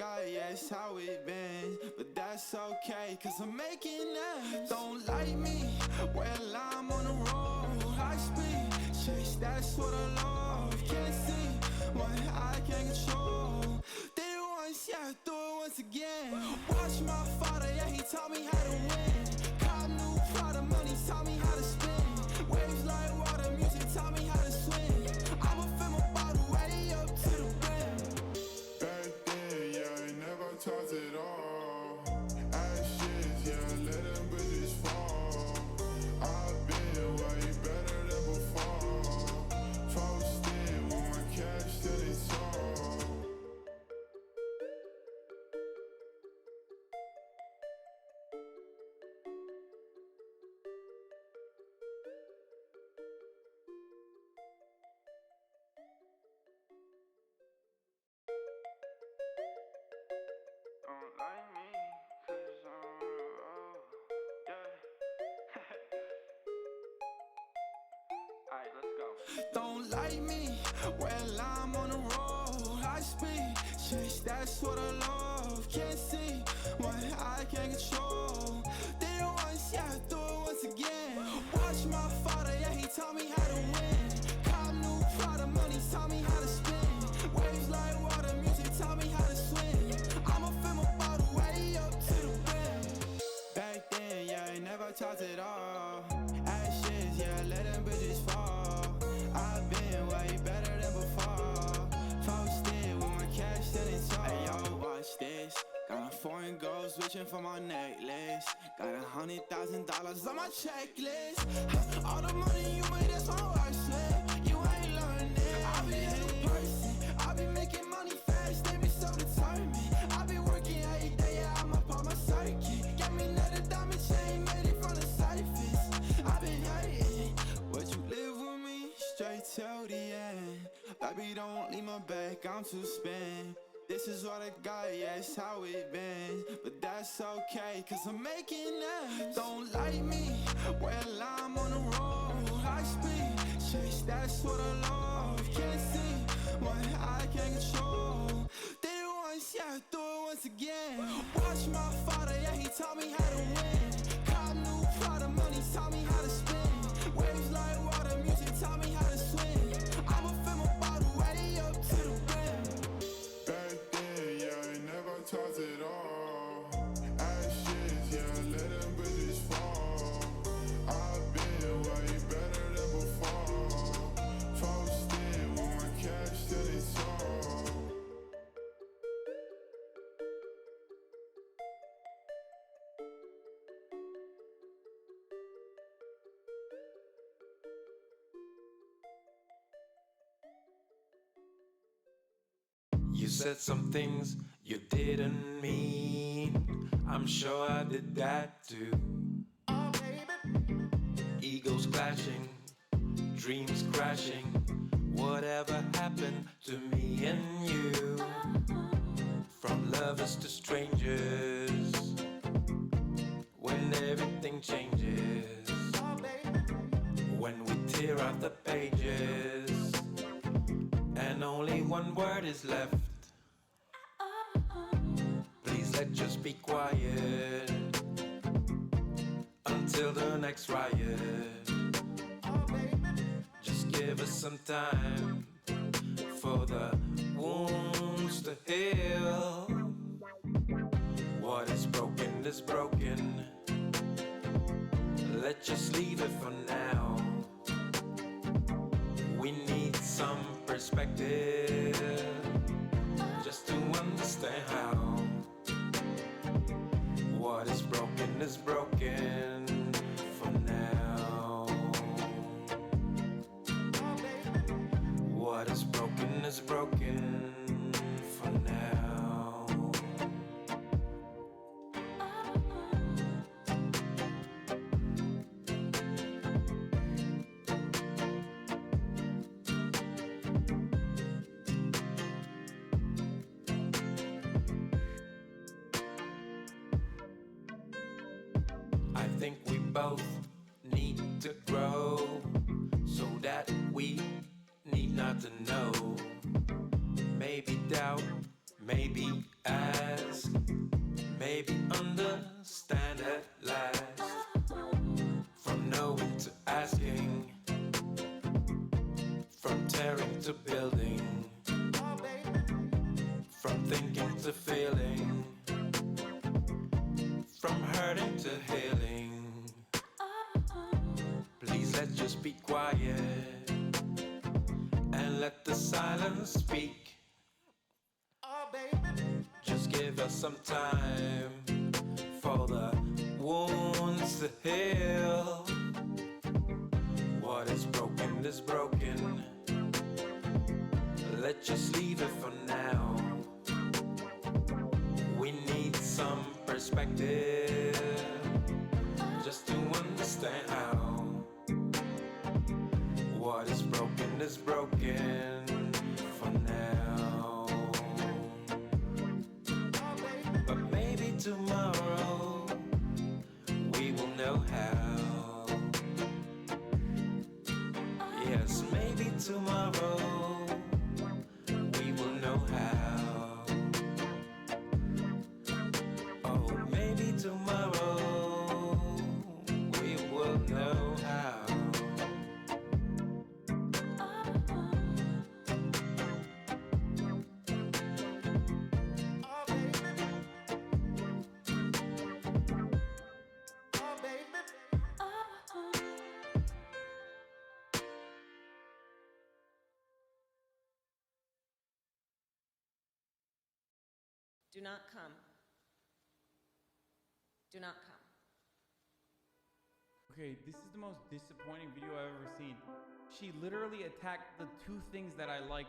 guy, yeah, it's how it been. But that's okay, cause I'm making ends. Don't like me, well I'm on the road. High speed, chase, that's what I love. Can't see what I can't control. Did it once, yeah, do it once again. Watch my father, yeah, he taught me how to win. Cop new product, money taught me how to spin. Waves like water, music taught me how to swim. I'ma fill my bottle way up to the rim. Back then, yeah, I never taught it all. Ashes, yeah, let them bridges fall. I've been way better than before. Posted with my cash till it's all. Don't like me, cause I'm on the road, yeah. Alright, let's go. Don't like me, well I'm on the road. High speed, chase, that's what I love. Can't see what I can't control. Did it once, yeah, do it once again. Watch my father, yeah, he taught me how to win. Cop new product, money taught me how to spin. Waves like water, music taught me how to swim. I'ma fill my bottle way up to the rim. Back then, yeah, I never taught it all. Ashes, yeah, let them bridges fall. I've been way better than before. Posted with my cash till it's all. Hey yo, watch this. Got a foreign gold switching for my necklace. Got $100,000 on my checklist. All the money you made, that's my worth. You ain't learning. I be a new person. I be making money fast. They be so determined. I be working every day. Yeah, I'm up on my circuit. Got me another diamond chain, made it from the surface. I been hurting. Would you live with me straight till the end? Baby, don't leave my back. I'm too spent. This is what I got, yeah, it's how it been. But that's okay, cause I'm making ends. Don't like me, well I'm on the road. High speed, chase, that's what I love. Can't see what I can't control. Did it once, yeah, do it once again. Watch my father, yeah, he taught me how to win. Cop new product, money taught me how to spin. Waves like water, music taught me how to swim. I'ma fill my bottle way up to the rim. Back then, yeah, I never taught it all. Ashes, yeah, let them bridges fall. I've been way better than before. Posted with my cash till it's all. You said some things you didn't mean. I'm sure I did that too. Oh, baby. Egos clashing, dreams crashing. Whatever happened to me and you? From lovers to strangers. When everything changes. Oh, baby. When we tear out the pages. And only one word is left. Please let's just be quiet until the next riot. Just give us some time for the wounds to heal. What is broken is broken. Let's just leave it for now. We need some perspective just to understand how. What is broken for now. What is broken for now. I think we both need to grow so that we need not to know. Maybe doubt, maybe ask, maybe understand at last. From knowing to asking, from tearing to building, from thinking to feeling, from hurting to healing. Please let's just be quiet and let the silence speak. Just give us some time for the wounds to heal. What is broken is broken. Let's just leave it for now. We need some perspective just to understand how. What is broken for now. But maybe tomorrow we will know how. Yes, maybe tomorrow we will know how. Oh, maybe tomorrow we will know how. Do not come. Do not come. Okay, this is the most disappointing video I've ever seen. She literally attacked the two things that I like.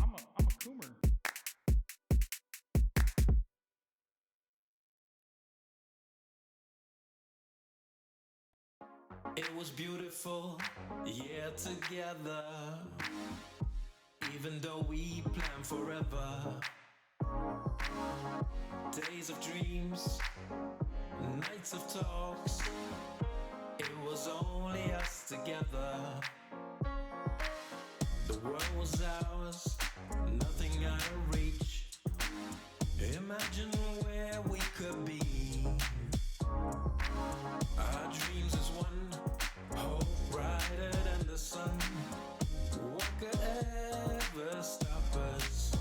I'm a coomer. It was beautiful, yeah, together. Even though we planned forever. Days of dreams, nights of talks. It was only us together. The world was ours, nothing out of reach. Imagine where we could be. Our dreams is one, hope brighter than the sun. What could ever stop us?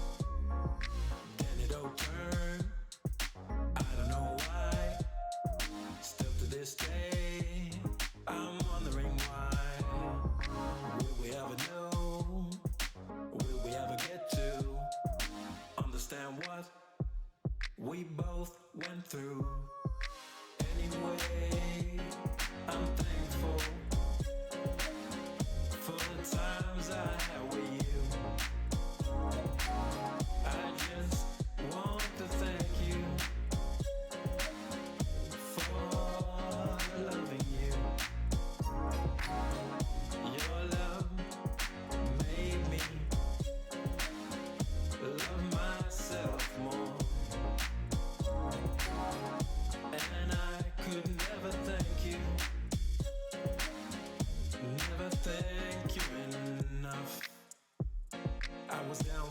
Then it all turned, I don't know why. Still to this day, I'm wondering why. Will we ever know? Will we ever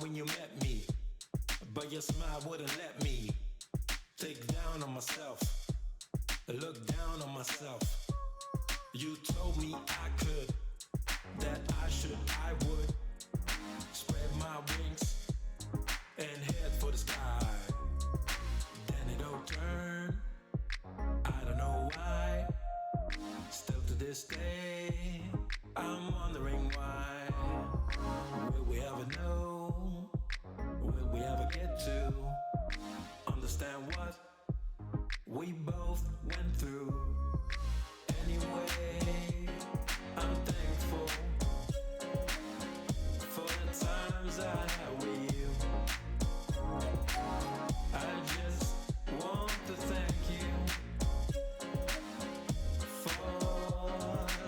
when you met me, but your smile wouldn't let me take down on myself, look down on myself. You told me I could, that I should, I would spread my wings and head for the sky. Then it all turned, I don't know why. Still to this day, I'm wondering why. Will we ever know? Will we ever get to understand what we both went through? Anyway, I'm thankful for the times I had with you. I just want to thank you for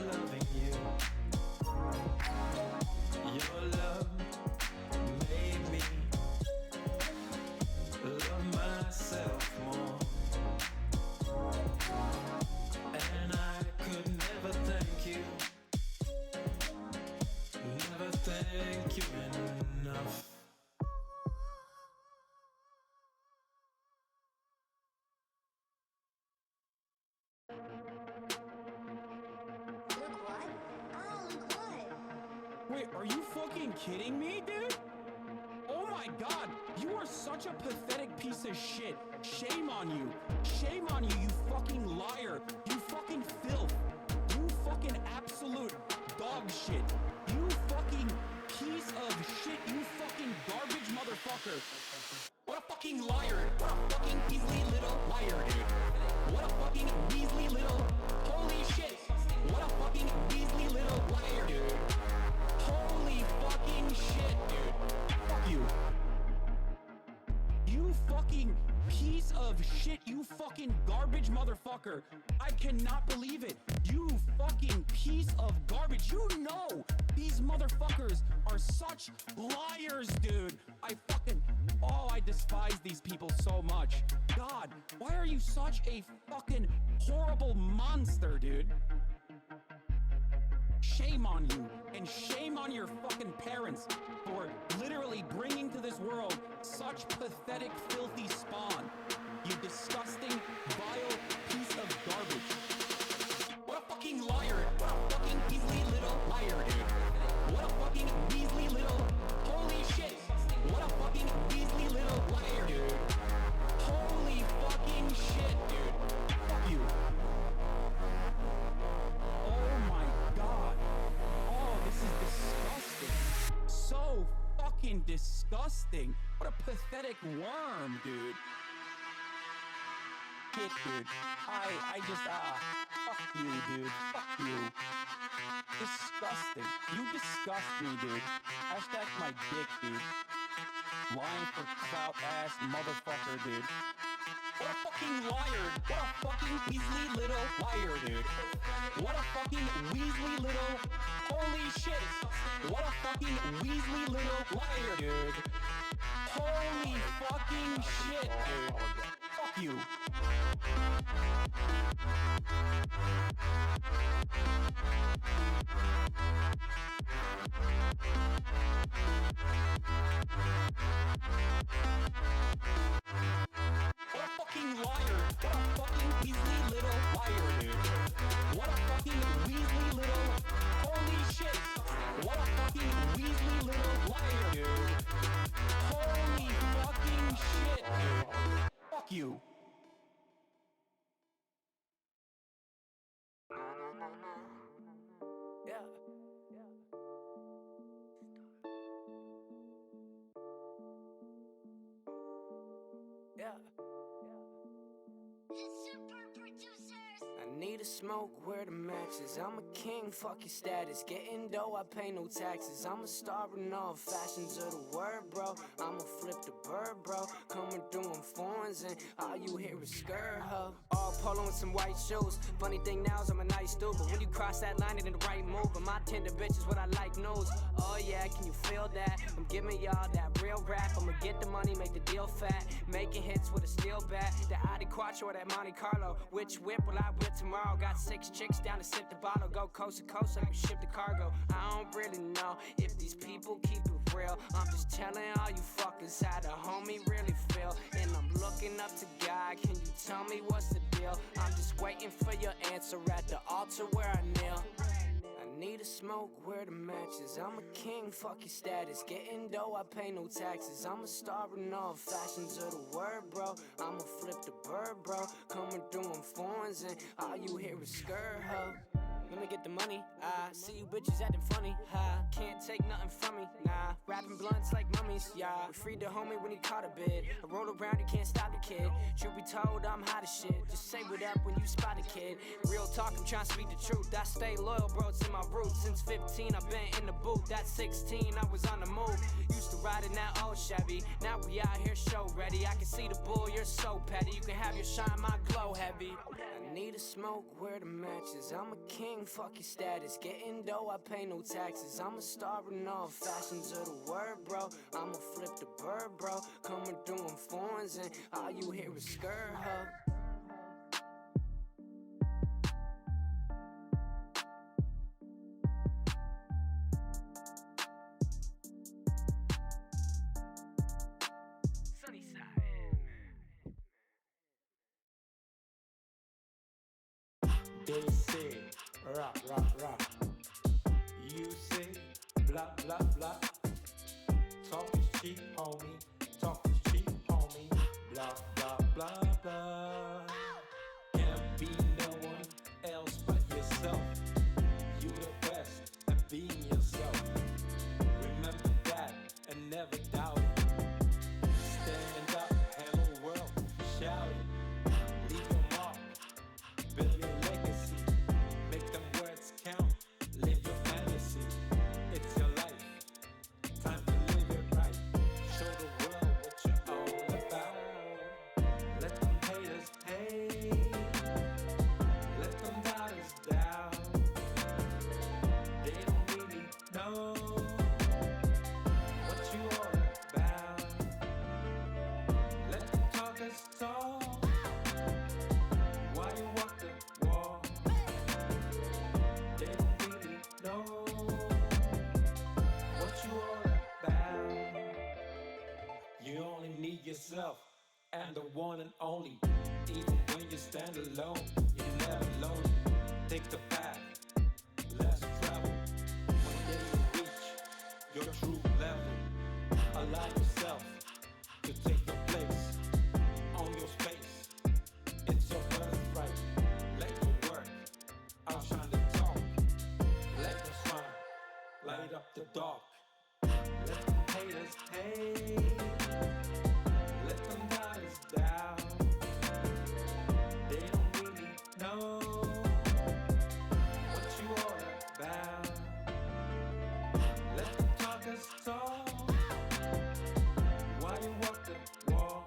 loving you. Your love made me love myself more. And I could never thank you, never thank you enough. Look what? Oh, look what? Wait, are you fucking kidding me, dude? Oh my god, you are such a pathetic piece of shit. Shame on you. Shame on you, you fucking liar. You fucking filth. You fucking absolute dog shit. You fucking piece of shit. You fucking garbage motherfucker. What a fucking liar. What a fucking measly little liar, dude. What a fucking measly little, holy shit. What a fucking measly little liar, dude. Holy fucking shit, dude. Fuck you. You fucking piece of shit. You fucking garbage motherfucker. I cannot believe it. You fucking piece of garbage. You know these motherfuckers are such liars, dude. I despise these people so much. God, why are you such a fucking horrible monster, dude? Shame on you, and shame on your fucking parents for literally bringing to this world such pathetic, filthy spawn. You disgusting, vile piece of garbage. What a fucking liar. What a fucking measly little liar, dude. What a fucking measly little, holy shit. What a fucking measly little liar, dude. Holy fucking shit, dude. Fuck you. Oh my god. Oh, this is disgusting. So fucking disgusting. What a pathetic worm, dude. Shit, dude. I just, fuck you, dude. Fuck you. Disgusting. You disgust me, dude. Hashtag my dick, dude. Lying for clout ass motherfucker, dude. What a fucking liar. What a fucking weaselly little liar, dude. What a fucking weaselly little, holy shit. What a fucking weaselly little liar, dude. Holy fucking shit, dude. Fuck you. What a fucking liar. What a fucking weaselly little liar, dude. What a fucking weaselly little, holy shit. What a fucking weaselly little liar, dude. Holy fucking shit, dude. Fuck you. I need a smoke where the max is. I'm a king, fuck your status. Getting dough, I pay no taxes. I'm a star in all fashions of the word, bro. I'ma flip the bird, bro. Coming through in foreigns and all you hear is skirt, ho. All polo and some white shoes. Funny thing now is I'm a nice dude, but when you cross that line, it ain't the right move. But my tender bitch is what I like knows. Oh yeah, can you feel that? I'm giving y'all that real rap. I'ma get the money, make the deal fat. Making hits with a steel bat. The Audi Quattro or that Monte Carlo. Which whip will I whip tomorrow? Got 6 chicks down to sip the bottle. Go coast to coast, I can ship the cargo. I don't really know if these people keep it real. I'm just telling all you fuckers how the homie really feel. And I'm looking up to God, can you tell me what's the deal? I'm just waiting for your answer at the altar where I kneel. I need a smoke, where the matches. I'm a king, fuck your status. Getting dough, I pay no taxes. I'm a star in all fashions of the word, bro. I'ma flip the bird, bro. Coming through in foreigns and all you hear is skirt, huh? Let me get the money, I see you bitches acting funny, can't take nothing from me, nah. Rapping blunts like mummies, yeah. We freed the homie when he caught a bid. I roll around, you can't stop the kid. Truth be told, I'm hot as shit. Just say what up when you spot a kid. Real talk, I'm trying to speak the truth. I stay loyal, bro, to my roots. Since 15, I've been in the booth. That's 16, I was on the move. Used to ride in that old Chevy. Now we out here show ready. I can see the bull, you're so petty. You can have your shine, my glow heavy. I need a smoke, where the matches. I'm a king, fuck your status. Getting dough, I pay no taxes. I'm a star in all fashions of the word, bro. I'ma flip the bird, bro. Coming through in foreigns and all you hear is skirt, huh? They say, rock, rock, rock. You say, blah, blah, blah. Talk is cheap, homie. Talk is cheap, homie. Blah, blah, blah, blah. Can't be no one else but yourself. You the best at being yourself. Remember that and never doubt it. Stand up, hello world, shout it. Leave your mark, build your legacy. Make them words count, live your fantasy. It's your life, time to live it right. Show the world what you're all about. Let them haters hate, let them doubters doubt. They don't really know what you all about. Let them talkers talk while you walk the walk. They don't really know what you all about. You only need yourself and the one and only. Even when you stand alone, you're never lonely. Take the path, less travel. One day you reach your true level. Allow yourself to take your place on your space. It's your birthright. Let your work outshine the talk. Let your smile light up the dark. Let them haters hate. Let them doubters doubt. They don't really know what you all about. Let them talkers talk while you walk the walk.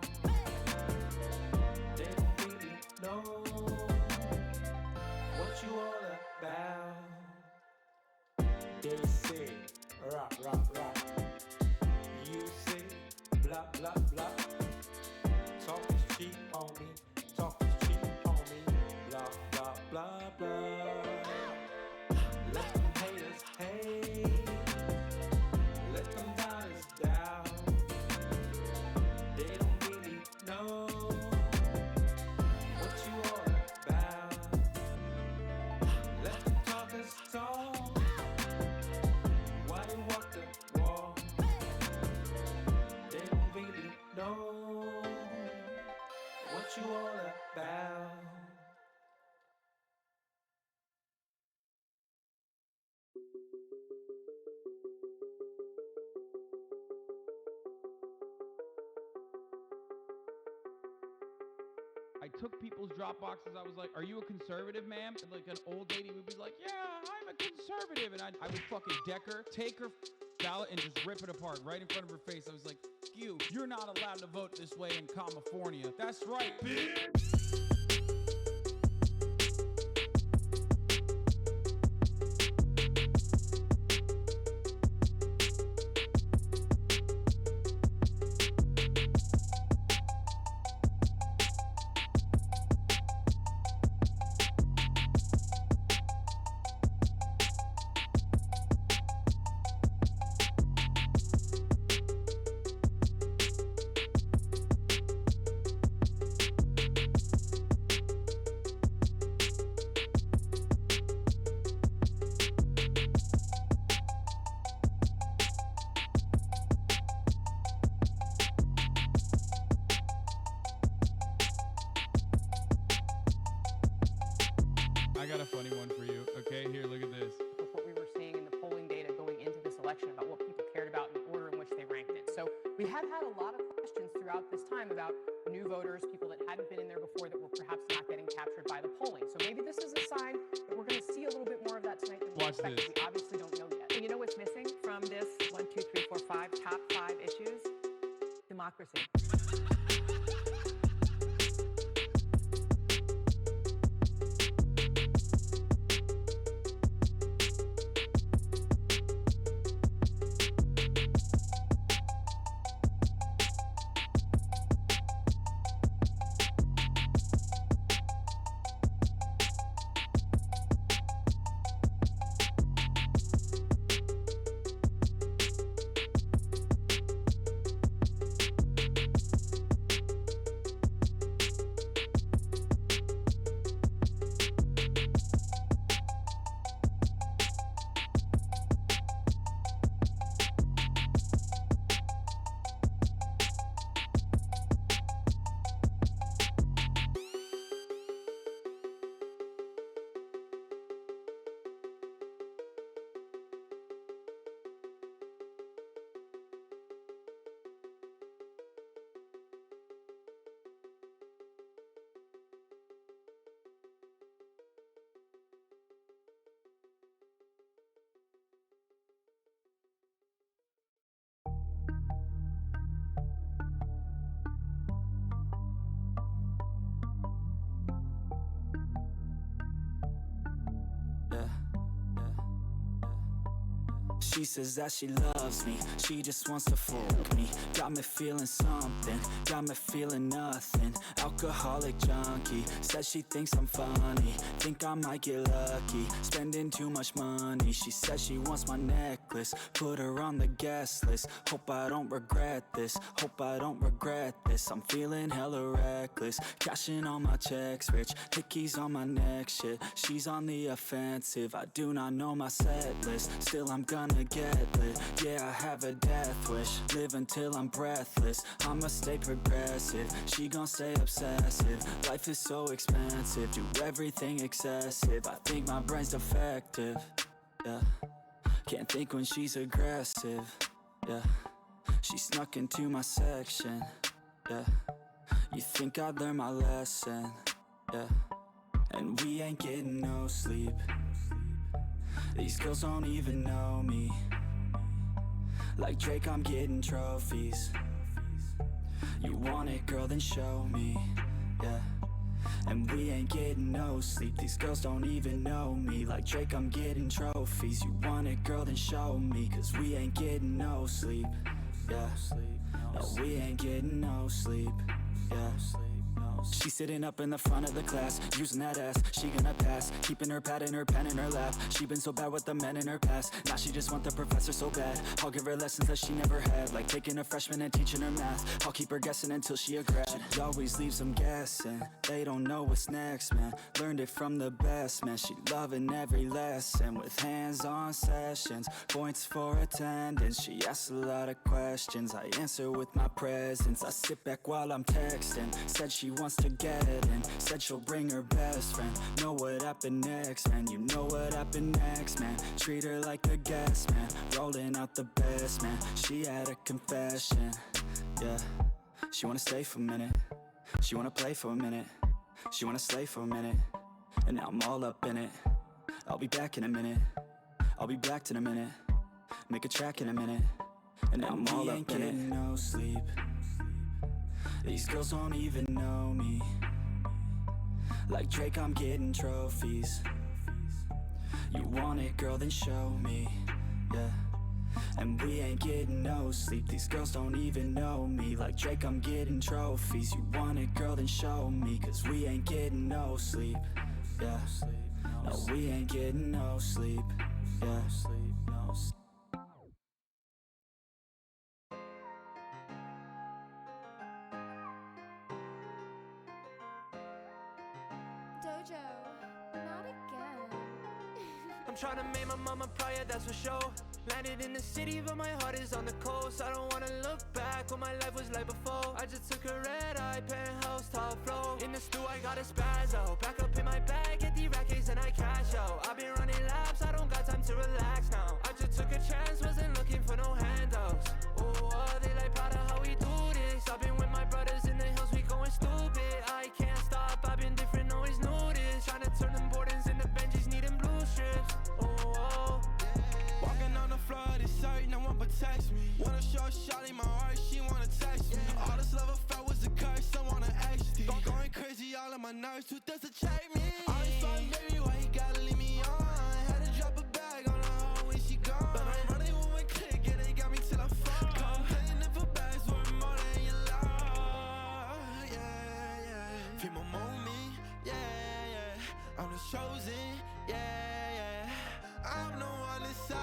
They don't really know what you all about. They say, rock, rock, rock. You say, blah, blah, blah. Talk is cheap, homie. Talk is cheap, homie. Blah, blah, blah, blah. Let them haters hate. Let them doubters doubt. They don't really know what you all about. Let them talkers talk while you walk the walk. They don't really know what you all about. I took people's drop boxes. I was like, "Are you a conservative, ma'am?" And like an old lady would be like, "Yeah, I'm a conservative." And I would fucking deck her, take her ballot, and just rip it apart right in front of her face. I was like, you're not allowed to vote this way in California. That's right, bitch. I got a funny one for you. Okay, here, look at this. With what we were seeing in the polling data going into this election about what people cared about and the order in which they ranked it. So we have had a lot of questions throughout this time about new voters, people that hadn't been in there before that were perhaps not getting captured by the polling. So maybe this is a sign that we're going to see a little bit more of that tonight than we expected. We obviously don't know yet. And you know what's missing from this 1, 2, 3, 4, 5 top 5 issues? Democracy. She says that she loves me, she just wants to fuck me. Got me feeling something, got me feeling nothing. Alcoholic junkie, says she thinks I'm funny. Think I might get lucky, spending too much money. She says she wants my necklace, put her on the guest list. Hope I don't regret this, hope I don't regret this. I'm feeling hella reckless, cashing all my checks rich. Hickeys on my neck, shit, she's on the offensive. I do not know my set list, still I'm gonna get lit. Yeah, I have a death wish, live until I'm breathless. I'ma stay progressive, she gon' stay obsessive. Life is so expensive, do everything excessive. I think my brain's defective, yeah. Can't think when she's aggressive, yeah. She snuck into my section, yeah. You think I'd learn my lesson, yeah. And we ain't getting no sleep. These girls don't even know me. Like Drake, I'm getting trophies. You want it, girl, then show me, yeah. And we ain't getting no sleep. These girls don't even know me. Like Drake, I'm getting trophies. You want it, girl, then show me. Cause we ain't getting no sleep, yeah. No, we ain't getting no sleep, yeah. She's sitting up in the front of the class, using that ass, she gonna pass. Keeping her pad and her pen in her lap. She been so bad with the men in her past. Now she just want the professor so bad. I'll give her lessons that she never had, like taking a freshman and teaching her math. I'll keep her guessing until she a grad. She always leaves them guessing, they don't know what's next, man. Learned it from the best, man. She loving every lesson, with hands-on sessions, points for attendance. She asks a lot of questions, I answer with my presence. I sit back while I'm texting, said she wants to get in, said she'll bring her best friend. Know what happened next, man. You know what happened next, man. Treat her like a guest, man. Rolling out the best, man. She had a confession, yeah. She wanna stay for a minute, she wanna play for a minute, she wanna slay for a minute, and now I'm all up in it. I'll be back in a minute, I'll be back in a minute, make a track in a minute, and now I'm all up in it. No sleep. These girls don't even know me. Like Drake, I'm getting trophies. You want it, girl, then show me, yeah. And we ain't getting no sleep. These girls don't even know me. Like Drake, I'm getting trophies. You want it, girl, then show me. Cause we ain't getting no sleep, yeah. No, we ain't getting no sleep, yeah. Dojo, not again. I'm trying to make my mama proud, yeah, that's for sure. Landed in the city, but my heart is on the coast. I don't wanna look back what my life was like before. I just took a red eye, penthouse, top floor. In the stew, I got a spazzo. Back up in my bag, get the rackets and I cash out. I've been running laps, I don't got time to relax now. I just took a chance, wasn't looking for no handouts. Oh, they like proud of how we do this. I've been with my brothers in the hills, we going stupid. I can't stop, I've been different, always noticed. Trying to turn them Bordens into Benjis, needing blue strips. Oh. Walking on the floor of this site, no one protects me. Wanna show Shawty my heart, she wanna text me. All this love I felt was a curse, I wanna exit. Going crazy, all of my nerves, who does it check me? All this fun, baby, why you gotta leave me on? Had to drop a bag on her when she gone. But I'm running with one click, and they got me till I fall. Complaining for bags worth more than your love. Yeah, yeah. Feel my moment, yeah, yeah. I'm the chosen, yeah, yeah. I'm the one inside.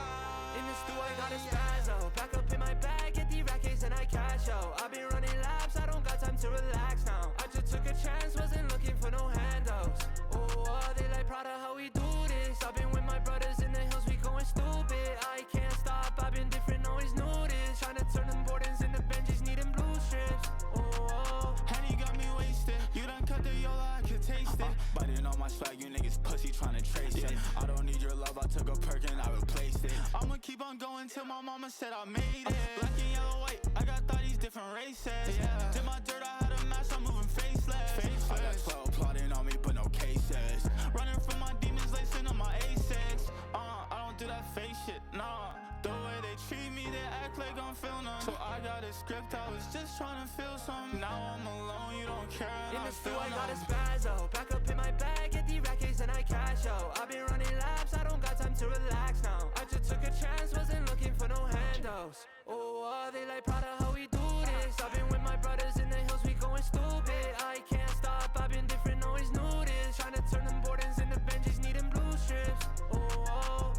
In the stew, I got a spazzo. Back up in my bag, get the rackets and I cash out. I've been running laps, I don't got time to relax now. I just took a chance, wasn't looking for no handouts. Oh, they like proud of how we do this. I've been with my brothers in the hills, we going stupid. I can't stop, I've been different, always knew this. Trying to turn them Bordens into Benjis, needing blue strips. Oh, Henny got me wasted. You done cut the Yola, I could taste it. Biting on my swag, you niggas pussy tryna trace it. I don't need your love, I took a perk and I replaced it. I'ma keep on going till my mama said I made it. Black and yellow, white, I got thotties, different races. Did my dirt, I had a mask, I'm moving faceless. I got 12 plotting on me, but no cases. Running from my demons, lacing on my A6. I don't do that fake shit, nah. The way they treat me, they act like I'm feeling them. So I got a script, I was just trying to feel something. Now I'm alone, you don't care, and in I the stew, feel I got a numb. spazzo. Back up in my bag, get the rackets and I cash out. I've been running laps, I don't got time to relax now. I just took a chance, wasn't looking for no handouts. Oh, they like proud of how we do this. I've been with my brothers in the hills, we going stupid. I can't stop, I've been different, always knew this. Trying to turn them Bordens into Benjis, needing blue strips. Oh.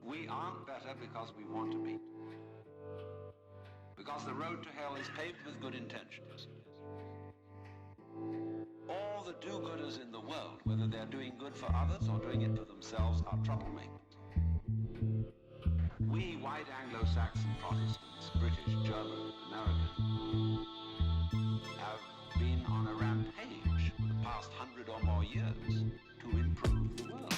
We aren't better because we want to be. Because the road to hell is paved with good intentions. All the do-gooders in the world, whether they're doing good for others or doing it for themselves, are troublemakers. We white Anglo-Saxon Protestants, British, German, American, have been on a rampage for the past 100 or more years to improve the world.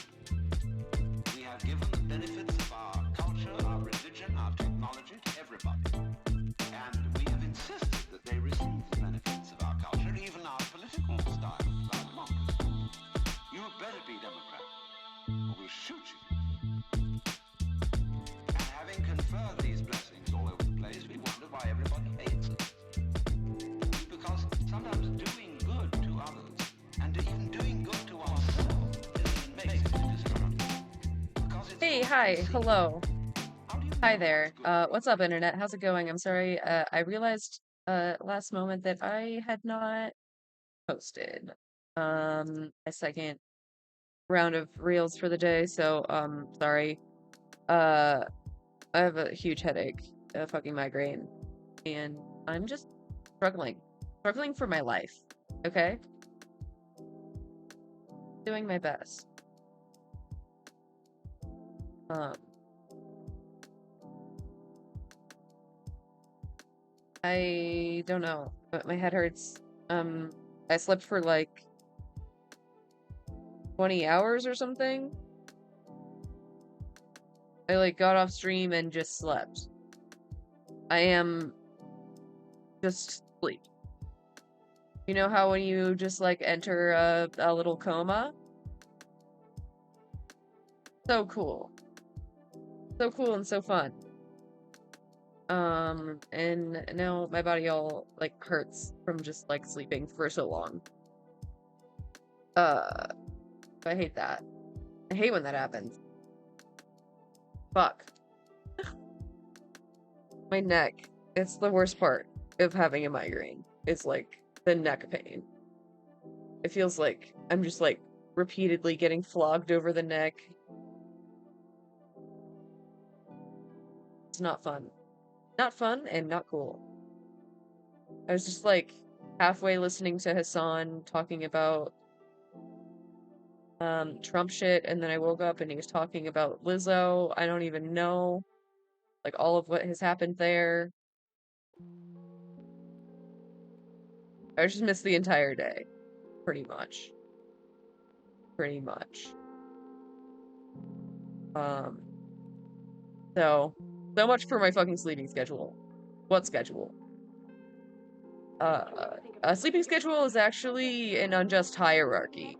We have given the benefits of our culture, our religion, our technology to everybody. And we have insisted that they receive the benefits of our culture, even our political style, our democracy. You had better be Democrat, or we'll shoot you. And having conferred these blessings all over the place, we wonder why everybody hates us. Because sometimes doing good to others, and even doing good to ourselves, makes it destructive. Hey, hi, hello. Hi there. What's up, internet? How's it going? I'm sorry. I realized last moment that I had not posted my second round of reels for the day, so sorry. I have a huge headache, a fucking migraine, and I'm just struggling for my life. Okay? Doing my best. I don't know, but my head hurts. I slept for like 20 hours or something. I like got off stream and just slept. I am just sleep. You know how when you just like enter a little coma? So cool. So cool and so fun. And now my body all like hurts from just like sleeping for so long. I hate that. I hate when that happens. Fuck. My neck. It's the worst part of having a migraine. It's like the neck pain. It feels like I'm just like repeatedly getting flogged over the neck. It's not fun. Not fun and not cool. I was just like halfway listening to Hassan talking about Trump shit, and then I woke up and he was talking about Lizzo. I don't even know like all of what has happened there. I just missed the entire day. Pretty much. Pretty much. So much for my fucking sleeping schedule. What schedule? A sleeping schedule is actually an unjust hierarchy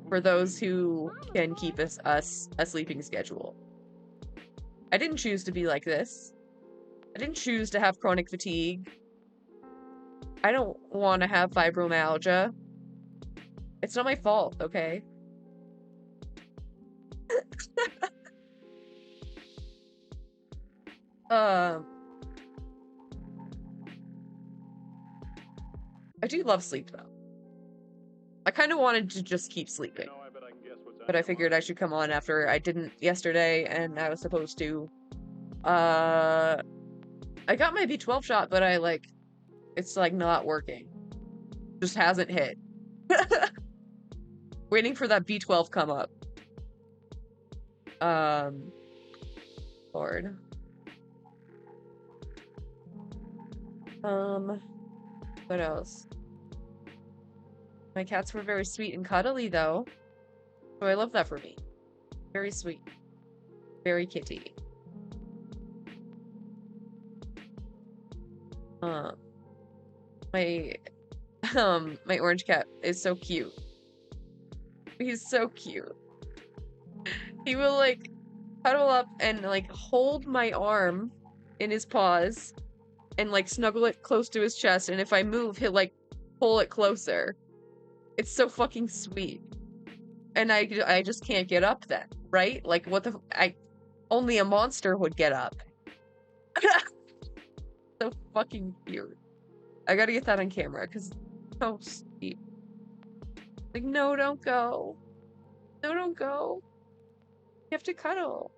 for those who can keep a sleeping schedule. I didn't choose to be like this. I didn't choose to have chronic fatigue. I don't want to have fibromyalgia. It's not my fault, okay? I do love sleep, though. I kind of wanted to just keep sleeping. But I figured I should come on after I didn't yesterday, and I was supposed to. I got my B12 shot, but it's like not working. Just hasn't hit. Waiting for that B12 come up. Lord. What else? My cats were very sweet and cuddly, though. So I love that for me. Very sweet. Very kitty. My orange cat is so cute. He's so cute. He will, like, cuddle up and, like, hold my arm in his paws and, like, snuggle it close to his chest, and if I move, he'll, like, pull it closer. It's so fucking sweet. And I just can't get up then, right? Like, what the... only a monster would get up. So fucking cute. I gotta get that on camera, because it's so sweet. Like, no, don't go. No, don't go. You have to cuddle.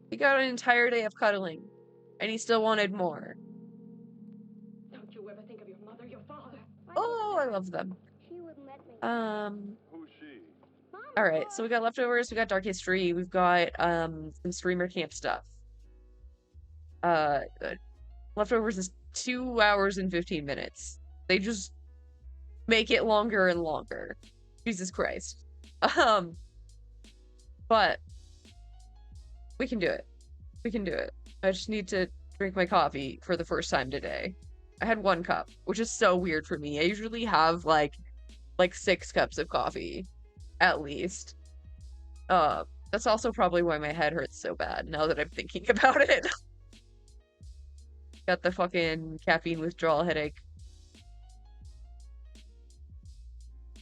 He got an entire day of cuddling, and he still wanted more. Don't you ever think of your mother, your father? Oh, I love them. She wouldn't let me. Who's she? Alright, so we got leftovers, we got Dark History, we've got, some streamer camp stuff. Leftovers is 2 hours and 15 minutes. They just make it longer and longer. Jesus Christ. But we can do it. We can do it. I just need to drink my coffee for the first time today. I had 1 cup, which is so weird for me. I usually have like 6 cups of coffee, at least. That's also probably why my head hurts so bad now that I'm thinking about it. Got the fucking caffeine withdrawal headache.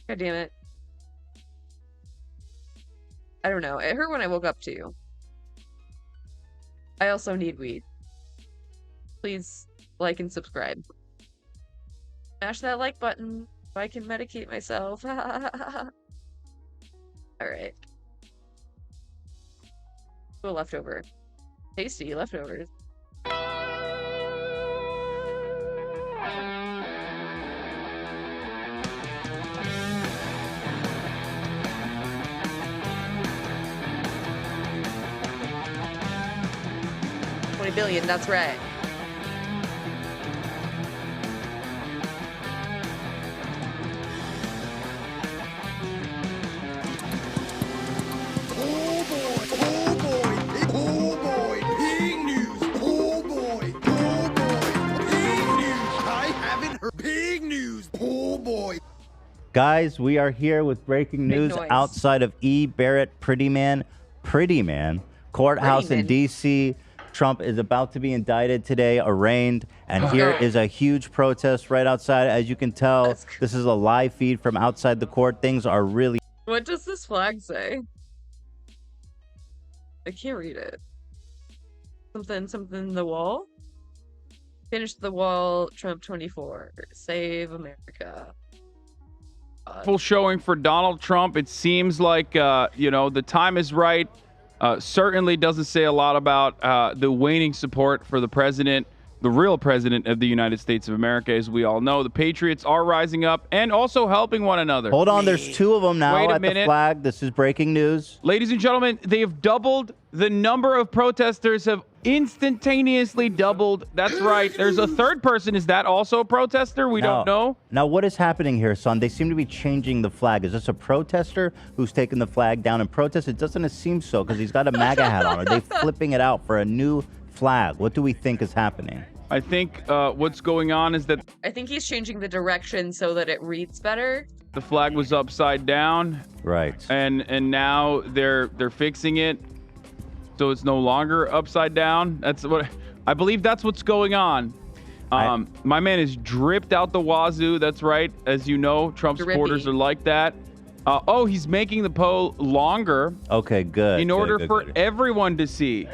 God damn it. I don't know. It hurt when I woke up too. I also need weed. Please like and subscribe. Smash that like button so I can medicate myself. Alright. Go leftover. Tasty leftovers. $20 billion, that's right. Guys, we are here with breaking news outside of E. Barrett Pretty Man courthouse in D.C. Trump is about to be indicted today, arraigned, and here is a huge protest right outside. As you can tell, this is a live feed from outside the court. Things are really... What does this flag say? I can't read it. Something the wall? Finish the wall, Trump 24. Save America. Full showing for Donald Trump. It seems like, you know, the time is right. Certainly doesn't say a lot about the waning support for the president, the real president of the United States of America. As we all know, the patriots are rising up and also helping one another. Hold on, there's two of them now Wait a at minute. the flag. This is breaking news. Ladies and gentlemen, they have doubled. The number of protesters have instantaneously doubled. That's right. There's a third person. Is that also a protester? We don't know. Now, what is happening here, son? They seem to be changing the flag. Is this a protester who's taking the flag down in protest? It doesn't seem so because he's got a MAGA hat on. Are they flipping it out for a new flag? What do we think is happening? I think what's going on is that I think he's changing the direction so that it reads better. the flag was upside down. Right. And now they're fixing it so it's no longer upside down. That's what I believe. That's what's going on. My man is dripped out the wazoo. That's right. As you know, Trump supporters are like that. Oh, he's making the pole longer. Okay, good. In order for everyone to see.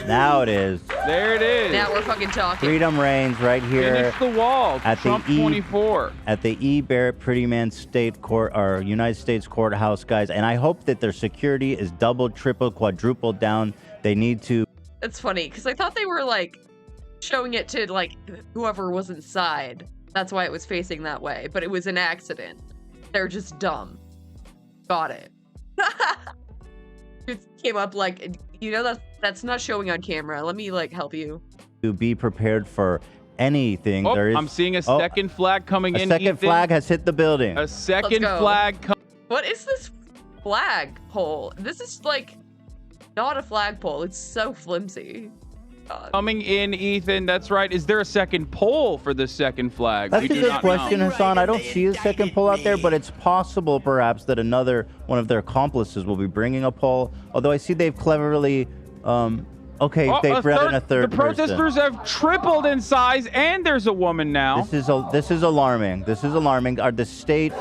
Now it is. There it is. Now we're fucking talking. Freedom reigns right here. Finish the wall. At Trump the 24. At the E. Barrett Prettyman State Court, or United States Courthouse, guys. And I hope that their security is doubled, tripled, quadrupled down. They need to. It's funny because I thought they were like showing it to like whoever was inside. That's why it was facing that way. But it was an accident. They're just dumb. Got it. It came up like, you know, that's not showing on camera. Let me like help you. To be prepared for anything. Oh, There is. I'm seeing a second flag coming in. A second Ethan. flag has hit the building. A second go. flag What is this flagpole? This is like not a flagpole. It's so flimsy. coming in, Ethan. That's right. Is there a second pole for the second flag? That's We a do good not question, know. Hassan. I don't see a second pole out there, but it's possible perhaps that another one of their accomplices will be bringing a pole. Although I see they've cleverly, okay, Oh, they've brought in a third The person. protesters have tripled in size, and there's a woman now. This is alarming. This is alarming. Are the state,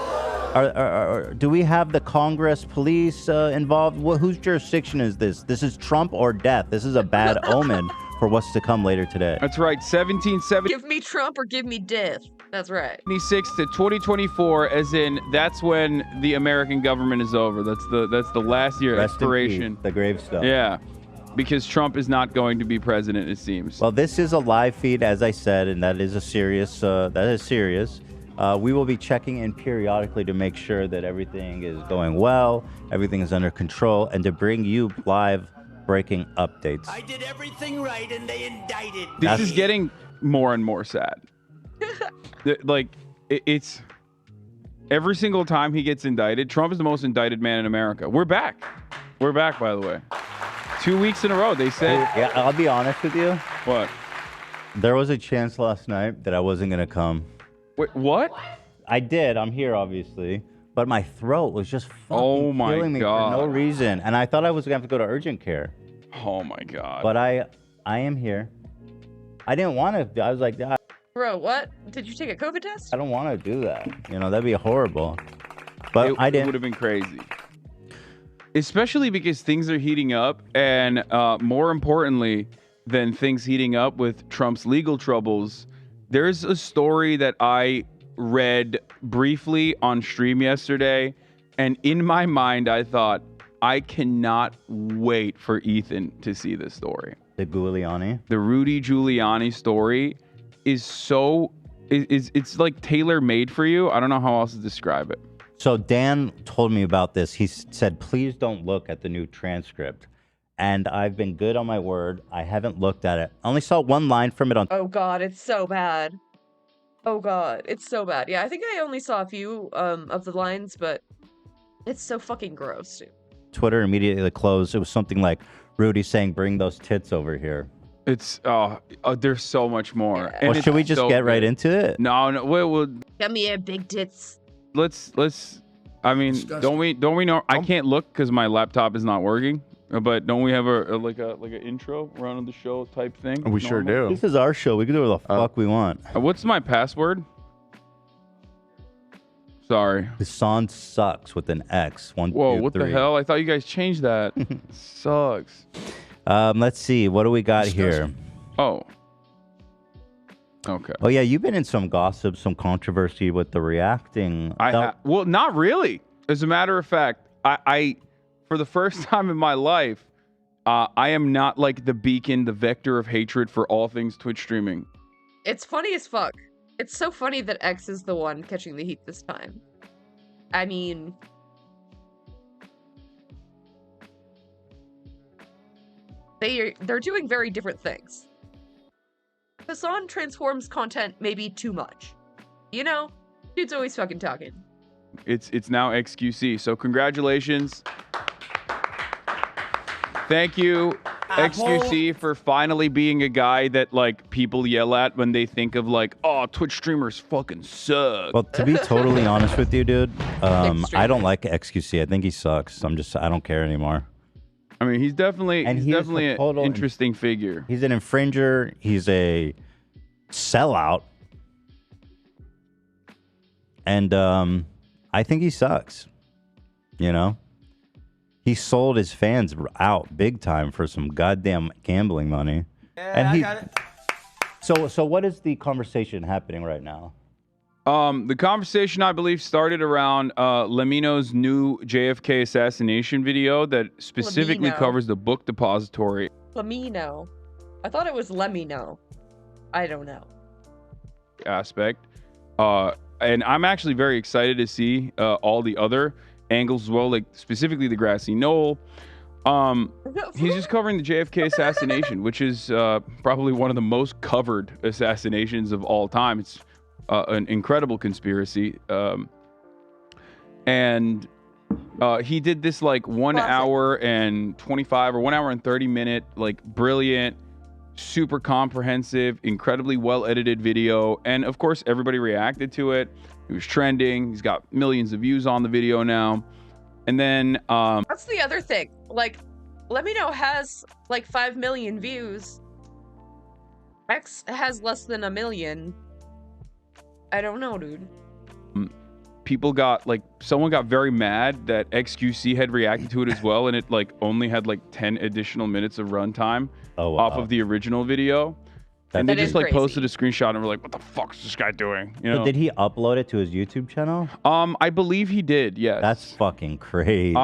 do we have the Congress police involved? Whose jurisdiction is this? This is Trump or death. This is a bad omen for what's to come later today. That's right. 1776 Give me Trump or give me death. That's right. to 2024, as in that's when the American government is over. That's the last year Rest in expiration. peace, the gravestone. Yeah, because Trump is not going to be president, it seems. Well, this is a live feed, as I said, and that is serious. We will be checking in periodically to make sure that everything is going well, everything is under control, and to bring you live breaking updates. I did everything right and they indicted me. This is getting more and more sad. It's every single time he gets indicted, Trump is the most indicted man in America. We're back. We're back, by the way. 2 weeks in a row, they said. Yeah, I'll be honest with you. What? There was a chance last night that I wasn't going to come. Wait, what? I did. I'm here, obviously. But my throat was just fucking killing me for no reason. And I thought I was going to have to go to urgent care. Oh, my God. But I am here. I didn't want to. I was like, Bro, what? Did you take a COVID test? I don't want to do that. You know, that'd be horrible. But I It didn't. would have been crazy. Especially because things are heating up. And more importantly than things heating up with Trump's legal troubles, there's a story that I read briefly on stream yesterday. And in my mind, I thought, I cannot wait for Ethan to see this story. The Giuliani? The Rudy Giuliani story is so... It's like tailor-made for you. I don't know how else to describe it. So Dan told me about this. He said, please don't look at the new transcript. And I've been good on my word. I haven't looked at it. I only saw one line from it on Oh God, it's so bad. Oh God, it's so bad. Yeah, I think I only saw a few of the lines, but it's so fucking gross, dude. Twitter. Immediately closed. It was something like Rudy saying, bring those tits over here. It's there's so much more. Yeah. And Well, it's should we just so get right good. into it? No, we'll Come here, big tits. let's I mean, don't we know I can't look because my laptop is not working. But don't we have a like an intro around the show type thing? We sure do. This is our show. We can do what the fuck we want. What's my password? Sorry. Hassan sucks with an X. One, Whoa, two, what three. the hell? I thought you guys changed that. Sucks. Let's see. What do we got here? Oh. Okay. Oh yeah, you've been in some gossip, some controversy with the reacting. Well, not really. As a matter of fact, I for the first time in my life, I am not like the beacon, the vector of hatred for all things Twitch streaming. It's funny as fuck. It's so funny that X is the one catching the heat this time. I mean, they're doing very different things. Hassan transforms content maybe too much. You know, dude's always fucking talking. It's now XQC. So congratulations. Thank you, XQC, for finally being a guy that like people yell at when they think of like, oh, Twitch streamers fucking suck. Well, to be totally honest with you, dude, I don't like XQC. I think he sucks. I don't care anymore. I mean, he's definitely an interesting figure. He's an infringer. He's a sellout. And I think he sucks. You know? He sold his fans out big time for some goddamn gambling money. Yeah, and I got it. So what is the conversation happening right now? The conversation, I believe, started around Lemino's new JFK assassination video that specifically Lemino. covers the book depository. Lemino. I thought it was Lemino. I don't know. Aspect. And I'm actually very excited to see all the other angles as well, like specifically the grassy knoll. He's just covering the JFK assassination, which is probably one of the most covered assassinations of all time. It's an incredible conspiracy. And he did this like 1 hour and 25 or 1 hour and 30 minute, like brilliant, super comprehensive, incredibly well edited video. And of course, everybody reacted to it. It was trending. He's got millions of views on the video now. And then That's the other thing. Like, Lemino has like 5 million views. X has less than 1 million. I don't know, dude. people got like, someone got very mad that XQC had reacted to it as well, and it like only had like 10 additional minutes of runtime off of the original video. And they just like posted a screenshot and were like, what the fuck is this guy doing? You know? So did he upload it to his YouTube channel? I believe he did, yes. That's fucking crazy.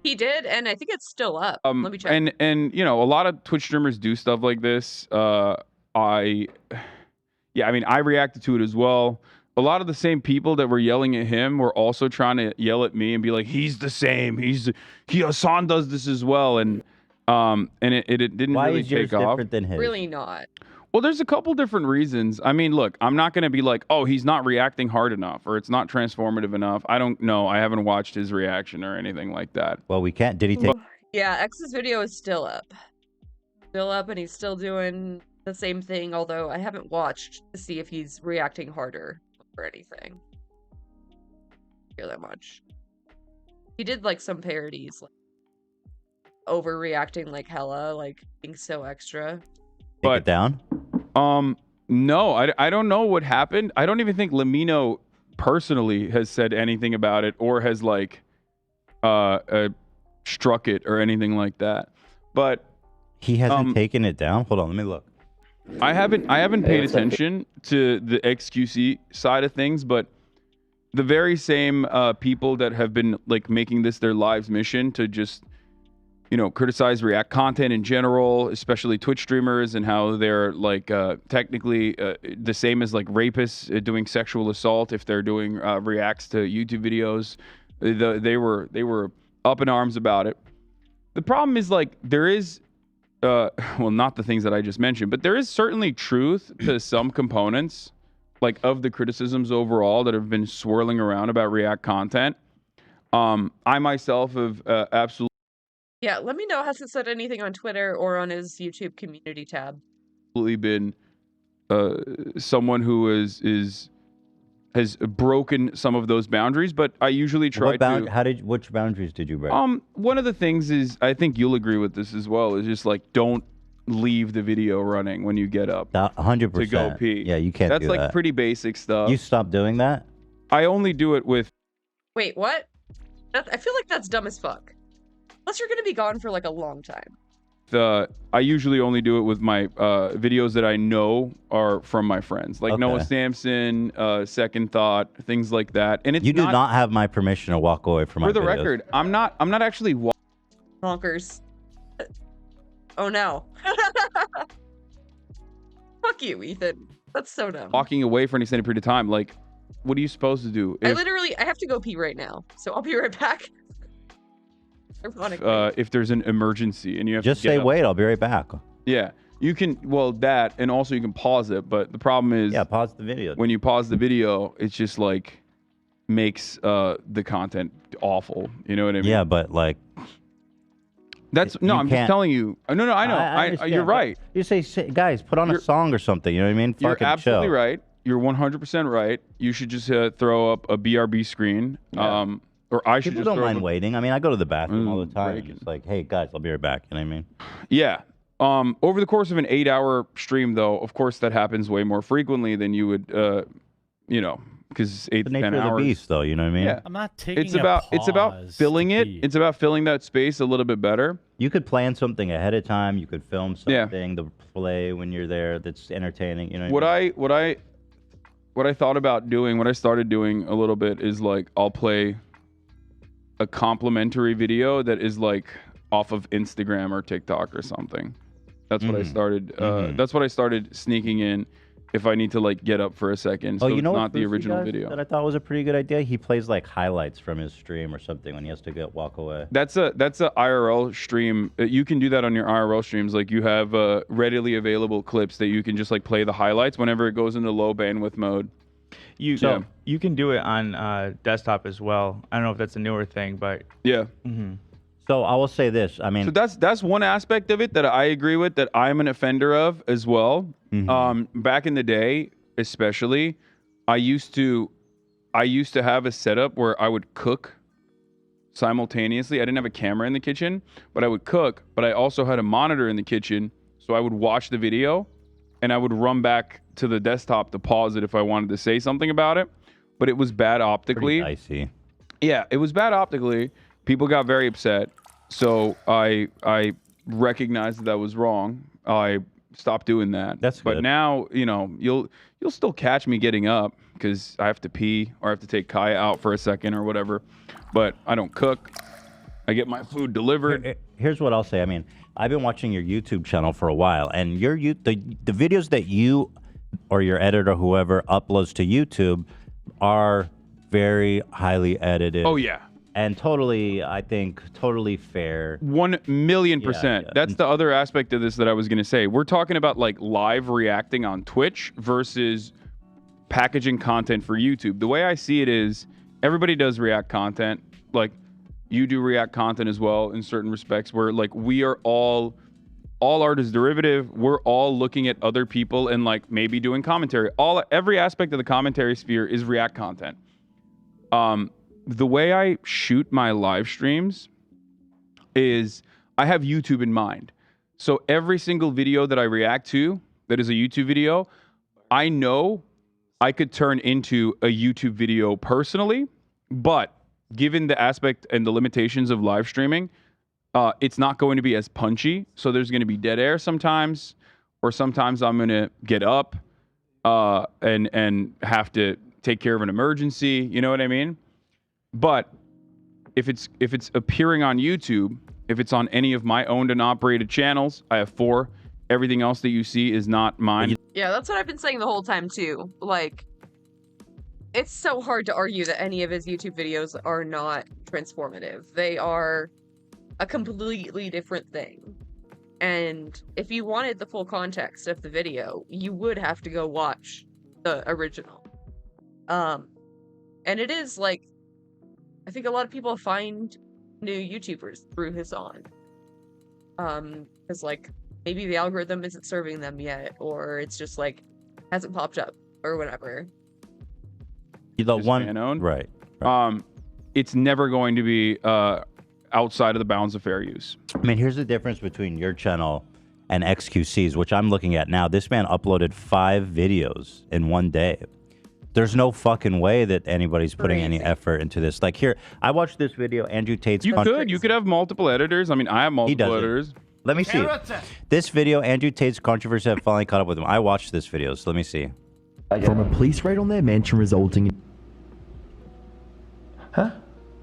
He did, and I think it's still up. Let me check. And you know, a lot of Twitch streamers do stuff like this. I mean, I reacted to it as well. A lot of the same people that were yelling at him were also trying to yell at me and be like, he's the same. Hassan does this as well. And it didn't really take off. Different than his? Really not. Well, there's a couple different reasons. I mean, look, I'm not going to be like, oh, he's not reacting hard enough or it's not transformative enough. I don't know. I haven't watched his reaction or anything like that. Well, we can't. Did he take? Yeah, X's video is still up. Still up, and he's still doing the same thing, although I haven't watched to see if he's reacting harder or anything. Hear that much. He did like some parodies, like overreacting like hella, like being so extra. Take it down? No, I don't know what happened. I don't even think Lemino personally has said anything about it or has like struck it or anything like that. But he hasn't taken it down. Hold on, let me look. I haven't paid attention to the XQC side of things, but the very same people that have been like making this their lives mission to just, you know, criticize React content in general, especially Twitch streamers, and how they're like technically the same as like rapists doing sexual assault if they're doing reacts to YouTube videos. They were up in arms about it. The problem is like there is, well, not the things that I just mentioned, but there is certainly truth to some components, like of the criticisms overall that have been swirling around about React content. I myself have absolutely. Yeah, let me know. Hasn't said anything on Twitter or on his YouTube community tab. Been someone who has broken some of those boundaries, but I usually try to. Which boundaries did you break? One of the things is, I think you'll agree with this as well, is just like don't leave the video running when you get up. 100%. To go pee. Yeah, you can't. That's do like that. pretty basic stuff. You stopped doing that? I only do it with. Wait, what? I feel like that's dumb as fuck. Unless you're gonna be gone for like a long time. I usually only do it with my videos that I know are from my friends, like Noah Samson, Second Thought, things like that. And it's you do not have my permission to walk away from my For the videos. record, I'm not actually Bonkers. Oh no. Fuck you, Ethan. That's so dumb. walking away for an extended period of time. Like, what are you supposed to do? I have to go pee right now, so I'll be right back. Ironically. If there's an emergency and you have Just to get say, up. wait, I'll be right back. Yeah, you can. Well, that, and also you can pause it. But the problem is, Yeah, pause the video. when you pause the video, it's just like makes the content awful. You know what I mean? Yeah, but like, That's no. you I'm just can't- telling you. No, I know. I understand, You're but right. You say, guys, put on a song or something. You know what I mean? You're Fucking absolutely chill. right. You're 100% right. You should just throw up a BRB screen. Yeah. Or I should People just don't throw up mind a- waiting. I mean, I go to the bathroom all the time. breaking. It's like, hey, guys, I'll be right back. You know what I mean? Yeah. Over the course of an 8-hour stream, though, of course, that happens way more frequently than you would, because 8 The to 10 nature of the hours. beast, though. You know what I mean? Yeah. I'm not taking It's a about pause filling to it. pee. It's about filling that space a little bit better. You could plan something ahead of time. You could film Yeah. something to play when you're there that's entertaining. You know What I thought about doing, what I started doing a little bit is like I'll play a complimentary video that is like off of Instagram or TikTok or something. That's what I started. That's what I started sneaking in if I need to like get up for a second. So Oh, you know it's what not the Brucey original does video. that I thought was a pretty good idea? He plays like highlights from his stream or something when he has to walk away. That's a IRL stream. You can do that on your IRL streams. Like you have readily available clips that you can just like play the highlights whenever it goes into low bandwidth mode. You So- you can do it on desktop as well. I don't know if that's a newer thing, but Yeah. So I will say this. I mean, So that's one aspect of it that I agree with, that I'm an offender of as well. Back in the day, especially, I used to have a setup where I would cook simultaneously. I didn't have a camera in the kitchen, but I would cook. But I also had a monitor in the kitchen, so I would watch the video, and I would run back to the desktop to pause it if I wanted to say something about it. But it was bad optically. I see. Yeah, it was bad optically. People got very upset. So I recognized that was wrong. I stopped doing that. But good. now, you'll still catch me getting up because I have to pee or I have to take Kaya out for a second or whatever. But I don't cook. I get my food delivered. Here's what I'll say. I mean, I've been watching your YouTube channel for a while, and the videos that you or your editor, whoever, uploads to YouTube are very highly edited. Oh, yeah. And totally, I think, totally fair. 1,000,000%. Yeah. That's the other aspect of this that I was going to say. We're talking about like live reacting on Twitch versus packaging content for YouTube. The way I see it is everybody does React content. Like you do React content as well in certain respects where like we are all art is derivative. We're all looking at other people and like maybe doing commentary. Every aspect of the commentary sphere is React content. The way I shoot my live streams is I have YouTube in mind. So every single video that I react to that is a YouTube video, I know I could turn into a YouTube video personally, but given the aspect and the limitations of live streaming, it's not going to be as punchy. So there's going to be dead air sometimes, or sometimes I'm going to get up and have to take care of an emergency. You know what I mean? But if it's appearing on YouTube, if it's on any of my owned and operated channels, I have 4. Everything else that you see is not mine. Yeah, that's what I've been saying the whole time too. Like, it's so hard to argue that any of his YouTube videos are not transformative. They are a completely different thing. And if you wanted the full context of the video, you would have to go watch the original. And it is like, I think a lot of people find new YouTubers through his on. Because like maybe the algorithm isn't serving them yet, or it's just like hasn't popped up or whatever. The one, fan-owned. right? It's never going to be outside of the bounds of fair use. I mean, here's the difference between your channel and XQC's, which I'm looking at now. This man uploaded 5 videos in one day. There's no fucking way that anybody's putting any effort into this. Like here, I watched this video, Andrew Tate's. You could have multiple editors. I mean, I have multiple editors. Let me see. This video, Andrew Tate's controversy, have finally caught up with him. I watched this video, so let me see. From a police raid on their mansion resulting in...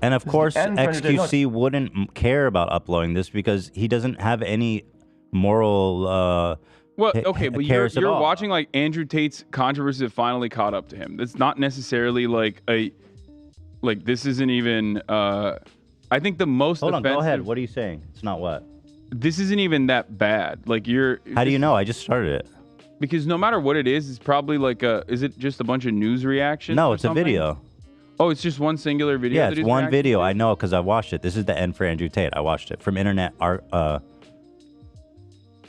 And of course, end predator, XQC wouldn't care about uploading this because he doesn't have any moral. Well, okay, but you're cares at all. watching like Andrew Tate's controversy that finally caught up to him. That's not necessarily like this isn't even. I think the most. Hold on, offensive, go ahead. What are you saying? It's not what. This isn't even that bad. Like you're. How do you know? I just started it. Because no matter what it is, it's probably like a. Is it just a bunch of news reactions? No, or it's something? a video. Oh, it's just one singular video. Yeah, that it's he's one reacting video. to? I know because I watched it. This is the end for Andrew Tate. I watched it from Internet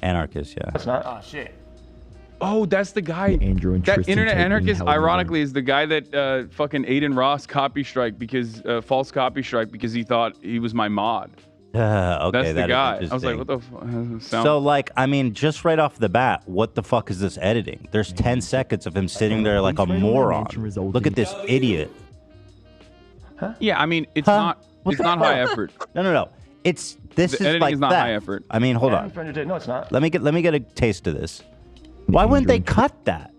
Anarchist. Yeah. That's not. Oh shit. Oh, that's the guy. Andrew and That Tristan Internet Tate being Anarchist, held in the room. ironically, is the guy that fucking Aiden Ross copy strike because false copy strike because he thought he was my mod. Okay, That's the that is guy. I was like, interesting. what the fuck? So, like, I mean, just right off the bat, what the fuck is this editing? There's 10 seconds of him sitting there like a moron. Look at this idiot. Yeah, I mean, it's not. It's not high effort. No. This The is editing like is not theft. high effort. I mean, hold on. No, it's not. Let me get a taste of this. Why wouldn't they cut that?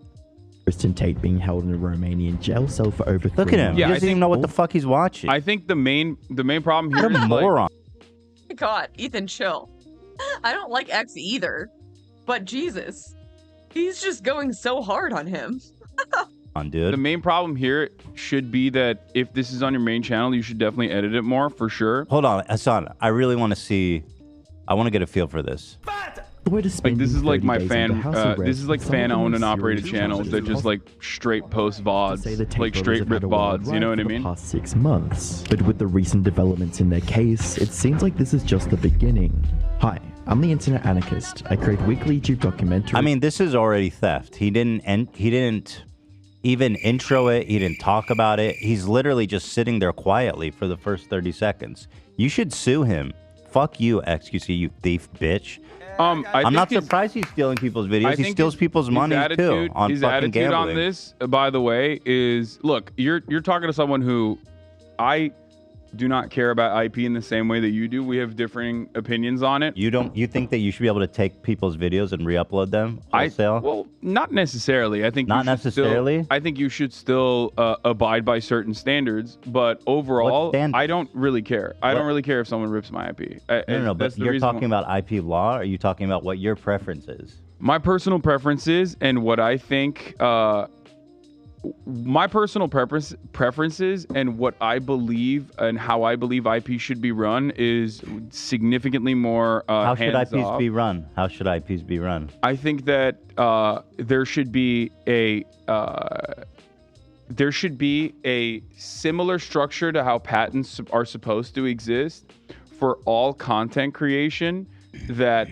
Tristan Tate being held in a Romanian jail cell for over 3 Look at him. Yeah, he I doesn't even think- know what the fuck he's watching. I think the main problem here What a is like, moron. God, Ethan, chill. I don't like X either, but Jesus, he's just going so hard on him. Dude. The main problem here should be that if this is on your main channel, you should definitely edit it more for sure. Hold on, Hassan. I really want to see. I want to get a feel for this. Like this is like my fan. This is like fan owned and operated channels that just like straight post VODs, like straight rip VODs. You know what I mean? Past 6 months, but with the recent developments in their case, it seems like this is just the beginning. Hi, I'm the Internet Anarchist. I create weekly YouTube documentaries. I mean, this is already theft. He didn't even intro it. He didn't talk about it. He's literally just sitting there quietly for the first 30 seconds. You should sue him. Fuck you, XQC, you thief bitch. I'm not surprised he's stealing people's videos. He steals people's money too on his fucking attitude gambling. on this, by the way, is look. You're talking to someone who I do not care about IP in the same way that you do. We have differing opinions on it. You think that you should be able to take people's videos and re-upload them wholesale? Well, not necessarily. I think Not you should necessarily? I think you should still abide by certain standards, but overall, I don't really care. I don't really care if someone rips my IP. No, but That's the you're reason talking about IP law, or are you talking about what your preference is? My personal preferences and what I think, my personal preferences and what I believe and how I believe IP should be run is significantly more How should IPs hands-off. be run? How should IPs be run? I think that there should be a similar structure to how patents are supposed to exist for all content creation, that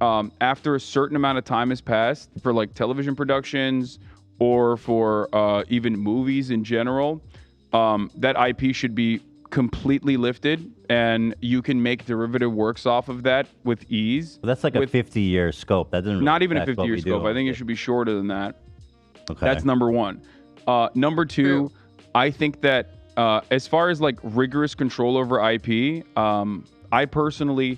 after a certain amount of time has passed for like television productions or for even movies in general, that IP should be completely lifted and you can make derivative works off of that with ease. Well, that's like a 50-year scope. That doesn't really Not even a affect what 50-year we do. scope. I think it should be shorter than that. Okay. That's number one. Number two, I think that as far as like rigorous control over IP, I personally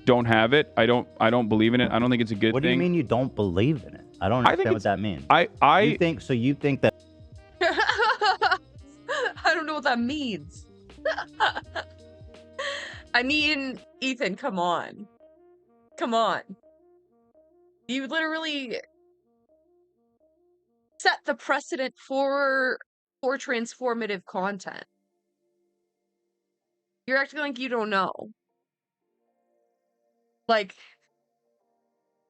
don't have it. I don't believe in it. I don't think it's a good What thing. do you mean you don't believe in it? I don't I think understand what it's- that means. You think that I don't know what that means. I mean, Ethan, come on. Come on. You literally set the precedent for transformative content. You're acting like you don't know. Like,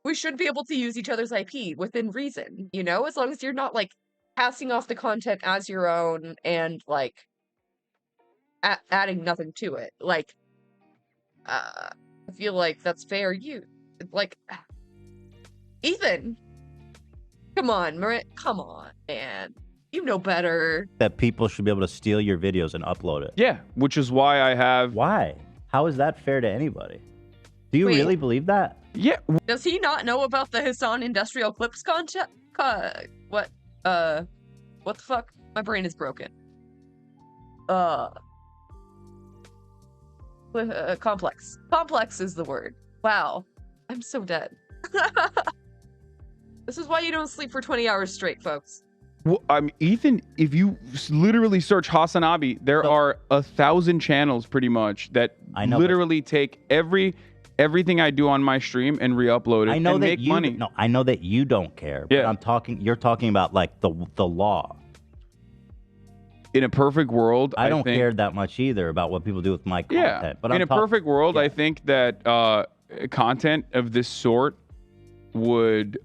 we should be able to use each other's IP within reason, you know? As long as you're not, like, passing off the content as your own and, like, adding nothing to it. Like, I feel like that's fair use. Like, Ethan, come on, come on, man. You know better. that people should be able to steal your videos and upload it. Yeah, which is why I have. Why? How is that fair to anybody? Do you Wait. really believe that? Yeah. Does he not know about the Hassan Industrial Clips concept? What the fuck? My brain is broken. Complex. Complex is the word. Wow. I'm so dead. This is why you don't sleep for 20 hours straight, folks. Well, Ethan, if you literally search Hasanabi, there are 1,000 channels pretty much that I know, but- literally take every everything I do on my stream and re-upload it I know and that make you money. no, I know that you don't care. But Yeah. you're talking about like the law. In a perfect world, I don't think, care that much either about what people do with my content. Yeah, But in I'm a perfect world, yeah. I think that content of this sort would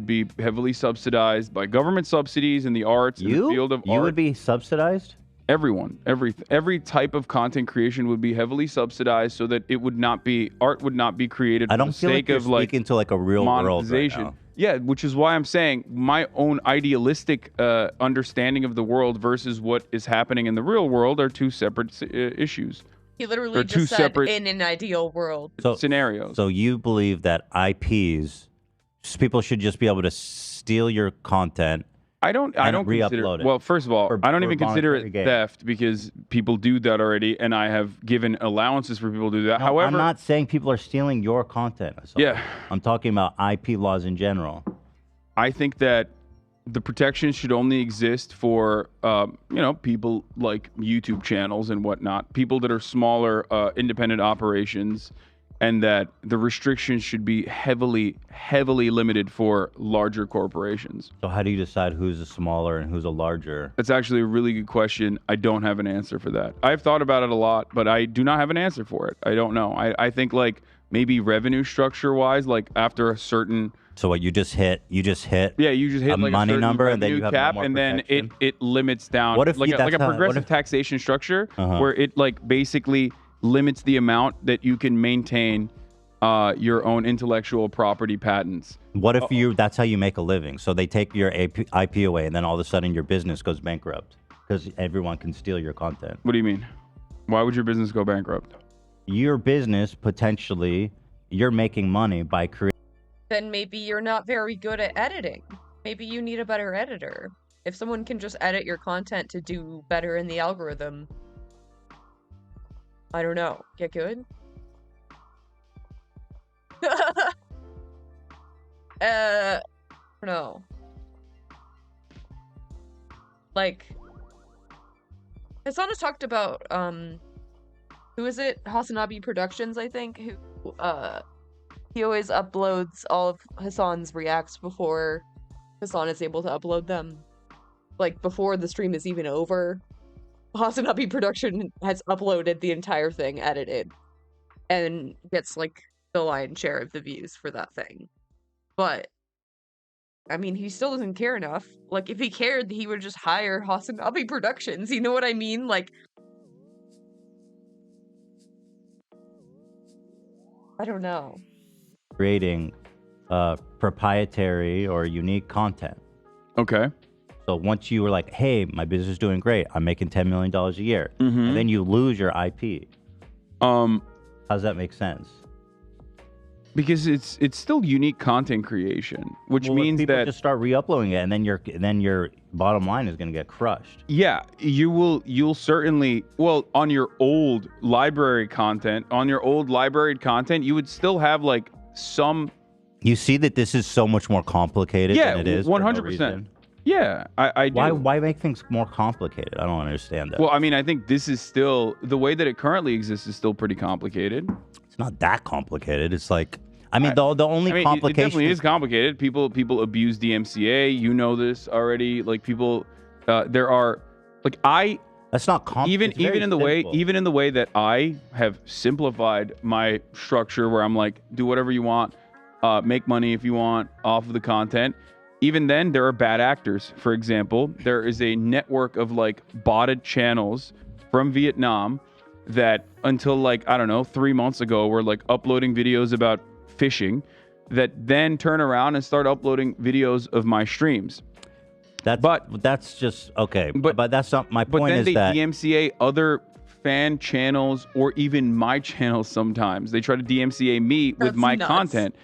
be heavily subsidized by government subsidies in the arts, in the field of You art. would be subsidized? Everyone, every type of content creation would be heavily subsidized, so that it would not be art would not be created I for don't the feel like sake you're of like speaking to like a real world right monetization. now. Yeah, which is why I'm saying my own idealistic understanding of the world versus what is happening in the real world are two separate issues. He literally They're two just said separate in an ideal world. scenarios. So you believe that IPs, people should just be able to steal your content. I don't consider. re-upload it. Well, first of all, I don't even consider monetary it gain. theft because people do that already, and I have given allowances for people to do that. No, However, I'm not saying people are stealing your content. Yeah. I'm talking about IP laws in general. I think that the protections should only exist for people like YouTube channels and whatnot, people that are smaller independent operations, and that the restrictions should be heavily limited for larger corporations. So how do you decide who's a smaller and who's a larger? That's actually a really good question. I don't have an answer for that. I've thought about it a lot, but I do not have an answer for it. I don't know. I think like maybe revenue structure wise, like after a certain. So what you just hit? Yeah, you just hit a like money a certain number, and then revenue you have cap, no more and then protection? it limits down. What if like you- a, like a that's not- what progressive if- taxation structure Uh-huh. where it like basically limits the amount that you can maintain your own intellectual property patents. What if that's how you make a living? So they take your IP away, and then all of a sudden your business goes bankrupt because everyone can steal your content. What do you mean? Why would your business go bankrupt? Your business potentially, you're making money by creating. Then maybe you're not very good at editing. Maybe you need a better editor. If someone can just edit your content to do better in the algorithm, I don't know. Get good? No. Like, Hassan has talked about, who is it? Hasanabi Productions, I think, who, he always uploads all of Hassan's reacts before Hassan is able to upload them. Like, before the stream is even over. Hasanabi Production has uploaded the entire thing edited and gets, like, the lion's share of the views for that thing. But, I mean, he still doesn't care enough. Like, if he cared, he would just hire Hasanabi Productions. You know what I mean? Like, I don't know. creating proprietary or unique content. Okay. So once you were like, hey, my business is doing great, I'm making $10 million a year, and then you lose your IP. How does that make sense? Because it's still unique content creation, which Well, means people that just start re-uploading it, and then your bottom line is going to get crushed. yeah, you'll certainly, well, on your old library content, you would still have like some. You see that this is so much more complicated Yeah, than it is. for no 100%. reason? Yeah, I do. Why make things more complicated? I don't understand that. Well, I mean, I think this is still the way that it currently exists is still pretty complicated. It's not that complicated. It's like, I mean, the only I mean, complication it definitely is complicated. People abuse DMCA. You know this already. Like people, there are like That's not complicated. even in the way that I have simplified my structure, where I'm like, do whatever you want, make money if you want off of the content. Even then, there are bad actors. For example, there is a network of like botted channels from Vietnam that until like, I don't know, 3 months ago were like uploading videos about fishing that then turn around and start uploading videos of my streams. That's just okay. But that's not my But point. then Is they that DMCA other fan channels or even my channels sometimes. They try to DMCA me with That's my nuts. content.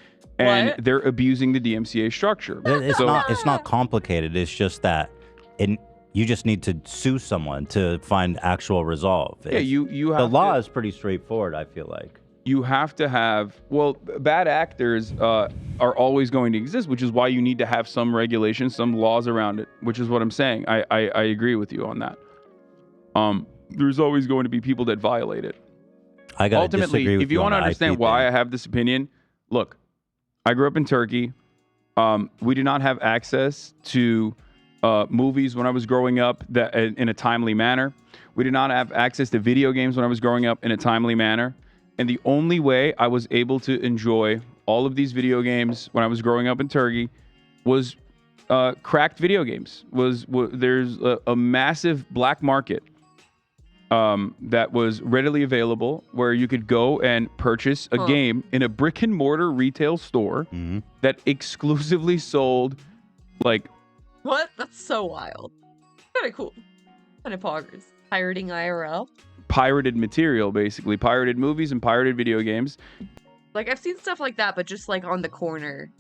And What? they're abusing the DMCA structure. it's not complicated. It's just that you just need to sue someone to find actual resolve. Yeah, you have the law to- is pretty straightforward. I feel like. You have to have, well, bad actors are always going to exist, which is why you need to have some regulations, some laws around it, which is what I'm saying. I agree with you on that. There's always going to be people that violate it. I gotta ultimately, disagree with if you you want to on the understand IP why thing. I have this opinion, look, I grew up in Turkey. We did not have access to movies when I was growing up that in a timely manner. We did not have access to video games when I was growing up in a timely manner. And the only way I was able to enjoy all of these video games when I was growing up in Turkey was cracked video games. There's a massive black market that was readily available where you could go and purchase a game in a brick and mortar retail store that exclusively sold like What? That's so wild. Kind of cool. Kind of poggers. Pirating IRL. pirated material, basically pirated movies and pirated video games. Like I've seen stuff like that, but just like on the corner,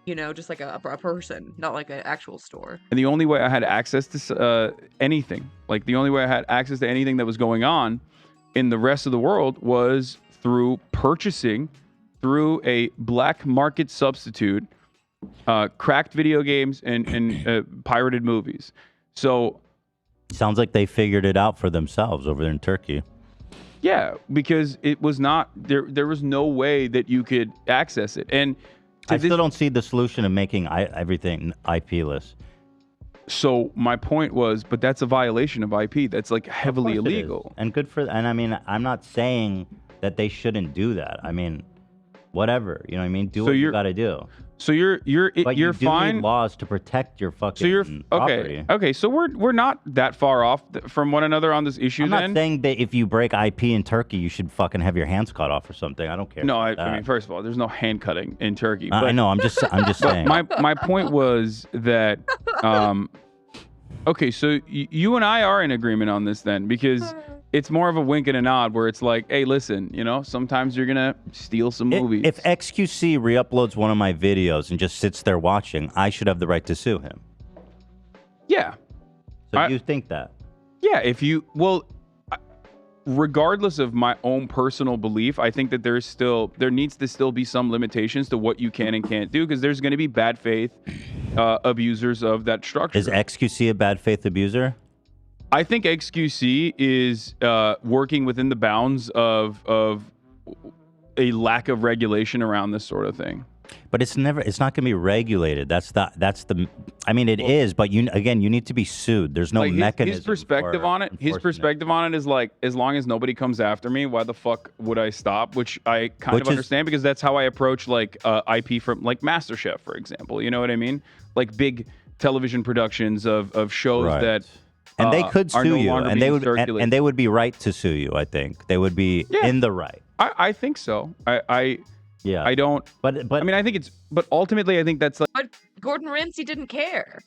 you know, just like a person, not like an actual store. And the only way I had access to anything, like the only way I had access to anything that was going on in the rest of the world was through purchasing through a black market substitute, cracked video games and pirated movies. So sounds like they figured it out for themselves over there in Turkey. yeah, because it was not there was no way that you could access it. And I still don't see the solution of making everything IP-less. So my point was, but that's a violation of IP. That's like heavily Of course it illegal. is. And good for, and I mean, I'm not saying that they shouldn't do that. I mean, whatever, you know what I mean? Do So what you you're- got to do. So you're But you do fine. need laws to protect your fucking So you're property. okay. So we're not that far off from one another on this issue. I'm then not saying that if you break IP in Turkey, you should fucking have your hands cut off or something. I don't care. no, about I that. mean, first of all, there's no hand cutting in Turkey. I know. I'm just but saying. My point was that okay, so you and I are in agreement on this then, because it's more of a wink and a nod where it's like, hey, listen, you know, sometimes you're gonna steal some movies. If XQC re-uploads one of my videos and just sits there watching, I should have the right to sue him. Yeah. So you think that? Yeah, if you regardless of my own personal belief, I think that there needs to still be some limitations to what you can and can't do, because there's going to be bad faith abusers of that structure. Is XQC a bad faith abuser? I think XQC is working within the bounds of a lack of regulation around this sort of thing. But it's not going to be regulated. That's the. I mean, it is, but you need to be sued. There's no Like, mechanism. his perspective on it. His perspective on it is like, as long as nobody comes after me, why the fuck would I stop? Which I kind of understand, because that's how I approach like IP from like MasterChef, for example. You know what I mean? Like big television productions of shows Right. that. And they could are sue no you, longer and they being would, circulated. and they would be right to sue you. I think they would be in the right. I think so. I don't. But I mean, I think it's. But ultimately, I think that's like. But Gordon Ramsay didn't care,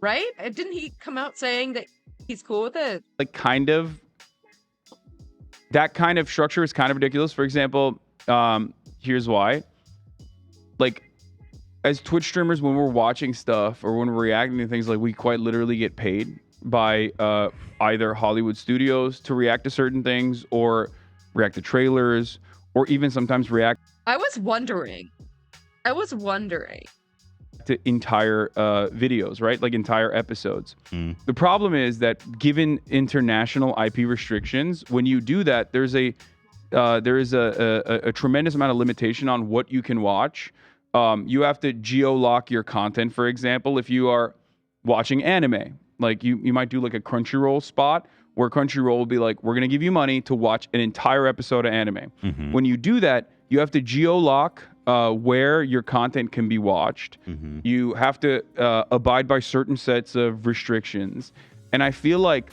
right? Didn't he come out saying that he's cool with it? Like kind of. That kind of structure is kind of ridiculous. For example, here's why. Like, as Twitch streamers, when we're watching stuff or when we're reacting to things, like we quite literally get paid by either Hollywood studios to react to certain things, or react to trailers, or even sometimes react I was wondering. to entire videos, right? Like entire episodes. The problem is that given international IP restrictions, when you do that, there is a tremendous amount of limitation on what you can watch. You have to geo-lock your content, for example, if you are watching anime. Like you might do like a Crunchyroll spot where Crunchyroll will be like, we're going to give you money to watch an entire episode of anime. When you do that, you have to geo-lock where your content can be watched. You have to abide by certain sets of restrictions. And I feel like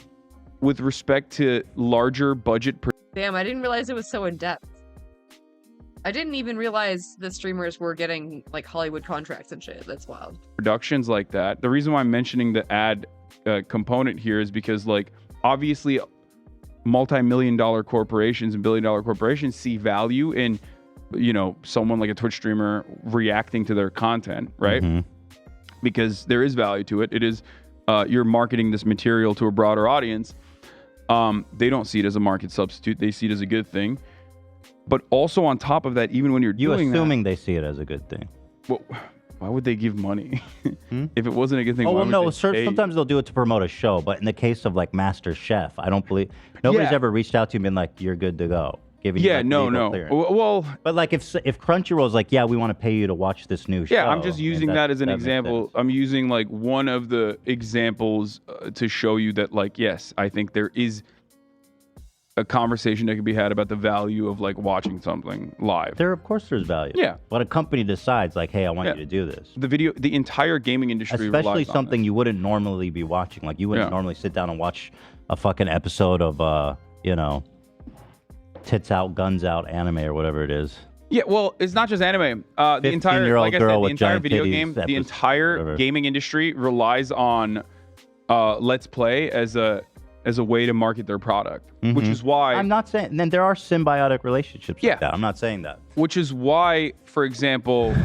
with respect to larger budget Damn, I didn't realize it was so in depth. I didn't even realize the streamers were getting like Hollywood contracts and shit. That's wild. productions like that, the reason why I'm mentioning the ad component here is because, like, obviously multi-million-dollar corporations and billion-dollar corporations see value in, you know, someone like a Twitch streamer reacting to their content, right? Because there is value to it. It is you're marketing this material to a broader audience. They don't see it as a market substitute. They see it as a good thing. But also on top of that, even when you're doing assuming they see it as a good thing. Well, why would they give money if it wasn't a good thing? Oh, why well, would no. they pay? Sometimes they'll do it to promote a show, but in the case of like Master Chef, I don't believe nobody's Yeah. ever reached out to you and been like, "You're good to go." giving you Yeah, like, no, legal no. clearance. Well, but like if Crunchyroll's like, yeah, we want to pay you to watch this new show. yeah, I'm just I mean, using that as an example. I'm using like one of the examples to show you that, like, yes, I think there is a conversation that can be had about the value of like watching something live. There, of course, there's value. Yeah. But a company decides, like, hey, I want Yeah. you to do this. The entire gaming industry, Especially relies on something you wouldn't normally be watching. Like, you wouldn't Yeah. normally sit down and watch a fucking episode of, you know, tits out, guns out anime or whatever it is. Yeah, well, it's not just anime. The entire, 15-year-old like I said, girl the with entire giant video titties game, the episode, entire whatever. gaming industry relies on Let's Play as a way to market their product, which Mhm. is why I'm not saying. Then there are symbiotic relationships. Yeah. Like that. I'm not saying that. Which is why, for example,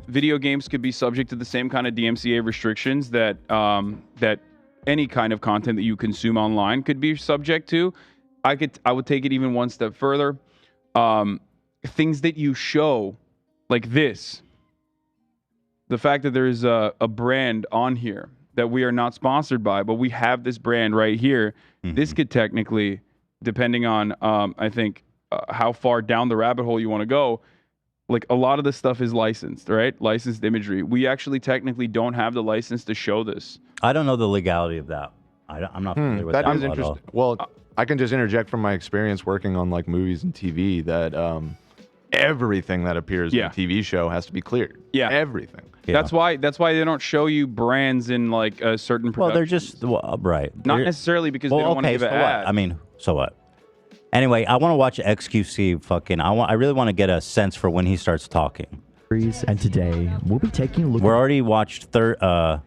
video games could be subject to the same kind of DMCA restrictions that that any kind of content that you consume online could be subject to. I would take it even one step further. Things that you show, like this, the fact that there is a brand on here that we are not sponsored by, but we have this brand right here. This could technically, depending on I think how far down the rabbit hole you want to go, like a lot of this stuff is licensed, right? Licensed imagery. We actually technically don't have the license to show this. I don't know the legality of that. I'm not familiar with that. That is at all. interesting. Well, I can just interject from my experience working on like movies and TV that everything that appears in a TV show has to be cleared. Yeah, everything. That's why they don't show you brands in like a certain. Well, they're productions. just right. Not They're- necessarily because well, they don't want to okay, give an so what? ad. I mean, so what? Anyway, I want to watch XQC. Fucking, I really want to get a sense for when he starts talking. And today we'll be taking a look. We're already watched how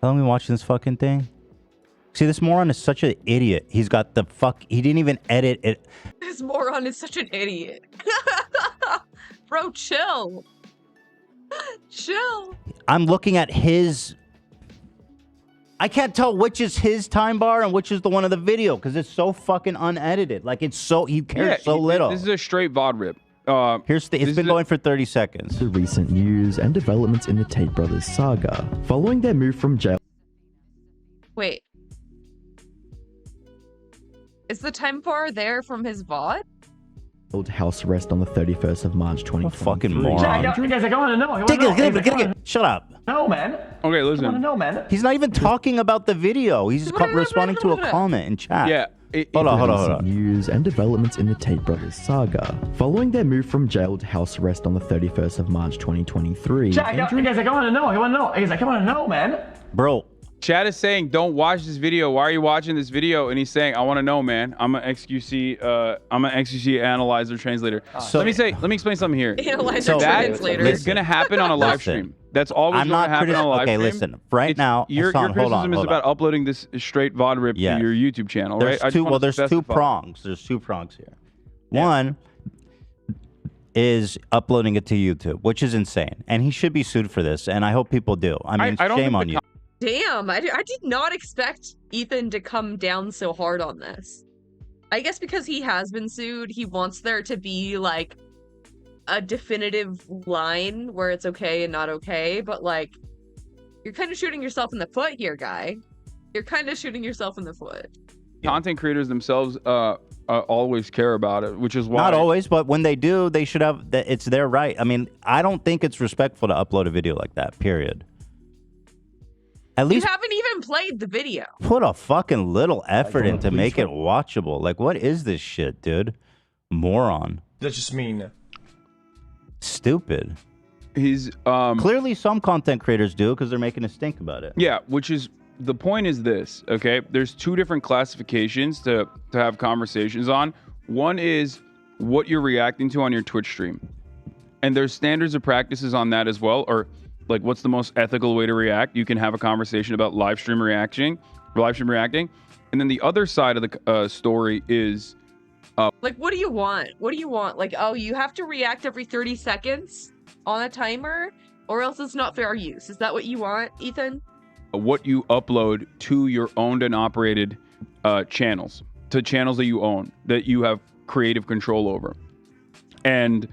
long we watching this fucking thing? See, this moron is such an idiot. He's got the he didn't even edit it. This moron is such an idiot. Bro, chill. Chill. I'm looking at his. I can't tell which is his time bar and which is the one of the video because it's so fucking unedited. Like it's so he cares so little. This is a straight VOD rip. It's been going for 30 seconds. The recent news and developments in the Tate brothers saga, following their move from jail. Wait. Is the time bar there from his VOD? House arrest on the 31st of March 2023. Fucking moron. Guys, I want to know. Shut up. No, man. Okay, I want to listen. know, man. He's not even talking about the video. He's just responding to a comment in chat. Yeah. Hold on. Recent news and developments in the Tate brothers saga, following their move from jail to house arrest on the 31st of March 2023. Guys, I want to know. I want to know. Guys, I want to know, man. Bro. Chad is saying, don't watch this video. Why are you watching this video? And he's saying, I want to know, man. I'm an XQC analyzer translator. So- let me explain something here. Analyzer translator. It's gonna happen on a live Listen. stream. That's always I'm going not to happen on a live okay, stream. listen. Right It's- now, your Hassan, hold criticism on. is about uploading this straight VOD rip Yes. to your YouTube channel, There's right? two. Well, there's two prongs. There's two prongs here. One is uploading it to YouTube, which is insane, and he should be sued for this. And I hope people do. I mean, I don't shame think on you. Damn, I did not expect Ethan to come down so hard on this. I guess because he has been sued, he wants there to be like a definitive line where it's okay and not okay, but like you're kind of shooting yourself in the foot here, guy. You're kind of shooting yourself in the foot. Content creators themselves always care about it, which is why. Not always, but when they do, they should have. It's their right. I mean, I don't think it's respectful to upload a video like that. Period. At least You haven't even played the video. put a fucking little effort in to make it watchable. Like, what is this shit, dude? Moron. That just mean. Stupid. He's clearly some content creators do because they're making a stink about it. Yeah, which is the point is this, okay? There's two different classifications to have conversations on. One is what you're reacting to on your Twitch stream. And there's standards of practices on that as well, or like what's the most ethical way to react. You can have a conversation about live stream reacting. And then the other side of the story is Like, what do you want? What do you want? Like, oh, you have to react every 30 seconds on a timer, or else it's not fair use. Is that what you want, Ethan? what you upload to your owned and operated channels, to channels that you own, that you have creative control over. And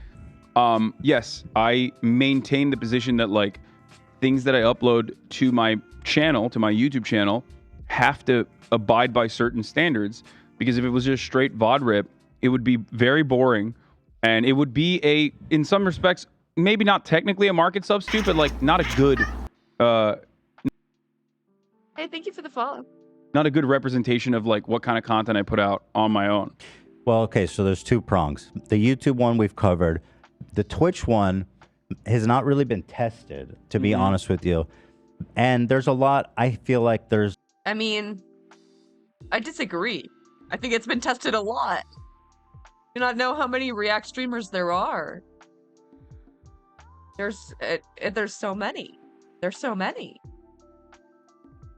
yes, I maintain the position that like things that I upload to my channel, to my YouTube channel, have to abide by certain standards, because if it was just straight VOD rip, it would be very boring, and it would be in some respects, maybe not technically a market substitute, but like not a good, Hey, thank you for the follow. not a good representation of like what kind of content I put out on my own. Well, okay, so there's two prongs. The YouTube one we've covered. The Twitch one has not really been tested, to be honest with you. And there's a lot, I feel like there's... I mean, I disagree. I think it's been tested a lot. Do not know how many React streamers there are. There's so many. There's so many.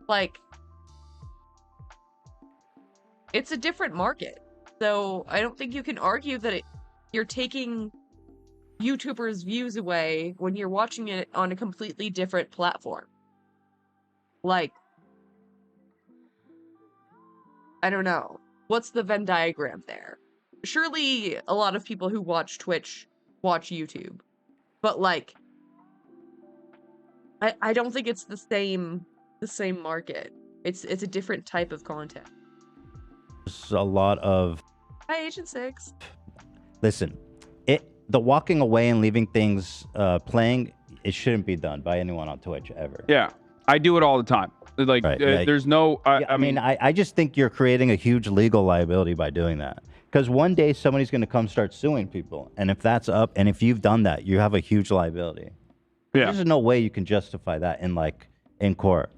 Like, it's a different market. So I don't think you can argue that you're taking YouTubers' views away when you're watching it on a completely different platform. Like, I don't know. What's the Venn diagram there? Surely a lot of people who watch Twitch watch YouTube. But like, I don't think it's the same market. It's a different type of content. There's a lot of... Hi, Agent 6. Listen, the walking away and leaving things playing, it shouldn't be done by anyone on Twitch ever. Yeah, I do it all the time. Like, there's no... I mean, I just think you're creating a huge legal liability by doing that. Because one day somebody's going to come start suing people. And if that's up, and if you've done that, you have a huge liability. Yeah. There's no way you can justify that in court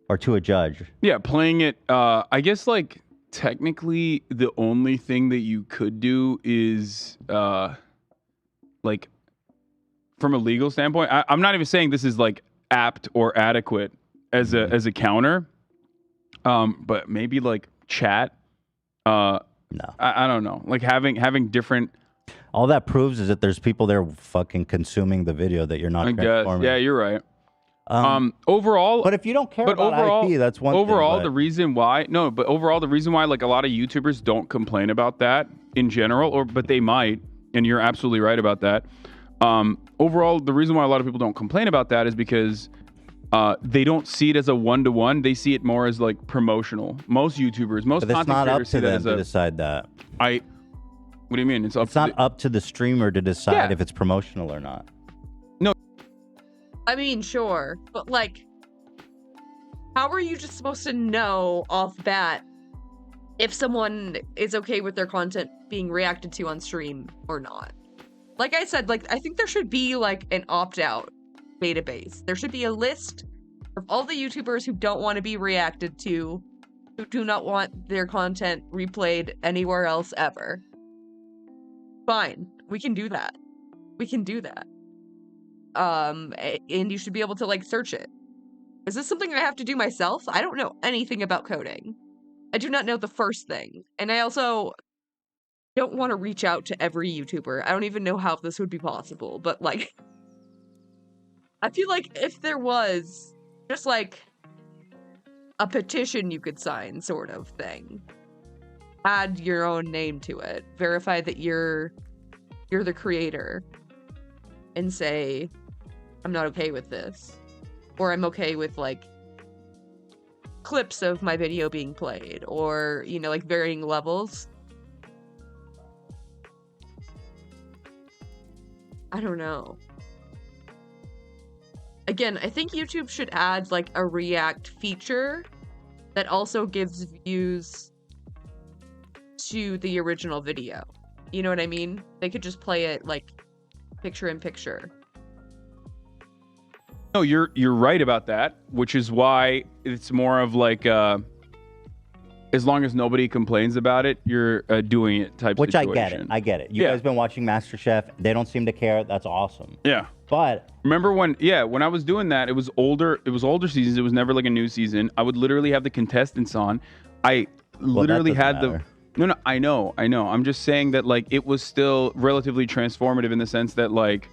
or to a judge. Yeah, playing it, I guess, like, technically the only thing that you could do is, like, from a legal standpoint, I'm not even saying this is, like, apt or adequate as a counter, but maybe, like, chat. No. I don't know. Like, having different... All that proves is that there's people there fucking consuming the video that you're not I guess. transforming. Yeah, you're right. Overall, but if you don't care about overall, IP, that's one overall, thing. the reason why like a lot of YouTubers don't complain about that in general, but they might, and you're absolutely right about that. Overall, the reason why a lot of people don't complain about that is because they don't see it as a one-to-one. They see it more as like promotional. Most YouTubers, most But it's content not up creators see to that them as to a... decide that. What do you mean? It's not up to the streamer to decide if it's promotional or not. I mean, sure, but like, how are you just supposed to know off bat if someone is okay with their content being reacted to on stream or not? Like I said, like, I think there should be like an opt-out database. There should be a list of all the YouTubers who don't want to be reacted to, who do not want their content replayed anywhere else ever. Fine, we can do that. We can do that. And you should be able to like search it. Is this something I have to do myself? I don't know anything about coding. I do not know the first thing. And I also don't want to reach out to every YouTuber. I don't even know how this would be possible, but like, I feel like if there was just like a petition you could sign sort of thing, add your own name to it, verify that you're the creator, and say, I'm not okay with this. Or I'm okay with, like, clips of my video being played. Or, you know, like, varying levels. I don't know. Again, I think YouTube should add, like, a React feature that also gives views to the original video. You know what I mean? They could just play it, like, picture in picture. No, you're right about that, which is why it's more of like as long as nobody complains about it, you're doing it type Which situation. I get it. You guys been watching MasterChef. They don't seem to care. That's awesome. Yeah. But remember when I was doing that, it was older seasons. It was never like a new season. I would literally have the contestants on. I literally had the No, I know. I'm just saying that like it was still relatively transformative in the sense that like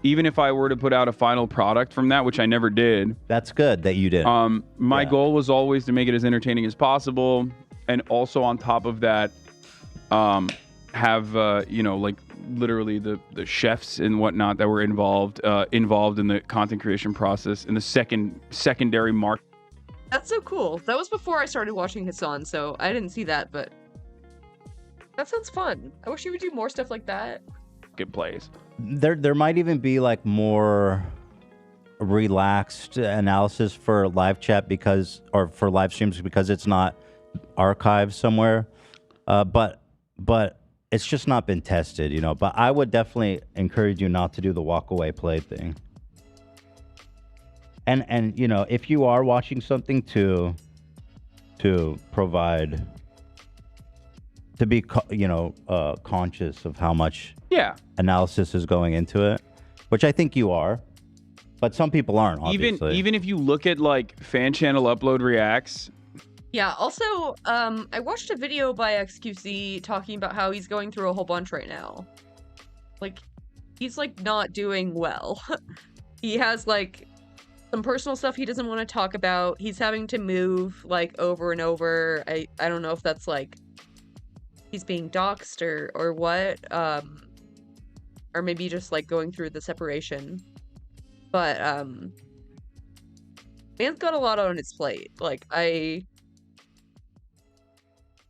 even if I were to put out a final product from that, which I never did. That's good that you did. My goal was always to make it as entertaining as possible, and also on top of that, have you know, like literally the chefs and whatnot that were involved in the content creation process in the secondary market. That's so cool. That was before I started watching Hassan, so I didn't see that, but That sounds fun. I wish you would do more stuff like that. It plays. There might even be like more relaxed analysis for live chat or for live streams because it's not archived somewhere. But it's just not been tested, you know. But I would definitely encourage you not to do the walk away play thing. And you know, if you are watching something to provide, to be conscious of how much analysis is going into it, which I think you are, but some people aren't. Obviously, Even if you look at like fan channel upload reacts. Yeah, also, I watched a video by XQC talking about how he's going through a whole bunch right now. Like, he's, like, not doing well. He has, like, some personal stuff he doesn't want to talk about. He's having to move, like, over and over. I don't know if that's, like, he's being doxxed or what. Or maybe just, like, going through the separation. But, man's got a lot on his plate. Like,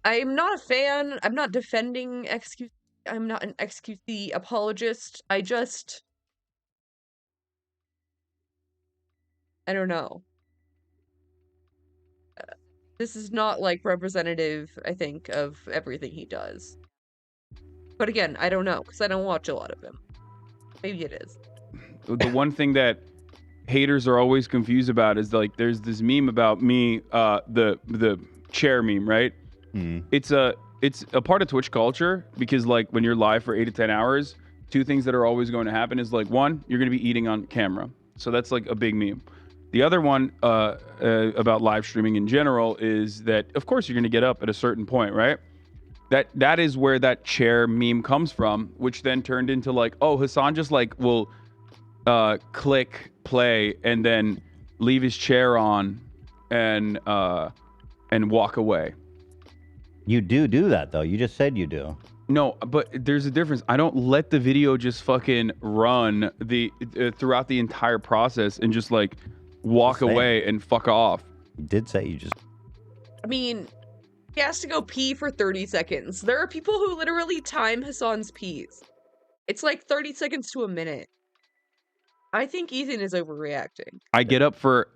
I'm not a fan. I'm not defending XQC. I'm not an XQC apologist. I don't know. This is not, like, representative, I think, of everything he does. But again, I don't know, because I don't watch a lot of him. Maybe it is. The one thing that haters are always confused about is, like, there's this meme about me, the chair meme, right? It's a part of Twitch culture because, like, when you're live for 8 to 10 hours, two things that are always going to happen is, like, one, you're going to be eating on camera. So that's, like, a big meme. The other one about live streaming in general is that, of course, you're going to get up at a certain point, right? That is where that chair meme comes from, which then turned into, like, oh, Hassan just, like, will click play and then leave his chair on and walk away. You do that, though. You just said you do. No, but there's a difference. I don't let the video just fucking run throughout the entire process and just, like, walk away and fuck off. You did say you just... I mean, he has to go pee for 30 seconds. There are people who literally time Hassan's pees. It's like 30 seconds to a minute. I think Ethan is overreacting. I get up to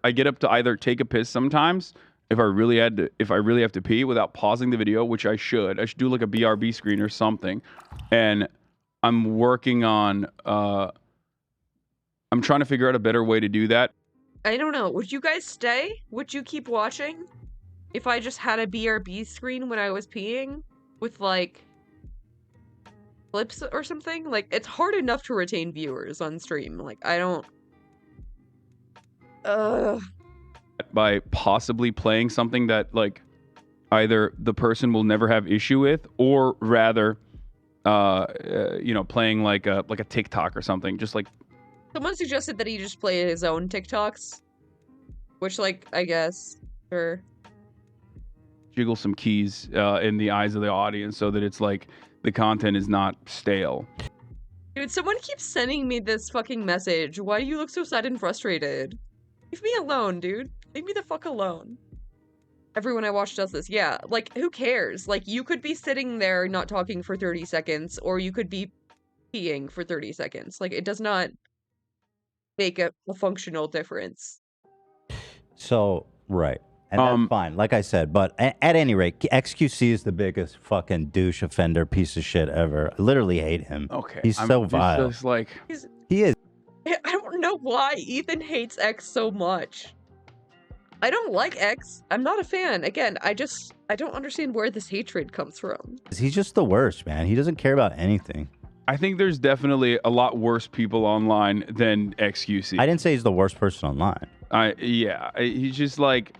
either take a piss sometimes if I really have to pee without pausing the video, which I should do like a BRB screen or something. And I'm working on I'm trying to figure out a better way to do that. I don't know. Would you guys stay? Would you keep watching if I just had a BRB screen when I was peeing with, like, clips or something? Like, it's hard enough to retain viewers on stream. Like, I don't... By possibly playing something that, like, either the person will never have issue with, or rather, playing like a TikTok or something. Just like someone suggested that he just play his own TikToks, which, like, I guess, sure. Jiggle some keys in the eyes of the audience so that it's like the content is not stale. Dude, someone keeps sending me this fucking message. Why do you look so sad and frustrated? Leave me alone, dude. Leave me the fuck alone. Everyone I watch does this. Yeah, like, who cares? Like, you could be sitting there not talking for 30 seconds, or you could be peeing for 30 seconds. Like, it does not make a functional difference. So, right. And that's fine, like I said. But at any rate, XQC is the biggest fucking douche offender piece of shit ever. I literally hate him. Okay. He's so vile. Just like... He is. I don't know why Ethan hates X so much. I don't like X. I'm not a fan. Again, I don't understand where this hatred comes from. He's just the worst, man. He doesn't care about anything. I think there's definitely a lot worse people online than XQC. I didn't say he's the worst person online. He's just like,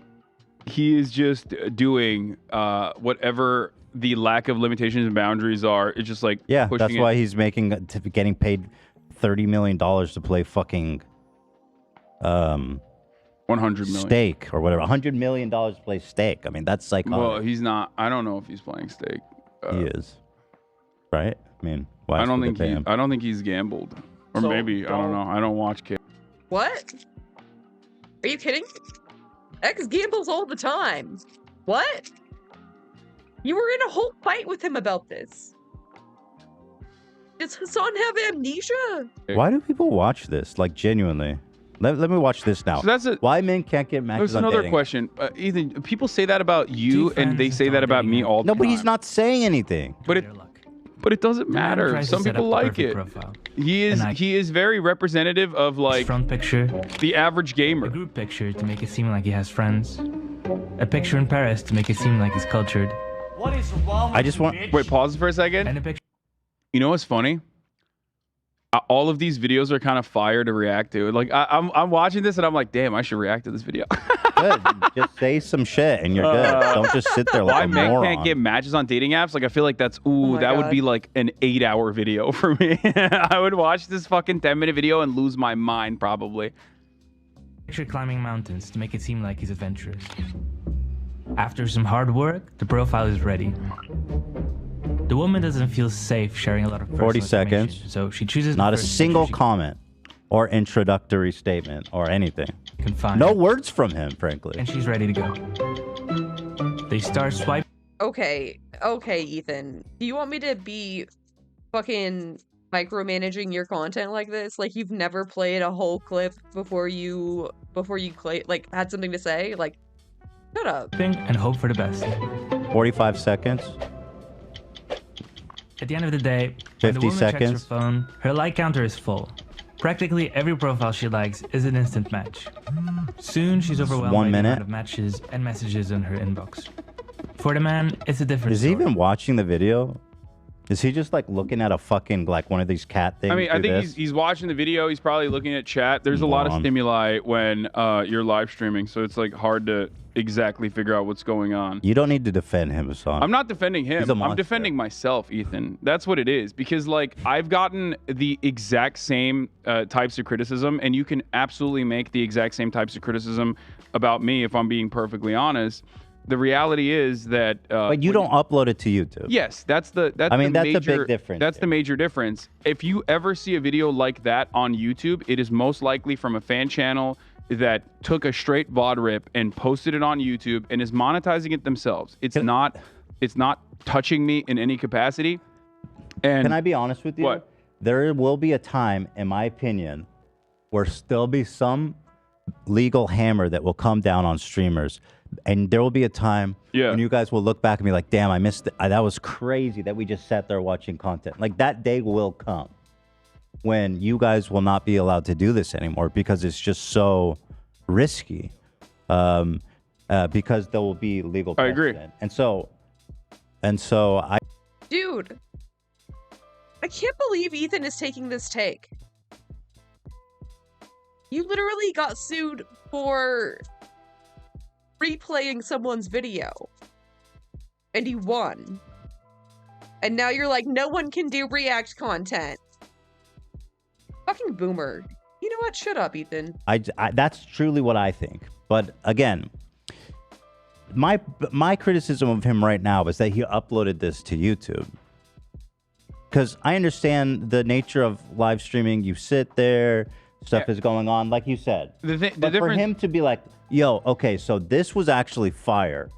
he is just doing whatever the lack of limitations and boundaries are. It's just like, yeah, pushing that's why he's getting paid $30 million to play fucking 100 million Stake or whatever. $100 million to play Stake. I mean, that's like... Well, he's not. I don't know if he's playing Stake. He is, right? I mean, why I don't think he's gambled, or So, maybe I don't know. I don't watch kids. What? Are you kidding? X gambles all the time. What? You were in a whole fight with him about this. Does Hassan have amnesia? Why do people watch this? Like, genuinely. Let me watch this now. So that's a, Why men can't get matches There's on another dating? question. Ethan, people say that about you, and they say that about me all the No, time. but he's not saying anything. But it doesn't matter. tries to Some set people up the like perfect it. profile. He is very representative of like front picture, the average gamer. A group picture to make it seem like he has friends. A picture in Paris to make it seem like he's cultured. What is wrong I just want. Wait, pause for a second. And a picture. You know what's funny? All of these videos are kind of fire to react to. Like I'm watching this and I'm like, damn, I should react to this video. Good. Just say some shit and you're good. Don't just sit there like Why a men moron. can't get matches on dating apps? Like I feel like that's my that would God. be like an 8-hour video for me. I would watch this fucking 10-minute video and lose my mind probably. Picture climbing mountains to make it seem like he's adventurous. After some hard work, the profile is ready. The woman doesn't feel safe sharing a lot of personal 40 information, seconds. so she chooses Not the a first single picture comment or introductory statement or anything. she can find. No words from him, frankly. And she's ready to go. They start swiping. Okay, Ethan. Do you want me to be fucking micromanaging your content like this? Like you've never played a whole clip before you like had something to say? Like, shut up. And hope for the best. 45 seconds. At the end of the day, when the 50 woman seconds. checks her phone, her like counter is full. Practically every profile she likes is an instant match. Soon, she's overwhelmed 1 by the minute. amount of matches and messages in her inbox. For the man, it's a different Is he story. even watching the video? Is he just like looking at a fucking like one of these cat things? I mean, I do think this? he's watching the video. He's probably looking at chat. There's a lot of Moron. stimuli when you're live streaming, so it's like hard to exactly figure out what's going on. You don't need to defend him, Hassan. I'm not defending him. He's a I'm monster. defending myself, Ethan. That's what it is. Because like I've gotten the exact same types of criticism, and you can absolutely make the exact same types of criticism about me if I'm being perfectly honest. The reality is that But you don't upload it to YouTube. Yes, that's the I mean, the that's a major, big difference That's the major difference. If you ever see a video like that on YouTube, it is most likely from a fan channel that took a straight VOD rip and posted it on YouTube and is monetizing it themselves. It's not touching me in any capacity. And Can I be honest with you? What? There will be a time, in my opinion, where still be some legal hammer that will come down on streamers. And there will be a time when you guys will look back and be like, damn, I missed it. That was crazy that we just sat there watching content. Like that day will come when you guys will not be allowed to do this anymore because it's just so risky. Because there will be legal I agree. precedent. And so I Dude, I can't believe Ethan is taking this take. You literally got sued for replaying someone's video. And you won. And now you're like, no one can do React content. Fucking boomer. You know what? Shut up, Ethan. I that's truly what I think. But again, my criticism of him right now is that he uploaded this to YouTube. Because I understand the nature of live streaming. You sit there, stuff is going on, like you said. But for difference- him to be like, yo, okay, so this was actually fire.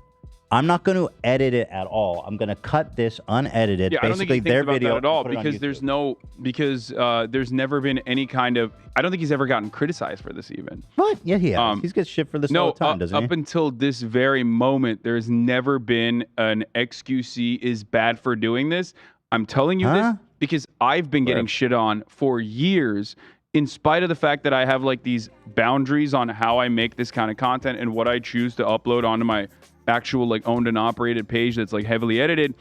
I'm not going to edit it at all. I'm going to cut this unedited. Yeah, I don't think he basically thinks their about video that at all and put it on because YouTube. there's never been any kind of. I don't think he's ever gotten criticized for this even. What? Yeah, he has. He gets shit for this all the time, doesn't he? Up until this very moment, there's never been an XQC is bad for doing this. I'm telling you this because I've been getting shit on for years, in spite of the fact that I have like these boundaries on how I make this kind of content and what I choose to upload onto my actual like owned and operated page that's like heavily edited.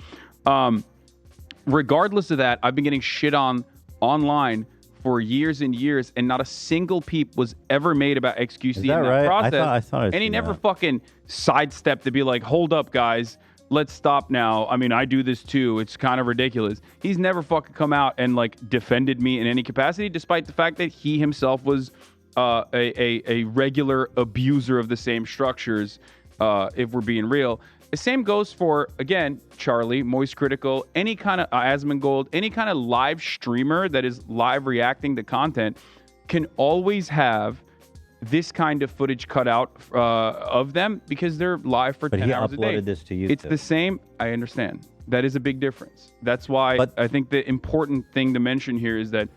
Regardless of that, I've been getting shit on online for years and years, and not a single peep was ever made about XQC in that right? process. I thought I'd and he seen never that. fucking sidestepped to be like, hold up, guys. Let's stop now. I mean, I do this too. It's kind of ridiculous. He's never fucking come out and like defended me in any capacity, despite the fact that he himself was a regular abuser of the same structures, if we're being real. The same goes for, again, Charlie, Moist Critical, any kind of Asmongold, any kind of live streamer that is live reacting to content can always have this kind of footage cut out of them because they're live for But 10 he hours a day. uploaded this to It's YouTube. the same. I understand. That is a big difference. That's why I think the important thing to mention here is that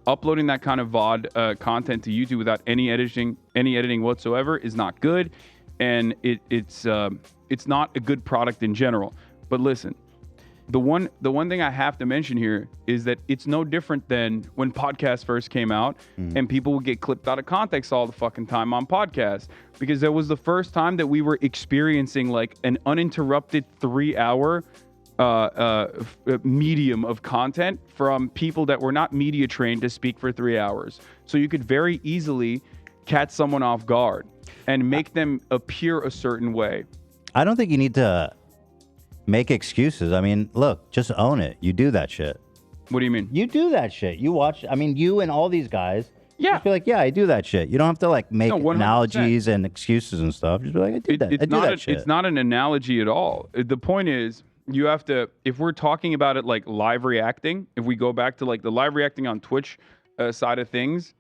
uploading that kind of VOD content to YouTube without any editing whatsoever is not good, and it's not a good product in general. But listen, the one thing I have to mention here is that it's no different than when podcasts first came out and people would get clipped out of context all the fucking time on podcasts, because that was the first time that we were experiencing like an uninterrupted 3-hour medium of content from people that were not media trained to speak for 3 hours. So you could very easily catch someone off guard and make them appear a certain way. I don't think you need to make excuses. I mean, look, just own it. You do that shit. What do you mean? You do that shit. You watch. I mean, you and all these guys. Yeah. Just be like, yeah, I do that shit. You don't have to like make No, 100%. analogies and excuses and stuff. Just be like, I do that. I do that shit. It's not an analogy at all. The point is, you have to, if we're talking about it like live reacting, if we go back to like the live reacting on Twitch side of things,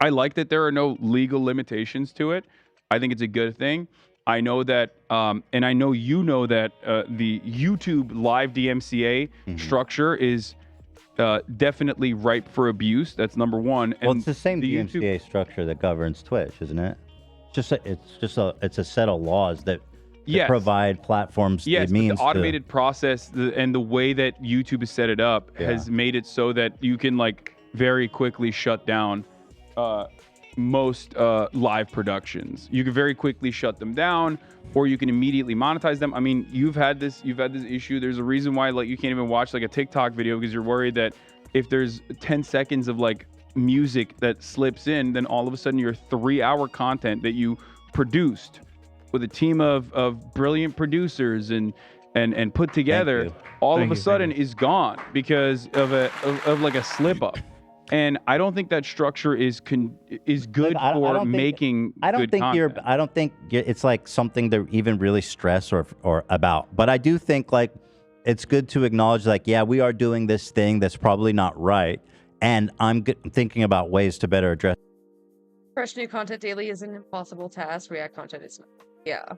I like that there are no legal limitations to it. I think it's a good thing. I know that, and I know you know that the YouTube live DMCA structure is definitely ripe for abuse. That's number one. And Well, it's the same DMCA structure that governs Twitch, isn't it? It's a set of laws that Yes. provide platforms Yes, the but means the automated process and the way that YouTube has set it up has made it so that you can like very quickly shut down most live productions. You can very quickly shut them down, or you can immediately monetize them. I mean, you've had this issue. There's a reason why like you can't even watch like a TikTok video because you're worried that if there's 10 seconds of like music that slips in, then all of a sudden your 3-hour content that you produced with a team of brilliant producers and put together all of a sudden is gone because of like a slip up. And I don't think that structure is good for making good content. I don't think it's like something to even really stress or about. But I do think like it's good to acknowledge like, yeah, we are doing this thing that's probably not right, and I'm thinking about ways to better address. Fresh new content daily is an impossible task. React content is not. Yeah.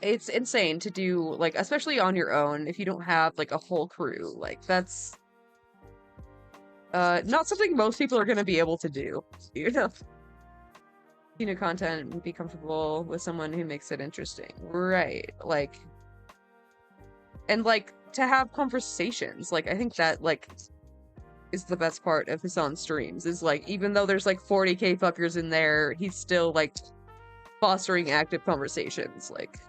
It's insane to do, like, especially on your own if you don't have like a whole crew. Like that's not something most people are going to be able to do. You know, new content and be comfortable with someone who makes it interesting, right? Like, and like to have conversations. Like I think that like is the best part of his on streams. Is like even though there's like 40k fuckers in there, he's still like fostering active conversations. Like,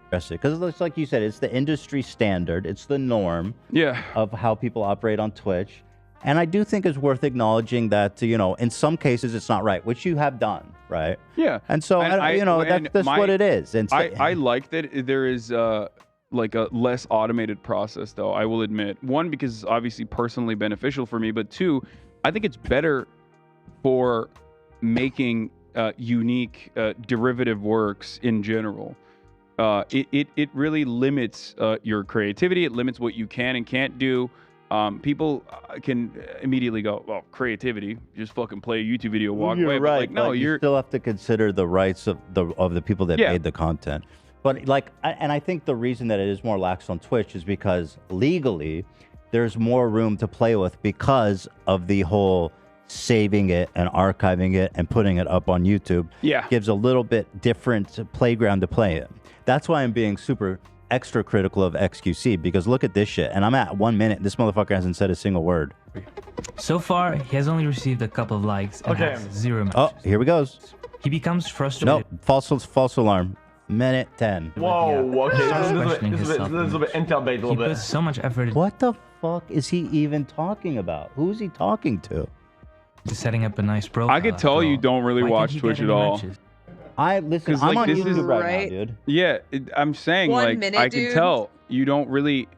because it's like you said, it's the industry standard, it's the norm of how people operate on Twitch, and I do think it's worth acknowledging that, you know, in some cases it's not right, which you have done, right? Yeah. And so that's what it is. And so, I like that there is like a less automated process, though. I will admit, one, because it's obviously personally beneficial for me, but two, I think it's better for making unique derivative works in general. It really limits your creativity. It limits what you can and can't do. People can immediately go, well, creativity, just fucking play a YouTube video, walk away. Right. But like, no, you still have to consider the rights of the people that made the content. But like, and I think the reason that it is more lax on Twitch is because legally there's more room to play with because of the whole saving it and archiving it and putting it up on YouTube. Gives a little bit different playground to play in. That's why I'm being super extra critical of XQC, because look at this shit, and I'm at 1 minute. This motherfucker hasn't said a single word. So far, he has only received a couple of likes and has 0 matches. Oh, here we goes. He becomes frustrated. No, false alarm. Minute 10. Whoa, okay. Questioning This is a little bit intel bait, a little He bit. puts so much effort into What the fuck is he even talking about? Who's he talking to? setting up a nice profile. I could tell you don't really Why watch can't he Twitch get at any all. matches? Listen, 'Cause, I'm like, on this YouTube is- right now, dude. Yeah, I'm saying 1 like minute, I can dude. tell you don't really.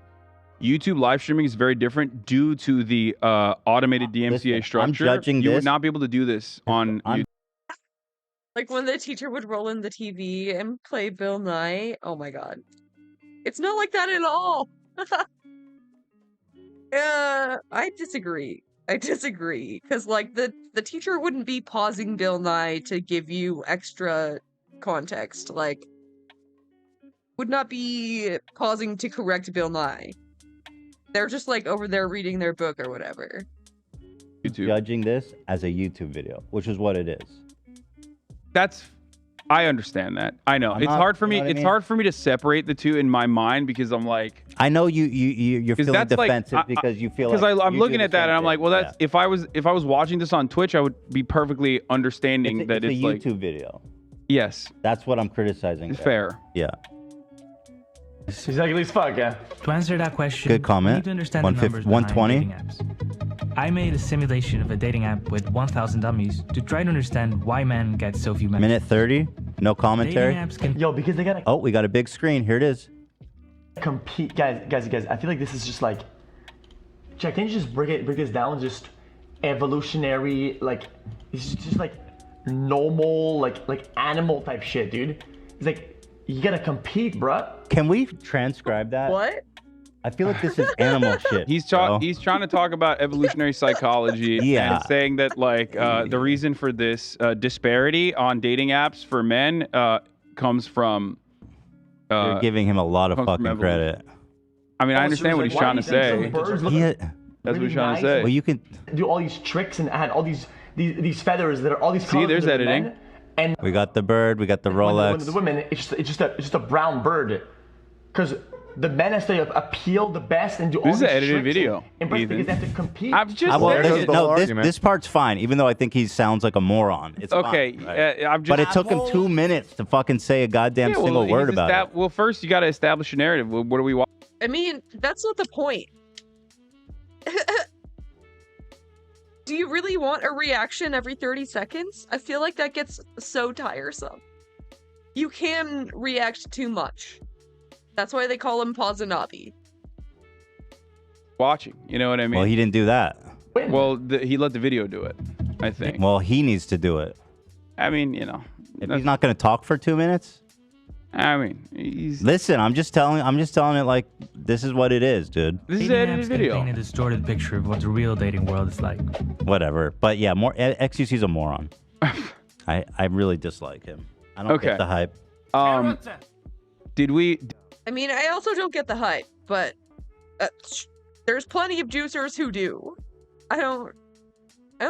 YouTube live streaming is very different due to the automated DMCA I'm structure. judging You this- would not be able to do this on YouTube. Like when the teacher would roll in the TV and play Bill Nye. Oh my god. It's not like that at all. I disagree. I disagree because like the teacher wouldn't be pausing Bill Nye to give you extra context. Like, would not be pausing to correct Bill Nye. They're just like over there reading their book or whatever. YouTube. Judging this as a YouTube video, which is what it is. I understand that. I know. It's hard for me. It's hard for me to separate the two in my mind because I'm like. I know you're feeling defensive because you feel because like I'm looking at that and I'm like, well, that's if I was watching this on Twitch, I would be perfectly understanding that it's a like YouTube video. Yes, that's what I'm criticizing. Fair. Yeah. It's exactly as fuck, yeah. To answer that question, Good comment. you need to understand the numbers 120. behind dating apps. I made a simulation of a dating app with 1,000 dummies to try to understand why men get so few men. Minute 30. No commentary. Dating apps can Yo, because they gotta Oh, we got a big screen. Here it is. compete, guys. I feel like this is just like, Jack. Can you just break this down? Just evolutionary, like it's just like normal, like animal type shit, dude. It's like you gotta compete, bruh. Can we transcribe that? What? I feel like this is animal shit. He's bro. trying to talk about evolutionary psychology Yeah. and saying that like the reason for this disparity on dating apps for men comes from. You're giving him a lot of comes from fucking credit. I mean, I understand what he's trying to say. That's what he's trying to say. Well, you can do all these tricks and add all these feathers that are all these. See, colors there's to the editing. men, and We got the bird. We got the when Rolex. the women, it's just a brown bird, because the men has to appeal the best and do all This is these an edited tricks video, and impress Ethan. because they have to compete. I'm just Well, there this, goes no, the this, argument. this part's fine, even though I think he sounds like a moron. It's Okay, fine, right? I'm just. But it took him 2 minutes to fucking say a goddamn Yeah, single word he's about it. Well, first you got to establish a narrative. What are we watching? I mean, that's not the point. Do you really want a reaction every 30 seconds? I feel like that gets so tiresome. You can react too much. That's why they call him Pazanabi. Watching, you know what I mean? Well, he didn't do that. Well, he let the video do it. I think. Well, he needs to do it. I mean, you know. If he's not going to talk for 2 minutes. I mean, he's. Listen, I'm just telling it like this is what it is, dude. This is dating an edited apps can video. paint a distorted picture of what the real dating world is like. Whatever. But yeah, more XUC's a moron. I really dislike him. I don't Okay. get the hype. Did we? I mean, I also don't get the hype, but there's plenty of juicers who do. I don't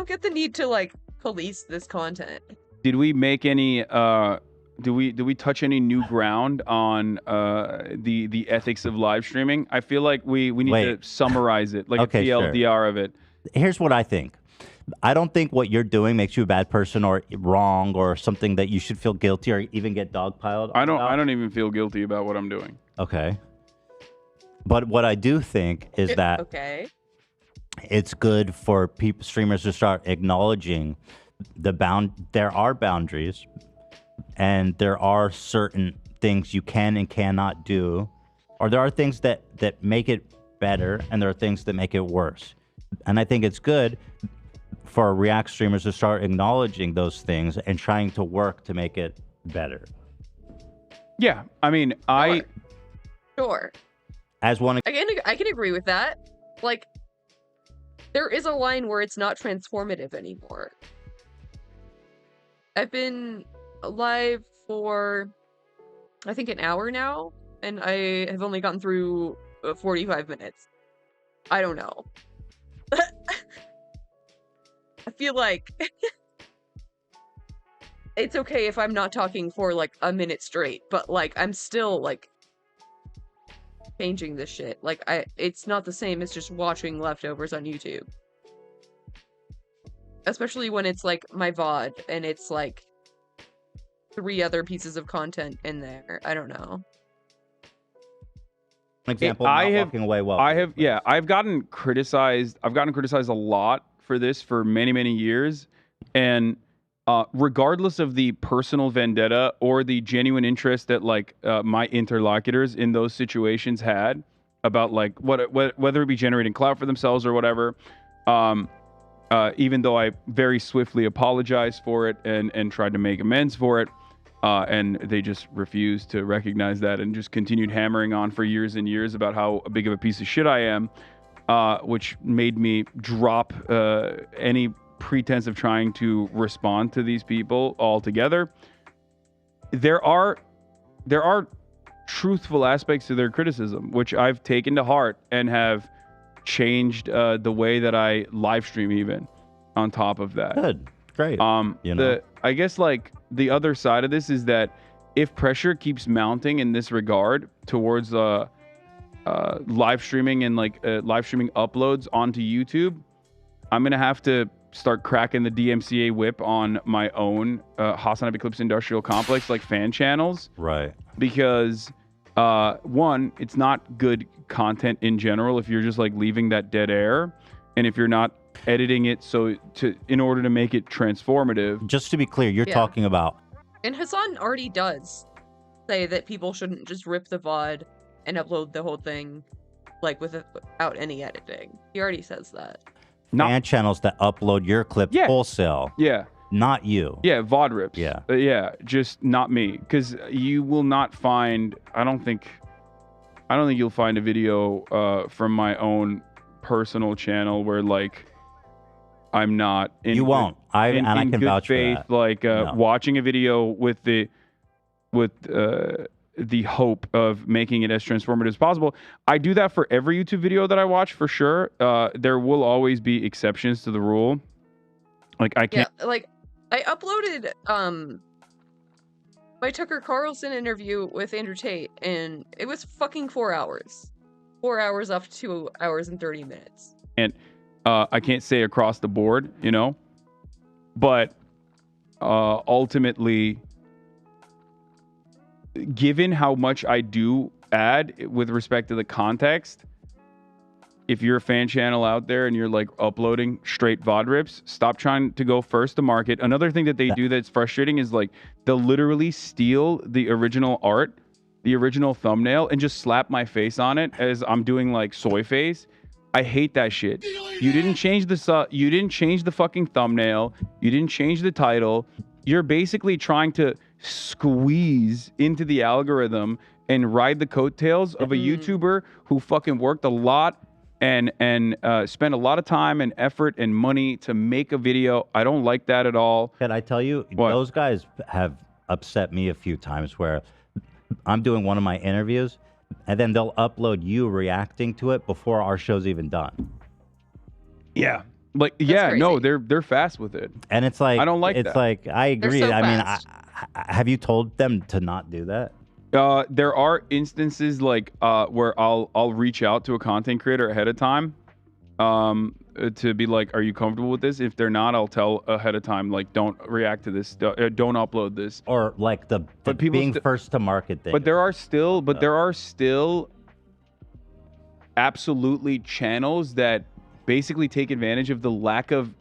get the need to like police this content. Did we make any? Do we touch any new ground on the ethics of live streaming? I feel like we need to summarize it, like Okay, a sure. TLDR of it. Here's what I think. I don't think what you're doing makes you a bad person or wrong or something that you should feel guilty or even get dogpiled. I don't even feel guilty about what I'm doing. Okay. But what I do think is that Okay. it's good for streamers to start acknowledging there are boundaries and there are certain things you can and cannot do, or there are things that make it better and there are things that make it worse. And I think it's good for React streamers to start acknowledging those things and trying to work to make it better. Yeah, I mean, Sure. As one I can agree with that. Like, there is a line where it's not transformative anymore. I've been live for, I think, an hour now, and I have only gotten through 45 minutes. I don't know. I feel like it's okay if I'm not talking for like a minute straight, but like I'm still like changing this shit. Like it's not the same as just watching leftovers on YouTube. Especially when it's like my VOD and it's like 3 other pieces of content in there. I don't know. An example, walking away well. I've gotten criticized a lot for this for many, many years. And regardless of the personal vendetta or the genuine interest that like my interlocutors in those situations had about like whether it be generating clout for themselves or whatever, even though I very swiftly apologized for it and tried to make amends for it, and they just refused to recognize that and just continued hammering on for years and years about how big of a piece of shit I am. which made me drop any pretense of trying to respond to these people altogether. There are truthful aspects to their criticism, which I've taken to heart and have changed the way that I live stream. Even on top of that, good, great. I guess like the other side of this is that if pressure keeps mounting in this regard towards live streaming and like live streaming uploads onto YouTube, I'm gonna have to start cracking the DMCA whip on my own Hassan Eclipse Industrial Complex like fan channels. Right. Because one, it's not good content in general if you're just like leaving that dead air, and if you're not editing it in order to make it transformative. Just to be clear, you're Yeah. talking about And Hassan already does say that people shouldn't just rip the VOD and upload the whole thing like without any editing. He already says that. fan channels that upload your clips wholesale. Yeah. Not you. Yeah, VOD rips. Yeah. Yeah, just not me. Because you will not find, I don't think you'll find a video from my own personal channel where like I'm not in You won't. I can good vouch for faith, that. like No. watching a video with the hope of making it as transformative as possible. I do that for every YouTube video that I watch for sure. There will always be exceptions to the rule. Like I can't. Yeah, like I uploaded my Tucker Carlson interview with Andrew Tate, and it was fucking 4 hours. 4 hours up to 2 hours and 30 minutes. And I can't say across the board, but ultimately, given how much I do add with respect to the context, if you're a fan channel out there and you're like uploading straight VOD rips, stop trying to go first to market. Another thing that they do that's frustrating is like they'll literally steal the original art, the original thumbnail, and just slap my face on it as I'm doing like soy face. I hate that shit. You didn't change the fucking thumbnail. You didn't change the title. You're basically trying to squeeze into the algorithm and ride the coattails of a YouTuber who fucking worked a lot and spent a lot of time and effort and money to make a video. I don't like that at all. Can I tell you, those guys have upset me a few times where I'm doing one of my interviews and then they'll upload you reacting to it before our show's even done. Yeah. Like, no, they're fast with it. And it's like, I don't like that. It's like, I agree. so I mean, fast. have you told them to not do that? There are instances like where I'll reach out to a content creator ahead of time to be like, are you comfortable with this? If they're not, I'll tell ahead of time, like, don't react to this, don't upload this. Or like the being first to market thing. But there are still absolutely channels that basically take advantage of the lack of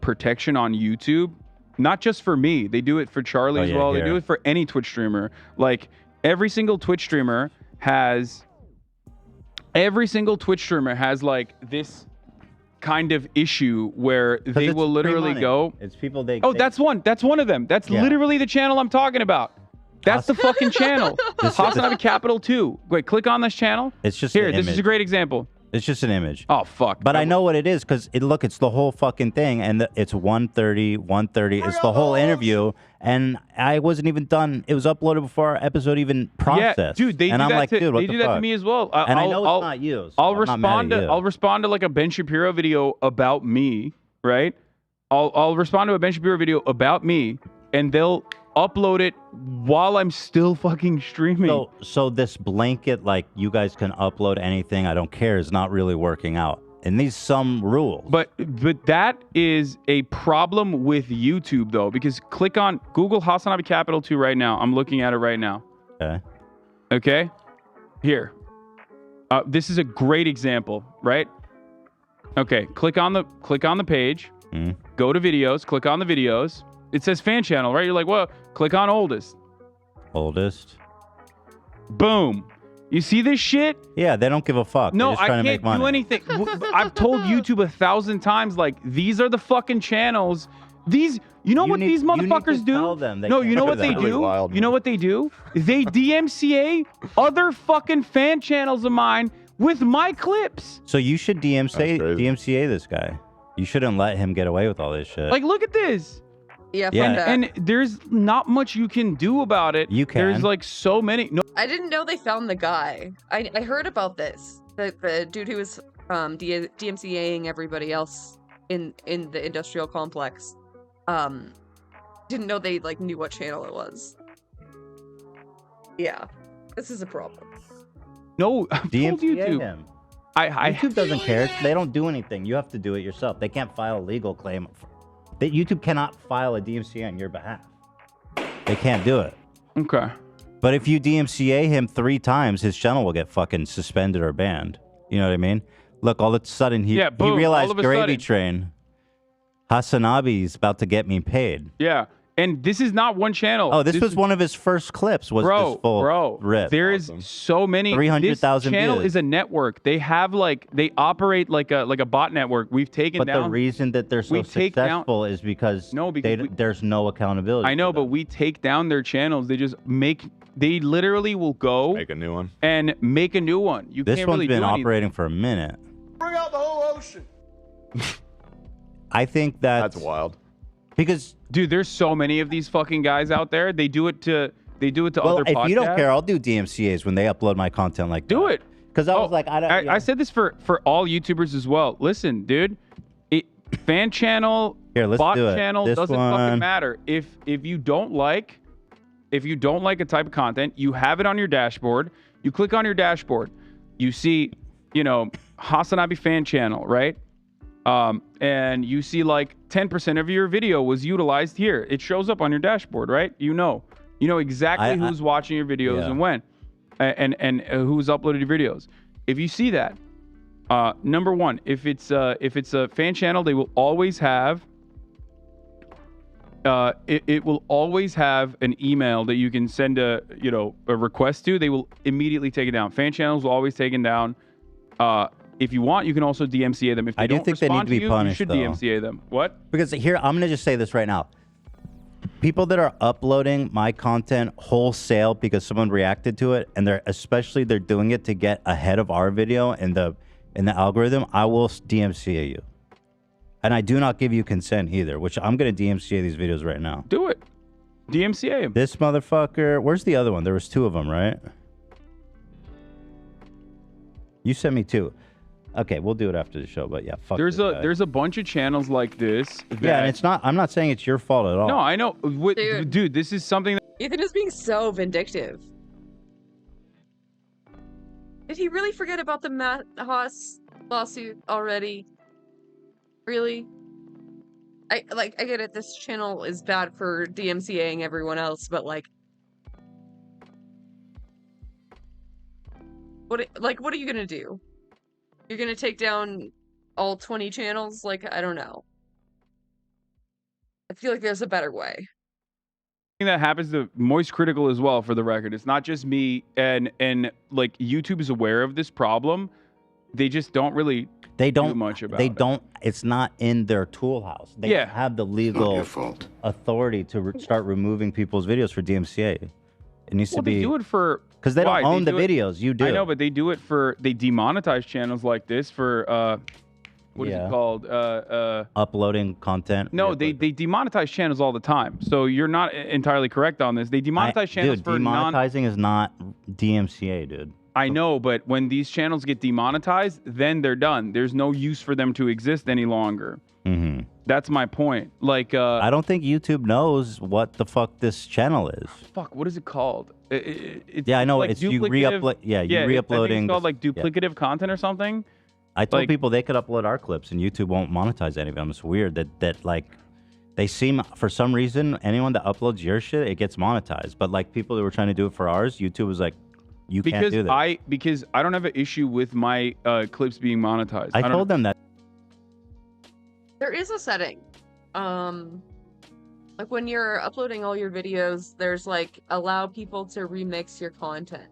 protection on YouTube. Not just for me, they do it for Charlie as well. They do it for any Twitch streamer. Like every single Twitch streamer has like this kind of issue where they will literally go. It's people they. Oh, that's one of them. That's literally the channel I'm talking about. That's the fucking channel. Hassan have a capital 2. Wait, click on this channel. It's just here. an This is image. a great example. It's just an image. Oh fuck! But I know what it is because look, it's the whole fucking thing, and it's 1:30. It's the whole interview, and I wasn't even done. It was uploaded before our episode even processed. Yeah, dude, they and do I'm that like, to, dude, what they the do that fuck? to me as well. And I know it's not you. So I'll I'm not mad respond at to you. I'll respond to like a Ben Shapiro video about me, right? I'll respond to a Ben Shapiro video about me, and they'll upload it while I'm still fucking streaming. So this blanket, like you guys can upload anything, I don't care, is not really working out. And these some rules. But that is a problem with YouTube though, because click on Google Hasanabi Capital 2 right now. I'm looking at it right now. Okay. Okay. Here. This is a great example, right? Okay. Click on the page. Go to videos. Click on the videos. It says fan channel, right? You're like, well, click on oldest. Oldest. Boom. You see this shit? Yeah, they don't give a fuck. No, They're just I trying to make can't do money. anything. I've told YouTube 1,000 times, like, these are the fucking channels. These, you know what these motherfuckers do? tell them they No, can't you know do what they that. do? Really wild, You know what they do? They DMCA other fucking fan channels of mine with my clips. So you should DMCA this guy. You shouldn't let him get away with all this shit. Like, look at this. Yeah, Yeah. fuck that. And there's not much you can do about it. You can. There's like so many. No, I didn't know they found the guy. I heard about this. The dude who was DMCAing everybody else in the industrial complex. Didn't know they like knew what channel it was. Yeah, this is a problem. no, I've told DMCA YouTube. him. I YouTube doesn't care. They don't do anything. You have to do it yourself. They can't file a legal claim. That YouTube cannot file a DMCA on your behalf. They can't do it. Okay. But if you DMCA him 3 times, his channel will get fucking suspended or banned. You know what I mean? Look, all of a sudden he boom, realized all of a Gravy sudden. Train, Hasanabi's about to get me paid. Yeah. And this is not one channel. Oh, this was one of his first clips. Was this full rip? There is so many. 300,000 This channel views. is a network. They have they operate like a bot network. We've taken But down. the reason that they're so we take down- successful is because, because there's no accountability. I know, but we take down their channels. They just they literally will go Make a new one. and make a new one. You This can't one's really been do anything. operating for a minute. Bring out the whole ocean. I think that's wild. Because dude, there's so many of these fucking guys out there. They do it to well, other if podcasts. you don't care, I'll do DMCA's when they upload my content like Do it. Because I was like, I don't. I said this for all YouTubers as well. Listen, dude, fan channel, Here, let's bot do it. channel This doesn't one. fucking matter. If you don't like a type of content, you have it on your dashboard. You click on your dashboard, you see, Hasanabi fan channel, right? And you see like 10% of your video was utilized here. It shows up on your dashboard, right? You know exactly who's watching your videos and when, and who's uploaded your videos. If you see that, number one, if it's a fan channel, they will always have. It will always have an email that you can send a request to. They will immediately take it down. Fan channels will always take it down. If you want, you can also DMCA them. If they I do don't think they need respond to be you, punished, you should though. DMCA them. What? Because here, I'm going to just say this right now. People that are uploading my content wholesale because someone reacted to it, and they're doing it to get ahead of our video in the algorithm, I will DMCA you. And I do not give you consent either, which I'm going to DMCA these videos right now. Do it. DMCA him. This motherfucker. Where's the other one? There was 2 of them, right? You sent me 2. Okay, we'll do it after the show, but yeah, fuck There's this guy. a bunch of channels like this. Yeah, and it's not. I'm not saying it's your fault at all. No, I know. Dude, this is something that Ethan is being so vindictive. Did he really forget about the Matt Haas lawsuit already? Really? I get it. This channel is bad for DMCAing everyone else, but like, what are you gonna do? You're gonna take down all 20 channels? Like, I don't know. I feel like there's a better way. that happens to Moist Critical as well, for the record. It's not just me, and like YouTube is aware of this problem. They just don't really do much about it. It's not in their tool house. They don't have the legal authority to start removing people's videos for DMCA. It needs to be. They do it for because they don't why? own They the do it- videos. You do. I know, but they do it for they demonetize channels like this for what is Yeah. it called? Uploading content. No, they demonetize channels all the time. So you're not entirely correct on this. They demonetize channels dude, for non. demonetizing is not DMCA, dude. I know, but when these channels get demonetized, then they're done. There's no use for them to exist any longer. Mm-hmm. That's my point. Like, I don't think YouTube knows what the fuck this channel is. fuck, what is it called? It's Yeah, I know, like it's you duplicative- re-upload- yeah, you I think re-uploading It's called like yeah. duplicative content or something. I told Like- people they could upload our clips and YouTube won't monetize any of them. It's weird that like they seem for some reason anyone that uploads your shit it gets monetized, but like people that were trying to do it for ours, YouTube was like, you can't do that. Because I don't have an issue with my clips being monetized. I don't- told them that. There is a setting. Like when you're uploading all your videos, there's like allow people to remix your content.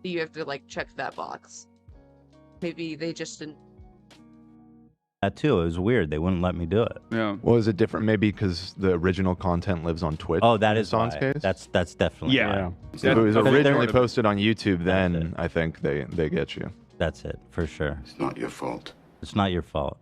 You have to like check that box. Maybe they just didn't that too. It was weird. They wouldn't let me do it. Yeah. Well, is it different? Maybe because the original content lives on Twitch. Oh, that in is Hassan's why. case. That's definitely Yeah. why. So if it was Because originally they're- posted on YouTube, then I think they get you. That's it for sure. It's not your fault. It's not your fault.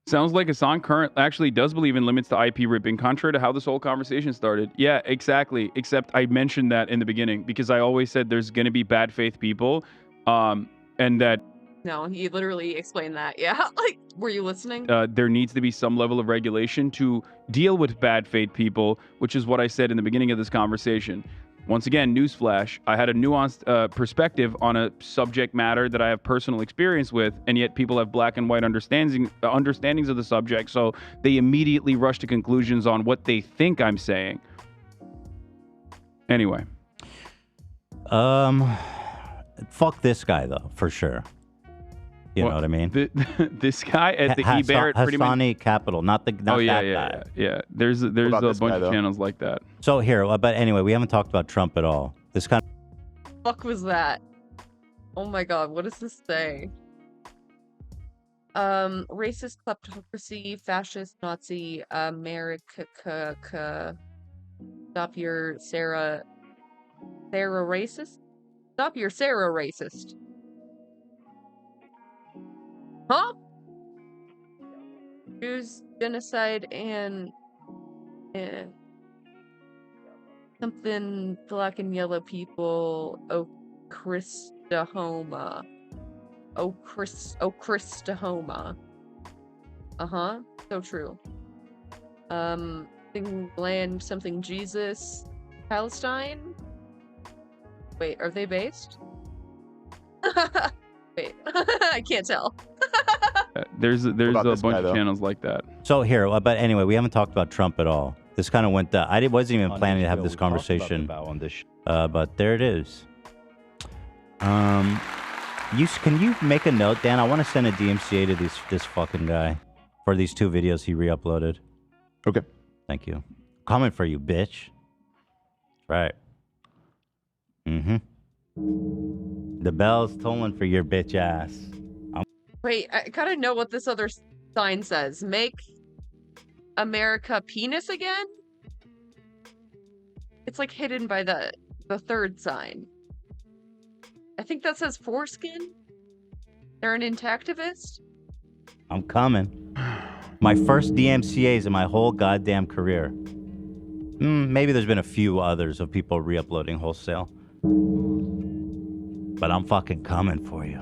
Sounds like Hassan current actually does believe in limits to IP ripping, contrary to how this whole conversation started. Yeah, exactly. Except I mentioned that in the beginning because I always said there's going to be bad faith people, and that No, he literally explained that. Yeah, like, were you listening? there needs to be some level of regulation to deal with bad faith people, which is what I said in the beginning of this conversation. Once again, newsflash, I had a nuanced perspective on a subject matter that I have personal experience with, and yet people have black and white understandings of the subject, so they immediately rush to conclusions on what they think I'm saying. Anyway. Fuck this guy, though, for sure. You know what I mean? This guy at the eBarrett pretty much. Hassani Capital, not that guy. Yeah. There's a bunch of channels like that. So here, but anyway, we haven't talked about Trump at all. This kind Fuck was that? Oh my god, what does this say? Racist kleptocracy, fascist, Nazi, America. Stop your Sarah racist? Stop your Sarah racist. Huh? Jews, genocide, and something black and yellow people. Christahoma. Christahoma. Uh-huh. So true. Land something Jesus. Palestine? Wait, are they based? Wait, I can't tell. There's a bunch of channels like that. So here, but anyway, we haven't talked about Trump at all. This kind of went down. I wasn't even planning to have this conversation, but there it is. Can you make a note, Dan? I want to send a DMCA to this fucking guy for these 2 videos he re-uploaded. Okay. Thank you. Coming for you, bitch. Right. The bell's tolling for your bitch ass. Wait, I gotta know what this other sign says. Make America penis again? It's like hidden by the third sign. I think that says foreskin. They're an intactivist. I'm coming. My first DMCAs in my whole goddamn career. Maybe there's been a few others of people re-uploading wholesale. But I'm fucking coming for you.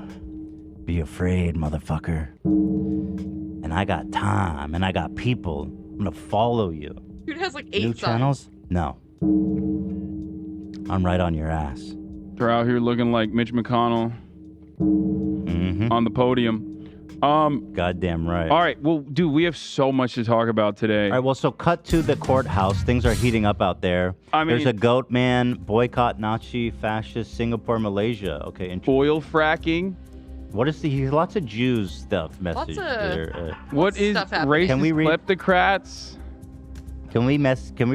Be afraid, motherfucker. And I got time, and I got people. I'm gonna follow you. Dude has like 8 New signs. channels? No. I'm right on your ass. They're out here looking like Mitch McConnell on the podium. Goddamn right. All right, well, dude, we have so much to talk about today. All right, well, so cut to the courthouse. Things are heating up out there. There's a goat man, boycott Nazi, fascist, Singapore, Malaysia. Okay. Oil fracking. What is lots of Jews stuff message there. What is racist Can we read? kleptocrats? Can we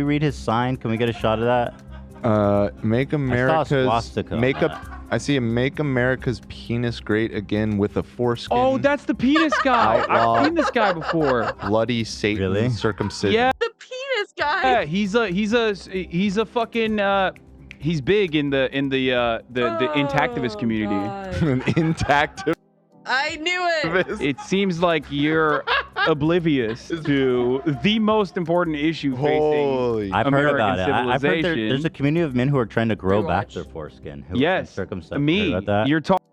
read his sign? Can we get a shot of that? Make America's swastika. I see a "Make America's Penis Great Again" with a foreskin. Oh, that's the penis guy. Outlaw. I've seen this guy before. Bloody Satan circumcision. Yeah. The penis guy. Yeah, he's a fucking he's big in the intactivist community. An intactivist. I knew it. It seems like you're oblivious to the most important issue facing I've heard American about it. I've heard civilization. there's a community of men who are trying to grow back their foreskin. Who Yes, circumcised. me. Heard about that? You're talking.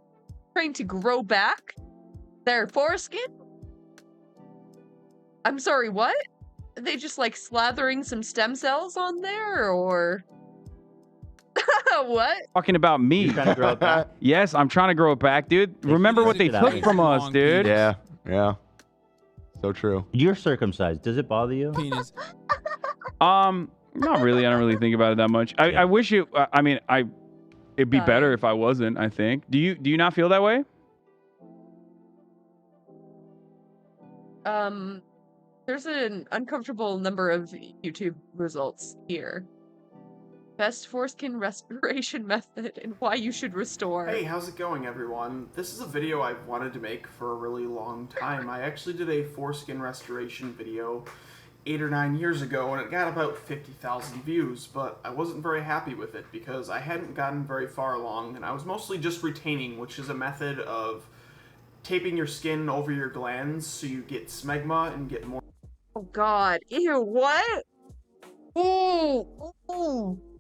Trying to grow back their foreskin? I'm sorry, what? Are they just like slathering some stem cells on there, or what? Talking about me. Trying to grow it back? Yes, I'm trying to grow it back, dude. Remember what they took from us, dude. Yeah. So true. You're circumcised. Does it bother you? Penis. Not really. I don't really think about it that much. I wish it. I mean, it'd be better if I wasn't. I think. Do you not feel that way? There's an uncomfortable number of YouTube results here. best foreskin restoration method and why you should restore. Hey, how's it going, everyone? This is a video I've wanted to make for a really long time. I actually did a foreskin restoration video 8 or 9 years ago, and it got about 50,000 views, but I wasn't very happy with it because I hadn't gotten very far along, and I was mostly just retaining, which is a method of taping your skin over your glands so you get smegma and get more. Oh god, ew, what? Ooh,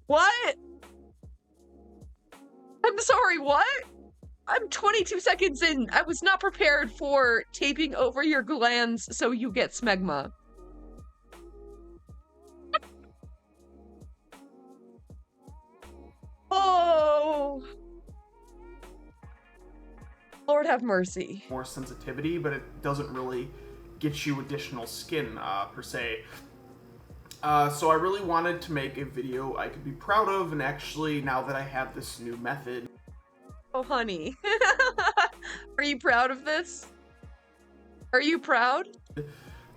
what? I'm sorry, what? I'm 22 seconds in. I was not prepared for taping over your glands so you get smegma. Oh. Lord have mercy. More sensitivity, but it doesn't really get you additional skin, per se. So I really wanted to make a video I could be proud of, and actually, now that I have this new method... Oh, honey. Are you proud of this? Are you proud?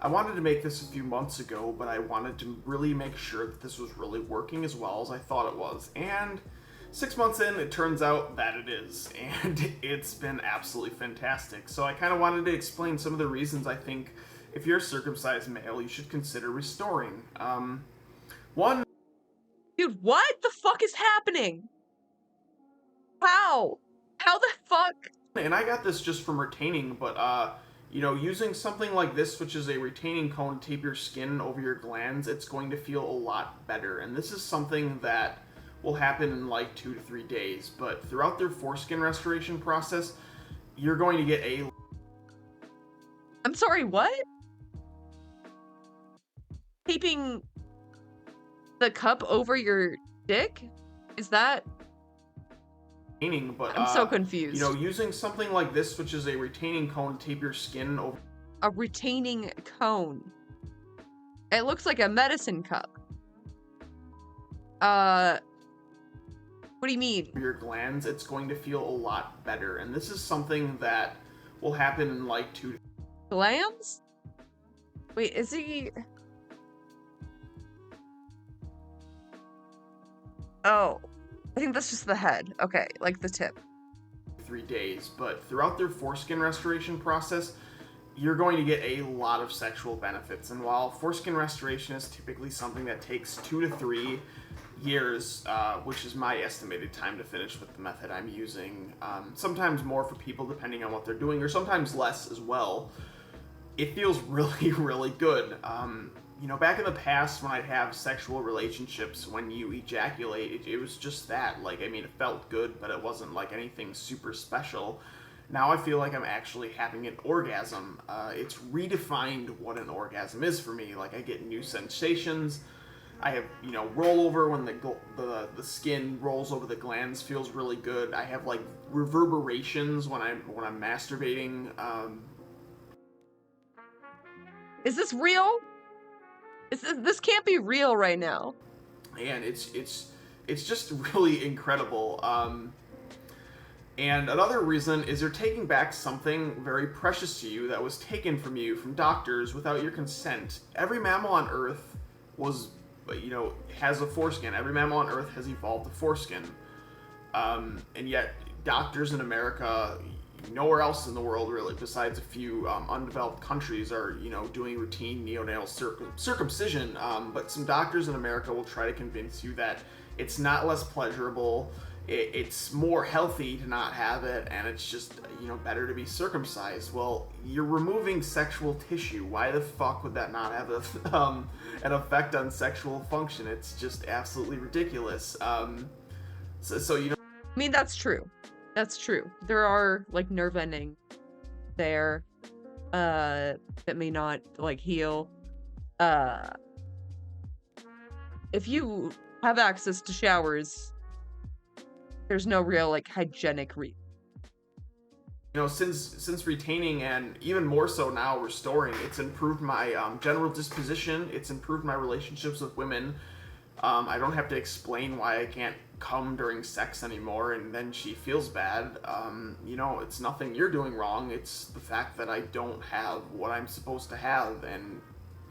I wanted to make this a few months ago, but I wanted to really make sure that this was really working as well as I thought it was. And 6 months in, it turns out that it is, and it's been absolutely fantastic. So I kind of wanted to explain some of the reasons I think if you're a circumcised male, you should consider restoring. One... Dude, what the fuck is happening? How? How the fuck? And I got this just from retaining, but, you know, using something like this, which is a retaining cone to tape your skin over your glands, it's going to feel a lot better. And this is something that will happen in like 2 to 3 days, but throughout their foreskin restoration process, you're going to get a... I'm sorry, what? Taping the cup over your dick? Is that... But, I'm so confused. You know, using something like this, which is a retaining cone to tape your skin over... A retaining cone. It looks like a medicine cup. What do you mean? Your glands, it's going to feel a lot better. And this is something that will happen in like 2... Glands? Wait, is he... Oh, I think that's just the head. Okay, like the tip. 3 days, but throughout their foreskin restoration process, you're going to get a lot of sexual benefits. And while foreskin restoration is typically something that takes 2 to 3 years, which is my estimated time to finish with the method I'm using, sometimes more for people depending on what they're doing, or sometimes less as well, it feels really, really good. You know, back in the past when I'd have sexual relationships, when you ejaculate, it was just that. Like, I mean, it felt good, but it wasn't like anything super special. Now I feel like I'm actually having an orgasm. It's redefined what an orgasm is for me. Like, I get new sensations. I have, you know, rollover when the skin rolls over the glands feels really good. I have like reverberations when I'm masturbating. Is this real? This can't be real right now. And it's just really incredible. And another reason is you're taking back something very precious to you that was taken from you from doctors without your consent. Every mammal on Earth was, you know, has a foreskin. Every mammal on Earth has evolved a foreskin. And yet doctors in America, nowhere else in the world really, besides a few undeveloped countries, are, you know, doing routine neonatal circumcision. But some doctors in America will try to convince you that it's not less pleasurable, it's more healthy to not have it, and it's just, you know, better to be circumcised. Well, you're removing sexual tissue. Why the fuck would that not have an effect on sexual function? It's just absolutely ridiculous. So you know, I mean, that's true. That's true. There are like nerve endings there that may not like heal. If you have access to showers, there's no real like hygienic you know, since retaining, and even more so now restoring, it's improved my general disposition. It's improved my relationships with women. I don't have to explain why I can't come during sex anymore, and then she feels bad. You know, it's nothing you're doing wrong. It's the fact that I don't have what I'm supposed to have, and,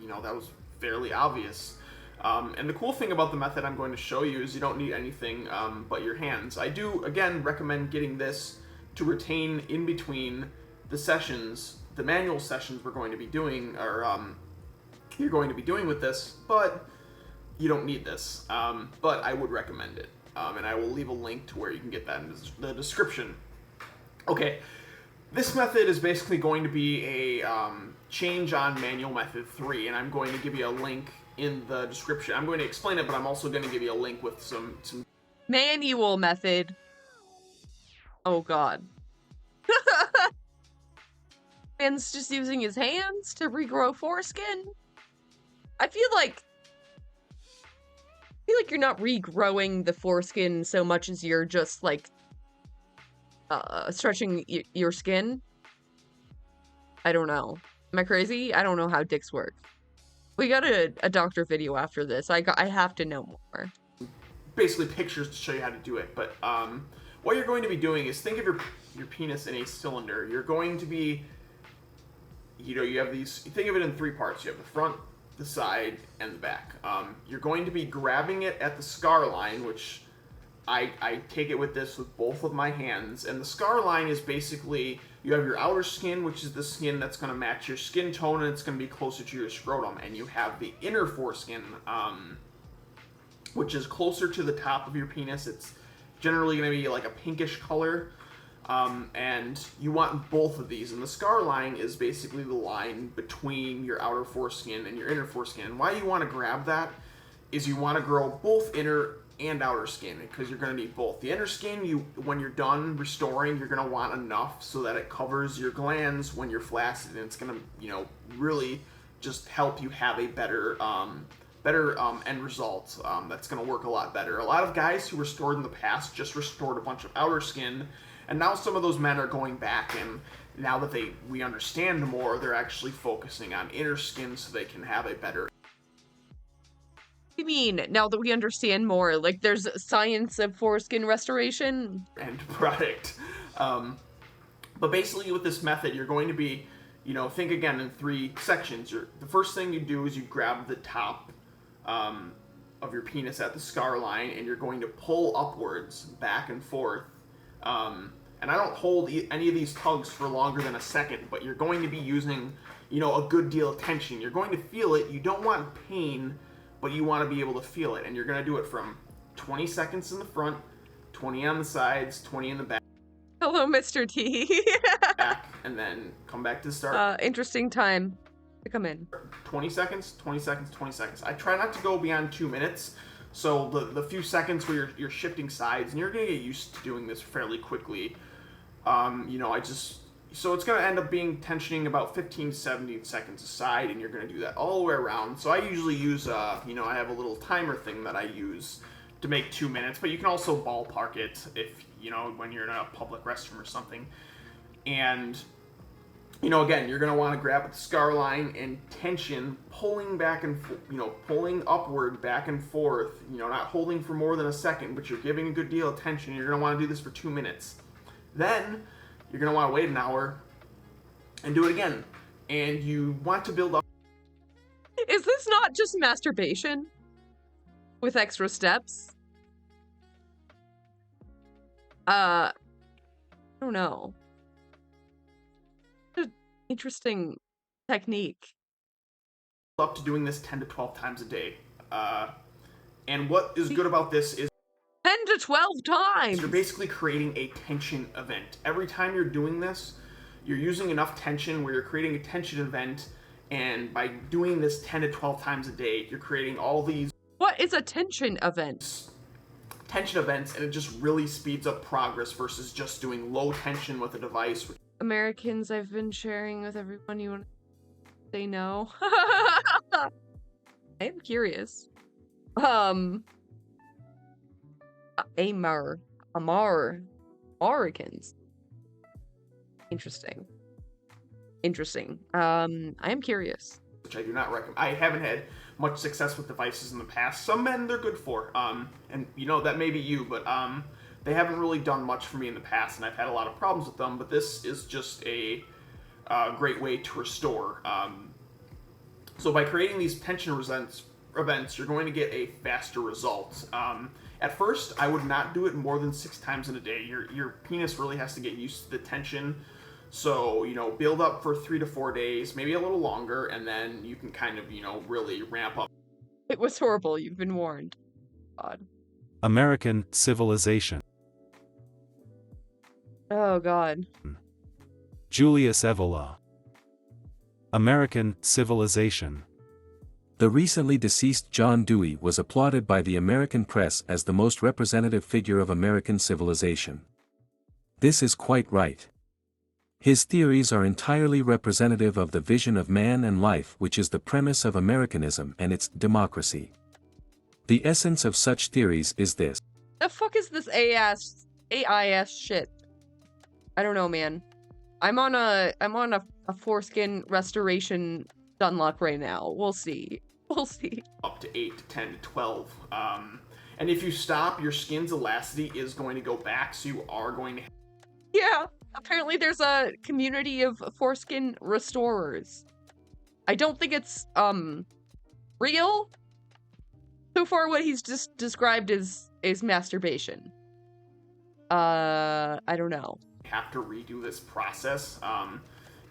you know, that was fairly obvious. And the cool thing about the method I'm going to show you is you don't need anything but your hands. I do, again, recommend getting this to retain in between the sessions, the manual sessions we're going to be doing, or you're going to be doing with this, but you don't need this. But I would recommend it. And I will leave a link to where you can get that in the description. Okay, this method is basically going to be a change on manual method 3, and I'm going to give you a link in the description. I'm going to explain it, but I'm also going to give you a link with some Manual method. Oh god. Man's just using his hands to regrow foreskin. I feel like you're not regrowing the foreskin so much as you're just like stretching your skin. I don't know. Am I crazy? I don't know how dicks work. We got a doctor video after this. I have to know more. Basically pictures to show you how to do it. But what you're going to be doing is think of your penis in a cylinder. You're going to be, you have these, think of it in 3 parts. You have the front, the side, and the back. You're going to be grabbing it at the scar line, which I take it with this with both of my hands. And the scar line is basically, you have your outer skin, which is the skin that's going to match your skin tone, and it's going to be closer to your scrotum. And you have the inner foreskin, which is closer to the top of your penis. It's generally going to be like a pinkish color. And you want both of these. And the scar line is basically the line between your outer foreskin and your inner foreskin. And why you want to grab that is you want to grow both inner and outer skin, because you're going to need both. The inner skin, when you're done restoring, you're going to want enough so that it covers your glands when you're flaccid, and it's going to, really just help you have a better end result. That's going to work a lot better. A lot of guys who restored in the past just restored a bunch of outer skin, and now some of those men are going back, and now that we understand more, they're actually focusing on inner skin so they can have a better. What do you mean, now that we understand more? Like, there's science of foreskin restoration? End product. But basically with this method, you're going to be, think again in 3 sections. The first thing you do is you grab the top of your penis at the scar line, and you're going to pull upwards, back and forth. And I don't hold any of these tugs for longer than a second, but you're going to be using, a good deal of tension. You're going to feel it. You don't want pain, but you want to be able to feel it. And you're going to do it from 20 seconds in the front, 20 on the sides, 20 in the back. Hello, Mr. T. Back, and then come back to the start. Interesting time to come in. 20 seconds, 20 seconds, 20 seconds. I try not to go beyond 2 minutes. So the few seconds where you're shifting sides, and you're going to get used to doing this fairly quickly. So it's going to end up being tensioning about 15 to 17 seconds a side, and you're going to do that all the way around. So I usually use, I have a little timer thing that I use to make 2 minutes, but you can also ballpark it if, when you're in a public restroom or something. And, again, you're going to want to grab at the scar line and tension, pulling back and, pulling upward, back and forth, not holding for more than a second, but you're giving a good deal of tension. You're going to want to do this for 2 minutes. Then you're going to want to wait an hour and do it again. And you want to build up. Is this not just masturbation with extra steps? I don't know. Interesting technique. Up to doing this 10 to 12 times a day. And what is good about this is 10 to 12 times! You're basically creating a tension event. Every time you're doing this, you're using enough tension where you're creating a tension event, and by doing this 10 to 12 times a day, you're creating all these... What is a tension event? Tension events, and it just really speeds up progress versus just doing low tension with a device. Americans, I've been sharing with everyone, you want to say no? I am curious. Americans. Interesting. I am curious. Which I do not recommend. I haven't had much success with devices in the past. Some men they're good for. And that may be you, but they haven't really done much for me in the past, and I've had a lot of problems with them, but this is just a great way to restore. So by creating these tension events, you're going to get a faster result. At first, I would not do it more than 6 times in a day. Your penis really has to get used to the tension. So, you know, build up for 3 to 4 days, maybe a little longer, and then you can kind of, you know, really ramp up. It was horrible. You've been warned. God. American civilization. Oh, God. Julius Evola. American civilization. The recently deceased John Dewey was applauded by the American press as the most representative figure of American civilization. This is quite right. His theories are entirely representative of the vision of man and life, which is the premise of Americanism and its democracy. The essence of such theories is this. The fuck is this AIS shit? I don't know, man. I'm on a foreskin restoration Dunlock right now. We'll see. We'll see. Up to 8 to 10 to 12. And if you stop, your skin's elasticity is going to go back, so you are going to... Yeah, apparently there's a community of foreskin restorers. I don't think it's, real. So far, what he's just described is masturbation. I don't know. Have to redo this process.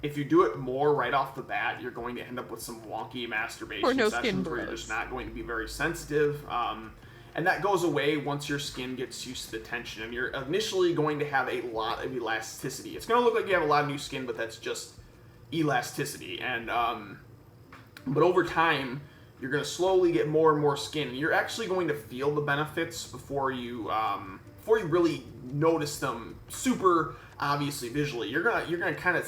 If you do it more right off the bat, you're going to end up with some wonky masturbation Or no skin sessions where you're bros. just not going to be very sensitive. And that goes away once your skin gets used to the tension. And you're initially going to have a lot of elasticity. It's going to look like you have a lot of new skin, but that's just elasticity. And but over time, you're going to slowly get more and more skin. And you're actually going to feel the benefits before you really notice them super obviously visually. You're gonna kind of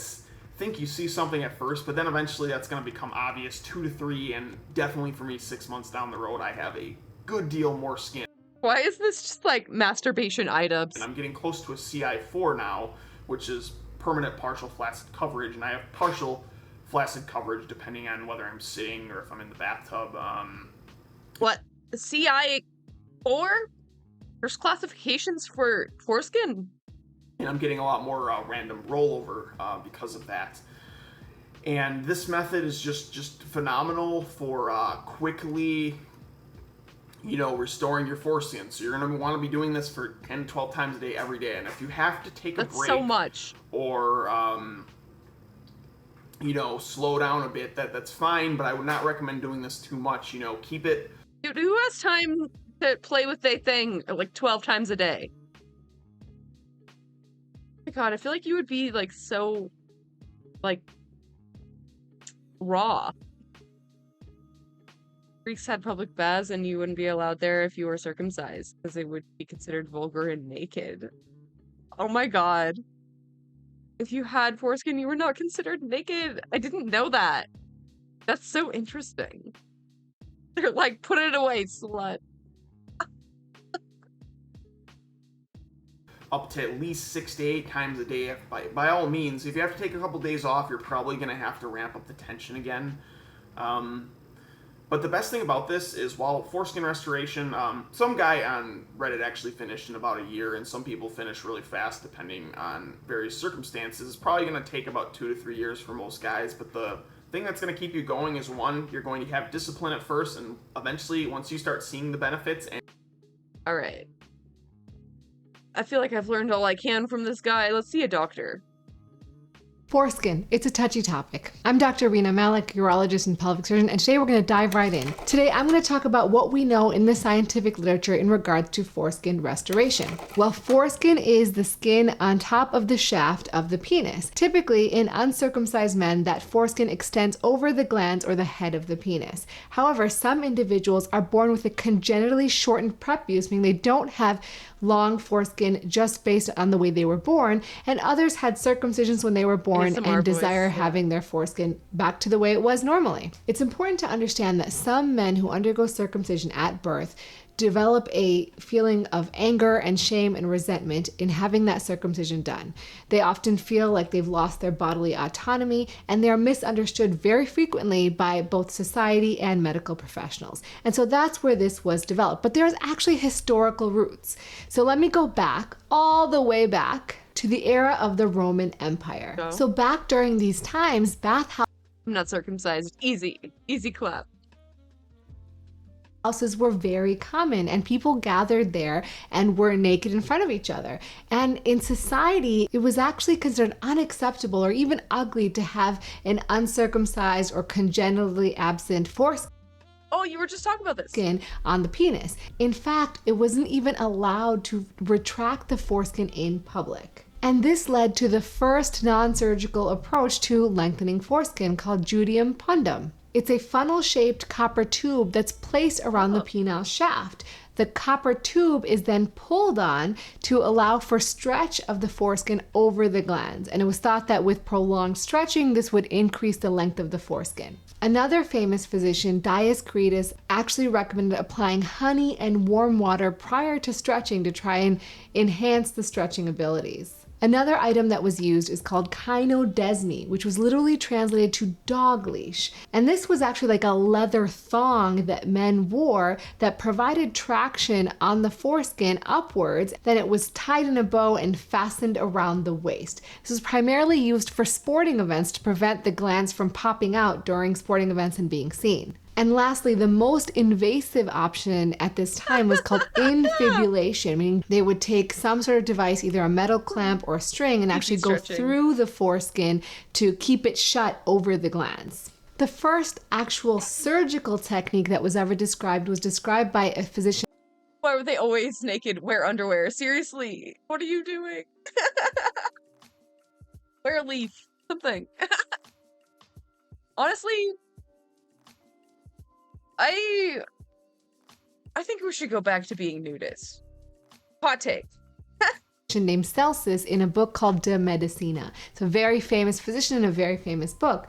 think you see something at first, but then eventually that's going to become obvious 2 to 3, and definitely for me 6 months down the road, I have a good deal more skin. Why is this just like masturbation items? And I'm getting close to a CI4 now, which is permanent partial flaccid coverage, and I have partial flaccid coverage depending on whether I'm sitting or if I'm in the bathtub. What? CI4? There's classifications for foreskin? And I'm getting a lot more random rollover because of that. And this method is just phenomenal for quickly, you know, restoring your foreskin. So you're going to want to be doing this for 10 to 12 times a day every day. And if you have to take a break, so much. Or you know, slow down a bit, that's fine, but I would not recommend doing this too much. You know, keep it. Dude, who has time to play with their thing like 12 times a day? Oh my God, I feel like you would be like so like raw. Greeks had public baths and you wouldn't be allowed there if you were circumcised because they would be considered vulgar and naked. Oh my God. If you had foreskin, you were not considered naked. I didn't know that. That's so interesting. They're like, put it away, slut. Up to at least 6 to 8 times a day. By all means, if you have to take a couple days off, you're probably going to have to ramp up the tension again. But the best thing about this is, while foreskin restoration, some guy on Reddit actually finished in about a year, and some people finish really fast depending on various circumstances. It's probably going to take about 2 to 3 years for most guys, but the thing that's going to keep you going is, one, you're going to have discipline at first, and eventually, once you start seeing the benefits... All right. I feel like I've learned all I can from this guy. Let's see a doctor. Foreskin, it's a touchy topic. I'm Dr. Rena Malik, urologist and pelvic surgeon, and today we're going to dive right in. Today I'm going to talk about what we know in the scientific literature in regards to foreskin restoration. Well, foreskin is the skin on top of the shaft of the penis. Typically, in uncircumcised men, that foreskin extends over the glans or the head of the penis. However, some individuals are born with a congenitally shortened prepuce, meaning they don't have long foreskin just based on the way they were born, and others had circumcisions when they were born and desire having their foreskin back to the way it was normally. It's important to understand that some men who undergo circumcision at birth develop a feeling of anger and shame and resentment in having that circumcision done. They often feel like they've lost their bodily autonomy, and they are misunderstood very frequently by both society and medical professionals. And so that's where this was developed. But there's actually historical roots. So let me go back, all the way back to the era of the Roman Empire. So back during these times, bathhouses... I'm not circumcised. Easy clap. houses were very common, and people gathered there and were naked in front of each other. And in society, it was actually considered unacceptable or even ugly to have an uncircumcised or congenitally absent foreskin. Oh, you were just talking about this. Skin on the penis. In fact, it wasn't even allowed to retract the foreskin in public. And this led to the first non-surgical approach to lengthening foreskin called Judium pundum. It's a funnel-shaped copper tube that's placed around the penile shaft. The copper tube is then pulled on to allow for stretch of the foreskin over the glands. And it was thought that with prolonged stretching, this would increase the length of the foreskin. Another famous physician, Dioscorides, actually recommended applying honey and warm water prior to stretching to try and enhance the stretching abilities. Another item that was used is called kynodesmy, which was literally translated to dog leash. And this was actually like a leather thong that men wore that provided traction on the foreskin upwards. Then it was tied in a bow and fastened around the waist. This was primarily used for sporting events to prevent the glands from popping out during sporting events and being seen. And lastly, the most invasive option at this time was called infibulation, meaning they would take some sort of device, either a metal clamp or a string, and actually go through the foreskin to keep it shut over the glands. The first actual surgical technique that was ever described was described by a physician. Why were they always naked? Wear underwear. Seriously, what are you doing? Wear a leaf. Something. Honestly, I think we should go back to being nudists. Hot take. Named Celsus in a book called De Medicina. It's a very famous physician and a very famous book.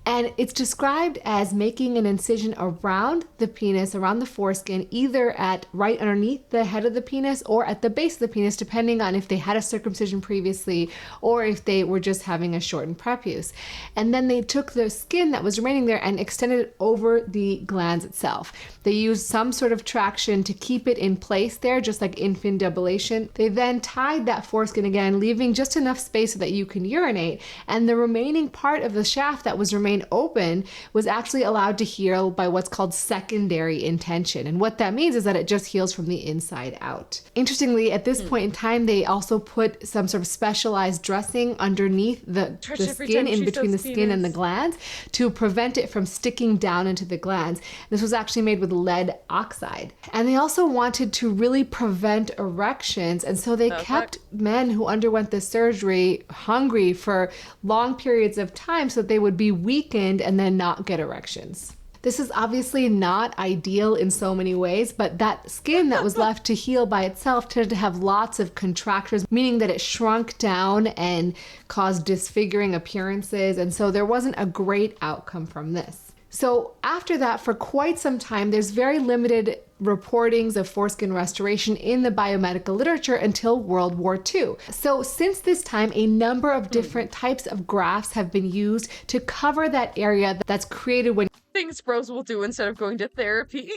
And it's described as making an incision around the penis, around the foreskin, either at right underneath the head of the penis or at the base of the penis, depending on if they had a circumcision previously or if they were just having a shortened prepuce. And then they took the skin that was remaining there and extended it over the glands itself. They used some sort of traction to keep it in place there, just like infibulation. They then tied that foreskin again, leaving just enough space so that you can urinate. And the remaining part of the shaft that was remaining open was actually allowed to heal by what's called secondary intention. And what that means is that it just heals from the inside out. Interestingly, at this point in time, they also put some sort of specialized dressing underneath the skin, in between the skin and the glands, to prevent it from sticking down into the glands. This was actually made with lead oxide. And they also wanted to really prevent erections. And so they kept men who underwent this surgery hungry for long periods of time so that they would be weakened and then not get erections. This is obviously not ideal in so many ways, but that skin that was left to heal by itself tended to have lots of contractures, meaning that it shrunk down and caused disfiguring appearances. And so there wasn't a great outcome from this. So after that, for quite some time, there's very limited reportings of foreskin restoration in the biomedical literature until World War II. So since this time, a number of different types of grafts have been used to cover that area that's created when things bros will do instead of going to therapy.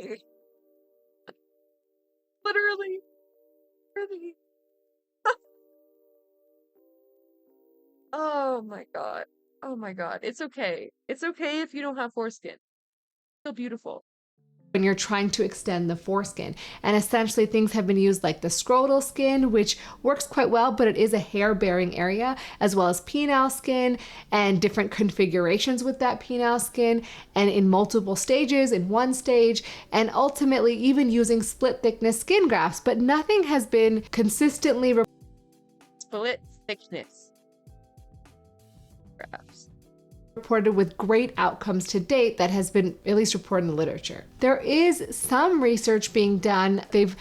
Literally. Oh my god. Oh my god. It's okay. It's okay if you don't have foreskin. It's still beautiful. When you're trying to extend the foreskin. And essentially things have been used like the scrotal skin, which works quite well, but it is a hair-bearing area, as well as penile skin and different configurations with that penile skin, and in multiple stages, in one stage, and ultimately even using split thickness skin grafts. But nothing has been consistently split thickness grafts reported with great outcomes to date that has been at least reported in the literature. There is some research being done. They've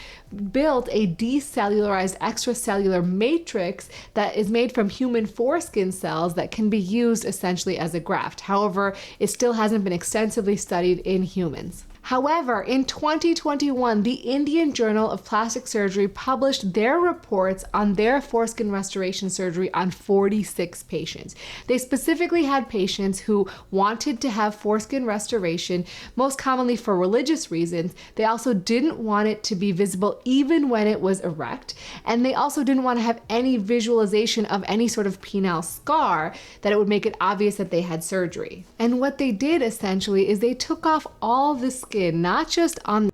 built a decellularized extracellular matrix that is made from human foreskin cells that can be used essentially as a graft. However, it still hasn't been extensively studied in humans. However, in 2021, the Indian Journal of Plastic Surgery published their reports on their foreskin restoration surgery on 46 patients. They specifically had patients who wanted to have foreskin restoration, most commonly for religious reasons. They also didn't want it to be visible even when it was erect, and they also didn't want to have any visualization of any sort of penile scar that it would make it obvious that they had surgery. And what they did essentially is they took off all the skin, not just on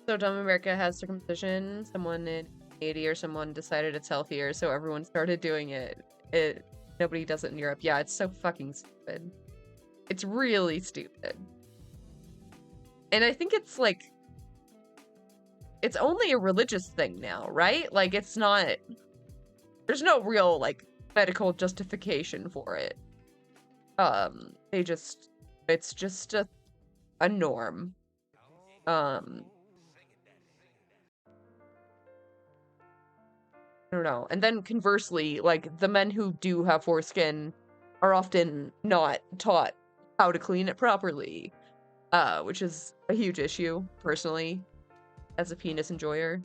So Dumb America has circumcision. Someone in 80 or someone decided it's healthier, so everyone started doing it. Nobody does it in Europe. Yeah, it's so fucking stupid. It's really stupid. And I think it's like, it's only a religious thing now, right? Like, it's not, there's no real like medical justification for it. It's just a norm. I don't know. And then conversely, like, the men who do have foreskin are often not taught how to clean it properly, which is a huge issue, personally, as a penis enjoyer.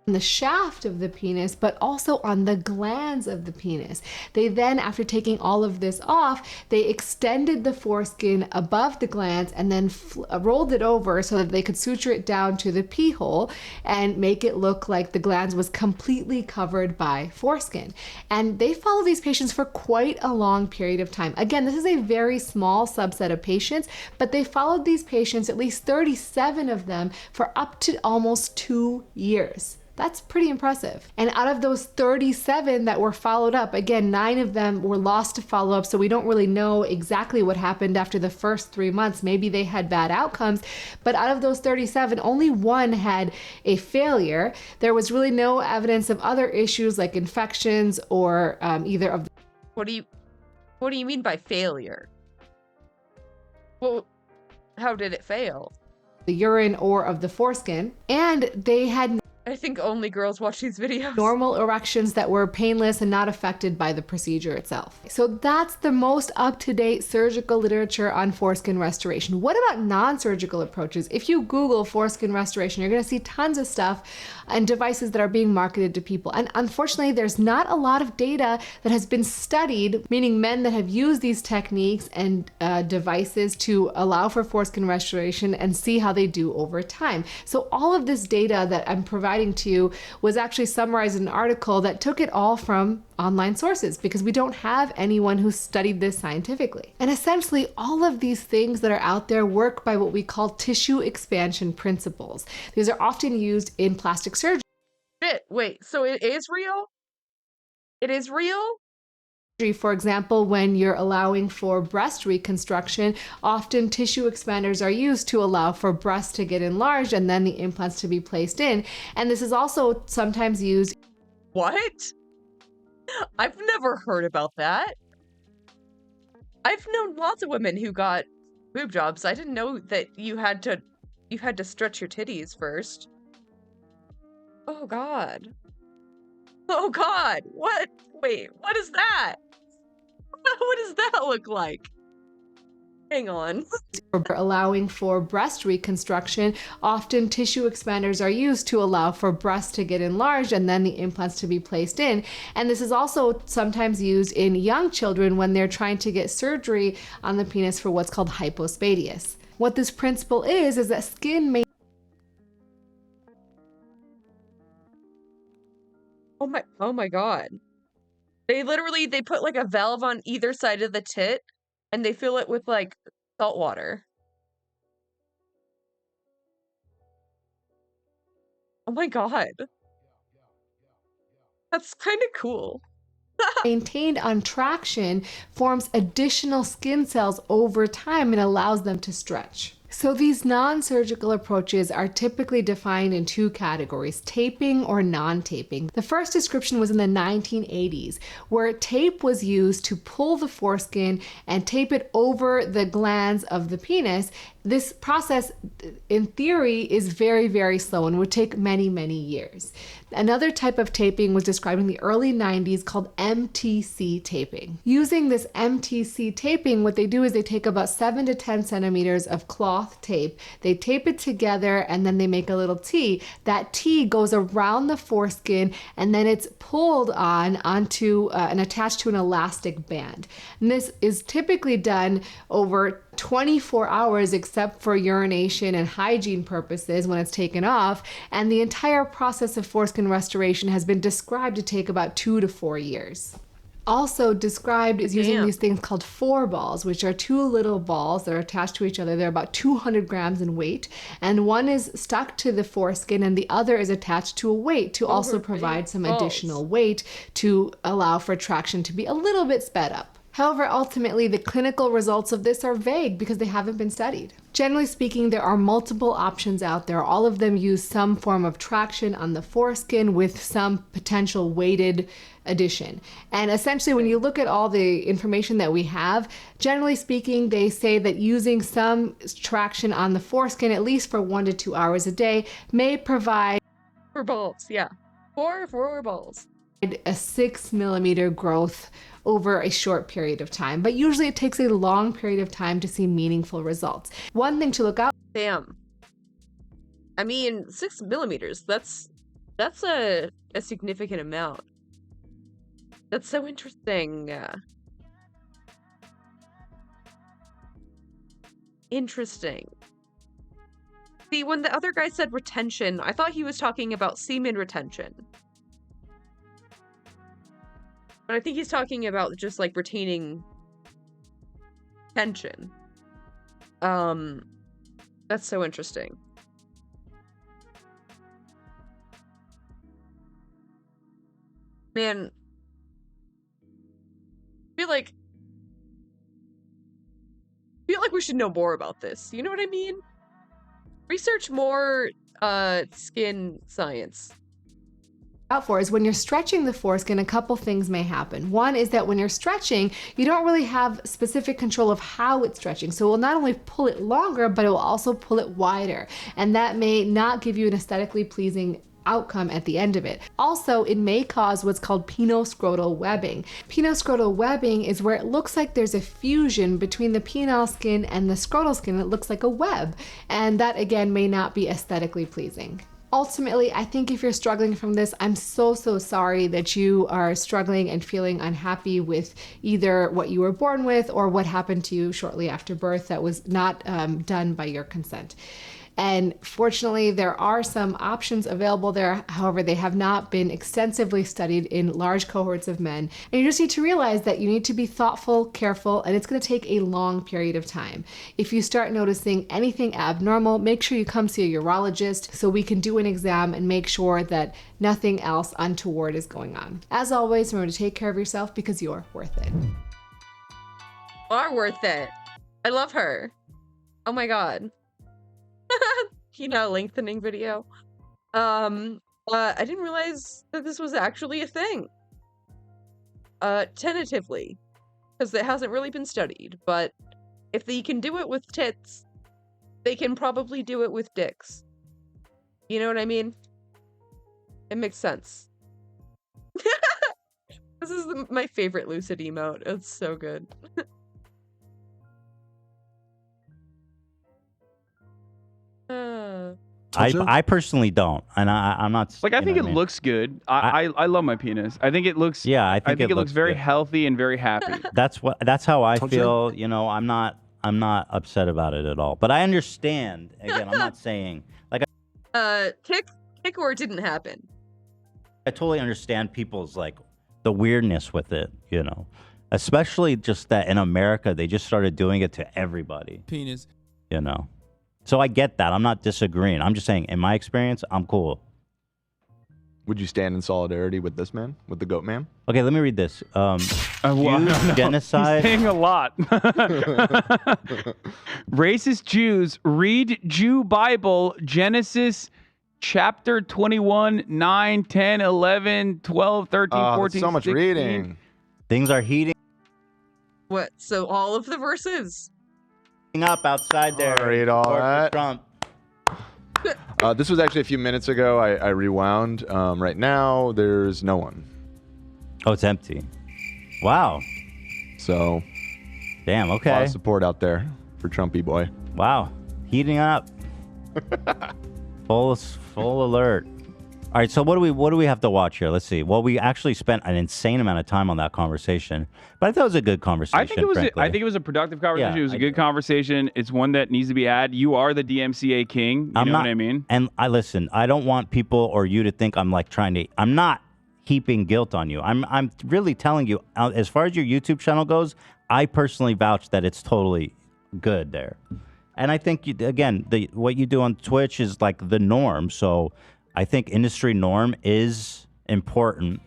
The shaft of the penis, but also on the glands of the penis. They then, after taking all of this off, they extended the foreskin above the glands and then rolled it over so that they could suture it down to the pee hole and make it look like the glands was completely covered by foreskin. And they followed these patients for quite a long period of time. Again, this is a very small subset of patients, but they followed these patients, at least 37 of them, for up to almost 2 years. That's pretty impressive. And out of those 37 that were followed up, again, 9 of them were lost to follow up, so we don't really know exactly what happened after the first 3 months. Maybe they had bad outcomes, but out of those 37, only 1 had a failure. There was really no evidence of other issues like infections or either of the— What do you mean by failure? Well, how did it fail? The urine or of the foreskin, and they had— I think only girls watch these videos. Normal erections that were painless and not affected by the procedure itself. So that's the most up-to-date surgical literature on foreskin restoration. What about non-surgical approaches? If you Google foreskin restoration, you're going to see tons of stuff and devices that are being marketed to people. And unfortunately, there's not a lot of data that has been studied, meaning men that have used these techniques and devices to allow for foreskin restoration and see how they do over time. So all of this data that I'm providing to you was actually summarized in an article that took it all from online sources because we don't have anyone who studied this scientifically. And essentially, all of these things that are out there work by what we call tissue expansion principles. These are often used in plastic surgery. Shit, wait, so it is real? It is real? For example, when you're allowing for breast reconstruction, often tissue expanders are used to allow for breasts to get enlarged and then the implants to be placed in. And this is also sometimes used. What? I've never heard about that. I've known lots of women who got boob jobs. I didn't know that you had to stretch your titties first. Oh God. Oh God. What? Wait, what is that? What does that look like? Hang on. Allowing for breast reconstruction, often tissue expanders are used to allow for breasts to get enlarged and then the implants to be placed in. And this is also sometimes used in young children when they're trying to get surgery on the penis for what's called hypospadias. What this principle is that skin may— Oh my God. They put like a valve on either side of the tit and they fill it with like salt water. Oh my God. That's kind of cool. maintained on traction forms additional skin cells over time and allows them to stretch. So these non-surgical approaches are typically defined in 2 categories, taping or non-taping. The first description was in the 1980s, where tape was used to pull the foreskin and tape it over the glands of the penis. This process, in theory, is very, very slow and would take many, many years. Another type of taping was described in the early 90s called MTC taping. Using this MTC taping, what they do is they take about 7 to 10 centimeters of cloth tape, they tape it together, and then they make a little T. That T goes around the foreskin, and then it's pulled onto and attached to an elastic band. And this is typically done over 24 hours except for urination and hygiene purposes when it's taken off, and the entire process of foreskin restoration has been described to take about 2 to 4 years. also described as using Damn. these things called foreballs, which are two little balls that are attached to each other. They're about 200 grams in weight, and one is stuck to the foreskin and the other is attached to a weight to also provide some additional weight to allow for traction to be a little bit sped up. However, ultimately, the clinical results of this are vague because they haven't been studied. Generally speaking, there are multiple options out there. All of them use some form of traction on the foreskin with some potential weighted addition. And essentially, when you look at all the information that we have, generally speaking, they say that using some traction on the foreskin, at least for 1 to 2 hours a day, may provide For balls, yeah. Four balls. a 6 millimeter growth over a short period of time. But usually it takes a long period of time to see meaningful results. One thing to look out. Damn. I mean, 6 millimeters. That's a significant amount. That's so interesting. Interesting. See, when the other guy said retention, I thought he was talking about semen retention. But I think he's talking about just like retaining tension. That's so interesting. Man, I feel like we should know more about this. You know what I mean? Research more skin science. Out for is when you're stretching the foreskin, a couple things may happen. One is that when you're stretching, you don't really have specific control of how it's stretching. So it will not only pull it longer, but it will also pull it wider. And that may not give you an aesthetically pleasing outcome at the end of it. Also, it may cause what's called penoscrotal webbing. Penoscrotal webbing is where it looks like there's a fusion between the penile skin and the scrotal skin. It looks like a web. And that again may not be aesthetically pleasing. Ultimately, I think if you're struggling from this, I'm so sorry that you are struggling and feeling unhappy with either what you were born with or what happened to you shortly after birth that was not done by your consent. And fortunately, there are some options available there. However, they have not been extensively studied in large cohorts of men. And you just need to realize that you need to be thoughtful, careful, and it's going to take a long period of time. If you start noticing anything abnormal, make sure you come see a urologist so we can do an exam and make sure that nothing else untoward is going on. As always, remember to take care of yourself because you're worth it. Are worth it. I love her. Oh my god. Lengthening video. I didn't realize that this was actually a thing. Tentatively, because it hasn't really been studied, but if they can do it with tits, they can probably do it with dicks. You know what I mean? It makes sense. This is my favorite Lucid emote. It's so good. I personally don't, and I'm not Like, I you know think what it mean? looks good. I love my penis. I think it looks. Yeah, I think it looks very good. healthy and very happy. That's how I Told you. feel. You know, I'm not upset about it at all. But I understand. Again, I'm not saying like Kick or it didn't happen. I totally understand people's like the weirdness with it. You know, especially just that in America they just started doing it to everybody. Penis. You know. So I get that. I'm not disagreeing. I'm just saying, in my experience, I'm cool. Would you stand in solidarity with this man, with the goat man? Okay, let me read this. Jews, no. genocide. He's saying a lot. Racist Jews, read Jew Bible, Genesis chapter 21, 9, 10, 11, 12, 13, 14, so much 16. reading. Things are heating What? So all of the verses? up outside there. I'll read all for that. Trump. This was actually a few minutes ago. I rewound. Right now, there's no one. Oh, it's empty. Wow. So, damn. a lot Okay. of support out there for Trumpy boy. Wow. Heating up. Full alert. All right. So what do we have to watch here? Let's see. Well, we actually spent an insane amount of time on that conversation, but I thought it was a good conversation. I think it was. frankly. I think it was a productive conversation. Yeah, it was a I good conversation. It's one that needs to be had. You are the DMCA king. You know what I mean? And I listen. I don't want people or you to think I'm like trying to. I'm not heaping guilt on you. I'm really telling you, as far as your YouTube channel goes, I personally vouch that it's totally good there. And I think, again, what you do on Twitch is like the norm. So I think industry norm is important.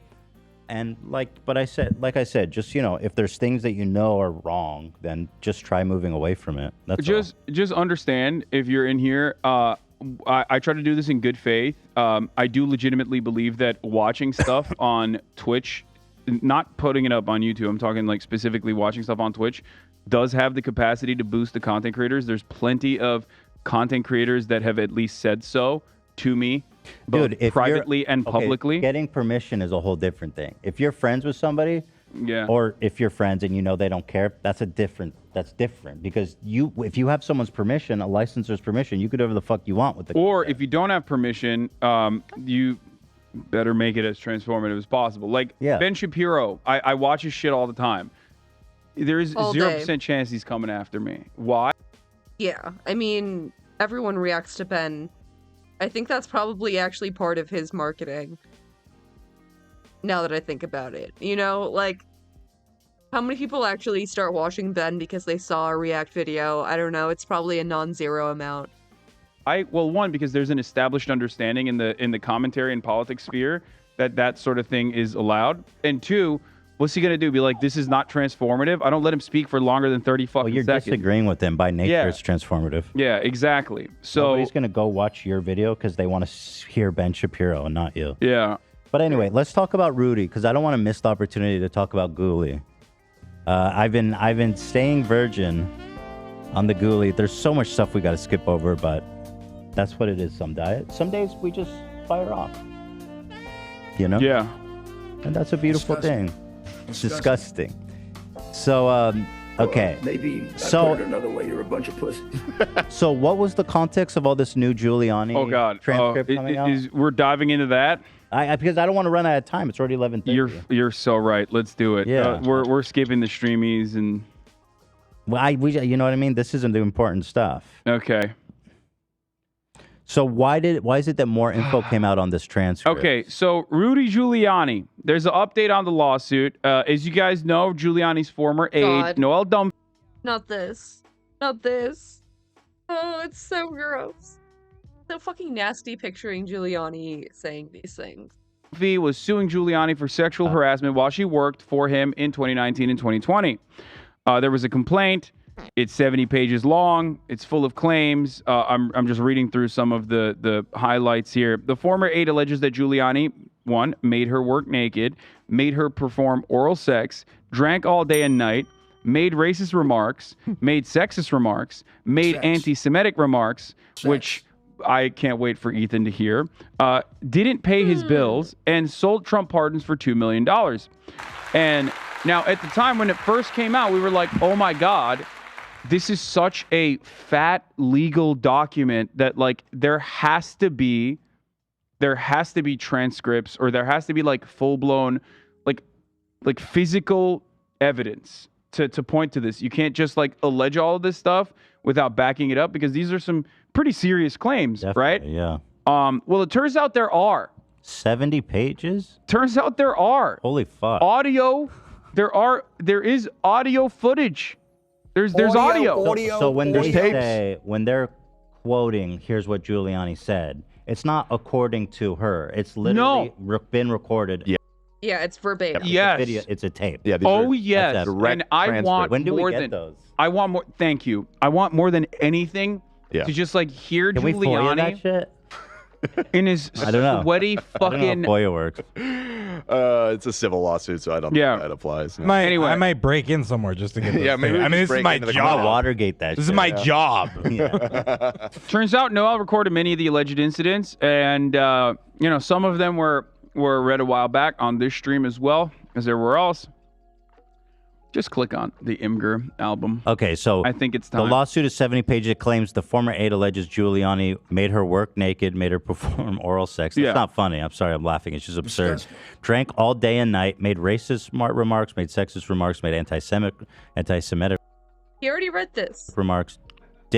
And like I said, just, if there's things that you know are wrong, then just try moving away from it. That's just understand, if you're in here, I try to do this in good faith. I do legitimately believe that watching stuff on Twitch, not putting it up on YouTube, I'm talking like specifically watching stuff on Twitch, does have the capacity to boost the content creators. There's plenty of content creators that have at least said so to me, both if privately and publicly. Getting permission is a whole different thing. If you're friends with somebody, or if you're friends and they don't care, that's different because if you have someone's permission, a licensor's permission, you could do whatever the fuck you want with it. Or if you don't have permission, you better make it as transformative as possible. Like Ben Shapiro, I watch his shit all the time. There's 0% chance he's coming after me. Why? Yeah, I mean, everyone reacts to Ben. I think that's probably actually part of his marketing. Now that I think about it, like, how many people actually start watching Ben because they saw a React video? I don't know. It's probably a non-zero amount. One, because there's an established understanding in the commentary and politics sphere that sort of thing is allowed. And two, what's he gonna do? Be like, this is not transformative? I don't let him speak for longer than 30 fucking you're seconds. Disagreeing with him by nature. It's transformative. Yeah, exactly. So nobody's gonna go watch your video because they want to hear Ben Shapiro and not you. Yeah. But anyway, let's talk about Rudy because I don't want to miss the opportunity to talk about Ghoulie. I've been staying virgin on the Ghoulie. There's so much stuff we got to skip over, but that's what it is. Some days we just fire off. Yeah. And that's a beautiful thing. It's disgusting. So, okay. Maybe I So- put it another way, you're a bunch of pussies. So what was the context of all this new Giuliani transcript coming out? We're diving into that. Because I don't want to run out of time. It's already 11:30. You're so right. Let's do it. Yeah. We're skipping the streamies and. Well, you know what I mean? This isn't the important stuff. Okay. So why is it that more info came out on this transcript? Okay, so Rudy Giuliani. There's an update on the lawsuit. As you guys know, Giuliani's former aide, God. Noel Dumfries. Not this. Not this. Oh, it's so gross. So fucking nasty picturing Giuliani saying these things. Was suing Giuliani for sexual harassment while she worked for him in 2019 and 2020. There was a complaint. It's 70 pages long. It's full of claims. I'm just reading through some of the highlights here. The former aide alleges that Giuliani, 1, made her work naked, made her perform oral sex, drank all day and night, made racist remarks, made sexist remarks, made anti-Semitic remarks, which I can't wait for Ethan to hear, didn't pay his bills, and sold Trump pardons for $2 million. And now, at the time when it first came out, we were like, oh my God, this is such a fat legal document that, like, there has to be transcripts, or there has to be like full-blown like physical evidence to point to this. You can't just like allege all of this stuff without backing it up, because these are some pretty serious claims, right? Yeah. Well, it turns out there are 70 pages. Turns out there are. Holy fuck. Audio. There is audio footage. There's audio. So when they're quoting, here's what Giuliani said, it's not according to her. It's literally been recorded. Yeah. Yeah, it's verbatim. Yes. It's a tape. Yeah. Oh yes. And I want When do more we get than those? I want more. Thank you. I want more than anything to just like hear Can we FOIA that Giuliani shit? in his I don't know. sweaty I don't know fucking. how FOIA works. It's a civil lawsuit, so I don't think that applies. No. Anyway. I might break in somewhere just to get this. Yeah, maybe thing. I we mean, just this is break my into the job. Watergate that. This shit. is my job. Turns out Noel recorded many of the alleged incidents, and some of them were read a while back on this stream as well as everywhere else. Just click on the Imgur album. Okay, so I think it's time. The lawsuit is 70 pages. It claims the former aide alleges Giuliani made her work naked, made her perform oral sex. It's not funny. I'm sorry, I'm laughing. It's just absurd. Drank all day and night, made racist remarks, made sexist remarks, made anti-Semitic He already read this. remarks,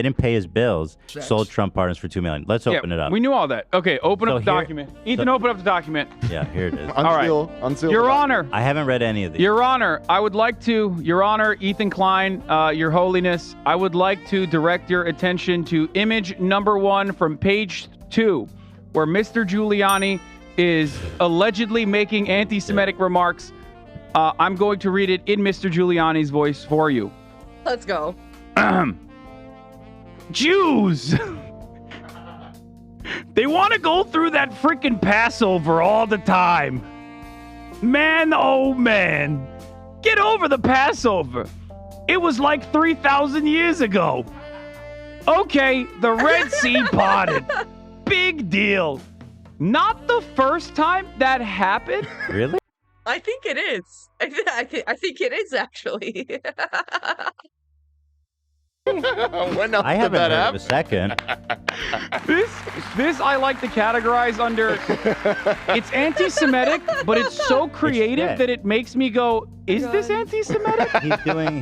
didn't pay his bills, sold Trump partners for $2 million. Let's open it up. We knew all that. Okay, open So up the here- document. Ethan, open up the document. Yeah, here it is. All right. Your Honor. I haven't read any of these. Your Honor, I would like to, Your Honor, Ethan Klein, Your Holiness, I would like to direct your attention to image number 1 from page 2, where Mr. Giuliani is allegedly making anti-Semitic remarks. I'm going to read it in Mr. Giuliani's voice for you. Let's go. Jews! They want to go through that freaking Passover all the time. Man, oh man. Get over the Passover. It was like 3,000 years ago. Okay, the Red Sea parted. Big deal. Not the first time that happened. Really? I think it is. I think it is actually. I haven't heard of a second. This I like to categorize under, it's anti-Semitic, but it's so creative that it makes me go, is this anti-Semitic?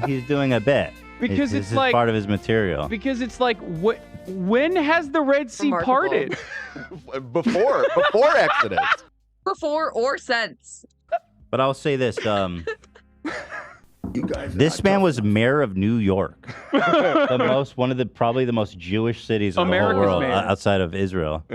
He's doing a bit. Because this it's is like part of his material. Because it's like, when has the Red Sea parted? Before Exodus. Before or since. But I'll say this. This man was mayor of New York, probably the most Jewish cities in the whole world outside of Israel.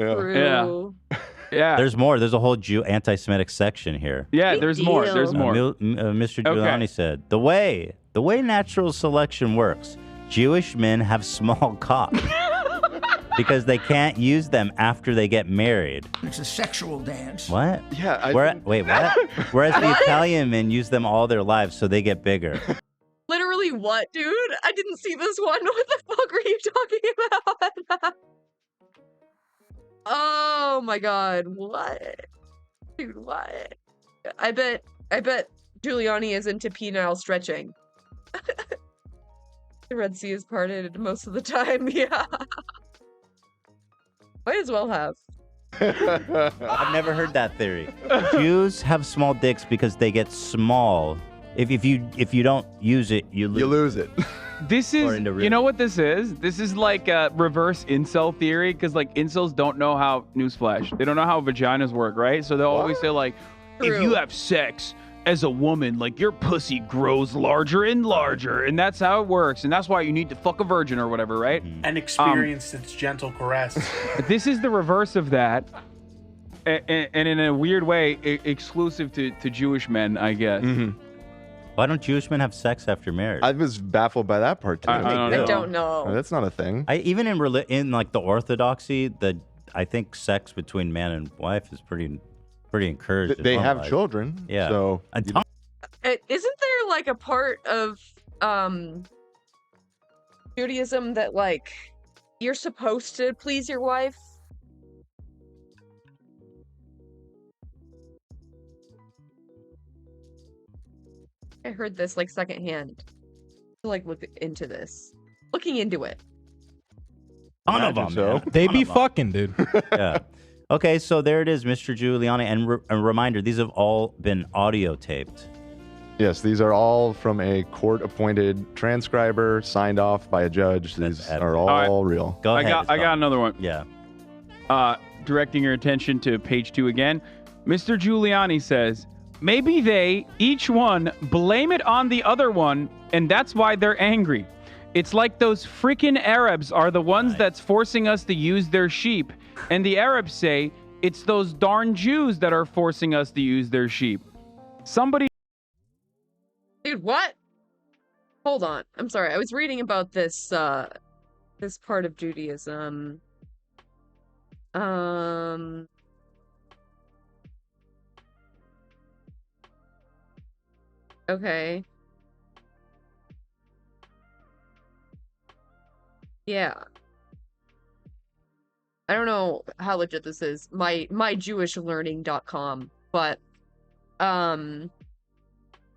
Yeah. There's more. There's a whole anti-Semitic section here. Yeah, there's more. There's more. Mr. Giuliani said, the way natural selection works, Jewish men have small cocks because they can't use them after they get married. It's a sexual dance. What? Yeah. Wait, what? Whereas the Italian men use them all their lives, so they get bigger. Literally what, dude? I didn't see this one. What the fuck were you talking about? Oh my god, what? Dude, what? I bet Giuliani is into penile stretching. The Red Sea is parted most of the time, yeah. Might as well have. I've never heard that theory. Jews have small dicks because they get small. If you don't use it, you lose it. This is, you know what this is? This is like a reverse incel theory, because like incels don't know how, newsflash, they don't know how vaginas work, right? So they'll always say like, if you have sex as a woman, like your pussy grows larger and larger, and that's how it works, and that's why you need to fuck a virgin or whatever, right? And experience its gentle caress. This is the reverse of that, and in a weird way, exclusive to Jewish men, I guess. Why don't Jewish men have sex after marriage? I was baffled by that part too. I don't know. That's not a thing. Even in like the Orthodoxy, I think sex between man and wife is pretty encouraged. They have children. Yeah. So Isn't there like a part of Judaism that like you're supposed to please your wife? I heard this like secondhand. To like look into this. Looking into it. None of them. so. They be fucking, dude. Yeah. Okay, so there it is, Mr. Giuliani. And a reminder, these have all been audio taped. Yes, these are all from a court-appointed transcriber signed off by a judge. These are all real. Go ahead. I got another one. Yeah. Directing your attention to page 2 again. Mr. Giuliani says, maybe they, each one, blame it on the other one, and that's why they're angry. It's like those freaking Arabs are the ones that's forcing us to use their sheep. And the Arabs say, it's those darn Jews that are forcing us to use their sheep. Somebody... Dude, what? Hold on. I'm sorry. I was reading about this, this part of Judaism. Okay. Yeah. I don't know how legit this is. myjewishlearning.com, but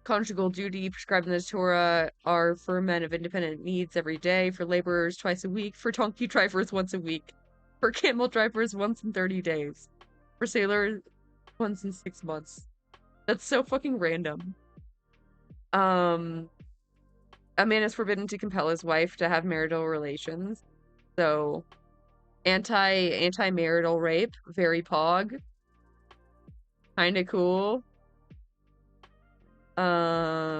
conjugal duty prescribed in the Torah are for men of independent needs every day, for laborers twice a week, for donkey drivers once a week, for camel drivers once in 30 days, for sailors once in 6 months. That's so fucking random. A man is forbidden to compel his wife to have marital relations. So anti-marital rape, very pog. Kinda cool. Okay.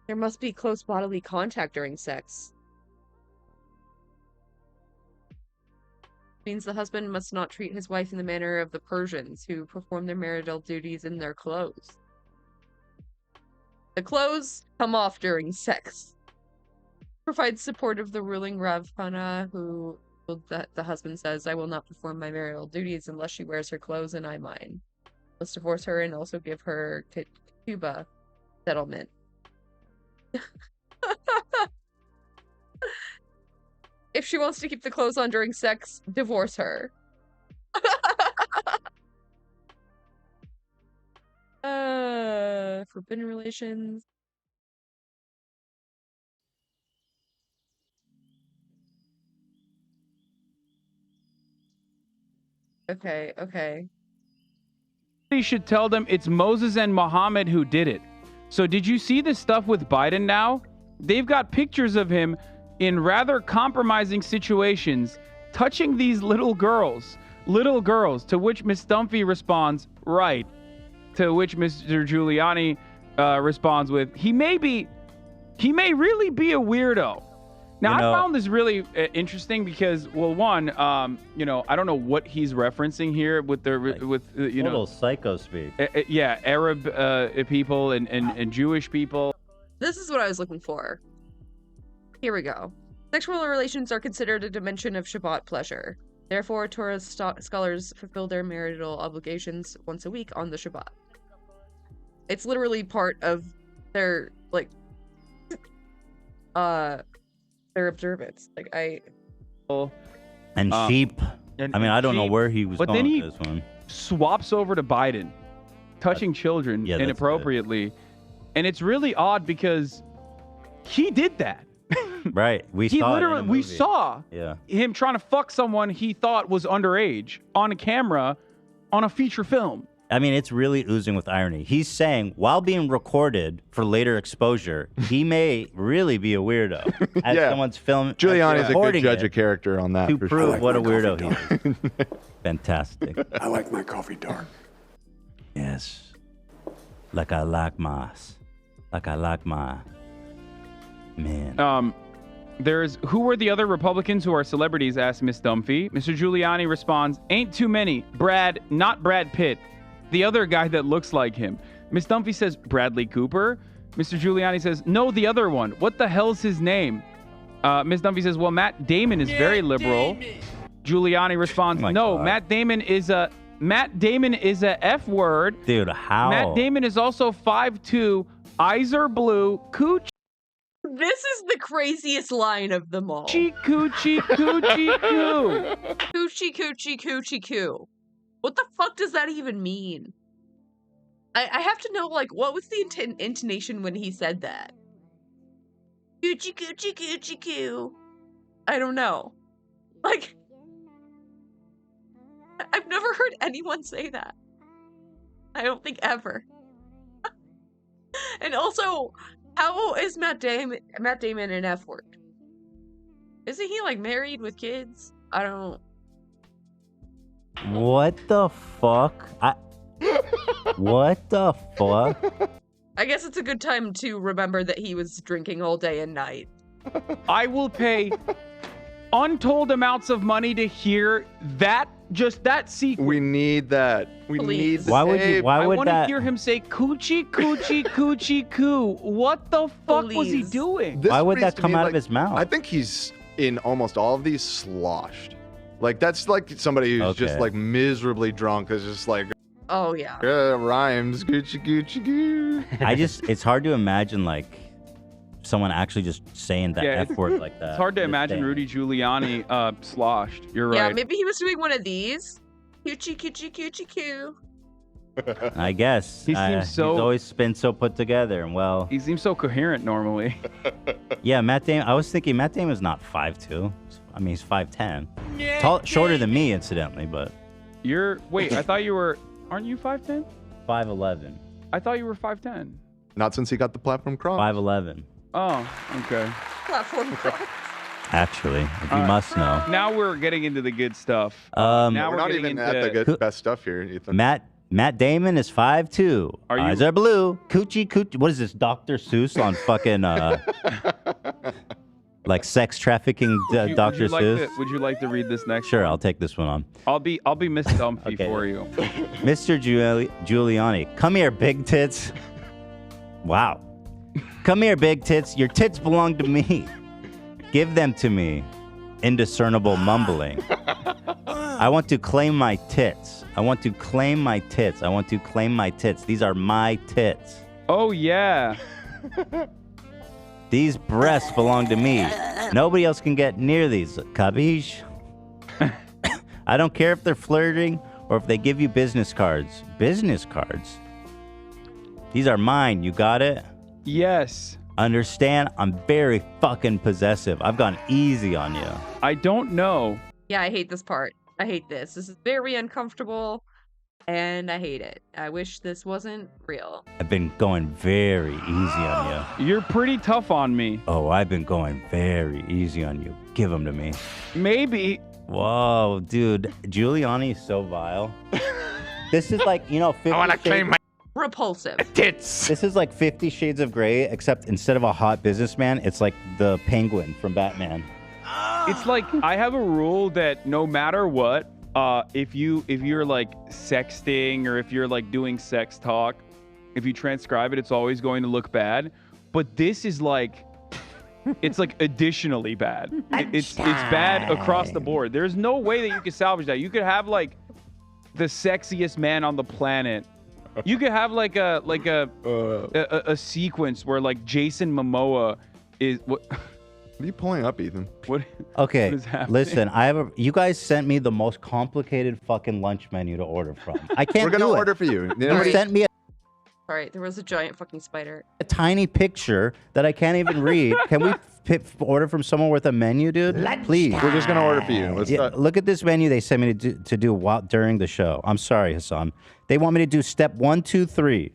There must be close bodily contact during sex. Means the husband must not treat his wife in the manner of the Persians, who perform their marital duties in their clothes. The clothes come off during sex. Provides support of the ruling Ravana, who the husband says, "I will not perform my marital duties unless she wears her clothes and I mine. Must divorce her and also give her Cuba settlement." If she wants to keep the clothes on during sex, divorce her. Forbidden relations. Okay. Somebody should tell them it's Moses and Muhammad who did it. So did you see this stuff with Biden now? They've got pictures of him in rather compromising situations, touching these little girls, to which Miss Dunphy responds, right. To which Mr. Giuliani responds with, he may really be a weirdo. Now, I found this really interesting because, well, one, I don't know what he's referencing here with total psycho speak. Arab people and Jewish people. This is what I was looking for. Here we go. Sexual relations are considered a dimension of Shabbat pleasure. Therefore, Torah scholars fulfill their marital obligations once a week on the Shabbat. It's literally part of their their observance. And sheep. I don't know where he was going then he with this one. Swaps over to Biden, touching children inappropriately. And it's really odd because he did that. Right. We saw him trying to fuck someone he thought was underage on camera on a feature film. I mean, it's really oozing with irony. He's saying, while being recorded for later exposure, he may really be a weirdo. As someone's film. Giuliani's a good judge of character on that. To for prove sure. what a weirdo he is. Fantastic. I like my coffee dark. Yes. Like I like my man. Who were the other Republicans who are celebrities? Asked Miss Dunphy. Mr. Giuliani responds, ain't too many. Not Brad Pitt. The other guy that looks like him. Miss Dunphy says, Bradley Cooper. Mr. Giuliani says, no, the other one. What the hell's his name? Miss Dunphy says, well, Matt Damon is very liberal. Giuliani responds, no, God. Matt Damon is a F word. Dude, how? Matt Damon is also 5'2", eyes are blue, cooch. This is the craziest line of them all. Coochie, coochie, coochie, coo. Coochie, coochie, coochie, coo. What the fuck does that even mean? I have to know, what was the intonation when he said that? Coochie, coochie, coochie, coo. I don't know. I've never heard anyone say that. I don't think ever. And also, how is Matt Damon an F word? Isn't he married with kids? I don't. What the fuck? What the fuck? I guess it's a good time to remember that he was drinking all day and night. I will pay untold amounts of money to hear that. Just that sequence. We need that. We need the Why would I want to that hear him say coochie, coochie, coochie, coo. What the fuck was he doing? This Why would reads that to come me out of his mouth? I think he's in almost all of these sloshed. That's somebody who's just miserably drunk. Is just oh yeah. Rhymes Gucci Gucci Goo. It's hard to imagine someone actually just saying the F word like that. It's hard to imagine Rudy Giuliani sloshed. You're right. Yeah, maybe he was doing one of these. Coochie coochie coochie coo. I guess. He seems he's always been so put together and well. He seems so coherent normally. Yeah, Matt Damon. I was thinking Matt Damon's not 5'2". I mean, he's 5'10". Shorter than me, incidentally, but. Wait, I thought you were. Aren't you 5'10"? 5'11". I thought you were 5'10". Not since he got the platform cross. 5'11". Oh, okay. Platform cross. Actually, if you must know. Now we're getting into the good stuff. Um, now We're not getting even into at the good best stuff here, Ethan. Matt Damon is 5'2". Eyes are blue. Coochie. What is this, Dr. Seuss on fucking like sex trafficking Dr. Seuss? Would you like to read this next? Sure, I'll take this one on. I'll be Miss Dumpy for you. Mr. Giuliani, come here, big tits. Wow. Come here, big tits. Your tits belong to me. Give them to me. Indiscernible mumbling. I want to claim my tits. I want to claim my tits. I want to claim my tits. These are my tits. Oh, yeah. These breasts belong to me. Nobody else can get near these. Capiche? I don't care if they're flirting or if they give you business cards. Business cards? These are mine. You got it? Yes. Understand? I'm very fucking possessive. I've gone easy on you. I don't know. Yeah, I hate this part. I hate this. This is very uncomfortable, and I hate it. I wish this wasn't real. I've been going very easy on you. You're pretty tough on me. Oh, I've been going very easy on you. Give them to me. Maybe. Whoa, dude. Giuliani is so vile. This is like, 50 I want to claim my repulsive tits. This is like 50 Shades of Grey, except instead of a hot businessman, it's like the Penguin from Batman. It's like I have a rule that no matter what, if you're like sexting or if you're like doing sex talk, if you transcribe it, it's always going to look bad. But this is like, it's like additionally bad. It's bad across the board. There's no way that you could salvage that. You could have like the sexiest man on the planet. You could have like a sequence where like Jason Momoa is what. What are you pulling up, Ethan? Okay, what is happening? listen, you guys sent me the most complicated fucking lunch menu to order from. I can't We're gonna do it. order for you. You sent me Alright, there was a giant fucking spider. a tiny picture that I can't even read. Can we order from someone with a menu, dude? Please. We're just gonna order for you. Let's not- Look at this menu they sent me to do while during the show. I'm sorry, Hassan. They want me to do step 1, 2, 3.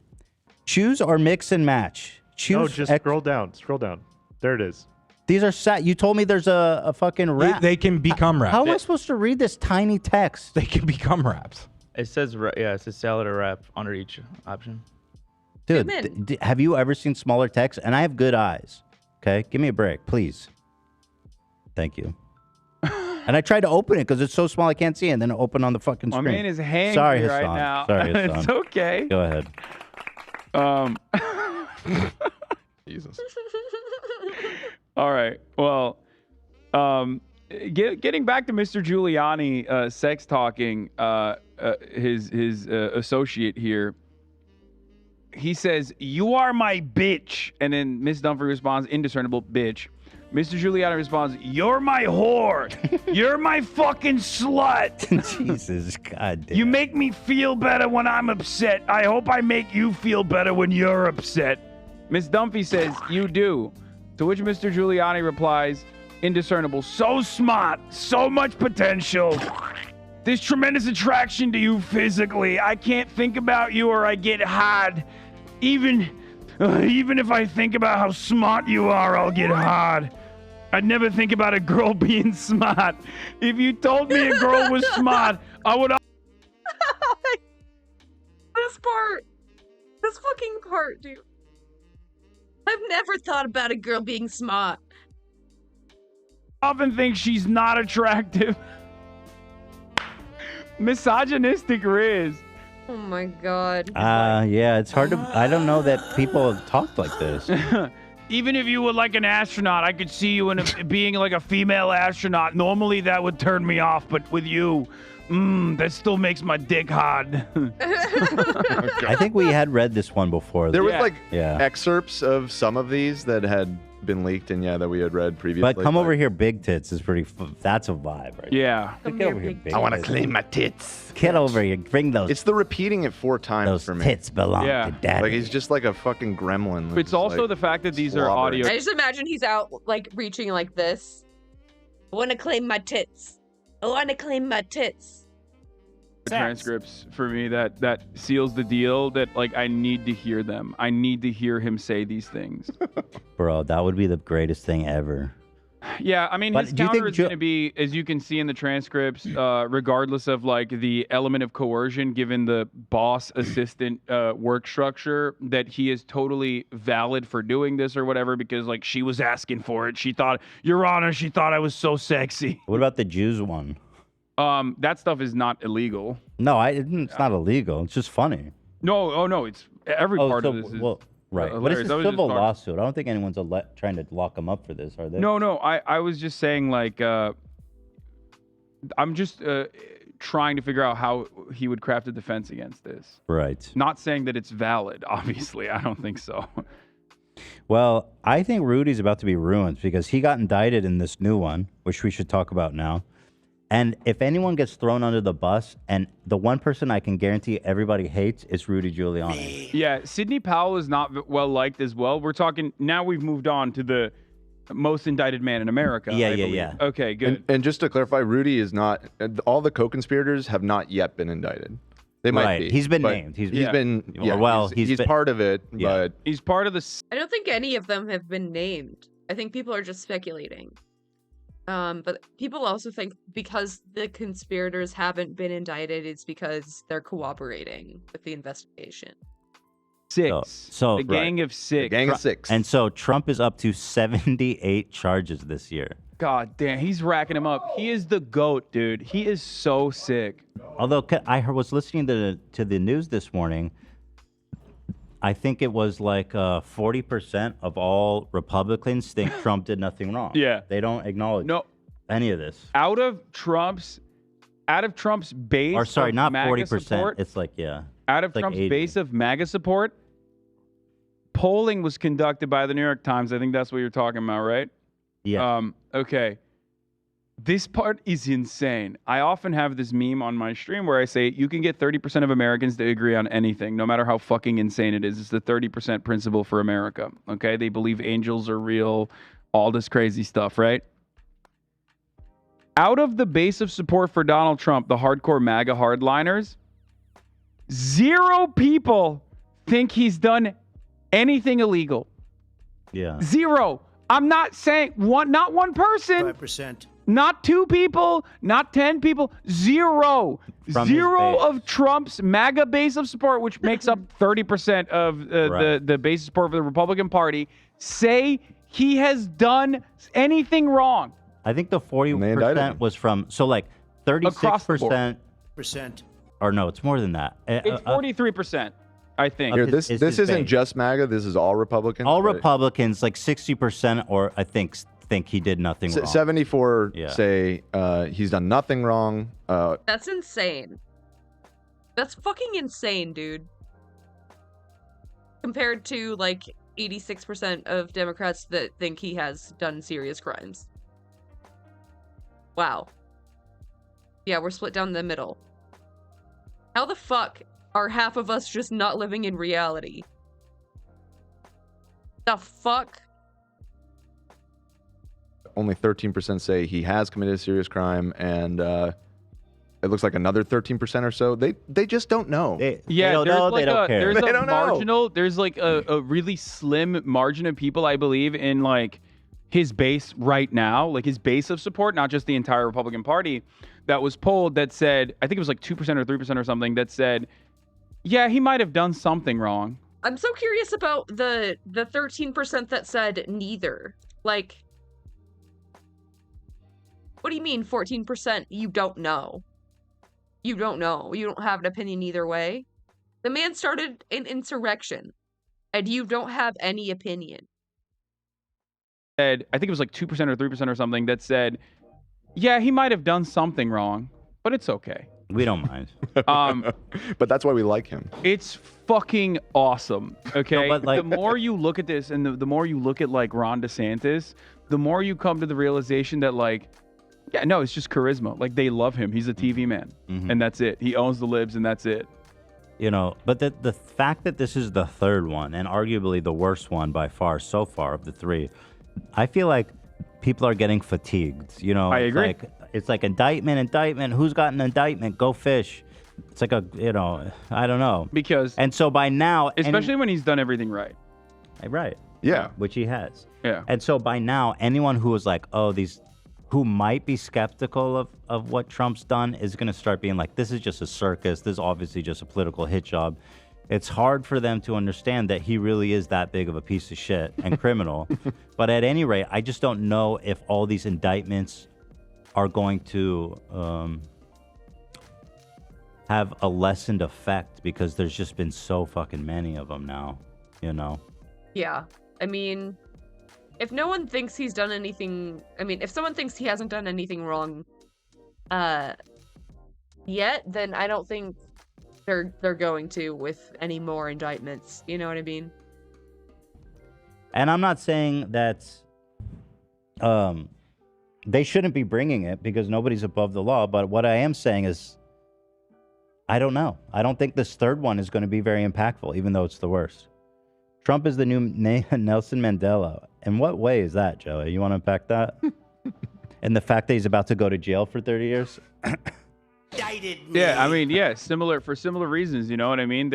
Choose or mix and match. Choose. No, just scroll down. Scroll down. There it is. These are sat. You told me there's a fucking wrap. They can become wraps. How am I supposed to read this tiny text? They can become wraps. It says it says salad or wrap under each option. Dude, have you ever seen smaller text? And I have good eyes. Okay, give me a break, please. Thank you. And I tried to open it because it's so small I can't see it, and then it opened on the fucking My screen. man is hangry Sorry, right Hassan. now. Sorry, Hassan. It's okay. Go ahead. Jesus. All right. Well, getting back to Mr. Giuliani, sex talking, his associate here. He says, "You are my bitch," and then Miss Dunphy responds, "Indiscernible bitch." Mr. Giuliani responds, "You're my whore. You're my fucking slut." Jesus, God damn. You make me feel better when I'm upset. I hope I make you feel better when you're upset. Miss Dunphy says, "You do." To which Mr. Giuliani replies, indiscernible, "So smart, so much potential. There's tremendous attraction to you physically. I can't think about you or I get hard. Even if I think about how smart you are, I'll get hard. I'd never think about a girl being smart. If you told me a girl was smart, I would..." This fucking part, dude. I've never thought about a girl being smart. Often think she's not attractive. Misogynistic Riz. Oh my god. Yeah, it's hard to. I don't know that people have talked like this. Even if you were like an astronaut, I could see you being like a female astronaut. Normally that would turn me off, but with you, that still makes my dick hard. I think we had read this one before. There was yeah. excerpts of some of these that had been leaked and that we had read previously. But come over here, big tits is pretty. That's a vibe, right? Yeah. Get over here, big I want to tits. claim my tits. Get over here, bring those. It's the repeating it 4 times for me. Tits belong to daddy. Like he's just like a fucking gremlin. It's also the fact that these are audio. I just imagine he's out like reaching like this. I want to claim my tits. I want to claim my tits. transcripts for me that seals the deal. That like I need to hear them. I need to hear him say these things. Bro, that would be the greatest thing ever. Yeah, I mean, But his do you think counter is going to be, as you can see in the transcripts, regardless of like the element of coercion, given the boss-assistant work structure, that he is totally valid for doing this or whatever because like she was asking for it. She thought, Your Honor, she thought I was so sexy. What about the Jews one? That stuff is not illegal. No, it's not illegal. It's just funny. No, oh no, it's every part of this is right. But hilarious. it's That a was just civil part- lawsuit. I don't think anyone's trying to lock him up for this, are they? No, I was just saying like I'm just trying to figure out how he would craft a defense against this. Right. Not saying that it's valid, obviously. I don't think so. Well, I think Rudy's about to be ruined because he got indicted in this new one, which we should talk about now. And if anyone gets thrown under the bus, and the one person I can guarantee everybody hates is Rudy Giuliani. Yeah, Sidney Powell is not well liked as well. We're talking now. We've moved on to the most indicted man in America. I believe. Okay, good. And just to clarify, Rudy is not. All the co-conspirators have not yet been indicted. They might Right. be. He's been but named. He's been. Yeah, well, he's he's been- part of it, Yeah. but he's part of the. I don't think any of them have been named. I think people are just speculating. But people also think because the conspirators haven't been indicted, it's because they're cooperating with the investigation. So The gang of six. And so Trump is up to 78 charges this year. God damn, he's racking them up. He is the GOAT, dude. He is so sick. Although was listening to the news this morning, I think it was like 40% of all Republicans think Trump did nothing wrong. Yeah. They don't acknowledge any of this. Out of Trump's base, Or sorry, of not MAGA 40%. support, It's like, yeah. out of it's like Trump's 80. base of MAGA support, polling was conducted by the New York Times. I think that's what you're talking about, right? Yeah. Okay. This part is insane. I often have this meme on my stream where I say you can get 30% of Americans to agree on anything, no matter how fucking insane it is. It's the 30% principle for America. Okay? They believe angels are real, all this crazy stuff, right? Out of the base of support for Donald Trump, the hardcore MAGA hardliners, 0 people think he's done anything illegal. Yeah. 0. I'm not saying not one person. 5%. Not 2 people, not 10 people, 0. From his 0 base. of Trump's MAGA base of support, which makes up 30% of the base of support for the Republican Party, say he has done anything wrong. I think the indicted 40% him. was from, so like Across the board. 36%, or no, it's more than that. It's 43%, I think. Here, It's this his isn't base. just MAGA. This is all Republicans. All but Republicans, like 60%, or I think he did nothing wrong. 74 Yeah. say he's done nothing wrong. That's insane. That's fucking insane, dude. Compared to like 86% of Democrats that think he has done serious crimes. Wow. Yeah, we're split down the middle. How the fuck are half of us just not living in reality? The fuck? Only 13% say he has committed a serious crime, and it looks like another 13% or so. They just don't know. Yeah, there's They a don't know. marginal, there's like a really slim margin of people, I believe, in like his base right now, like his base of support, not just the entire Republican Party, that was polled that said, I think it was like 2% or 3% or something, that said, yeah, he might have done something wrong. I'm so curious about the 13% that said neither. Like, what do you mean 14% you don't know? You don't know. You don't have an opinion either way. The man started an insurrection, and you don't have any opinion. I think it was like 2% or 3% or something that said, yeah, he might have done something wrong, but it's okay. We don't mind. But that's why we like him. It's fucking awesome. Okay. No, but, like- the more you look at this and the more you look at like Ron DeSantis, the more you come to the realization that like, yeah, no, it's just charisma. Like they love him. He's a TV man and that's it. He owns the libs and that's it. You know, but the fact that this is the third one and arguably the worst one by far so far of the 3, I feel like people are getting fatigued. You know, I agree. It's like indictment. Who's got an indictment? Go fish. It's like a, I don't know. Because And so by now, especially when he's done everything right. right. Yeah. Which he has. Yeah. And so by now, anyone who is like, oh, who might be skeptical of what Trump's done is going to start being like, this is just a circus. This is obviously just a political hit job. It's hard for them to understand that he really is that big of a piece of shit and criminal. But at any rate, I just don't know if all these indictments are going to have a lessened effect because there's just been so fucking many of them now, Yeah. I mean, if no one thinks he's done anything, if someone thinks he hasn't done anything wrong yet, then I don't think they're going to with any more indictments. You know what I mean? And I'm not saying that they shouldn't be bringing it because nobody's above the law. But what I am saying is, I don't know. I don't think this third one is going to be very impactful, even though it's the worst. Trump is the new Nelson Mandela. In what way is that, Joey? You want to unpack that? And the fact that he's about to go to jail for 30 years? Yeah, for similar reasons, you know what I mean?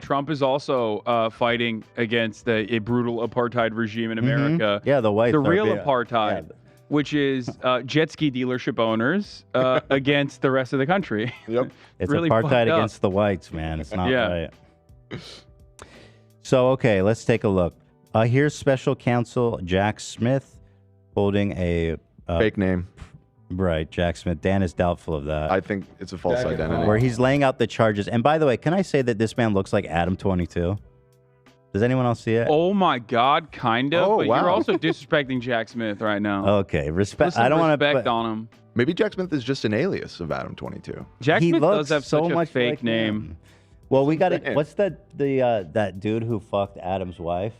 Trump is also fighting against a brutal apartheid regime in America. Yeah, the whites. The real apartheid, which is jet ski dealership owners against the rest of the country. Yep. It's really apartheid fucked up. against the whites, man. It's not Yeah. right. So, okay, let's take a look. Here's Special Counsel Jack Smith holding a... Fake name. Right, Jack Smith. Dan is doubtful of that. I think it's a false identity. Where he's laying out the charges. And by the way, can I say that this man looks like Adam 22? Does anyone else see it? Oh my God, kind of. Oh, but wow. you're also disrespecting Jack Smith right now. Okay, respect. Put I don't some want to respect on him. Maybe Jack Smith is just an alias of Adam 22. Jack He Smith does looks have so such a much fake like name. him. Well, we got to. saying. What's that dude who fucked Adam's wife?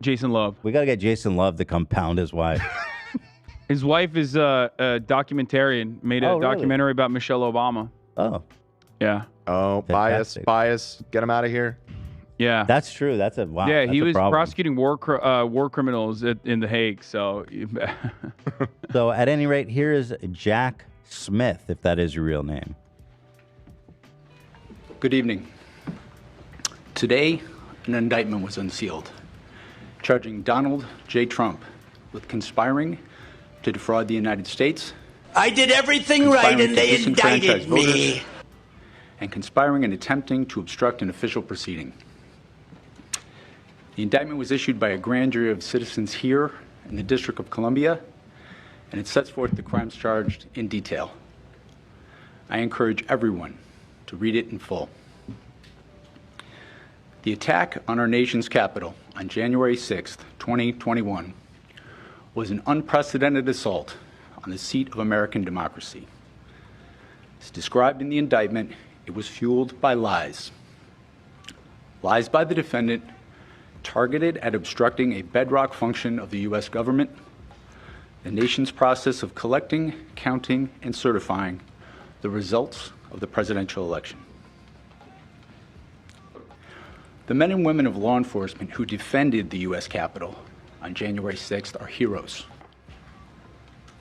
Jason Love. We got to get Jason Love to come pound his wife. His wife is a documentarian, made a Oh, really? documentary about Michelle Obama. Oh, Yeah. Oh, Fantastic. bias. Get him out of here. Yeah. that's true. That's a wow. Yeah, that's he a was problem. prosecuting war criminals in The Hague. So, So at any rate, here is Jack Smith, if that is your real name. Good evening. Today, an indictment was unsealed, charging Donald J. Trump with conspiring to defraud the United States. I did everything right conspiring and to they disenfranchise indicted me. voters, and conspiring and attempting to obstruct an official proceeding. The indictment was issued by a grand jury of citizens here in the District of Columbia, and it sets forth the crimes charged in detail. I encourage everyone to read it in full. The attack on our nation's capital on January 6th, 2021, was an unprecedented assault on the seat of American democracy. As described in the indictment, it was fueled by lies. Lies by the defendant targeted at obstructing a bedrock function of the U.S. government, the nation's process of collecting, counting, and certifying the results of the presidential election. The men and women of law enforcement who defended the U.S. Capitol on January 6th are heroes.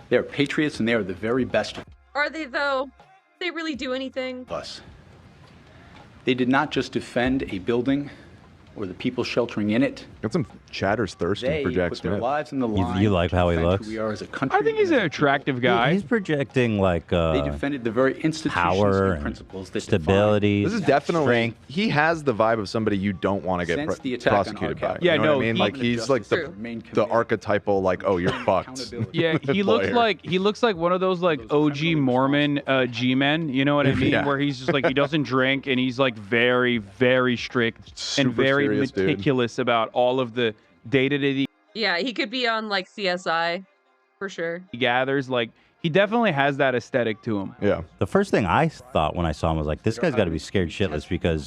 They are patriots and they are the very best of Are they though? They really do anything? us. They did not just defend a building or the people sheltering in it. Got some chatters thirsting They for Jack put their Smith. lives in the line. You like to how he defend looks? Who we are as a country. I think he's an attractive guy. He's projecting like They defended the very institutions power and and principles that stability. This is definitely he has the vibe of somebody you don't want to get Since the attack on prosecuted our by. capital. Yeah, you know no, what I mean? he- Like he's like True. the archetypal like, oh, you're fucked. Yeah, he looks like one of those like OG Mormon G-men, you know what I mean? Yeah. Where he's just like he doesn't drink and he's like very, very strict and Super very serious dude. meticulous about all of the data that he Yeah, he could be on like CSI for sure. gathers. Like he definitely has that aesthetic to him. Yeah. The first thing I thought when I saw him was like, this guy's got to be scared shitless because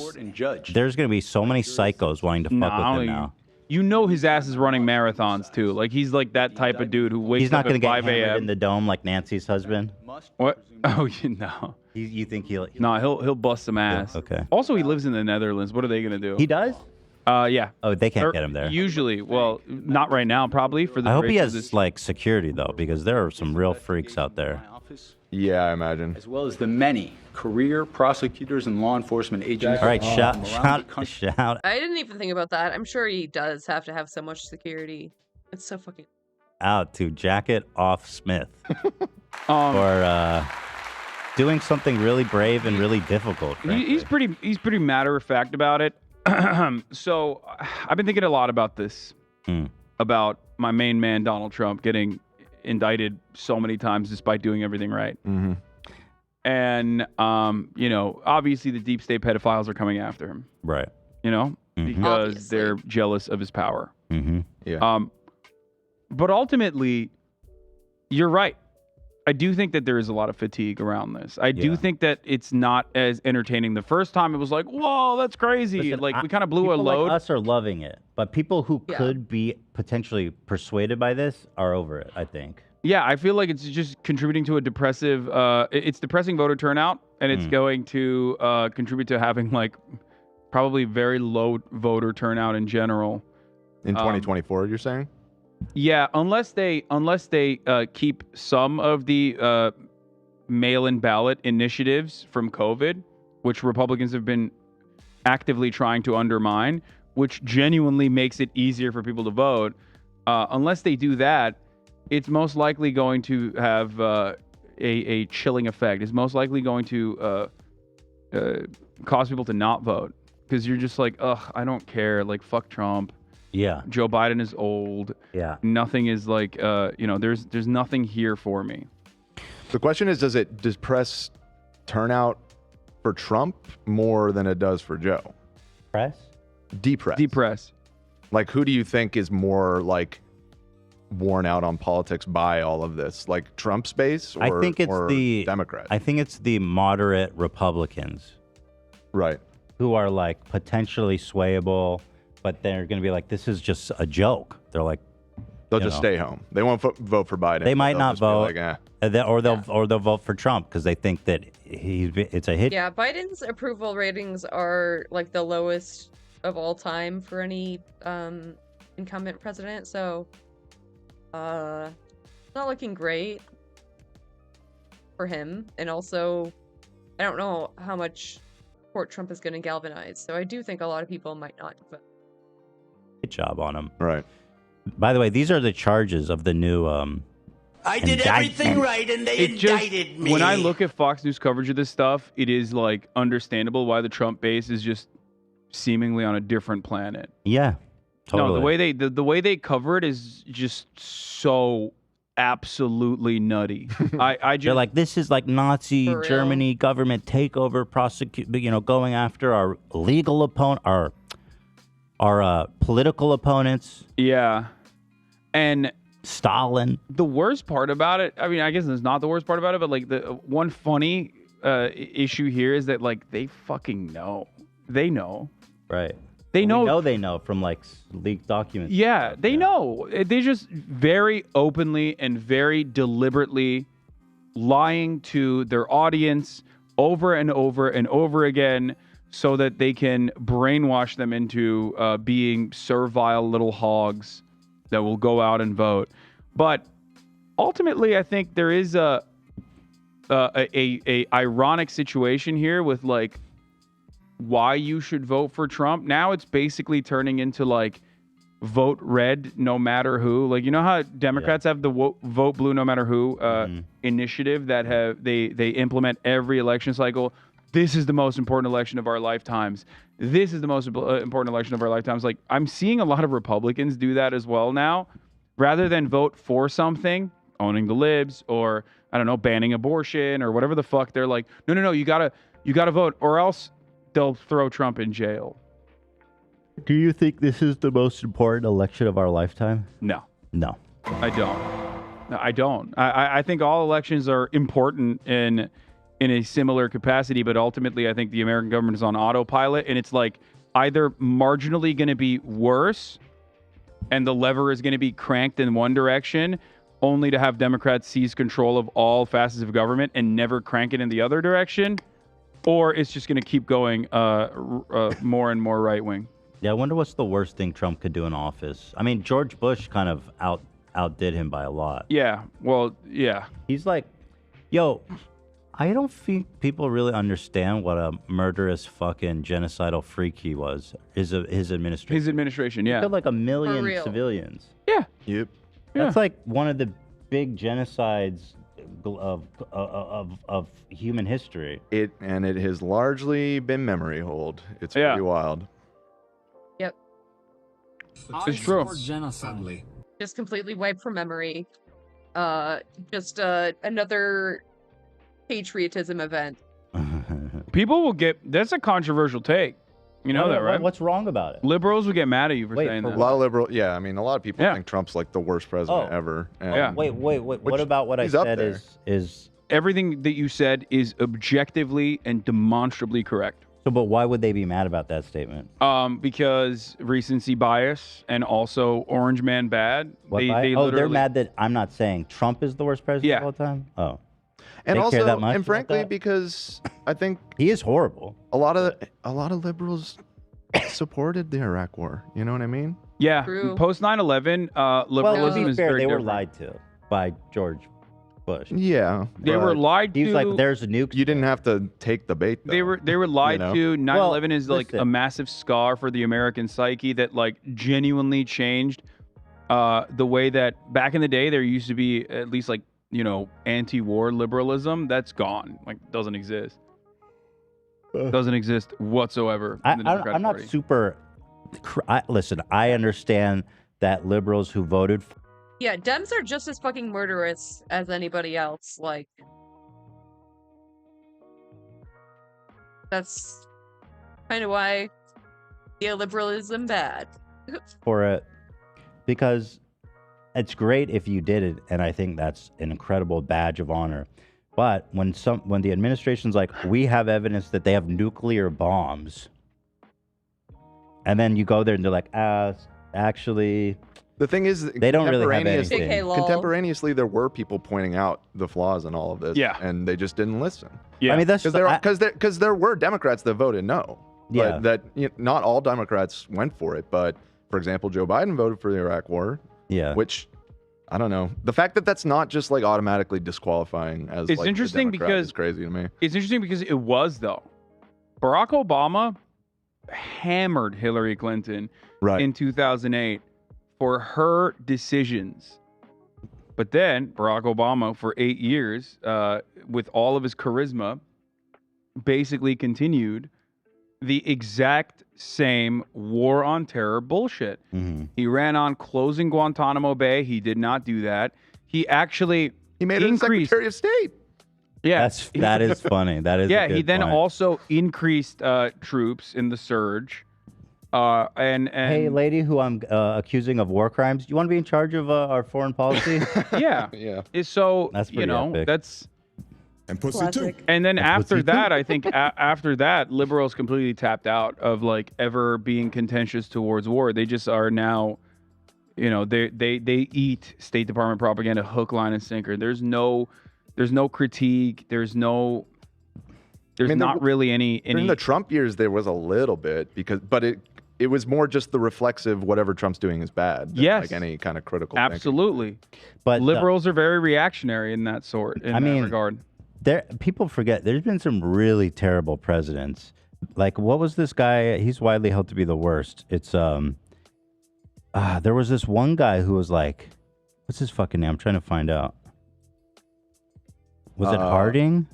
there's going to be so many psychos wanting to fuck Nah, with him now. You know his ass is running marathons too. Like he's like that type of dude who wakes He's not up going at to get 5 hammered in a.m. the dome like Nancy's husband. What? Oh, no. You think he'll? No, he'll bust some ass. Okay. Also, he lives in the Netherlands. What are they gonna do? He does? Yeah. Oh, they can't get him there. Usually, well, not right now, probably for the. I hope he duration of has like security though, because there are some real freaks out there. Yeah, I imagine. As well as the many career prosecutors and law enforcement agents. All right, shout. I didn't even think about that. I'm sure he does have to have so much security. It's so fucking. Out to Jacket Off Smith for doing something really brave and really difficult. He's pretty matter of fact about it. So I've been thinking a lot about this, about my main man Donald Trump getting indicted so many times despite doing everything right. Mm-hmm. And you know, obviously the deep state pedophiles are coming after him, right? You know, because Obviously. they're jealous of his power. Yeah. But ultimately, you're right. I do think that there is a lot of fatigue around this. I do think that it's not as entertaining. The first time it was like, whoa, that's crazy. Listen, like we kind of blew a people load. Like us are loving it, but people who could be potentially persuaded by this are over it, I think. Yeah, I feel like it's just contributing to a depressive. It's depressing voter turnout, and it's going to contribute to having like probably very low voter turnout in general. In 2024, you're saying? Yeah, unless they keep some of the mail-in ballot initiatives from COVID, which Republicans have been actively trying to undermine, which genuinely makes it easier for people to vote. Unless they do that, it's most likely going to have a chilling effect. It's most likely going to cause people to not vote because you're just like, ugh, I don't care. Like, fuck Trump. Yeah. Joe Biden is old. Yeah. Nothing is like, you know, there's nothing here for me. The question is, does it depress turnout for Trump more than it does for Joe? Press? Depress. Like, who do you think is more like worn out on politics by all of this? Like Trump's base or, I think it's or the Democrats? I think it's the moderate Republicans. Right. Who are like potentially swayable, but they're going to be like, this is just a joke. They're like, They'll just stay home. They won't vote for Biden. They might They'll not just be vote, like, eh. or they'll vote for Trump because they think that it's a hit. Yeah, Biden's approval ratings are like the lowest of all time for any incumbent president. So, it's not looking great for him. And also, I don't know how much support Trump is going to galvanize. So I do think a lot of people might not vote. Good job on him. Right. By the way, these are the charges of the new. I did everything right and they indicted me. When I look at Fox News coverage of this stuff, it is like understandable why the Trump base is just seemingly on a different planet. Yeah, totally. No, the way they cover it is just so absolutely nutty. I just They're like, this is like Nazi For real? Germany government takeover, going after our legal opponent, our political opponents. Yeah, and Stalin. The worst part about it, I mean, I guess it's not the worst part about it, but like the one funny issue here is that like they fucking know. They know. Right. They know. They know from like leaked documents. Yeah, they know. They just very openly and very deliberately lying to their audience over and over and over again so that they can brainwash them into being servile little hogs that will go out and vote. But ultimately, I think there is a ironic situation here with like why you should vote for Trump. Now it's basically turning into like vote red no matter who. Like, you know how Democrats have the vote blue no matter who initiative that have they implement every election cycle. This is the most important election of our lifetimes. This is the most important election of our lifetimes. Like, I'm seeing a lot of Republicans do that as well now. Rather than vote for something, owning the libs, or, I don't know, banning abortion, or whatever the fuck, they're like, no, you gotta vote, or else they'll throw Trump in jail. Do you think this is the most important election of our lifetime? No. No. I don't. No, I don't. I think all elections are important in a similar capacity, but ultimately I think the American government is on autopilot, and it's like either marginally going to be worse and the lever is going to be cranked in one direction only to have Democrats seize control of all facets of government and never crank it in the other direction, or it's just going to keep going more and more right-wing. Yeah, I wonder what's the worst thing Trump could do in office. I mean, George Bush kind of outdid him by a lot. Yeah. Well, yeah. He's like, yo, I don't think people really understand what a murderous fucking genocidal freak he was. His administration. His administration, He yeah. killed like 1 For million real. civilians. Yeah. Yep. That's like one of the big genocides of human history. It has largely been memory hold. It's Yeah. pretty wild. Yep. It's true. Genocide. Just completely wiped from memory. Just another patriotism event. People will get. That's a controversial take. You know that, right? What's wrong about it? Liberals will get mad at you for saying A that. lot of liberal, yeah. I mean, a lot of people think Trump's like the worst president ever. And Yeah. Wait. What Which about what I he's up said there. is Everything that you said is objectively and demonstrably correct. so? But why would they be mad about that statement? Because recency bias and also Orange Man bad. What They they're literally- mad that I'm not saying Trump is the worst president Yeah. of all time. Oh, And They also, care that much and about frankly, that? because I think he is horrible. a lot of liberals supported the Iraq War. You know what I mean? Yeah. True. Post 9/11, liberalism Well, to be is fair, very they were different. lied to by George Bush. Yeah. They were but lied He's to. like, there's a nuke. You didn't have to take the bait. Though, They were lied know? to. 9/11 is like listen. a massive scar for the American psyche that like genuinely changed the way that back in the day there used to be at least like, you know, anti-war liberalism. That's gone. Like doesn't exist. Doesn't exist whatsoever in the Democratic I'm not Party. super. Listen, I understand that liberals who voted. Yeah, Dems are just as fucking murderous as anybody else. Like, that's kind of why neoliberalism bad. For it, because it's great if you did it, and I think that's an incredible badge of honor. But when the administration's like, we have evidence that they have nuclear bombs, and then you go there and they're like, actually, The thing is, they don't really have contemporaneously- anything. JK, lol. Contemporaneously, there were people pointing out the flaws in all of this. Yeah. And they just didn't listen. Yeah. I mean, that's Because there were Democrats that voted no. Yeah. But not all Democrats went for it. But for example, Joe Biden voted for the Iraq War. Yeah. Which, I don't know. The fact that that's not just like automatically disqualifying as It's like, a interesting Democrat because is crazy to me. It's interesting because it was though. Barack Obama hammered Hillary Clinton in 2008 for her decisions. But then Barack Obama, for 8 years, with all of his charisma, basically continued the exact same war on terror bullshit. Mm-hmm. He ran on closing Guantanamo Bay. He did not do that. He actually made him Secretary of State. Yeah, that is funny. That is a yeah. He good then point. also increased troops in the surge. And Hey, lady, who I'm accusing of war crimes, you want to be in charge of our foreign policy? yeah, So That's you pretty know epic. that's And pussy too. and then And after pussy too. that, I think after that, liberals completely tapped out of like ever being contentious towards war. They just are now, you know, they eat State Department propaganda hook, line, and sinker. There's no critique. There's not really any. During the Trump years, there was a little bit but it was more just the reflexive whatever Trump's doing is bad. Than Yes. like any kind of critical. thinking. Absolutely. But liberals are very reactionary in that sort. In I that mean, regard. People forget there's been some really terrible presidents. Like, what was this guy? He's widely held to be the worst. It's there was this one guy who was like, what's his fucking name? I'm trying to find out. Was it Harding?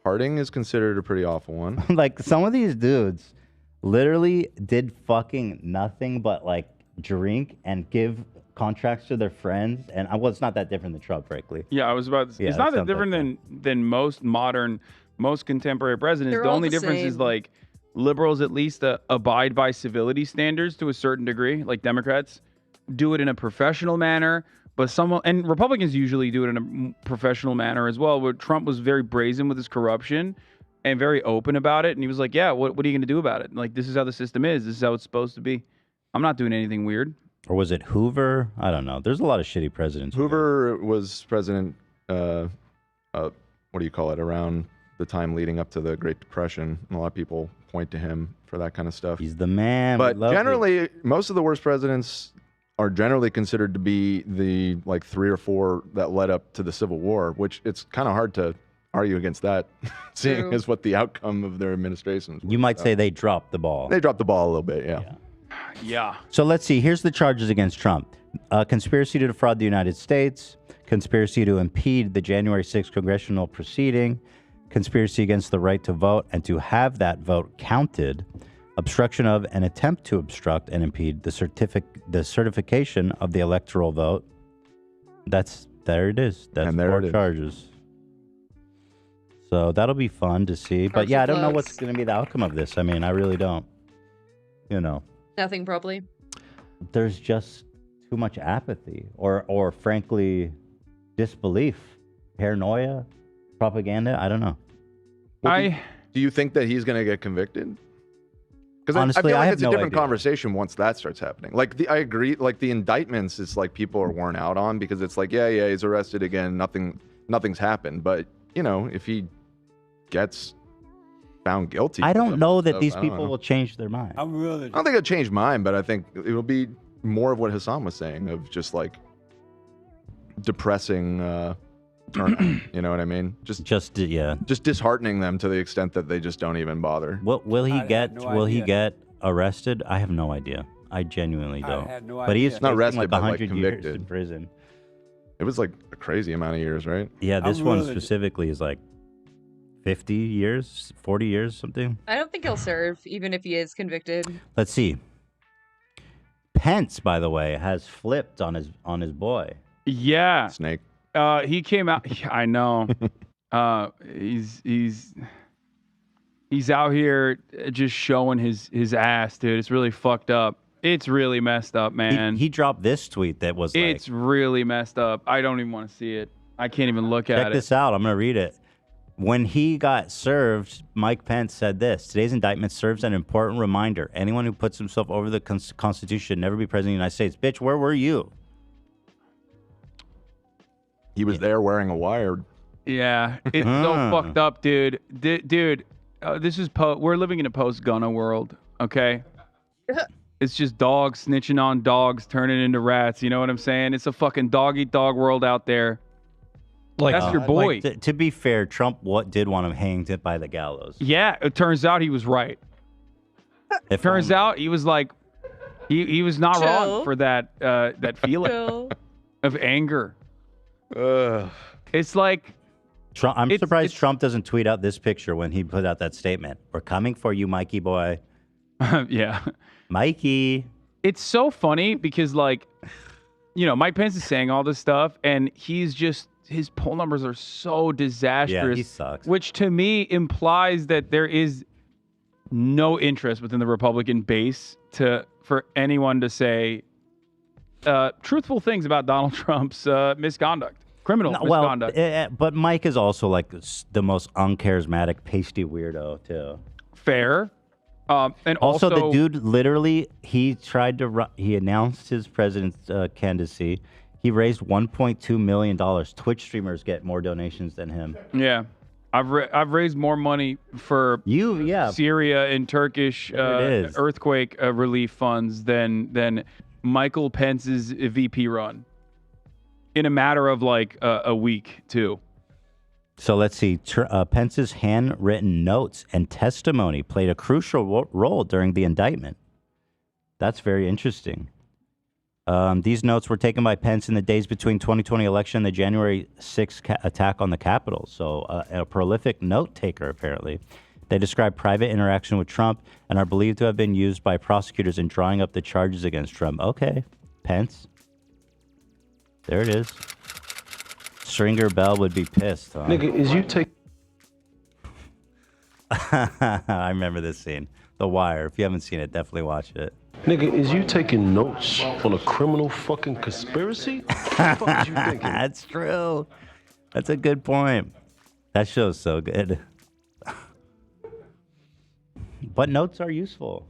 Harding is considered a pretty awful one. Like, some of these dudes literally did fucking nothing but like drink and give contracts to their friends, and well, it's not that different than Trump, frankly. Yeah, I was about to say, Yeah, it's not it that sounds like different than most modern, most contemporary presidents. They're the all only the difference is same. like liberals at least abide by civility standards to a certain degree, like Democrats do it in a professional manner, but and Republicans usually do it in a professional manner as well, where Trump was very brazen with his corruption and very open about it, and he was like, yeah, what are you going to do about it? Like, this is how the system is. This is how it's supposed to be. I'm not doing anything weird. Or was it Hoover? I don't know. There's a lot of shitty presidents. Hoover was president. What do you call it? Around the time leading up to the Great Depression. And a lot of people point to him for that kind of stuff. He's the man. We But love generally, most of the worst presidents are generally considered to be the like 3 or 4 that led up to the Civil War, which it's kind of hard to argue against that, seeing True. as what the outcome of their administrations. You might say they dropped the ball. They dropped the ball a little bit, yeah. Yeah. So let's see. Here's the charges against Trump: conspiracy to defraud the United States, conspiracy to impede the January 6th congressional proceeding, conspiracy against the right to vote and to have that vote counted, obstruction of an attempt to obstruct and impede the certification of the electoral vote. There it is. That's And there 4 it is. charges. So that'll be fun to see. But yeah, I don't know what's going to be the outcome of this. I mean, I really don't. You know, Nothing, probably. there's just too much apathy or frankly, disbelief, paranoia, propaganda. I don't know. Do you think that he's going to get convicted? Because I Honestly, feel I like have it's a no different idea. conversation once that starts happening. Like I agree. Like the indictments, it's like people are worn out on because it's like, yeah, he's arrested again. Nothing's happened. But you know, if he gets found guilty, I for don't some know that stuff, these I don't people know. will change their mind. I don't think it'll change mine, but I think it'll be more of what Hassan was saying of just like depressing turnout. You know what I mean? Just disheartening them to the extent that they just don't even bother. Will he get? no Will he idea. get arrested? I have no idea. I genuinely don't. had no but he's idea. Not facing arrested, like but, like, 100 years convicted. in prison. It was like a crazy amount of years, right? Yeah, this one specifically is like 50 years, 40 years, something. I don't think he'll serve, even if he is convicted. Let's see. Pence, by the way, has flipped on his boy. Yeah. Snake. He came out. I know. He's out here just showing his ass, dude. It's really fucked up. It's really messed up, man. He dropped this tweet that was like, It's really messed up. I don't even want to see it. I can't even look at check it. this out. I'm going to read it. When he got served, Mike Pence said this: today's indictment serves an important reminder. Anyone who puts himself over the Constitution should never be president of the United States. Bitch, where were you? He was there wearing a wire. Yeah, it's so fucked up, dude. Dude, this is we're living in a post-Gunna world, okay? It's just dogs snitching on dogs, turning into rats. You know what I'm saying? It's a fucking dog-eat-dog world out there. That's your boy. Like, to be fair, Trump did want him hanged by the gallows. Yeah, it turns out he was right. It turns out he was like, he was not wrong True. for that feeling of anger. It's like Trump, I'm surprised Trump doesn't tweet out this picture when he put out that statement. We're coming for you, Mikey boy. Yeah. Mikey. It's so funny because, like, you know, Mike Pence is saying all this stuff, and his poll numbers are so disastrous. Yeah, he sucks. Which to me implies that there is no interest within the Republican base for anyone to say truthful things about Donald Trump's misconduct, criminal misconduct. But Mike is also like the most uncharismatic, pasty weirdo too. Fair. And also, the dude literally, he tried to run, he announced his president's candidacy. He raised $1.2 million. Twitch streamers get more donations than him. Yeah. I've raised more money for Syria and Turkish earthquake relief funds than Michael Pence's VP run in a matter of like a week too. So let's see. Pence's handwritten notes and testimony played a crucial role during the indictment. That's very interesting. These notes were taken by Pence in the days between 2020 election and the January 6th attack on the Capitol. So a prolific note taker, apparently. They describe private interaction with Trump and are believed to have been used by prosecutors in drawing up the charges against Trump. Okay, Pence. There it is. Stringer Bell would be pissed, huh? Nigga, is you take... I remember this scene. The Wire. If you haven't seen it, definitely watch it. Nigga, is you taking notes on a criminal fucking conspiracy? What the fuck is you thinking? That's true. That's a good point. That show's so good. But notes are useful,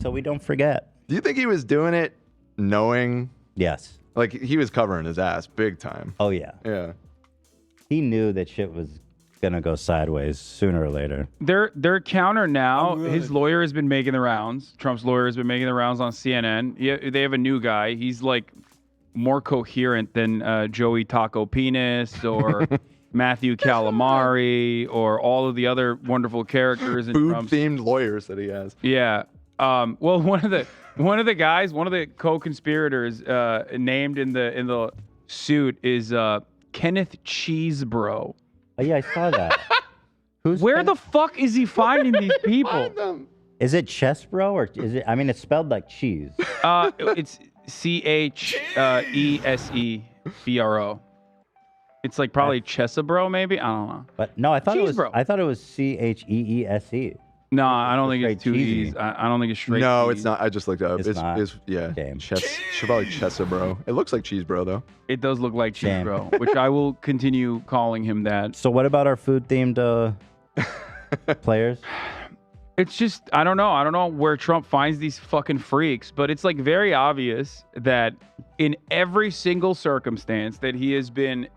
so we don't forget. Do you think he was doing it knowing? Yes. Like he was covering his ass big time. Oh yeah. Yeah. He knew that shit was gonna go sideways sooner or later. Their counter now, his lawyer has been making the rounds. Trump's lawyer has been making the rounds on CNN. Yeah, they have a new guy. He's like more coherent than Joey Taco Penis or Matthew Calamari or all of the other wonderful characters in Trump's food-themed lawyers that he has. Yeah. Well, one of the guys, one of the co-conspirators named in the suit is Kenneth Cheesebro. Oh yeah, I saw that. Where the fuck is he finding these people? Is it Chesbro or is it? I mean, it's spelled like cheese. It's CHESEBRO. It's like probably Chesebro, maybe. I don't know. But no, I thought it was. Cheesebro. I thought it was CHEESE. No, I don't think it's two cheesy. E's. I don't think it's straight. No, E's. it's not. I just looked it up. It's not. Yeah. Damn. Should probably Chesebro. It looks like cheese bro though. It does look like Damn. Cheesebro, which I will continue calling him that. So what about our food-themed players? It's just I don't know. I don't know where Trump finds these fucking freaks, but it's like very obvious that in every single circumstance that he has been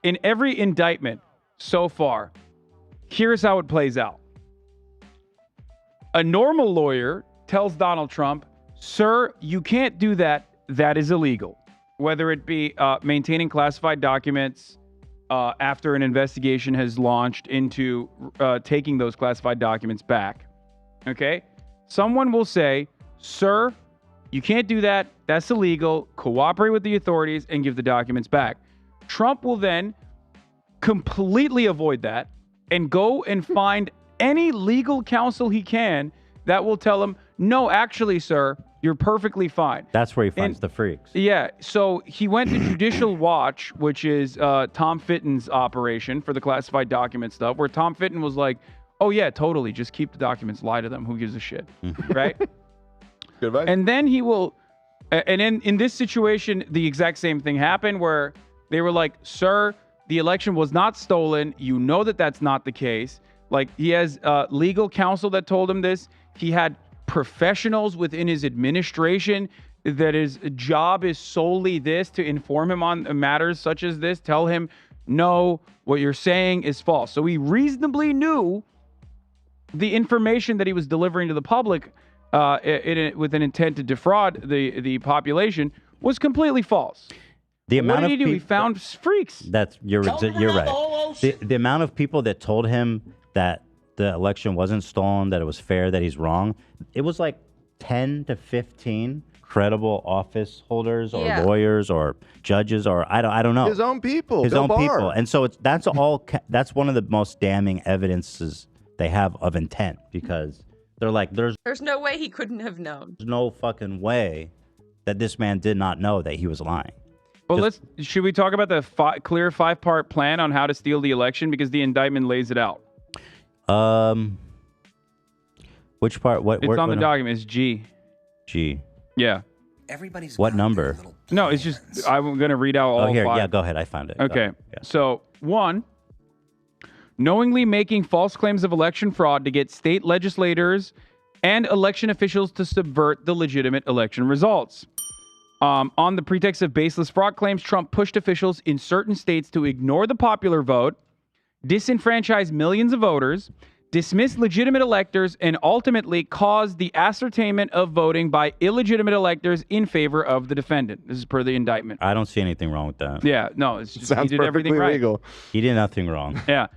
in every indictment so far, here's how it plays out. A normal lawyer tells Donald Trump, "Sir, you can't do that. That is illegal." Whether it be maintaining classified documents after an investigation has launched into taking those classified documents back. Okay? Someone will say, "Sir, you can't do that. That's illegal. Cooperate with the authorities and give the documents back." Trump will then completely avoid that and go and find any legal counsel he can that will tell him, "No, actually, sir, you're perfectly fine." That's where he finds the freaks. Yeah, so he went to Judicial Watch, which is Tom Fitton's operation for the classified document stuff, where Tom Fitton was like, "Oh yeah, totally, just keep the documents, lie to them, who gives a shit," right? Good advice. And then he will, and in this situation, the exact same thing happened where they were like, "Sir, the election was not stolen. You know that that's not the case." Like, he has legal counsel that told him this. He had professionals within his administration that his job is solely this, to inform him on matters such as this, tell him, "No, what you're saying is false." So he reasonably knew the information that he was delivering to the public with an intent to defraud the population was completely false. The amount what did of he do? He peop- found freaks. That's you're right. The amount of people that told him that the election wasn't stolen, that it was fair, that he's wrong, it was like 10 to 15 credible office holders or lawyers or judges or I don't know. His own people. His Bill own Barr. people. And so that's that's one of the most damning evidences they have of intent, because they're like, there's no way he couldn't have known. no fucking way that this man did not know that he was lying. Well, should we talk about the clear 5-part plan on how to steal the election, because the indictment lays it out. Which part? What? It's on the document. It's G. G. Yeah. Everybody's what number? No, it's just I'm gonna read out all here, 5. yeah, go ahead. I found it. Okay. So 1, knowingly making false claims of election fraud to get state legislators and election officials to subvert the legitimate election results. On the pretext of baseless fraud claims, Trump pushed officials in certain states to ignore the popular vote, disenfranchise millions of voters, dismiss legitimate electors, and ultimately cause the ascertainment of voting by illegitimate electors in favor of the defendant. This is per the indictment. I don't see anything wrong with that. Yeah, no, it's just Sounds he did everything perfectly right. legal. He did nothing wrong. Yeah.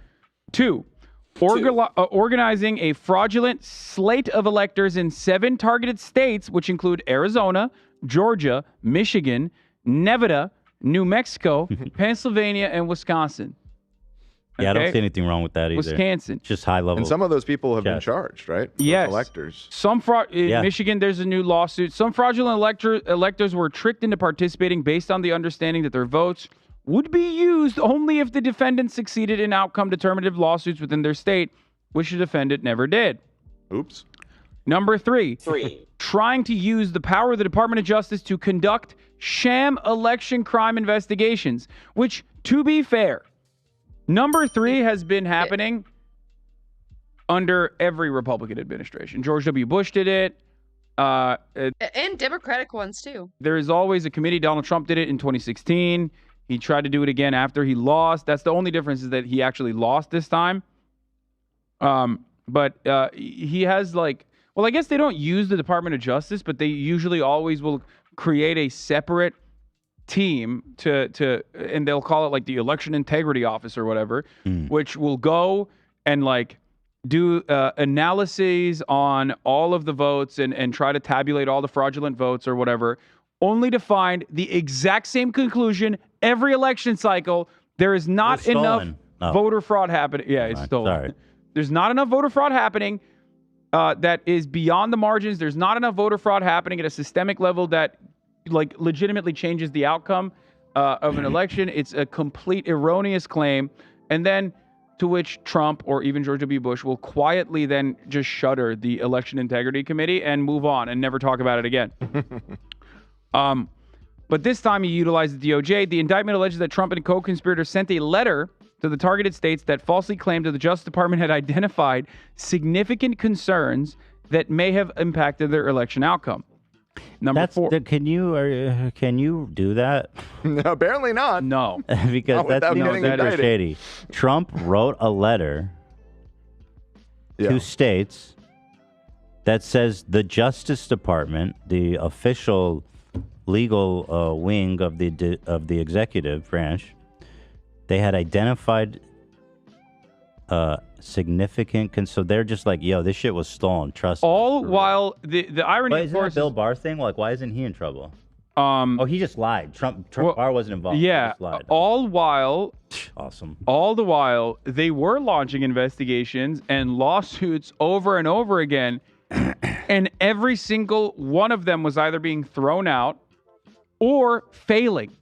2, organizing a fraudulent slate of electors in 7 targeted states, which include Arizona, Georgia, Michigan, Nevada, New Mexico, Pennsylvania, and Wisconsin. Yeah, I don't Okay? see anything wrong with that either. Wisconsin. Just high level. And some of those people have been Yes. charged, right? Those Yes. Electors. Some fraud in Yeah. Michigan. There's a new lawsuit. Some fraudulent electors were tricked into participating based on the understanding that their votes would be used only if the defendant succeeded in outcome determinative lawsuits within their state, which the defendant never did. Oops. Number 3, trying to use the power of the Department of Justice to conduct sham election crime investigations, which, to be fair, number 3 has been happening under every Republican administration. George W. Bush did it. And Democratic ones too. There is always a committee. Donald Trump did it in 2016. He tried to do it again after he lost. That's the only difference, is that he actually lost this time. But he has like, well, I guess they don't use the Department of Justice, but they usually always will create a separate team and they'll call it like the Election Integrity Office or whatever, which will go and like do analyses on all of the votes and try to tabulate all the fraudulent votes or whatever, only to find the exact same conclusion every election cycle. There is not enough voter fraud happening. Yeah, it's stolen. Sorry. There's not enough voter fraud happening that is beyond the margins. There's not enough voter fraud happening at a systemic level that like legitimately changes the outcome of an election. It's a complete erroneous claim. And then to which Trump or even George W. Bush will quietly then just shutter the Election Integrity Committee and move on and never talk about it again. But this time he utilized the DOJ. The indictment alleges that Trump and co-conspirators sent a letter to the targeted states that falsely claimed that the Justice Department had identified significant concerns that may have impacted their election outcome. Number 4. Can you do that? No, apparently not. No. Because that's shady. Trump wrote a letter to states that says the Justice Department, the official legal wing of the executive branch, they had identified significant. So they're just like, yo, this shit was stolen. Trust. All while the irony, Wait, of course, Bill Barr thing. Like, why isn't he in trouble? Oh, he just lied. Trump Barr wasn't involved. Yeah. He just lied. All while. Awesome. All the while, they were launching investigations and lawsuits over and over again, and every single one of them was either being thrown out or failing.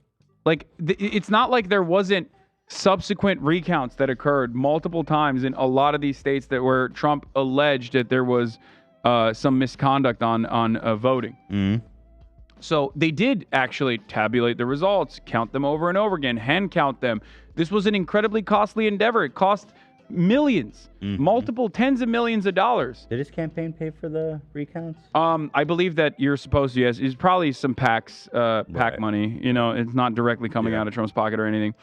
Like, it's not like there wasn't subsequent recounts that occurred multiple times in a lot of these states that where Trump alleged that there was some misconduct on voting. Mm-hmm. So they did actually tabulate the results, count them over and over again, hand count them. This was an incredibly costly endeavor. It cost millions, multiple tens of millions of dollars. Did his campaign pay for the recounts? I believe that you're supposed to, yes. It's probably some PAC money. You know, it's not directly coming out of Trump's pocket or anything.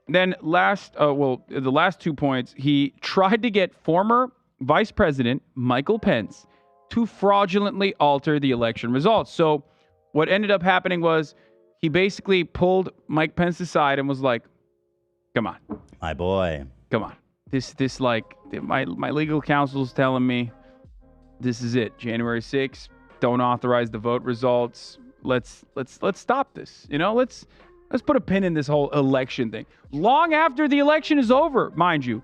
Then the last 2 points, he tried to get former Vice President Michael Pence to fraudulently alter the election results. So what ended up happening was he basically pulled Mike Pence aside and was like, come on. My boy. Come on. This like, my legal counsel's telling me this is it. January 6th, don't authorize the vote results. Let's stop this. You know, let's put a pin in this whole election thing. Long after the election is over, mind you,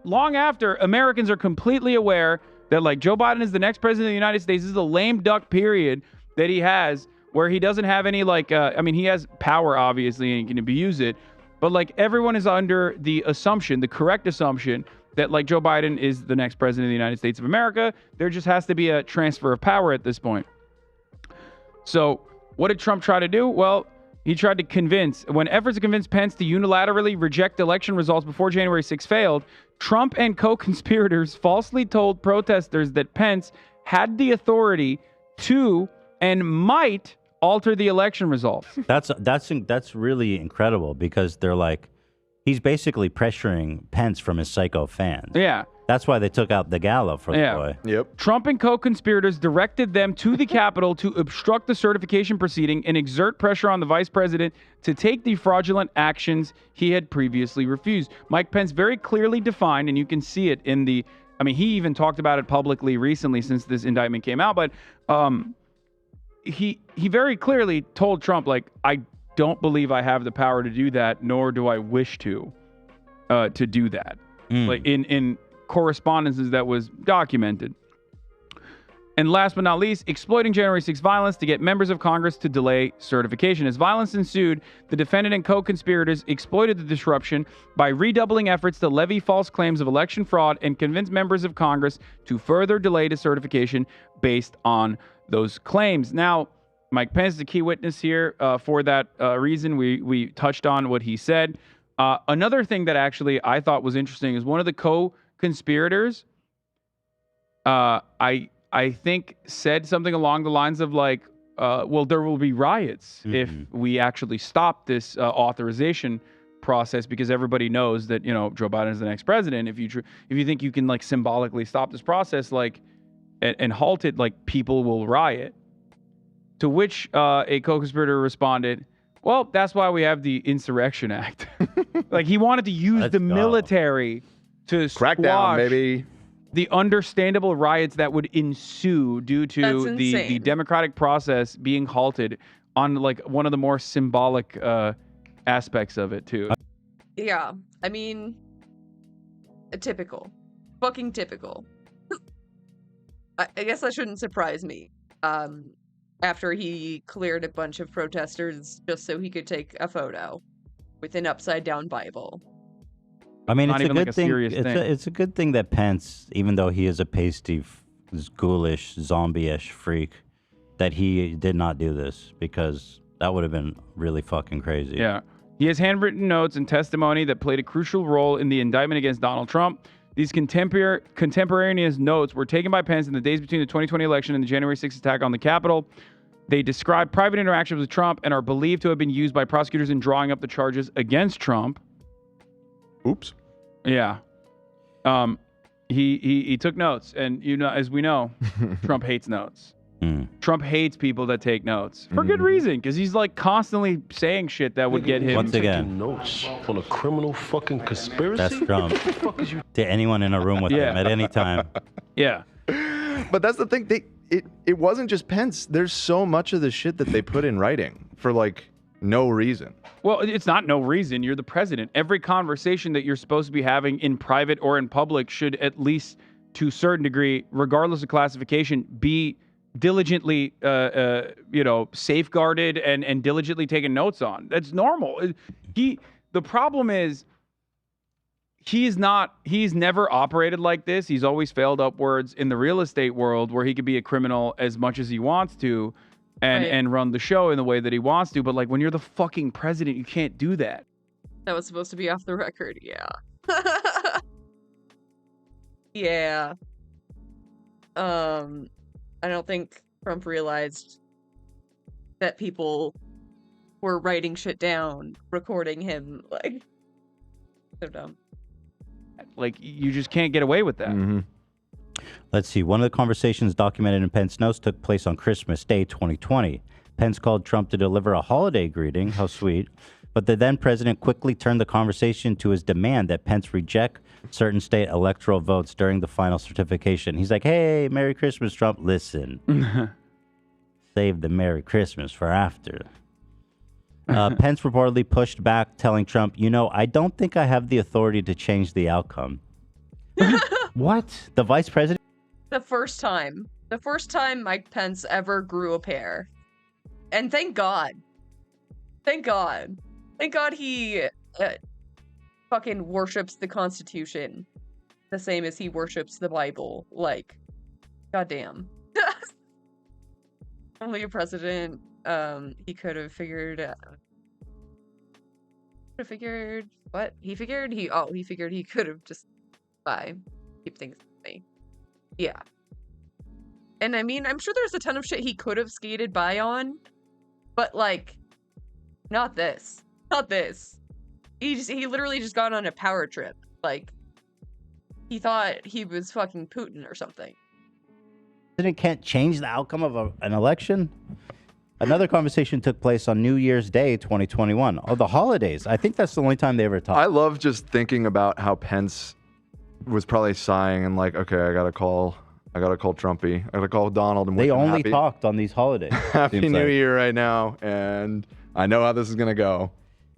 long after Americans are completely aware that like Joe Biden is the next president of the United States. This is a lame duck period that he has where he doesn't have any like, he has power obviously and he can abuse it, but like everyone is under the assumption, the correct assumption that like Joe Biden is the next president of the United States of America. There just has to be a transfer of power at this point. So what did Trump try to do? Well, he tried to when efforts to convince Pence to unilaterally reject election results before January 6 failed, Trump and co-conspirators falsely told protesters that Pence had the authority to and might alter the election results. That's really incredible because they're like, he's basically pressuring Pence from his psycho fans. Yeah. That's why they took out the gala for the boy. Yep. Trump and co-conspirators directed them to the Capitol to obstruct the certification proceeding and exert pressure on the vice president to take the fraudulent actions he had previously refused. Mike Pence very clearly defined, and you can see it in he even talked about it publicly recently since this indictment came out, but he very clearly told Trump, like, I don't believe I have the power to do that, nor do I wish to do that. Like in correspondences that was documented. And last but not least, exploiting January 6 violence to get members of Congress to delay certification. As violence ensued, the defendant and co-conspirators exploited the disruption by redoubling efforts to levy false claims of election fraud and convince members of Congress to further delay the certification based on those claims. Now, Mike Pence is a key witness here for that reason. We touched on what he said. Another thing that actually I thought was interesting is one of the co-conspirators, I think said something along the lines of like, well, there will be riots if we actually stop this authorization process, because everybody knows that, you know, Joe Biden is the next president. If you think you can like symbolically stop this process, like, and halt it, like, people will riot. To which a co-conspirator responded, well, that's why we have the Insurrection Act. Like, he wanted to use the military to Crackdown, baby. The understandable riots that would ensue due to the democratic process being halted on like one of the more symbolic aspects of it too. Yeah, I mean, typical, fucking typical. I guess that shouldn't surprise me. After he cleared a bunch of protesters just so he could take a photo with an upside down Bible. I mean, Not it's a even good like a thing. serious thing. It's a good thing that Pence, even though he is a pasty, ghoulish, zombie-ish freak, that he did not do this, because that would have been really fucking crazy. Yeah. He has handwritten notes and testimony that played a crucial role in the indictment against Donald Trump. These contemporaneous notes were taken by Pence in the days between the 2020 election and the January 6th attack on the Capitol. They describe private interactions with Trump and are believed to have been used by prosecutors in drawing up the charges against Trump. Oops. Yeah. He took notes, and you know, as we know, Trump hates notes. Trump hates people that take notes for good reason, because he's like constantly saying shit that would get him. Once again, notes on a criminal fucking conspiracy. that's Trump. To anyone in a room with him at any time. Yeah. But that's the thing. It wasn't just Pence. There's so much of the shit that they put in writing for like no reason. Well, it's not no reason. You're the president. Every conversation that you're supposed to be having in private or in public should, at least to a certain degree, regardless of classification, be diligently, safeguarded and diligently taken notes on. That's normal. The problem is, he's never operated like this. He's always failed upwards in the real estate world, where he could be a criminal as much as he wants to and run the show in the way that he wants to. But like, when you're the fucking president, you can't do that. That was supposed to be off the record, yeah. Yeah. I don't think Trump realized that people were writing shit down, recording him, like, so dumb. Like, you just can't get away with that. Let's see. One of the conversations documented in Pence notes took place on Christmas Day 2020. Pence called Trump to deliver a holiday greeting. How sweet. But the then president quickly turned the conversation to his demand that Pence reject certain state electoral votes during the final certification. He's like, hey, Merry Christmas, Trump. Listen, save the Merry Christmas for after. Pence reportedly pushed back, telling Trump, I don't think I have the authority to change the outcome. What? The vice president? The first time Mike Pence ever grew a pair. And thank God. Thank God he fucking worships the Constitution the same as he worships the Bible. Like, goddamn. Only a president, he could have figured what? He figured he could have just keep things the same. Yeah. And I mean, I'm sure there's a ton of shit he could have skated by on, but like, not this. Not this. He literally just got on a power trip. Like, he thought he was fucking Putin or something. President can't change the outcome of an election? Another conversation took place on New Year's Day 2021. Oh, the holidays. I think that's the only time they ever talked. I love just thinking about how Pence was probably sighing and like, okay, I gotta call Trumpy. I gotta call Donald and wish They him only happy, talked on these holidays. Happy New Year right now, and I know how this is gonna go.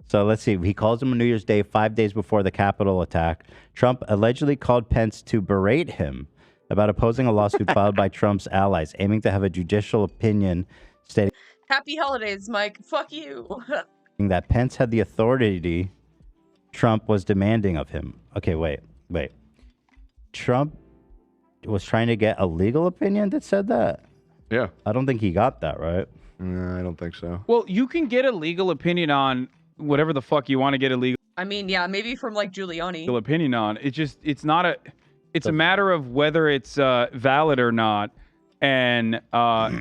So let's see. He calls him on New Year's Day, 5 days before the Capitol attack. Trump allegedly called Pence to berate him about opposing a lawsuit filed by Trump's allies, aiming to have a judicial opinion stating Happy holidays, Mike. Fuck you. that Pence had the authority Trump was demanding of him. Okay, wait. Trump was trying to get a legal opinion that said that? Yeah. I don't think he got that, right? No, I don't think so. Well, you can get a legal opinion on whatever the fuck you want to get a legal I mean, yeah, maybe from like Giuliani. opinion on. It's a matter of whether it's valid or not. And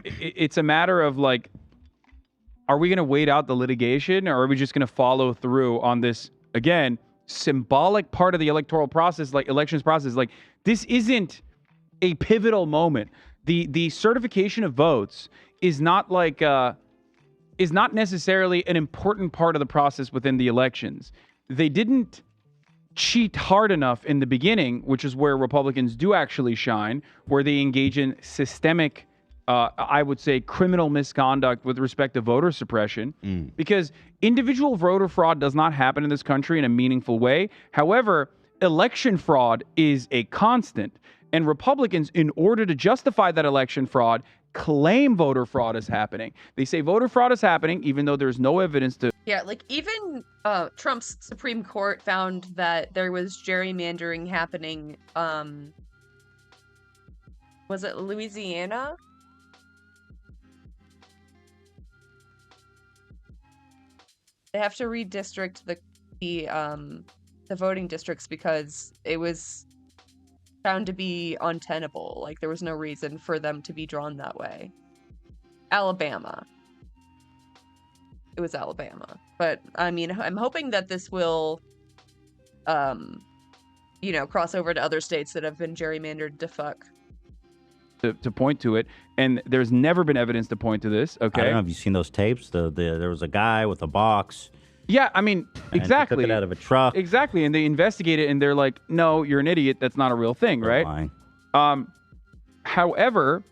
it's a matter of like, are we going to wait out the litigation, or are we just going to follow through on this, again, symbolic part of the electoral process, like elections process? Like, this isn't a pivotal moment. The certification of votes is not like is not necessarily an important part of the process within the elections. They didn't cheat hard enough in the beginning, which is where Republicans do actually shine, where they engage in systemic, I would say, criminal misconduct with respect to voter suppression, because individual voter fraud does not happen in this country in a meaningful way. However, election fraud is a constant, and Republicans, in order to justify that election fraud, claim voter fraud is happening. They say voter fraud is happening, even though there's no evidence to. Yeah, like even Trump's Supreme Court found that there was gerrymandering happening. Was it Louisiana? They have to redistrict the voting districts because it was found to be untenable. Like, there was no reason for them to be drawn that way. Alabama. It was Alabama. But, I mean, I'm hoping that this will, cross over to other states that have been gerrymandered to fuck. To point to it, and there's never been evidence to point to this, okay? I don't know if you've seen those tapes. There was a guy with a box. Yeah, I mean, exactly. He took it out of a truck. Exactly, and they investigate it, and they're like, no, you're an idiot. That's not a real thing, right? However,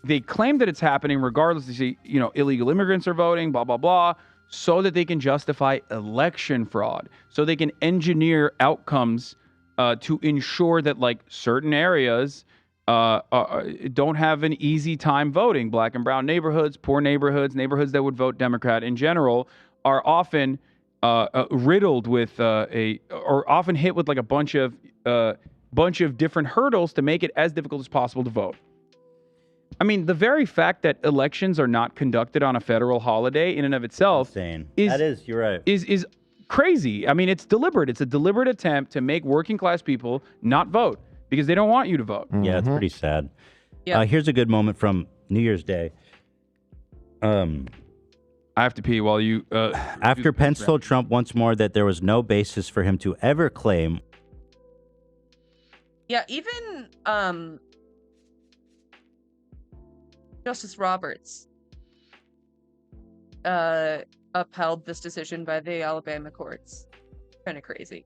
they claim that it's happening regardless. They say, illegal immigrants are voting, blah, blah, blah, so that they can justify election fraud, so they can engineer outcomes to ensure that, like, certain areas don't have an easy time voting. Black and brown neighborhoods, poor neighborhoods, neighborhoods that would vote Democrat in general are often riddled with or often hit with like a bunch of different hurdles to make it as difficult as possible to vote. I mean, the very fact that elections are not conducted on a federal holiday in and of itself you're right. is crazy. I mean, it's deliberate. It's a deliberate attempt to make working class people not vote because they don't want you to vote. Yeah, it's pretty sad. Yeah. Here's a good moment from New Year's Day. I have to pee while you. After Pence told Trump once more that there was no basis for him to ever claim. Yeah, even Justice Roberts upheld this decision by the Alabama courts. Kind of crazy.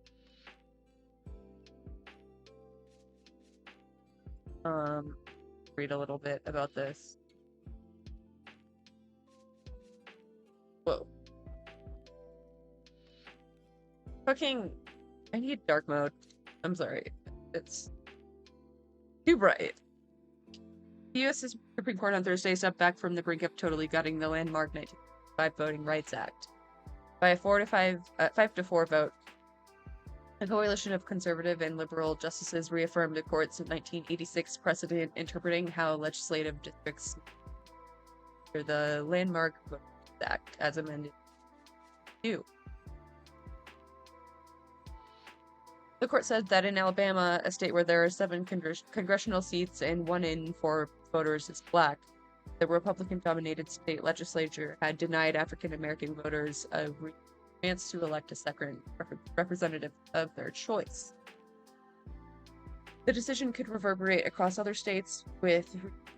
Read a little bit about this. Whoa. Fucking, I need dark mode. I'm sorry. It's too bright. The U.S. Supreme Court on Thursday stepped back from the brink of totally gutting the landmark 1965 Voting Rights Act. By a 5-4 vote, a coalition of conservative and liberal justices reaffirmed the court's 1986 precedent interpreting how legislative districts under the landmark Voting Act as amended. The court said that in Alabama, a state where there are 7 congressional seats and 1 in 4 voters is black, the Republican-dominated state legislature had denied African-American voters a chance to elect a second representative of their choice. The decision could reverberate across other states with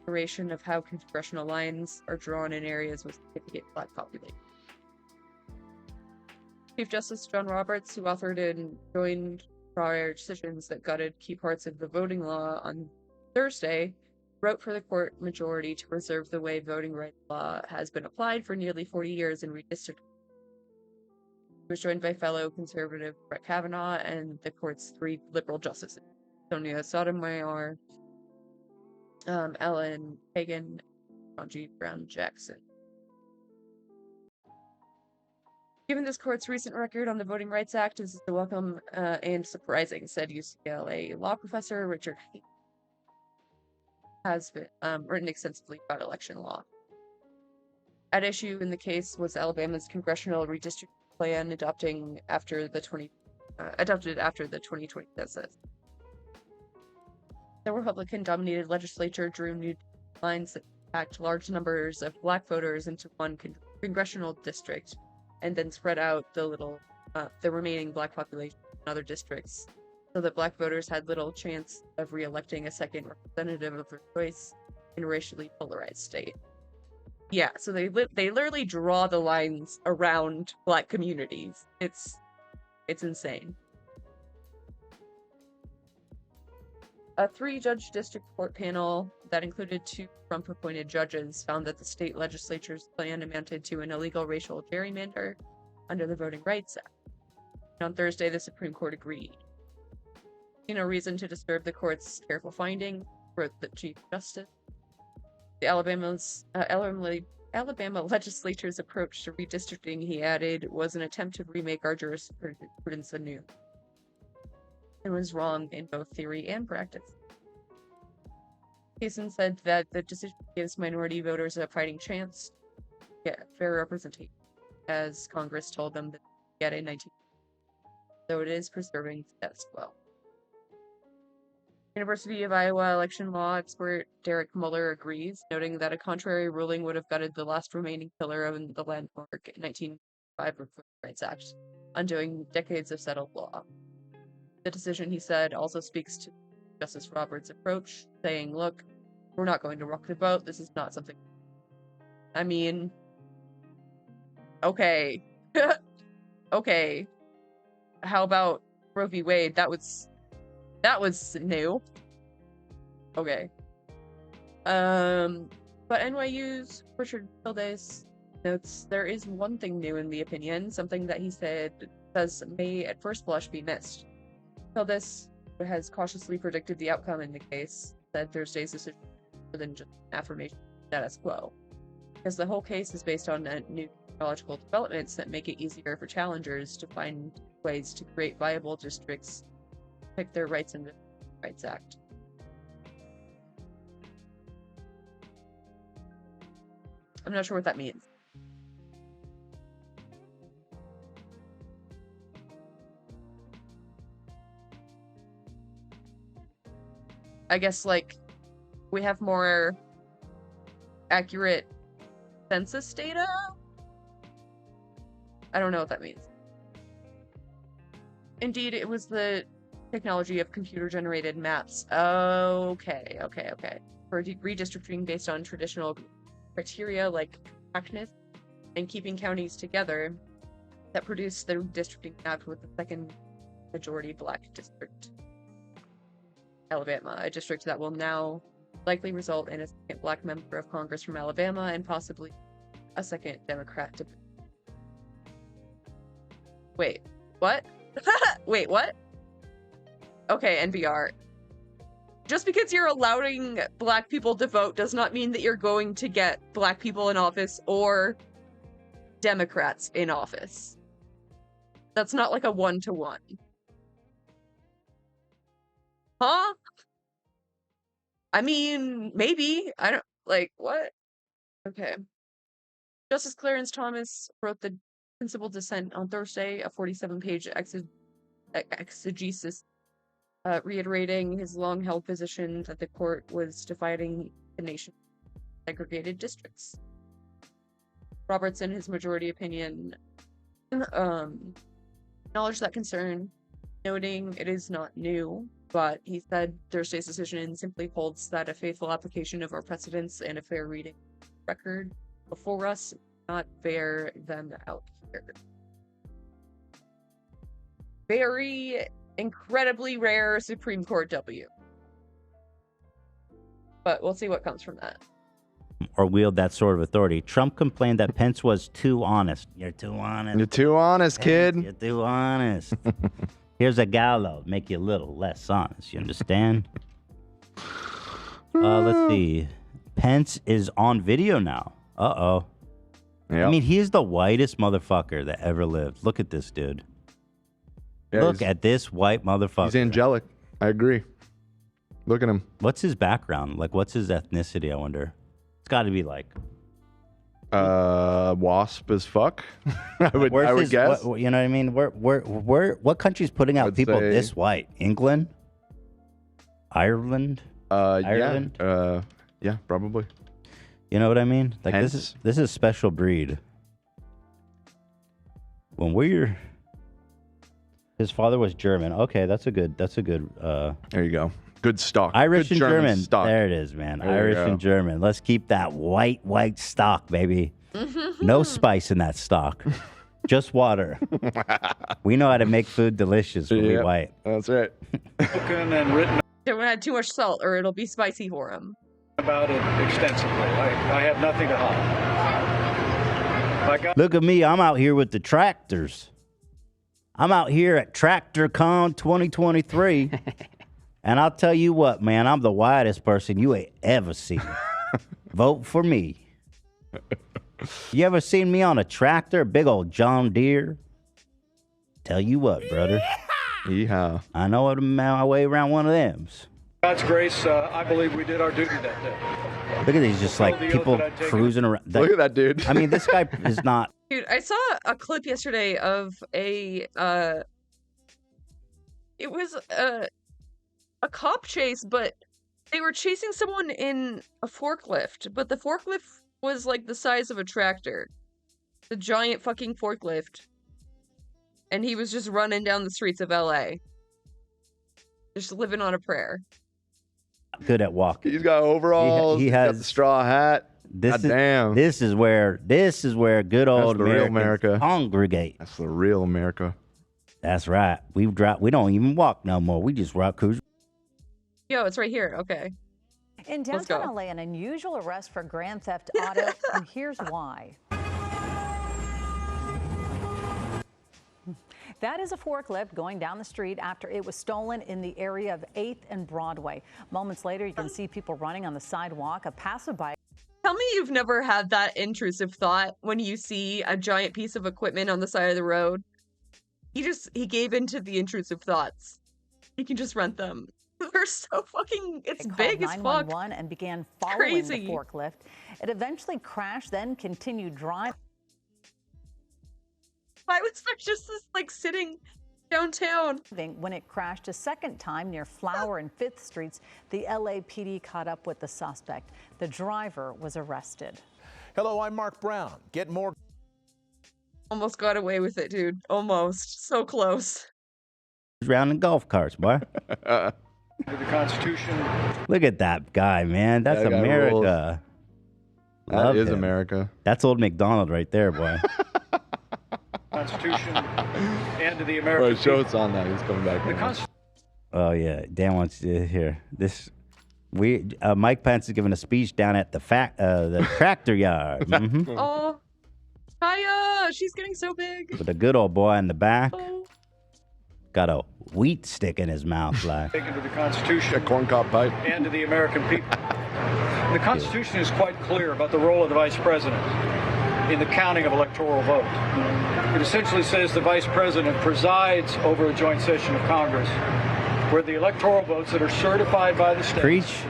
reiteration of how congressional lines are drawn in areas with significant black population. Chief Justice John Roberts, who authored and joined prior decisions that gutted key parts of the voting law on Thursday, wrote for the court majority to preserve the way voting rights law has been applied for nearly 40 years in redistricting. He was joined by fellow conservative Brett Kavanaugh and the court's 3 liberal justices, Sonia Sotomayor, Ellen Kagan, and Ketanji Brown Jackson. Given this court's recent record on the Voting Rights Act, this is welcome and surprising, said UCLA law professor Richard Haynes. Has been written extensively about election law. At issue in the case was Alabama's congressional redistricting plan adopted after the 2020 census. The Republican-dominated legislature drew new lines that packed large numbers of black voters into one congressional district, and then spread out the remaining black population in other districts, so that black voters had little chance of re-electing a second representative of their choice in a racially polarized state. Yeah, so they literally draw the lines around black communities. It's insane. A 3-judge district court panel that included 2 Trump-appointed judges found that the state legislature's plan amounted to an illegal racial gerrymander under the Voting Rights Act. And on Thursday, the Supreme Court agreed. No reason to disturb the court's careful finding, wrote the Chief Justice. The Alabama legislature's approach to redistricting, he added, was an attempt to remake our jurisprudence anew. It was wrong in both theory and practice. Kaysen said that the decision gives minority voters a fighting chance to get fair representation, as Congress told them to get in 19. So it is preserving the status quo. University of Iowa election law expert Derek Muller agrees, noting that a contrary ruling would have gutted the last remaining pillar of the landmark 1995 Voting Rights Act, undoing decades of settled law. The decision, he said, also speaks to Justice Roberts' approach, saying, look, we're not going to rock the boat. This is not something. I mean, okay. Okay. How about Roe v. Wade? That was new. Okay. But NYU's Richard Pildes notes there is one thing new in the opinion, something that he says may at first blush be missed. Pildes has cautiously predicted the outcome in the case, said Thursday's decision more than just an affirmation of status quo, because the whole case is based on new technological developments that make it easier for challengers to find ways to create viable districts, pick their rights in the Rights Act. I'm not sure what that means. I guess, like, we have more accurate census data? I don't know what that means. Indeed, it was the technology of computer-generated maps. Okay. For redistricting based on traditional criteria like compactness and keeping counties together that produced the redistricting map with the second majority black district. Alabama, a district that will now likely result in a second black member of Congress from Alabama and possibly a second Democrat. Wait, what? Wait, what? Okay, NPR. Just because you're allowing black people to vote does not mean that you're going to get black people in office or Democrats in office. That's not like a 1-to-1. Huh? I mean, maybe. I don't, like, what? Okay. Justice Clarence Thomas wrote the principal dissent on Thursday, a 47-page exegesis, reiterating his long-held position that the court was dividing the nation into segregated districts. Roberts, in his majority opinion, acknowledged that concern, noting it is not new, but he said Thursday's decision simply holds that a faithful application of our precedents and a fair reading record before us not bear them out here. Very incredibly rare Supreme Court W. But we'll see what comes from that. Or wield that sort of authority. Trump complained that Pence was too honest. You're too honest. You're too honest, kid. You're too honest. Here's a gallows, make you a little less honest. You understand? Let's see. Pence is on video now. Uh-oh. Yep. I mean, he is the whitest motherfucker that ever lived. Look at this dude. Yeah, Look at this white motherfucker. He's angelic. I agree. Look at him. What's his background? Like, what's his ethnicity, I wonder? It's got to be like... wasp as fuck. I would guess. You know what I mean? What country's putting out people this white? England? Ireland? Ireland? Yeah, probably. You know what I mean? Like Hence. this is special breed. When we're his father was German. Okay, that's a good there you go. Good stock. Irish Good and German. stock. There it is, man. There you Irish go. and German. Let's keep that white stock, baby. No spice in that stock. Just water. We know how to make food delicious when we Yep, white. That's right. And written Don't add too much salt or it'll be spicy for him. about it extensively. I have nothing to hide. Look at me. I'm out here with the tractors. I'm out here at TractorCon 2023. And I'll tell you what, man, I'm the whitest person you ain't ever seen. Vote for me. You ever seen me on a tractor, a big old John Deere? Tell you what, brother. Yeehaw. I know how to my way around one of them. God's grace, I believe we did our duty that day. Look at these, just like the oath people that I'd taken. cruising around. Look at that dude. I mean, this guy is not. Dude, I saw a clip yesterday of it was a cop chase, but they were chasing someone in a forklift, but the forklift was like the size of a tractor. The giant fucking forklift. And he was just running down the streets of LA. Just living on a prayer. Good at walking. He's got overalls. He He's got has the straw hat. This is, damn. This is where good old That's the real Americans America. congregate. That's the real America. That's right. We don't even walk no more. We just rock cruise. Yo, it's right here. Okay. In Let's go. downtown LA, an unusual arrest for grand theft auto, and here's why. That is a forklift going down the street after it was stolen in the area of 8th and Broadway. Moments later, you can see people running on the sidewalk. A passerby. Tell me you've never had that intrusive thought when you see a giant piece of equipment on the side of the road. He gave into the intrusive thoughts. You can just rent them. They're so fucking, it's big as fuck. 911 and began following Crazy. the forklift. It eventually crashed, then continued driving. Why was there just this, like, sitting downtown? When it crashed a second time near Flower and 5th Streets, the LAPD caught up with the suspect. The driver was arrested. Hello, I'm Mark Brown. Get more. Almost got away with it, dude. Almost. So close. Around in golf carts, boy. The Constitution. Look at that guy, man. That's That guy America. That Love is him. America. That's old McDonald right there, boy. Constitution and to the American Right, show it's on that. He's coming back. The now. Constitution. Oh yeah, Dan wants to hear this. Mike Pence is giving a speech down at the tractor yard. Mhm. Oh. Kaya! She's getting so big. With a good old boy in the back. Got a wheat stick in his mouth, like. Taken to the Constitution. A corncob pipe. And to the American people. The Constitution is quite clear about the role of the Vice President in the counting of electoral votes. It essentially says the Vice President presides over a joint session of Congress where the electoral votes that are certified by the states Preach.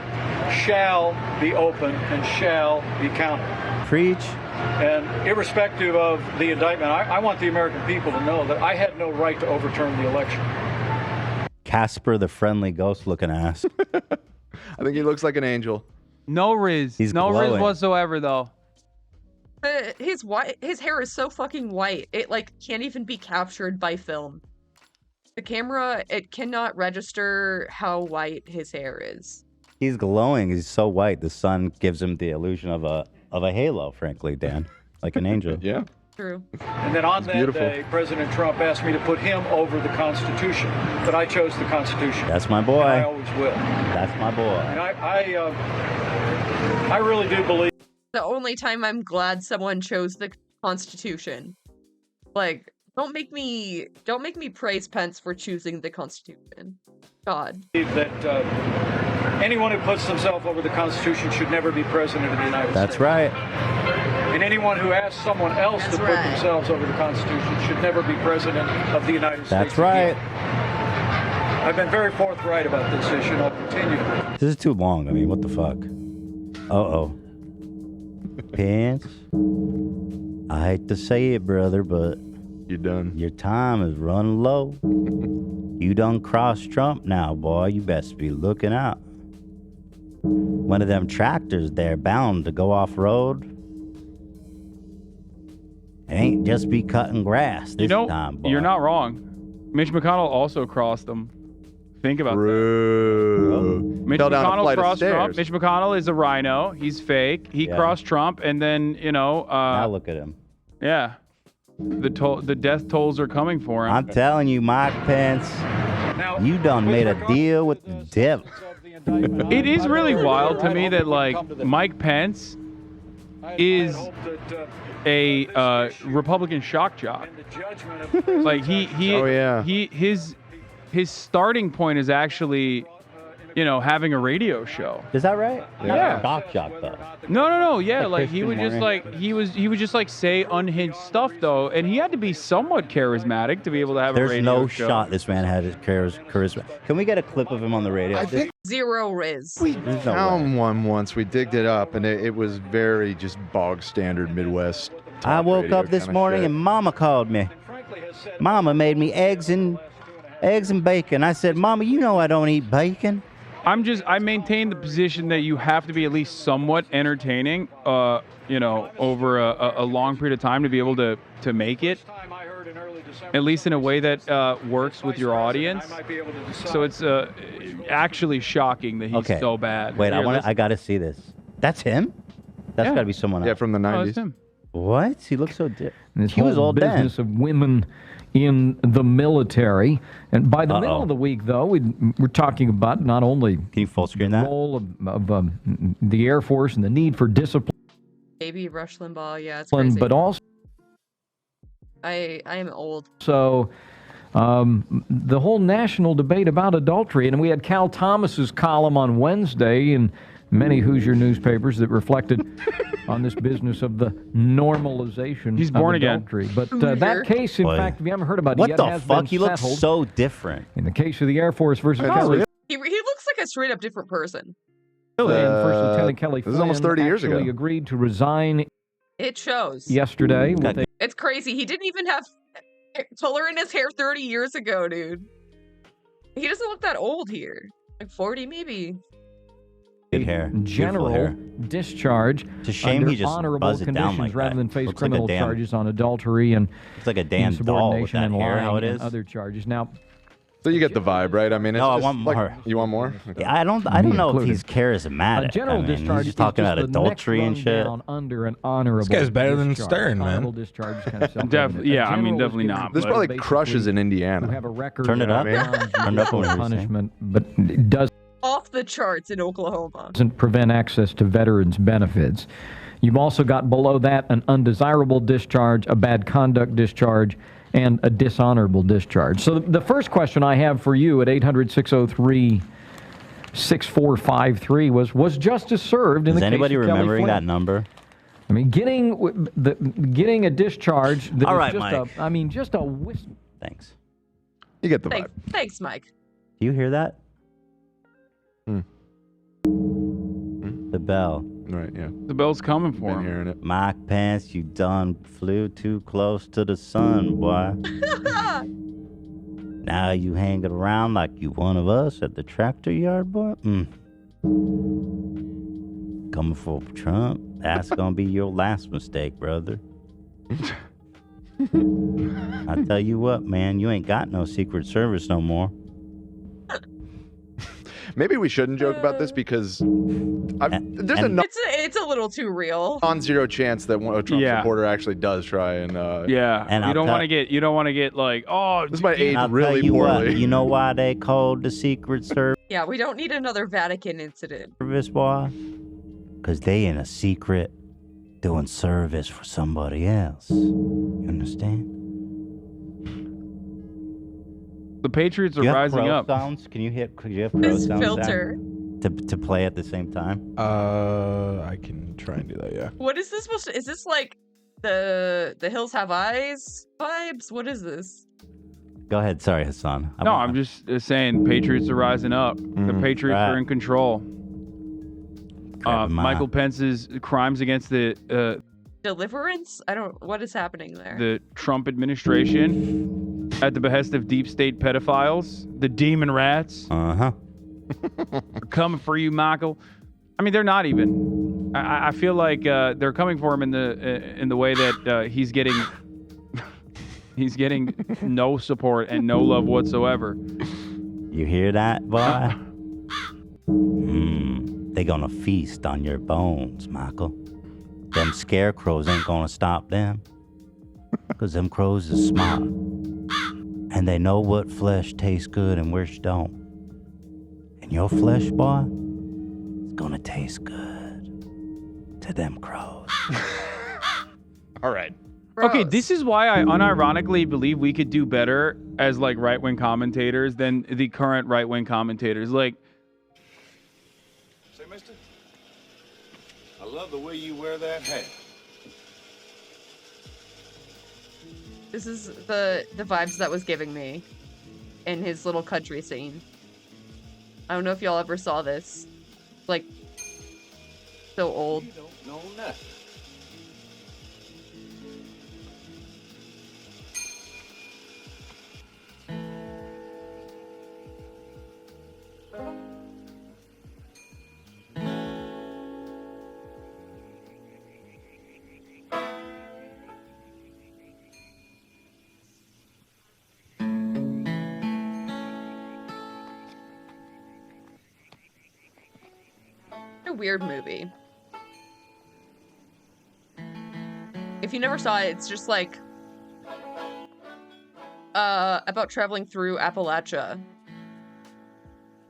shall be open and shall be counted. Preach. And irrespective of the indictment, I want the American people to know that I had no right to overturn the election. Casper the friendly ghost looking ass. I think he looks like an angel. No Riz. He's no Riz glowing. whatsoever, though. His hair is so fucking white. It like can't even be captured by film. The camera, it cannot register how white his hair is. He's glowing. He's so white. The sun gives him the illusion of a halo, frankly, Dan. Like an angel. Yeah. True. And then on that beautiful. day, President Trump asked me to put him over the Constitution, but I chose the Constitution. That's my boy. And I always will. That's my boy. And I really do believe. The only time I'm glad someone chose the Constitution. Like, don't make me praise Pence for choosing the Constitution. God. That anyone who puts themselves over the Constitution should never be president of the United States. That's right. And anyone who asks someone else to put themselves over the Constitution should never be president of the United States. That's right. I've been very forthright about this issue, and I'll continue. This is too long. I mean, what the fuck? Uh-oh. Pence, I hate to say it, brother, but you done. Your time is running low. You done crossed Trump now, boy. You best be looking out. one of them tractors there bound to go off road. It ain't just be cutting grass this time, boy. You're not wrong. Mitch McConnell also crossed them. Think about that. Mitch Fell down a McConnell flight of crossed Trump. stairs. Mitch McConnell is a rhino. He's fake. He crossed Trump, and then now look at him. Yeah, the death tolls are coming for him. I'm telling you, Mike Pence, you done made a deal with the devil. It is really wild to me that like Mike Pence is a Republican shock jock. Like his starting point is actually, having a radio show. Is that right? Yeah. Shock jock though. No. Yeah, like he Christian would just Morning. like he would just like say unhinged stuff though, and he had to be somewhat charismatic to be able to have a There's radio no show. shot this man had his charisma. Can we get a clip of him on the radio? Zero Riz. We found one once. We digged it up, and it was very just bog standard Midwest. I woke radio up this kinda morning shit. and Mama called me. Mama made me eggs and bacon. I said, Mama, you know I don't eat bacon. I maintain the position that you have to be at least somewhat entertaining, over a long period of time to be able to make it, at least in a way that works with your audience. So it's actually shocking that he's so bad. Wait, Here, I got to see this. That's him? That's got to be someone else. Yeah, from the 90s. that's him. What? He looks so different. This He was whole old then. business of women in the military. And by the middle of the week, though, we're talking about not only Can you full screen the that? role of the Air Force and the need for discipline, Baby Rush Limbaugh. Yeah, it's crazy. but also I am old. the whole national debate about adultery. And we had Cal Thomas's column on Wednesday in many Hoosier newspapers that reflected on this business of the normalization He's born of again. adultery. But Hoosier. that case, in Boy. fact, if you haven't heard about it What yet, the has fuck? been He looks settled. so different. In the case of the Air Force versus Kelly, He looks like a straight up different person. and First Lieutenant Kelly this is almost Flynn 30 years ago. actually agreed to resign It shows. yesterday. with a It's crazy. He didn't even have color in his hair 30 years ago, dude. He doesn't look that old here. Like 40 maybe. Good hair. Beautiful general hair. discharge It's a shame under he just honorable buzz it down conditions like rather that. than face Looks like a criminal damn- charges on adultery and Looks like a damn doll with insubordination that and hair, lying how it and is. other charges. Now, So you get the vibe, right? I mean, it's No, I just want like- more. You want more? Okay. Yeah, I don't know included. if he's charismatic. a general I mean, discharge he's is just talking just about the adultery next and shit. rundown under an honorable. This guy's better than discharge. Stern, man. Honorable discharge is kind of self-evident. Yeah, A I mean, general is definitely given not, This but- probably basically crushes in who Indiana. have a record Turn it up. of Turn it up what non-judicial you're saying. punishment, but it doesn't Off the charts in Oklahoma. prevent access to veterans' benefits. You've also got below that an undesirable discharge, a bad conduct discharge, and a dishonorable discharge. So the first question I have for you at 800-603-6453 was justice served in Is the case anybody of Kelly remembering Flynn? that number? I mean, getting a discharge that All is right, just Mike. just a whisper. Thanks. You get the Thanks, vibe. thanks, Mike. Do you hear that? Hmm. The bell. Right, yeah. The bell's coming for Been him. hearing it. Mike Pence, you done flew too close to the sun, boy. Now you hanging around like you one of us at the tractor yard, boy? Coming for Trump, that's gonna be your last mistake, brother. I tell you what, man, you ain't got no Secret Service no more. Maybe we shouldn't joke about this because there's a It's a little too real. non-zero chance that a Trump Yeah. supporter actually does try and Yeah, And you I'll don't tell- want to get like, oh, this might age I'll really tell you poorly. what, you know why they called the Secret Yeah, we don't need another Vatican incident. Service, boy? Because they in a secret doing service for somebody else. You understand? the Patriots are Do you have rising crow up. sounds? Can you have crow This sounds filter. to play at the same time? I can try and do that. Yeah. What is this supposed to? Is this like the Hills Have Eyes vibes? What is this? Go ahead. Sorry, Hassan. No, I'm just saying Patriots are rising up. The Patriots right. are in control. Grabbing my- Michael Pence's crimes against the Deliverance? I don't. What is happening there? the Trump administration at the behest of deep state pedophiles, the demon rats Uh-huh. are coming for you, Michael. I mean, they're not even. I feel like they're coming for him in the way that he's getting no support and no love whatsoever. You hear that, boy? They gonna feast on your bones, Michael. Them scarecrows ain't gonna stop them. Because them crows is smart. And they know what flesh tastes good and which don't. And your flesh, boy, is gonna taste good to them crows. All right. Okay, this is why I unironically believe we could do better as like right-wing commentators than the current right-wing commentators. Like, say, mister, I love the way you wear that hat. This is the vibes that was giving me in his little country scene. I don't know if y'all ever saw this. Like, so old. You don't know nothing. A weird movie. If you never saw it, it's just like about traveling through Appalachia,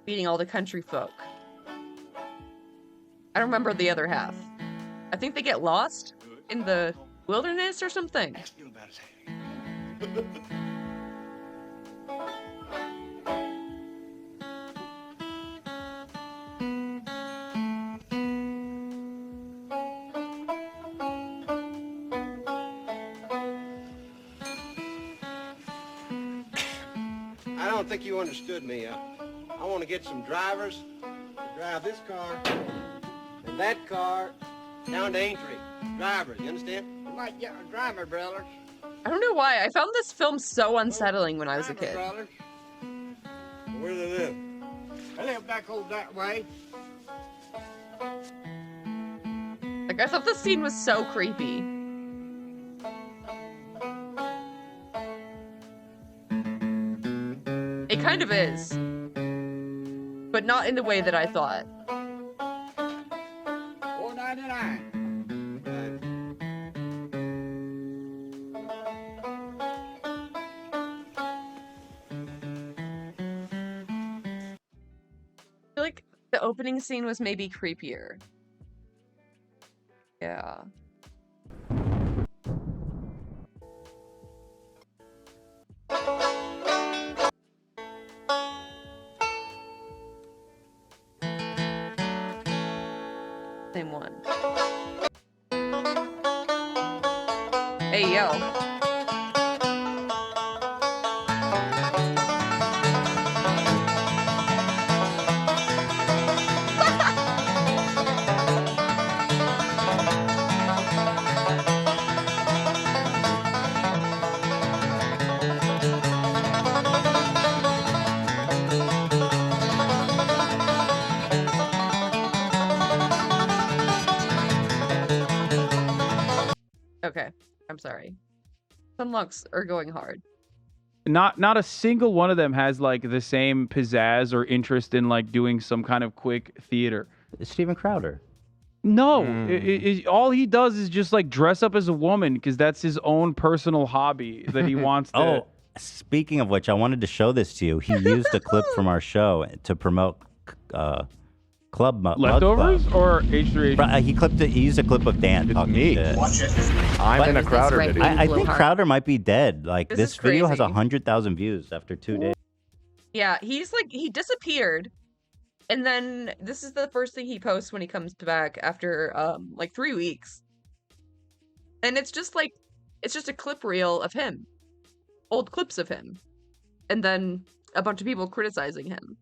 meeting all the country folk. I don't remember the other half. I think they get lost in the wilderness or something. I don't think you understood me. I want to get some drivers to drive this car and that car down to Aintree. Drivers, you understand? Like, yeah, driver, brother. I don't know why. I found this film so unsettling when I was a kid. Brother. Where do they live? They live back over that way. Like, I thought this scene was so creepy. It kind of is. But not in the way that I thought. $4.99. I feel like the opening scene was maybe creepier. Yeah. Same one. Hey, yo. Okay, I'm sorry. Some looks are going hard. Not a single one of them has like the same pizzazz or interest in like doing some kind of quick theater. Steven Crowder. No, all he does is just like dress up as a woman because that's his own personal hobby that he wants to. Oh, speaking of which, I wanted to show this to you. He used a clip from our show to promote Club Leftovers or H3H? He clipped it. He used a clip of Dan talking shit. Watch it. I'm in a Crowder video. I think Crowder might be dead. Like This this is video has crazy. 100,000 views after 2 days. Yeah, he's like, he disappeared. And then this is the first thing he posts when he comes back after like 3 weeks. And it's just like, it's just a clip reel of him. Old clips of him. And then a bunch of people criticizing him.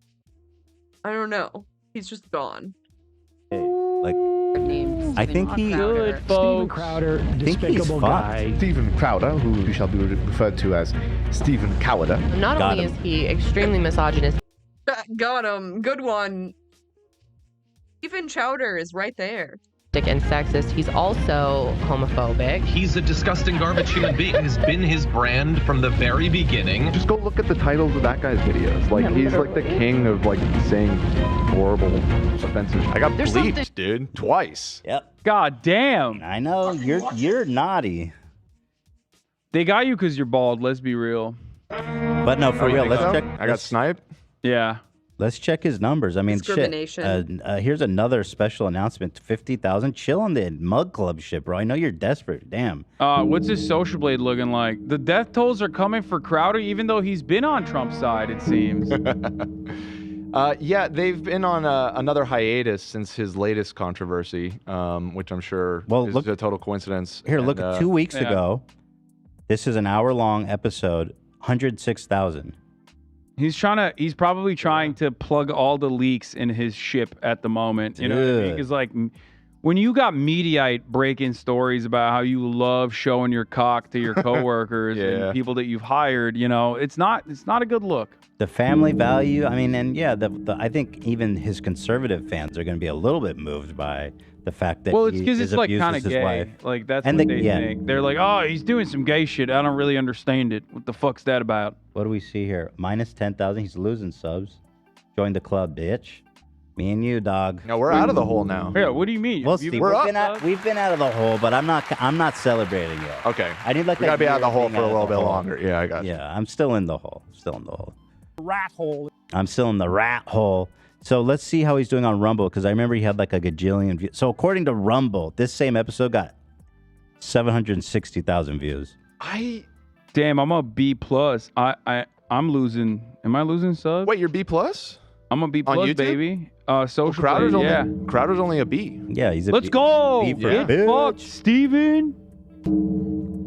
I don't know. He's just gone. Like, I think he Good, Steven Crowder, despicable guy. Stephen Crowder, who shall be referred to as Stephen Cowarder. Not only is he extremely misogynist, Got him. Good one. Even Chowder is right there. And sexist. He's also homophobic. He's a disgusting garbage human being. Has been his brand from the very beginning. Just go look at the titles of that guy's videos. Like, he's like the king of like saying horrible, offensive. I got bleeped, dude, twice. Yep. God damn. I know you're naughty. They got you because you're bald. Let's be real. But no, for real, let's check. I got sniped. Yeah. Let's check his numbers. I mean, shit. Discrimination. Here's another special announcement: 50,000. Chill on the Mug Club shit, bro. I know you're desperate. Damn. What's his social blade looking like? The death tolls are coming for Crowder, even though he's been on Trump's side. It seems. Yeah, they've been on another hiatus since his latest controversy, which I'm sure is a total coincidence. Here, And, look. 2 weeks ago, this is an hour-long episode. 106,000. He's probably trying to plug all the leaks in his ship at the moment. You know what I mean? Because like, when you got Mediaite breaking stories about how you love showing your cock to your coworkers and people that you've hired, you know, it's not a good look. The family value. I mean, and yeah, I think even his conservative fans are going to be a little bit moved by the fact that It's because it's like kind of gay. Wife. Like that's And what the- they yeah. think. They're like, oh, he's doing some gay shit. I don't really understand it. What the fuck's that about? What do we see here? Minus 10,000. He's losing subs. Join the club, bitch. Me and you, dog. No, we're out of the hole now. Yeah, what do you mean? We'll You- see. We're We've been out of the hole, but I'm not celebrating yet. Okay. I need like We gotta be out of the hole being for a out of little the bit hole. longer. Yeah, I got you. Yeah, I'm still in the hole. Still in the hole. Rat hole. I'm still in the rat hole. So let's see how he's doing on Rumble, because I remember he had like a gajillion views. So according to Rumble, this same episode got 760,000 views. Damn, I'm a B plus. I'm losing. Am I losing subs? Wait, you're B plus? I'm a B On plus, YouTube? baby. Social Crowder's Blade, only yeah. Crowder's only a B. Yeah, he's a Let's go. B for Get bitch. fucked, Steven.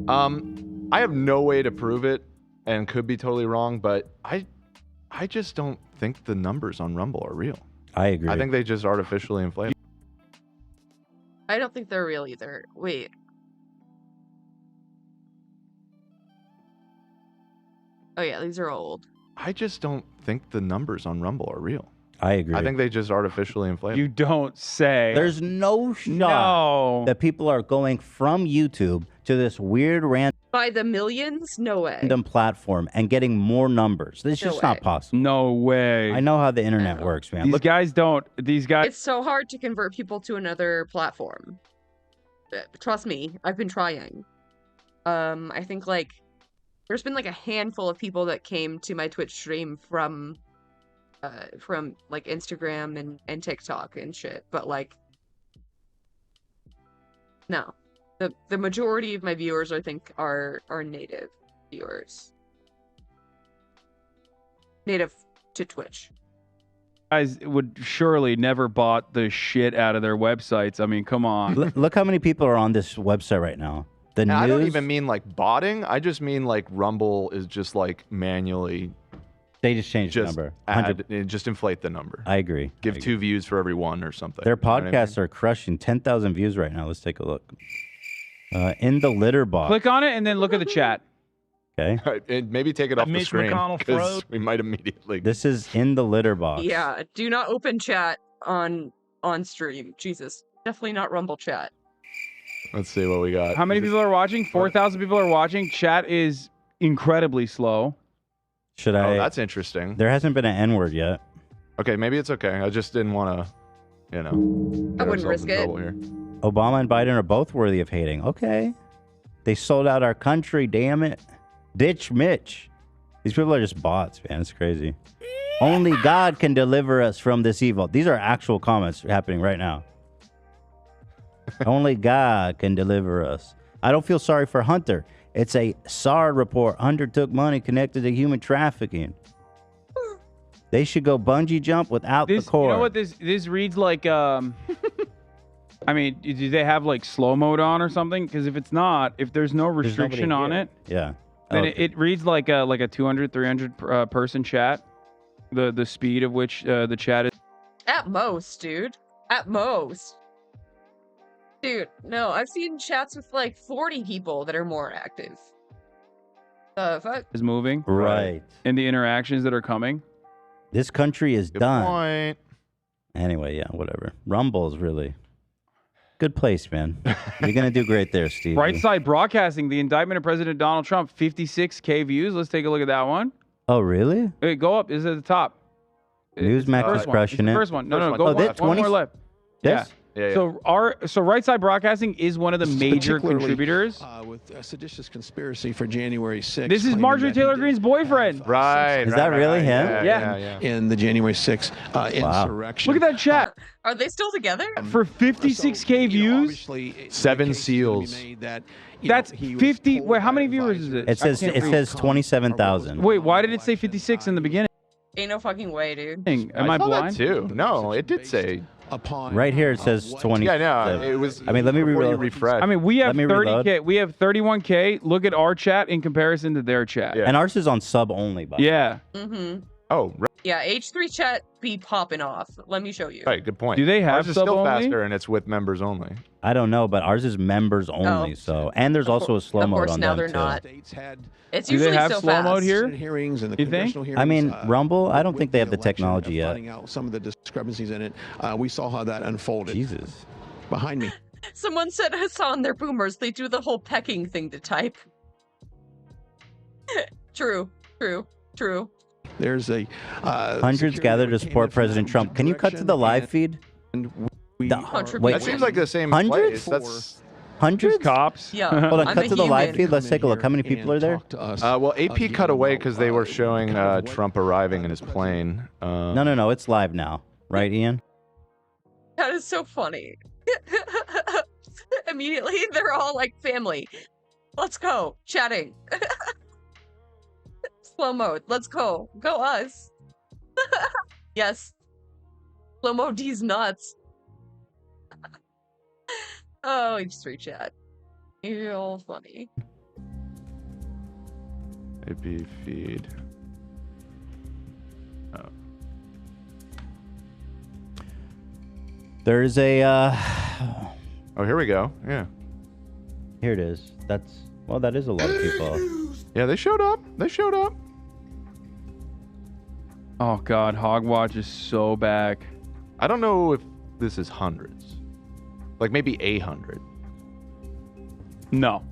I have no way to prove it and could be totally wrong, but I just don't think the numbers on Rumble are real. I agree. I think they just artificially inflate. I don't think they're real either. Wait. Oh yeah, these are old. I just don't think the numbers on Rumble are real. I agree. I think they just artificially inflate. You don't say. There's no shot that people are going from YouTube to this weird By the millions? No way. random platform and getting more numbers. It's No just not way. possible. No way. I know how the internet works, man. These guys don't. These guys. It's so hard to convert people to another platform. Trust me, I've been trying. I think like there's been like a handful of people that came to my Twitch stream from like Instagram and TikTok and shit, but like no. The majority of my viewers I think are native viewers. Native to Twitch. Guys would surely never bought the shit out of their websites. I mean, come on. Look how many people are on this website right now. The And news. I don't even mean like botting. I just mean like Rumble is just like manually. They just changed the number. Just inflate the number. I agree. Give 2 views for every 1 or something. Their You know what I mean? podcasts are crushing 10,000 views right now. Let's take a look. In the litter box. Click on it and then look at the chat. Okay. And maybe take it off the Mitch screen McConnell because froze. we might immediately. This is in the litter box. Yeah, do not open chat on stream. Jesus. Definitely not Rumble chat. Let's see what we got. How many people are watching? 4,000 people are watching. Chat is incredibly slow. Should I? Oh, that's interesting. There hasn't been an N word yet. Okay, maybe it's okay. I just didn't want to, you know. I get wouldn't ourselves risk in it. trouble here. Obama and Biden are both worthy of hating. Okay. They sold out our country, damn it. Ditch Mitch. These people are just bots, man. It's crazy. Only God can deliver us from this evil. These are actual comments happening right now. Only God can deliver us. I don't feel sorry for Hunter. It's a SAR report. Hunter took money connected to human trafficking. They should go bungee jump without This, the cord. you know what this reads like? I mean, do they have like slow mode on or something? Because if it's not, if there's no There's nobody restriction on here. it, Yeah. then Okay. it reads like a 200, 300 person chat. The speed of which the chat is. At most, dude. At most. Dude, no, I've seen chats with like 40 people that are more active. The fuck? Is moving. Right. And the interactions that are coming. This country is done. Point. Anyway, yeah, whatever. Rumble is really good place, man. You're gonna do great there, Steve. Right Side Broadcasting, the indictment of President Donald Trump, 56K views. Let's take a look at that one. Oh, really? Hey, go up. It's at the top. Newsmax is crushing it. First one. No, First go one. one, That's one 20 more left. This? Yeah. So Right Side Broadcasting is one of the major Particularly, contributors. With a seditious conspiracy for January 6th. This is claiming Marjorie that he Taylor did Greene's boyfriend. Right. Is that really him? Yeah. in the January 6th insurrection. Look at that chat. Are they still together? For 56K views. 7 seals. That's 50. Wait, how many viewers is it? It says 27,000. Wait, why did it say 56 in the beginning? Ain't no fucking way, dude. Am I saw blind? that too. No, it did say. Right here it says 20. Yeah, no, it was. I mean, let me before you reload. refresh. I mean, we have Let me reload. 30K. We have 31K. Look at our chat in comparison to their chat. And ours is on sub only, by the way. Yeah. Mm-hmm. Oh, right. Yeah, H3 chat be popping off. Let me show you. Right, good point. Do they have Ours is sub still only? faster, and it's with members only. I don't know, but ours is members only. So, and there's also a slow Of mode course, on now them they're too. not. It's Do they usually have so slow fast. mode here? Hearings and the You think? congressional hearings. I mean, Rumble. I don't think they have the technology yet. Finding out some of the discrepancies in it. We saw how that unfolded. Jesus. Behind me. Someone said Hassan, they're boomers. They do the whole pecking thing to type. True. There's a Hundreds gathered to support President Trump. Can you cut to the live feed? Wait, That seems like the same hundreds? place. That's Hundreds? Cops. Yeah. Hold on, I'm cut a to the live human. feed. Let's take a look. How many people are there? well, AP cut away because they were showing Trump arriving in his plane. No. It's live now, right, Ian? That is so funny. Immediately, they're all like family. Let's go. Chatting. Slow mode. Let's go. Go us. Yes. Slow mode D's nuts. Oh, H3 chat. You're all funny. AP feed. Oh. There's a. Oh, here we go. Yeah. Here it is. That is a lot of people. Yeah, they showed up. Oh God, Hogwatch is so back. I don't know if this is hundreds. Like maybe 800. No.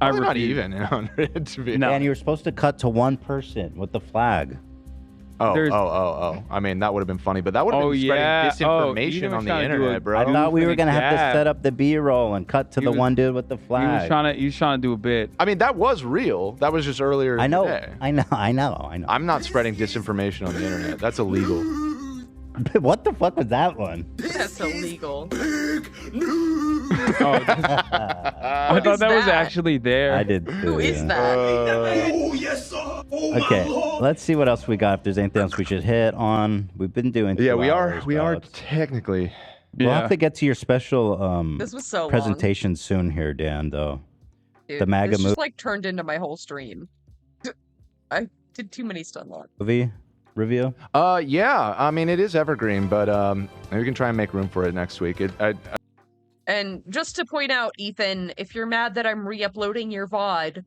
Probably not even 100 to be. And you were supposed to cut to one person with the flag. Oh. I mean, that would have been funny, but that would have been spreading disinformation on the internet, bro. I thought we were gonna have to set up the B-roll and cut to the one dude with the flag. He was trying to do a bit. I mean, that was real. That was just earlier I know. today. I know. I'm not spreading disinformation on the internet. That's illegal. What the fuck was that one? That's illegal. I thought that was actually there. I did too. Who is yeah. that? Oh, yes, sir. Oh, Okay, let's see what else we got. If there's anything else we should hit on, we've been doing. Yeah, 2 we are. hours, We are Bobs. technically. We'll have to get to your special This was so long. presentation soon here, Dan. Though Dude, the MAGA this just like turned into my whole stream. I did too many stun locks. movie review. Yeah. I mean, it is evergreen, but maybe we can try and make room for it next week. And just to point out, Ethan, if you're mad that I'm re-uploading your VOD,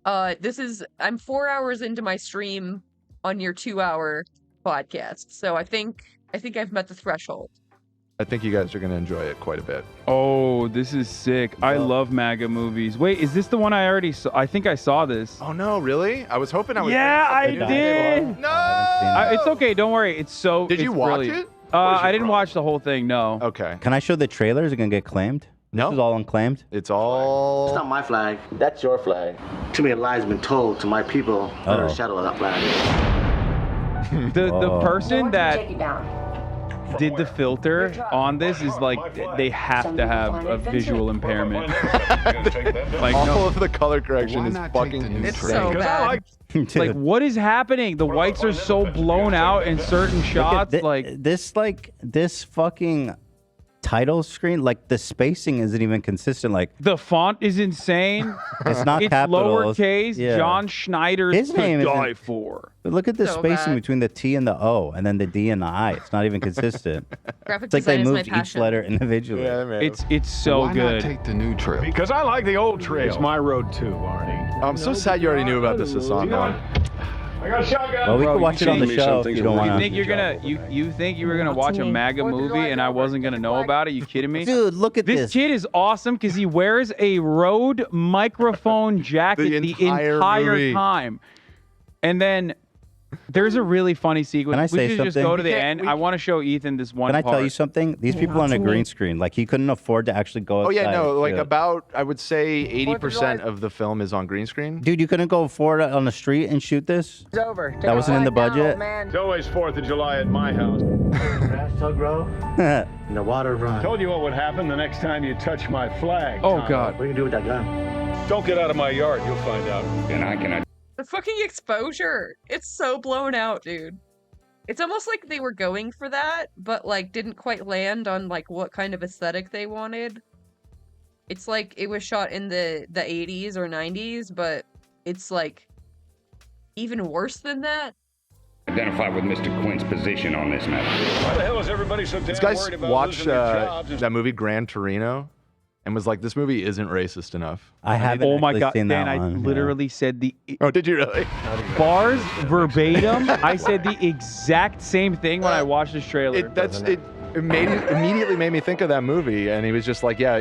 I'm 4 hours into my stream on your 2-hour podcast. So I think I've met the threshold. I think you guys are going to enjoy it quite a bit. Oh, this is sick. I love MAGA movies. Wait, is this the one I already saw? I think I saw this. Oh, no, really? I was hoping I would. Yeah, I did. No! It's okay. Don't worry. It's so. Did you it's watch brilliant. it? What is I your didn't watch the whole thing. No. Okay. Can I show the trailer? Is it gonna get claimed? No. This is all unclaimed. It's all. It's not my flag. That's your flag. Too many lies have been told to my people under the shadow of that flag. The person that did the filter on this is like they have to have a visual impairment. Like all of the color correction is fucking insane. so bad. Like what is happening? The whites are so blown out in certain shots. This fucking title screen, like the spacing isn't even consistent. Like the font is insane. It's not it's capitals. lowercase. Yeah. John Schneider His name to isn't- die for. But look at the So spacing bad. between the T and the O, and then the D and the I. It's not even consistent. Graphic It's like they design is my moved each passion. letter individually. It's so Why good. not take the new trail? Because I like the old trail. It's my road too, Arnie. I'm so sad you already knew about this Hassan one. I got a shotgun. Well, we Bro, can watch you it on the think- show if you don't You want think you're gonna you think you were gonna watch a MAGA movie and I wasn't gonna know about it? You kidding me? Dude, look at this. this. Kid is awesome because he wears a Rode microphone jacket the entire movie. time. And then there's a really funny sequence. Can I we say should just something? go to the end. I want to show Ethan this one Can I part. tell you something? These people on a green screen, like he couldn't afford to actually go outside. Oh yeah, no, like to- about I would say 80% of the film is on green screen. Dude, you couldn't go forward on the street and shoot this? It's over. That wasn't in the budget? It's always 4th of July at my house. Grass shall grow and the water run. Told you what would happen the next time you touch my flag. Oh, Tom. God. What are you gonna do with that gun? Don't get out of my yard. You'll find out. And I cannot. The fucking exposure. It's so blown out, dude. It's almost like they were going for that, but like didn't quite land on like what kind of aesthetic they wanted. It's like it was shot in the 80s or 90s, but it's like even worse than that. Identify with Mr. Quinn's position on this matter. Why the hell is everybody so damn This guy's worried about watched losing their jobs? that movie Gran Torino, and was like, "This movie isn't racist enough." I haven't Oh my actually God, seen Dan! that I one. literally said the Oh, did you really? bars verbatim. I said the exact same thing when I watched this trailer. It immediately made me think of that movie, and he was just like, "Yeah,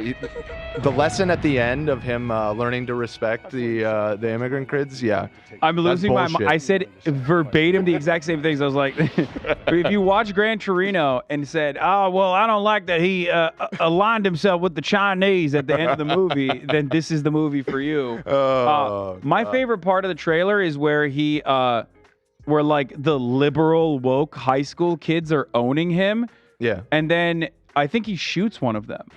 the lesson at the end of him learning to respect the immigrant kids." Yeah, I'm that's losing my mind. bullshit. I said verbatim the exact same things. I was like, if you watch Gran Torino and said, "Oh, well, I don't like that he aligned himself with the Chinese at the end of the movie," then this is the movie for you. My favorite part of the trailer is where where like the liberal woke high school kids are owning him. Yeah. And then I think he shoots one of them.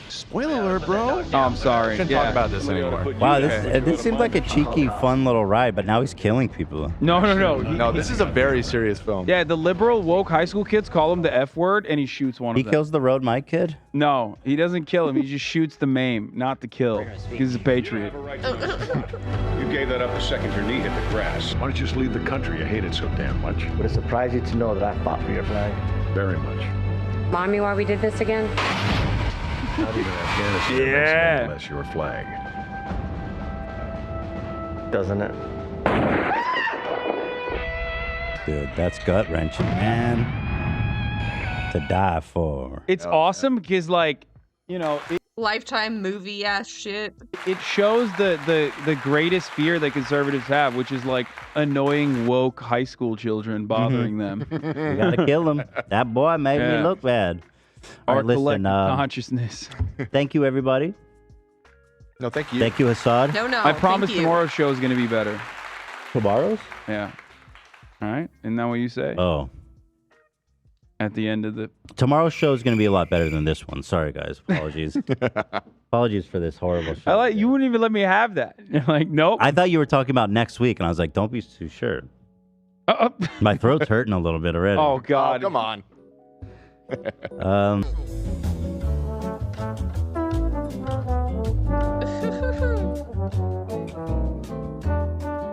Spoiler alert, bro. Oh, I'm sorry. Shouldn't talk about this anymore. Wow, this seemed like a cheeky, fun little ride, but now he's killing people. No. No, this is a very serious film. Yeah, the liberal woke high school kids call him the F word, and he shoots one He of them. kills the road Mike kid? No, he doesn't kill him. He just shoots the maim, not the kill. He's a patriot. You gave that up the second your knee hit the grass. Why don't you just leave the country? You hate it so damn much. Would it surprise you to know that I fought for your flag? Very much. Remind me why we did this again? Not even Afghanistan makes Yeah. any less your flag. Doesn't it? Dude, that's gut wrenching, man. To die for. It's awesome because, like, you know, Lifetime movie ass shit. it shows the greatest fear that conservatives have, which is like annoying woke high school children bothering them. We gotta kill him. That boy made me Yeah. look bad. All Our right, listen. collective consciousness. Thank you, everybody. No, thank you. Thank you, Hassad. No, I promise tomorrow's show is going to be better. Tomorrow's? Yeah. All right. Isn't that what you say? Oh. At the end of the. Tomorrow's show is going to be a lot better than this one. Sorry, guys. Apologies. Apologies for this horrible show. I like you wouldn't even let me have that. You're like, nope. I thought you were talking about next week, and I was like, don't be too sure. My throat's hurting a little bit already. Oh God. Come on.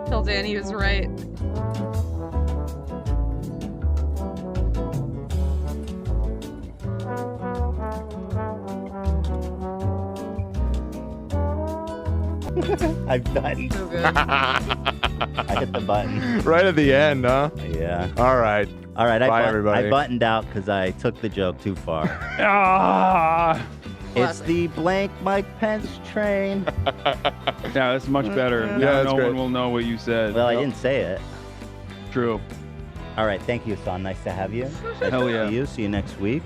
Tell Dan he was right. I've done. So good. I hit the button. Right at the end, huh? Yeah. All right. All right. Bye, everybody. I buttoned out because I took the joke too far. Ah. It's the blank Mike Pence train. Yeah, that's much better. Yeah, Now that's no great. one will know what you said. Well, I didn't say it. True. All right. Thank you, Son. Nice to have you. Nice Hell to yeah. See you. See you next week.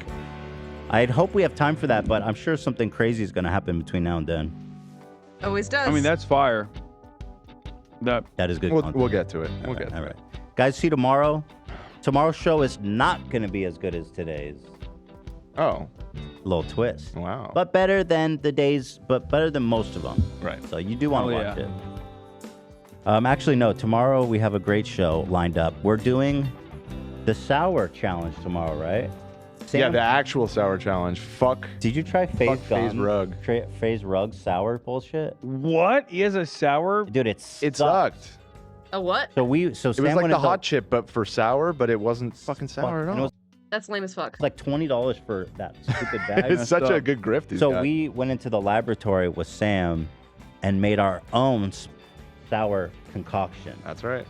I'd hope we have time for that, but I'm sure something crazy is going to happen between now and then. Always does. I mean, that's fire. That is good. We'll content. get to it. We'll get to All right. Guys, see you tomorrow. Tomorrow's show is not going to be as good as today's. Oh. Little twist. Wow. But better than the days, but better than most of them. Right. So you do want to Hell watch yeah. it. Actually, no. Tomorrow we have a great show lined up. We're doing the sour challenge tomorrow, right? Yeah, the actual sour challenge. Fuck. Did you try FaZe FaZe Rug. FaZe Rug sour bullshit? What? He has a sour? Dude, It sucked. A what? So It was Sam like went the into- hot chip, but for sour, but it wasn't fucking sour and at it all. was That's lame as fuck. like $20 for that stupid bag. It's such a good grift he's So got. we went into the laboratory with Sam and made our own sour concoction. That's right.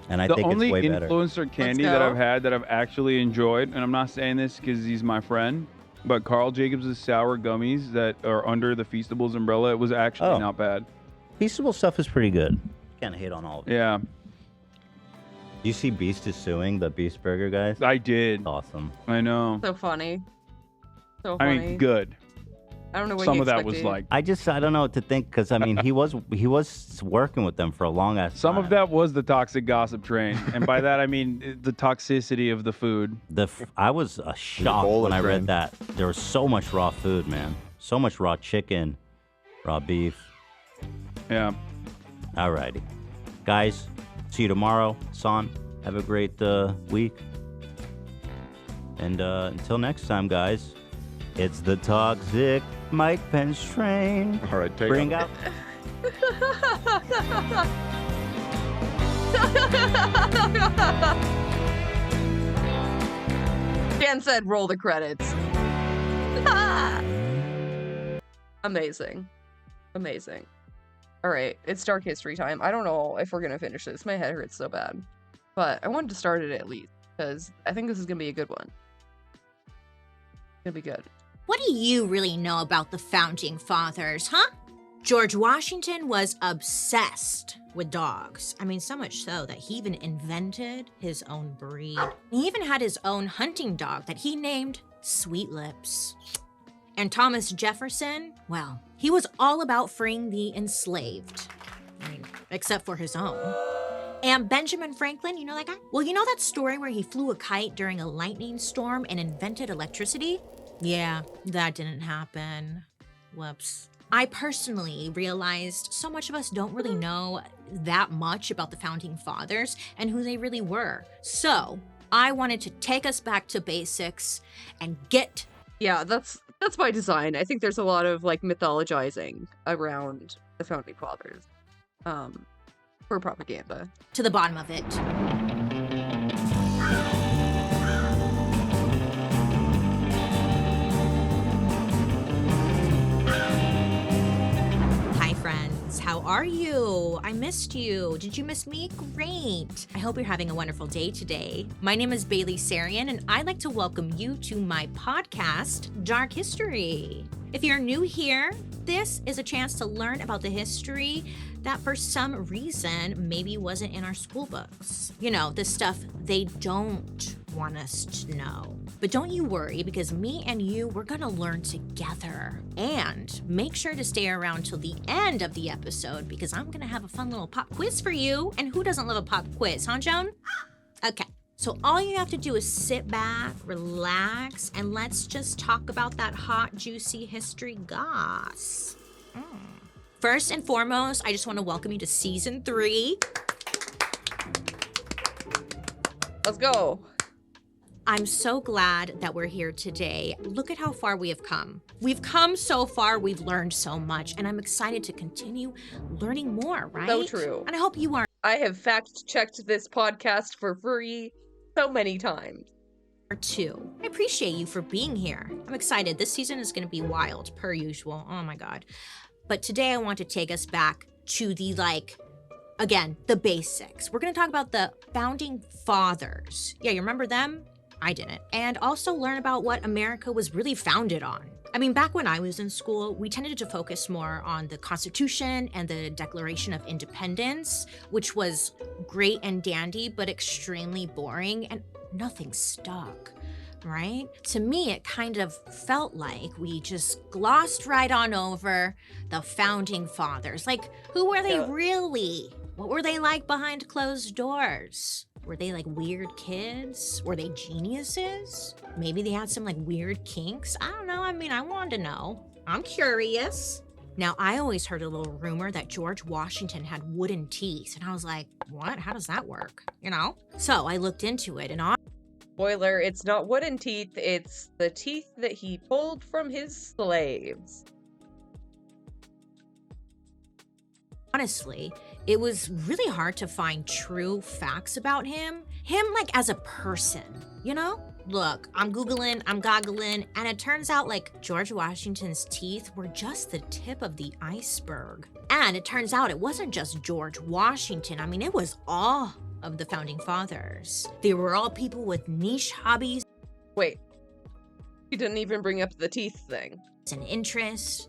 And I The think only it's way better. influencer candy that I've had that I've actually enjoyed, and I'm not saying this because he's my friend, but Carl Jacobs' sour gummies that are under the Feastables umbrella, it was actually not bad. Feastable stuff is pretty good. Can't hate on all of it. Yeah. You see Beast is suing the Beast Burger guys? I did. Awesome. I know. So funny. So I funny. mean, good. I don't know what Some you of that was expected. like. I don't know what to think because I mean he was working with them for a long ass Some time. of that was the toxic gossip train, and by that I mean the toxicity of the food. I was shocked when I read that. There was so much raw food, man. So much raw chicken, raw beef. Yeah. Alrighty. Guys, see you tomorrow. Son, have a great week. And until next time, guys, it's the Toxic Mike Pence train. All right, take Bring out. Dan said roll the credits. Amazing. Amazing. All right, it's Dark History time. I don't know if we're going to finish this. My head hurts so bad. But I wanted to start it at least because I think this is going to be a good one. It's going to be good. What do you really know about the founding fathers, huh? George Washington was obsessed with dogs. I mean, so much so that he even invented his own breed. He even had his own hunting dog that he named Sweet Lips. And Thomas Jefferson, well, he was all about freeing the enslaved. I mean, except for his own. And Benjamin Franklin, you know that guy? Well, you know that story where he flew a kite during a lightning storm and invented electricity? Yeah, that didn't happen. Whoops. I personally realized so much of us don't really know that much about the founding fathers and who they really were. So I wanted to take us back to basics and get... Yeah, that's by design. I think there's a lot of like mythologizing around the founding fathers for propaganda. To the bottom of it. Hi friends, how are you? I missed you. Did you miss me? Great. I hope you're having a wonderful day today. My name is Bailey Sarian, and I'd like to welcome you to my podcast, Dark History. If you're new here, this is a chance to learn about the history that for some reason maybe wasn't in our school books. You know, the stuff they don't want us to know. But don't you worry, because me and you, we're gonna learn together. And make sure to stay around till the end of the episode, because I'm gonna have a fun little pop quiz for you. And who doesn't love a pop quiz, huh, Joan? Okay. So all you have to do is sit back, relax, and let's just talk about that hot, juicy history goss. First and foremost, I just want to welcome you to season 3. Let's go. I'm so glad that we're here today. Look at how far we have come. We've come so far, we've learned so much, and I'm excited to continue learning more, right? So true. And I hope you are. I have fact-checked this podcast for free so many times. Too. I appreciate you for being here. I'm excited. This season is going to be wild, per usual. Oh my God. But today I want to take us back to the, again, the basics. We're going to talk about the founding fathers. Yeah, you remember them? I didn't. And also learn about what America was really founded on. I mean, back when I was in school, we tended to focus more on the Constitution and the Declaration of Independence, which was great and dandy, but extremely boring and nothing stuck, right? To me, it kind of felt like we just glossed right on over the founding fathers. Like, who were they really? What were they like behind closed doors? Were they like weird kids? Were they geniuses? Maybe they had some like weird kinks. I don't know. I mean, I wanted to know. I'm curious. Now, I always heard a little rumor that George Washington had wooden teeth. And I was like, what? How does that work? You know? So I looked into it and spoiler, it's not wooden teeth. It's the teeth that he pulled from his slaves. honestly, it was really hard to find true facts about him. Him, like, as a person, you know? Look, I'm Googling, I'm goggling, and it turns out, like, George Washington's teeth were just the tip of the iceberg. And it turns out it wasn't just George Washington. I mean, it was all of the founding fathers. They were all people with niche hobbies. Wait, you didn't even bring up the teeth thing. And interests,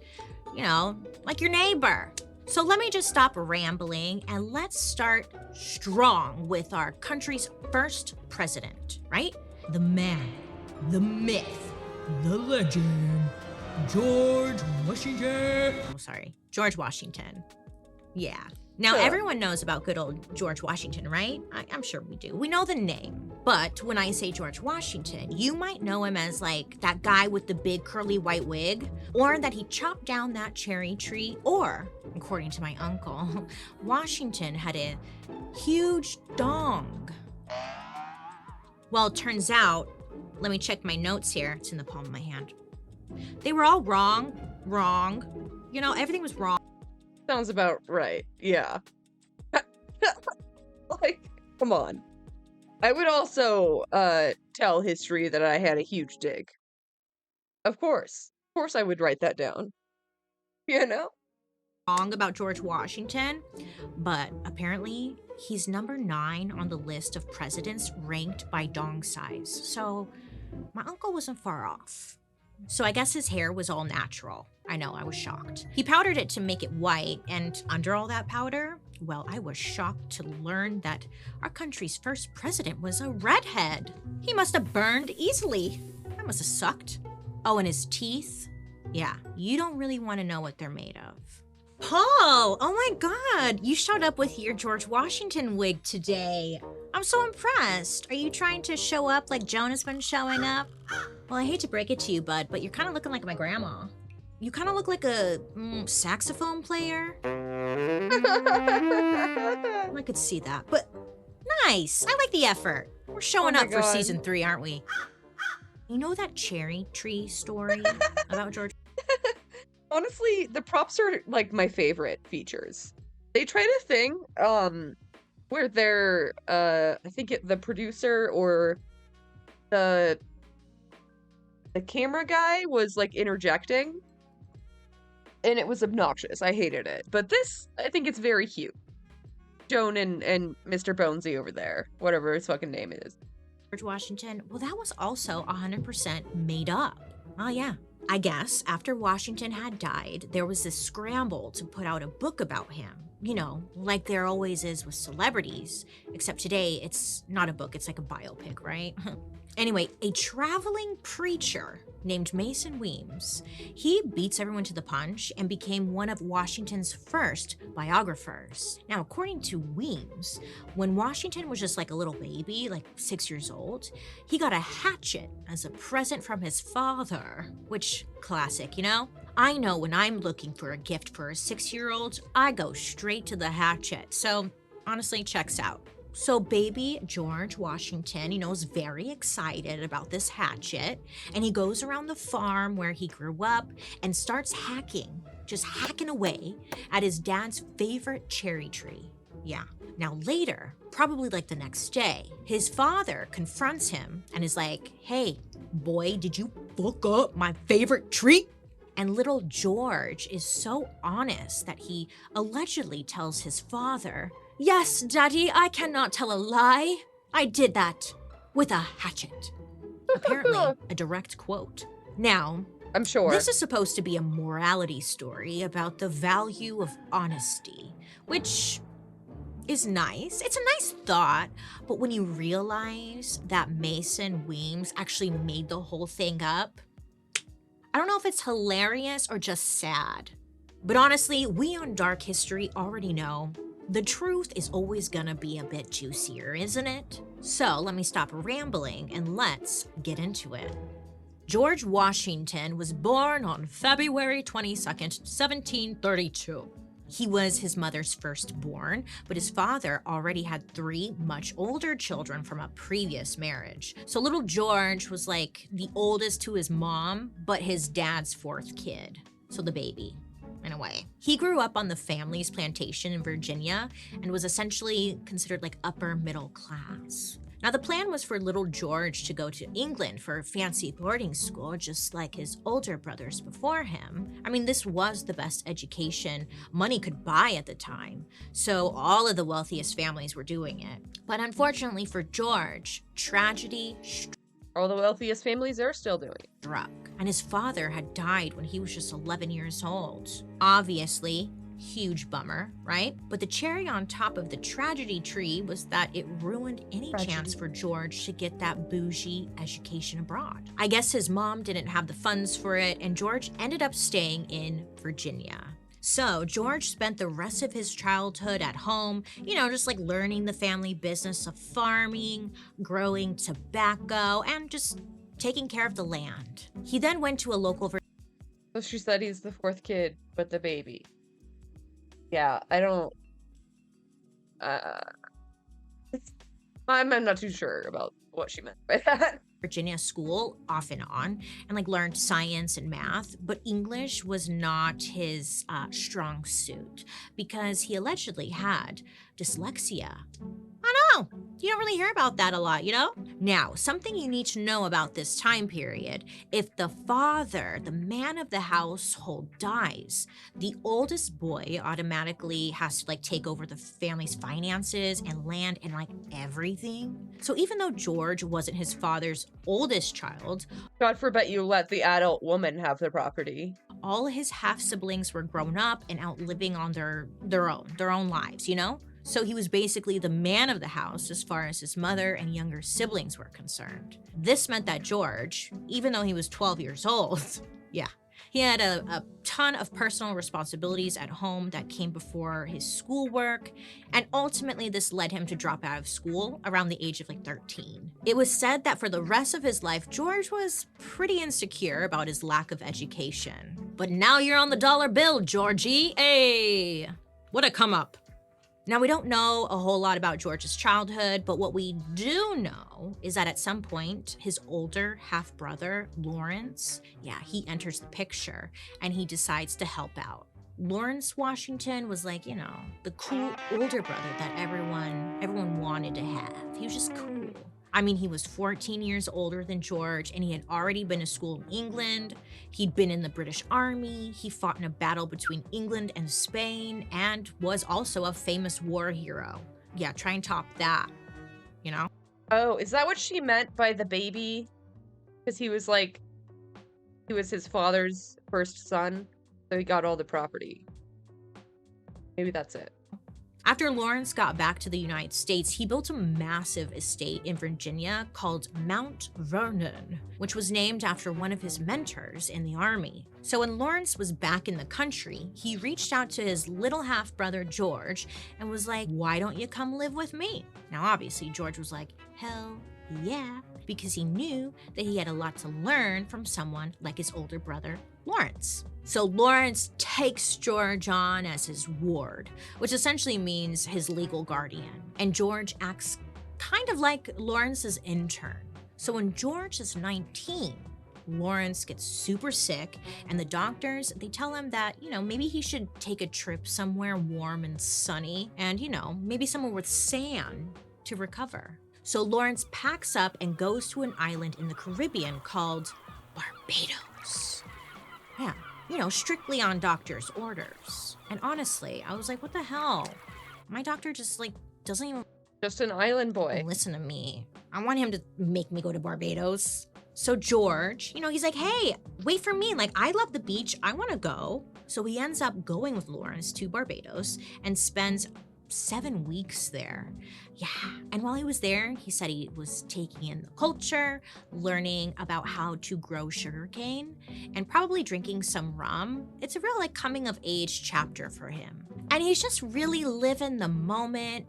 you know, like your neighbor. So let me just stop rambling and let's start strong with our country's first president, right? The man, the myth, the legend, George Washington. Oh, sorry, George Washington. Yeah. Now, everyone knows about good old George Washington, right? I'm sure we do. We know the name. But when I say George Washington, you might know him as like that guy with the big curly white wig, or that he chopped down that cherry tree, or, according to my uncle, Washington had a huge dong. Well, it turns out, let me check my notes here. It's in the palm of my hand. They were all wrong. You know, everything was wrong. Sounds about right. Yeah. Like, come on. I would also tell history that I had a huge dig. Of course. Of course I would write that down. You know? Wrong about George Washington, but apparently he's number 9 on the list of presidents ranked by dong size. So my uncle wasn't far off. So I guess his hair was all natural. I know, I was shocked. He powdered it to make it white, and under all that powder, well, I was shocked to learn that our country's first president was a redhead. He must have burned easily. That must have sucked. Oh, and his teeth? Yeah, you don't really want to know what they're made of. Paul, oh my God, you showed up with your George Washington wig today. I'm so impressed. Are you trying to show up like Joan has been showing up? Well, I hate to break it to you, bud, but you're kind of looking like my grandma. You kind of look like a saxophone player. I could see that, but nice. I like the effort. We're showing up for season 3, aren't we? You know that cherry tree story about George? Honestly, the props are like my favorite features. They tried a thing where they're I think the producer or the camera guy was like interjecting, and it was obnoxious. I hated it. But this, I think it's very cute. Joan and Mr. Bonesy over there, whatever his fucking name is. George Washington, well, that was also 100% made up. Oh yeah. I guess after Washington had died, there was this scramble to put out a book about him. You know, like there always is with celebrities. Except today, it's not a book, it's like a biopic, right? Anyway, a traveling preacher named Mason Weems, he beats everyone to the punch and became one of Washington's first biographers. Now, according to Weems, when Washington was just like a little baby, like 6 years old, he got a hatchet as a present from his father, which, classic, you know? I know when I'm looking for a gift for a 6-year-old, I go straight to the hatchet. So, honestly, checks out. So baby George Washington, you know, is very excited about this hatchet, and he goes around the farm where he grew up and starts just hacking away at his dad's favorite cherry tree. Yeah. Now later, probably like the next day, his father confronts him and is like, "Hey, boy, did you fuck up my favorite tree?" And little George is so honest that he allegedly tells his father, "Yes, Daddy, I cannot tell a lie. I did that with a hatchet." Apparently, a direct quote. Now, I'm sure this is supposed to be a morality story about the value of honesty, which is nice. It's a nice thought, but when you realize that Mason Weems actually made the whole thing up, I don't know if it's hilarious or just sad. But honestly, we on Dark History already know the truth is always gonna be a bit juicier, isn't it? So let me stop rambling and let's get into it. George Washington was born on February 22nd, 1732. He was his mother's firstborn, but his father already had 3 much older children from a previous marriage. So little George was like the oldest to his mom, but his dad's 4th kid. So the baby, in a way. He grew up on the family's plantation in Virginia and was essentially considered like upper middle class. Now, the plan was for little George to go to England for a fancy boarding school, just like his older brothers before him. I mean, this was the best education money could buy at the time, so all of the wealthiest families were doing it. But unfortunately for George, tragedy all the wealthiest families are still doing it. Struck, and his father had died when he was just 11 years old. Obviously, huge bummer, right? But the cherry on top of the tragedy tree was that it ruined any chance for George to get that bougie education abroad. I guess his mom didn't have the funds for it, and George ended up staying in Virginia. So George spent the rest of his childhood at home, you know, just like learning the family business of farming, growing tobacco, and just taking care of the land. He then went to a local... So she said he's the fourth kid, but the baby. Yeah, I don't... I'm not too sure about what she meant by that. Virginia school off and on, and like learned science and math, but English was not his strong suit because he allegedly had dyslexia. I know, you don't really hear about that a lot, you know? Now, something you need to know about this time period, if the father, the man of the household, dies, the oldest boy automatically has to like take over the family's finances and land and like everything. So even though George wasn't his father's oldest child, God forbid you let the adult woman have the property. All his half-siblings were grown up and out living on their own lives, you know? So he was basically the man of the house as far as his mother and younger siblings were concerned. This meant that George, even though he was 12 years old, yeah, he had a ton of personal responsibilities at home that came before his schoolwork, and ultimately this led him to drop out of school around the age of like 13. It was said that for the rest of his life, George was pretty insecure about his lack of education. But now you're on the dollar bill, Georgie. Hey, what a come up. Now, we don't know a whole lot about George's childhood, but what we do know is that at some point, his older half-brother, Lawrence, yeah, he enters the picture and he decides to help out. Lawrence Washington was like, you know, the cool older brother that everyone wanted to have. He was just cool. I mean, he was 14 years older than George, and he had already been to school in England. He'd been in the British Army. He fought in a battle between England and Spain, and was also a famous war hero. Yeah, try and top that, you know? Oh, is that what she meant by the baby? Because he was his father's first son, so he got all the property. Maybe that's it. After Lawrence got back to the United States, he built a massive estate in Virginia called Mount Vernon, which was named after one of his mentors in the Army. So when Lawrence was back in the country, he reached out to his little half-brother George and was like, why don't you come live with me? Now obviously George was like, hell yeah, because he knew that he had a lot to learn from someone like his older brother, Lawrence. So Lawrence takes George on as his ward, which essentially means his legal guardian. And George acts kind of like Lawrence's intern. So when George is 19, Lawrence gets super sick, and the doctors, they tell him that, you know, maybe he should take a trip somewhere warm and sunny, and, you know, maybe somewhere with sand to recover. So Lawrence packs up and goes to an island in the Caribbean called Barbados. Yeah. You know, strictly on doctor's orders. And honestly, I was like, what the hell? My doctor just like doesn't even... Just an island boy. Listen to me. I want him to make me go to Barbados. So George, you know, he's like, hey, wait for me. Like, I love the beach. I want to go. So he ends up going with Lawrence to Barbados and spends 7 weeks there. Yeah, and while he was there, he said he was taking in the culture, learning about how to grow sugarcane, and probably drinking some rum. It's a real like coming of age chapter for him. And he's just really living the moment,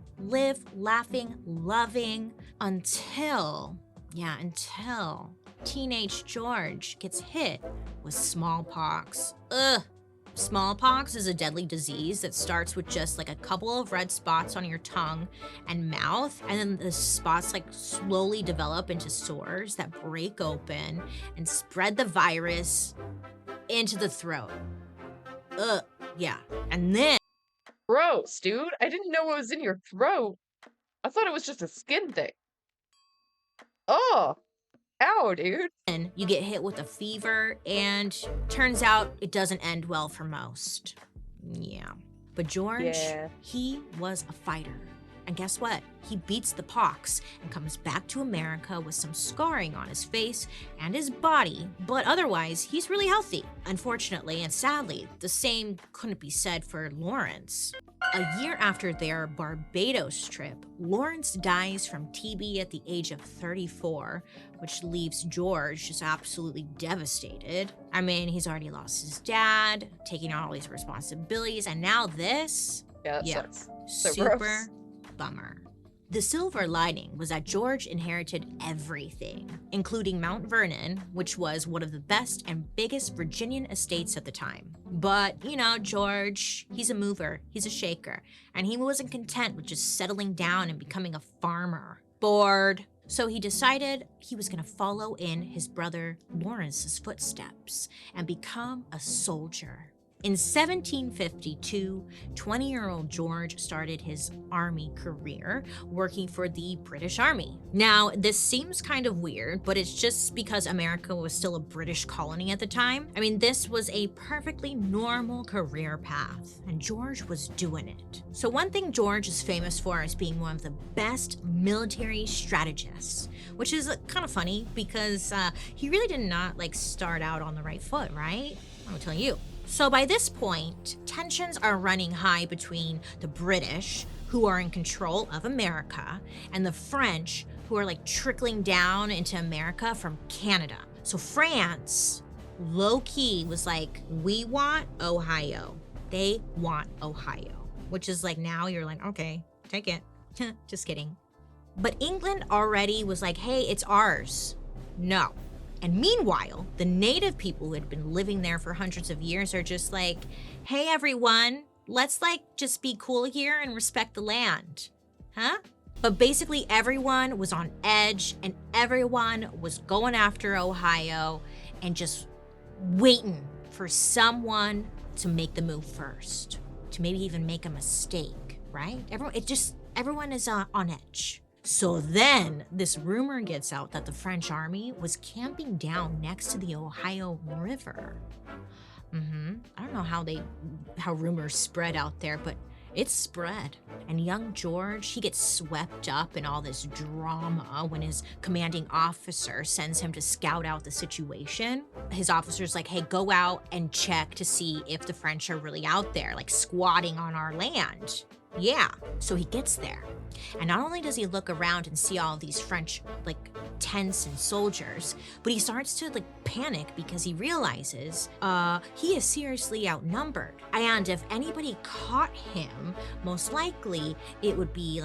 laughing, loving, until teenage George gets hit with smallpox. Ugh. Smallpox is a deadly disease that starts with just like a couple of red spots on your tongue and mouth, and then the spots like slowly develop into sores that break open and spread the virus into the throat. Ugh, yeah. And then... Gross, dude. I didn't know what was in your throat. I thought it was just a skin thing. Oh, ow, dude. And you get hit with a fever, and turns out it doesn't end well for most. Yeah. But George, he was a fighter. And guess what? He beats the pox and comes back to America with some scarring on his face and his body, but otherwise, he's really healthy. Unfortunately and sadly, the same couldn't be said for Lawrence. A year after their Barbados trip, Lawrence dies from TB at the age of 34, which leaves George just absolutely devastated. I mean, he's already lost his dad, taking on all these responsibilities, and now this? Yeah, that sucks. So super gross. bummer. The silver lining was that George inherited everything, including Mount Vernon, which was one of the best and biggest Virginian estates at the time. But, you know, George, he's a mover, he's a shaker, and he wasn't content with just settling down and becoming a farmer. Bored. So he decided he was gonna follow in his brother Lawrence's footsteps and become a soldier. In 1752, 20-year-old George started his army career working for the British Army. Now, this seems kind of weird, but it's just because America was still a British colony at the time. I mean, this was a perfectly normal career path, and George was doing it. So one thing George is famous for is being one of the best military strategists, which is kind of funny because he really did not start out on the right foot, right? I'll tell you. So by this point, tensions are running high between the British, who are in control of America, and the French, who are trickling down into America from Canada. So France, low-key, was like, we want Ohio. They want Ohio. Which is now you're like, okay, take it. Just kidding. But England already was like, hey, it's ours. No. And meanwhile, the native people who had been living there for hundreds of years are just like, hey everyone, let's just be cool here and respect the land. Huh? But basically everyone was on edge and everyone was going after Ohio and just waiting for someone to make the move first, to maybe even make a mistake, right? Everyone is on edge. So then this rumor gets out that the French army was camping down next to the Ohio River. I don't know how rumors spread out there, but it spread. And young George, he gets swept up in all this drama when his commanding officer sends him to scout out the situation. His officer's like, hey, go out and check to see if the French are really out there, squatting on our land. Yeah, so he gets there. And not only does he look around and see all these French, tents and soldiers, but he starts to, panic because he realizes, he is seriously outnumbered. And if anybody caught him, most likely it would be,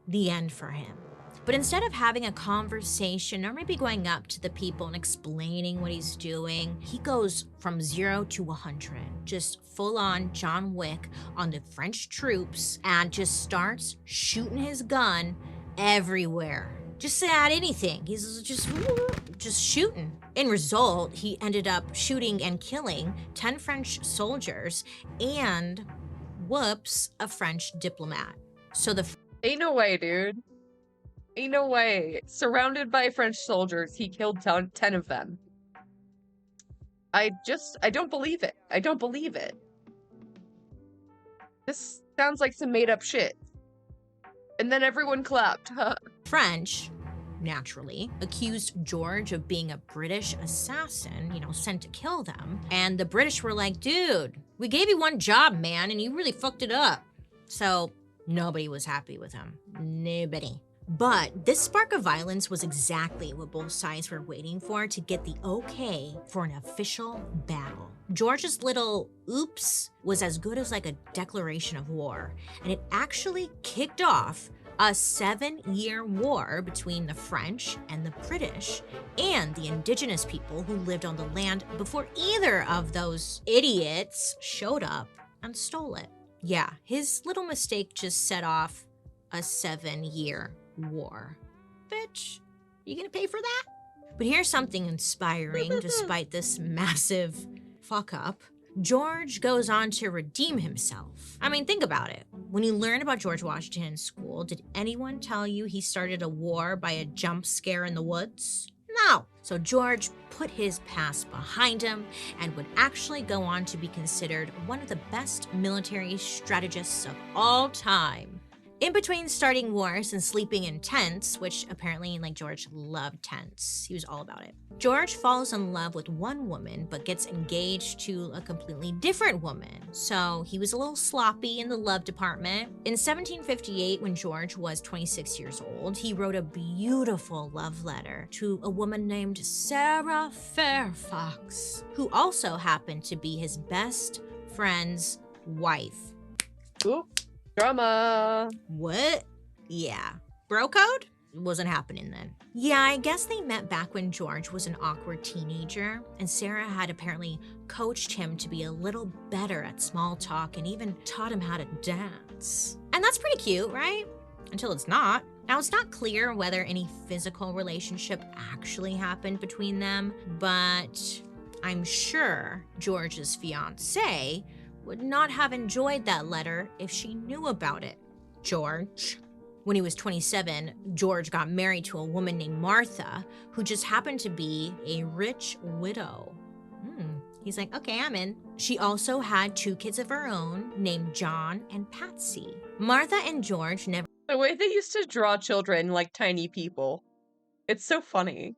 the end for him. But instead of having a conversation or maybe going up to the people and explaining what he's doing, he goes from 0 to 100, just full on John Wick on the French troops and just starts shooting his gun everywhere. Just at anything. He's just shooting. In result, he ended up shooting and killing 10 French soldiers and, whoops, a French diplomat. So ain't no way, dude. Ain't no way. Surrounded by French soldiers, he killed 10 of them. I don't believe it. I don't believe it. This sounds like some made up shit. And then everyone clapped, huh? French, naturally, accused George of being a British assassin, sent to kill them. And the British were like, dude, we gave you one job, man, and you really fucked it up. So nobody was happy with him. Nobody. But this spark of violence was exactly what both sides were waiting for to get the okay for an official battle. George's little oops was as good as a declaration of war, and it actually kicked off a 7-year war between the French and the British and the indigenous people who lived on the land before either of those idiots showed up and stole it. Yeah, his little mistake just set off a 7-year war. Bitch, you gonna pay for that? But here's something inspiring despite this massive fuck up. George goes on to redeem himself. I mean, think about it. When you learn about George Washington in school, did anyone tell you he started a war by a jump scare in the woods? No. So George put his past behind him and would actually go on to be considered one of the best military strategists of all time. In between starting wars and sleeping in tents, which apparently, like, George loved tents. He was all about it. George falls in love with one woman, but gets engaged to a completely different woman. So he was a little sloppy in the love department. In 1758, when George was 26 years old, he wrote a beautiful love letter to a woman named Sarah Fairfax, who also happened to be his best friend's wife. Ooh. Drama. What? Yeah. Bro code? Wasn't happening then. Yeah, I guess they met back when George was an awkward teenager, and Sarah had apparently coached him to be a little better at small talk and even taught him how to dance. And that's pretty cute, right? Until it's not. Now, it's not clear whether any physical relationship actually happened between them, but I'm sure George's fiancée would not have enjoyed that letter if she knew about it. George. When he was 27, George got married to a woman named Martha, who just happened to be a rich widow. He's like, okay, I'm in. She also had 2 kids of her own named John and Patsy. Martha and George never— The way they used to draw children like tiny people. It's so funny.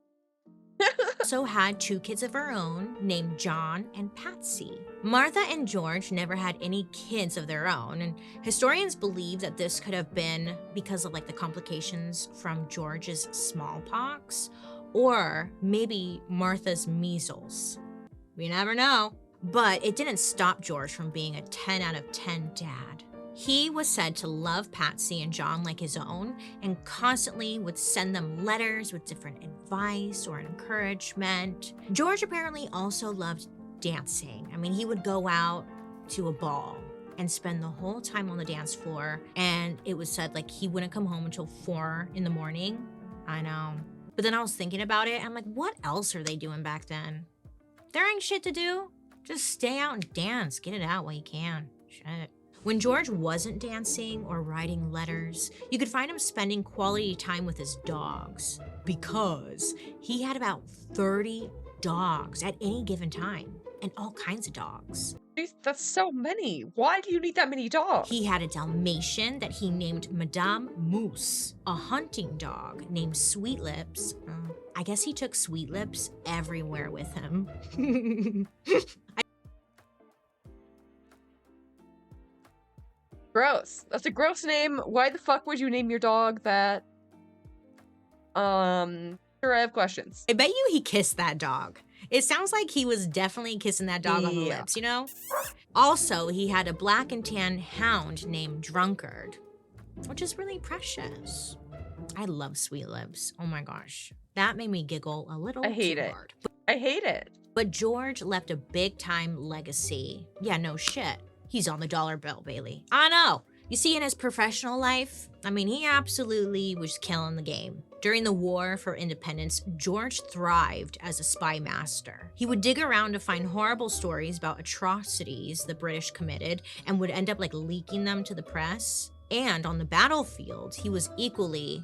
also had 2 kids of her own named John and Patsy. Martha and George never had any kids of their own, and historians believe that this could have been because of, like, the complications from George's smallpox, or maybe Martha's measles. We never know. But it didn't stop George from being a 10 out of 10 dad. He was said to love Patsy and John like his own, and constantly would send them letters with different advice or encouragement. George apparently also loved dancing. I mean, he would go out to a ball and spend the whole time on the dance floor, and it was said, like, he wouldn't come home until 4 in the morning. I know. But then I was thinking about it, I'm like, what else are they doing back then? There ain't shit to do. Just stay out and dance. Get it out while you can. Shit. When George wasn't dancing or writing letters, you could find him spending quality time with his dogs, because he had about 30 dogs at any given time, and all kinds of dogs. Jeez, that's so many. Why do you need that many dogs? He had a Dalmatian that he named Madame Moose, a hunting dog named Sweet Lips. I guess he took Sweet Lips everywhere with him. Gross. That's a gross name. Why the fuck would you name your dog that? Sure, I have questions. I bet you he kissed that dog. It sounds like he was definitely kissing that dog on the lips, you know? Also, he had a black and tan hound named Drunkard, which is really precious. I love Sweet Lips. Oh my gosh. That made me giggle a little I hate too it. hard. I hate it. But George left a big time legacy. Yeah, no shit. He's on the dollar bill, Bailey. I know. You see, in his professional life, I mean, he absolutely was killing the game. During the War for Independence, George thrived as a spy master. He would dig around to find horrible stories about atrocities the British committed and would end up, like, leaking them to the press. And on the battlefield, he was equally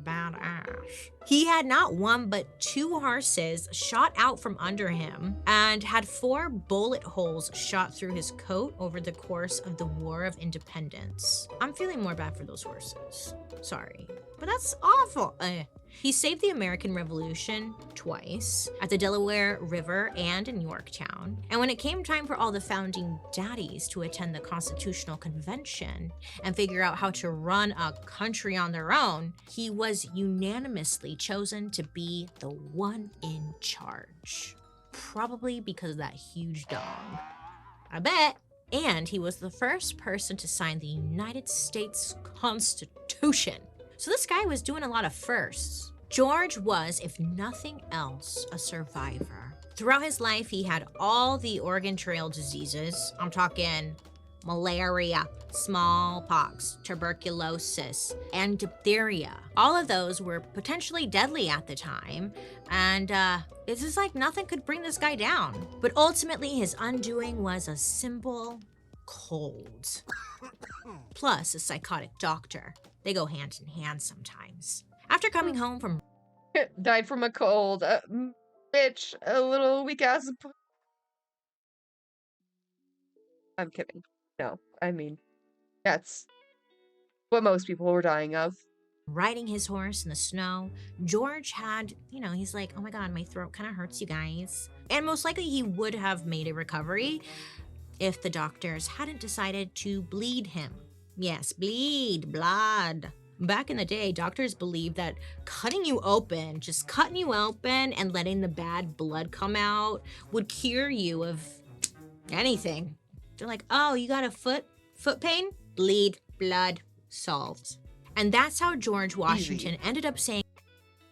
badass. He had not 1 but 2 horses shot out from under him, and had 4 bullet holes shot through his coat over the course of the War of Independence. I'm feeling more bad for those horses. Sorry. But that's awful. He saved the American Revolution twice, at the Delaware River and in Yorktown. And when it came time for all the founding daddies to attend the Constitutional Convention and figure out how to run a country on their own, he was unanimously chosen to be the one in charge. Probably because of that huge dog. I bet. And he was the first person to sign the United States Constitution. So this guy was doing a lot of firsts. George was, if nothing else, a survivor. Throughout his life, he had all the Oregon Trail diseases. I'm talking malaria, smallpox, tuberculosis, and diphtheria. All of those were potentially deadly at the time, and it's just like nothing could bring this guy down. But ultimately, his undoing was a simple cold. Plus a psychotic doctor. They go hand in hand sometimes. After coming home from Died from a cold. Bitch, a little weak ass. I'm kidding. No, I mean, that's what most people were dying of. riding his horse in the snow, George had, he's like, oh my God, my throat kind of hurts, you guys. And most likely he would have made a recovery if the doctors hadn't decided to bleed him. Yes, blood. Back in the day, doctors believed that cutting you open, just cutting you open and letting the bad blood come out would cure you of anything. They're like, oh, you got a foot pain? Bleed, blood, solved. And that's how George Washington ended up saying,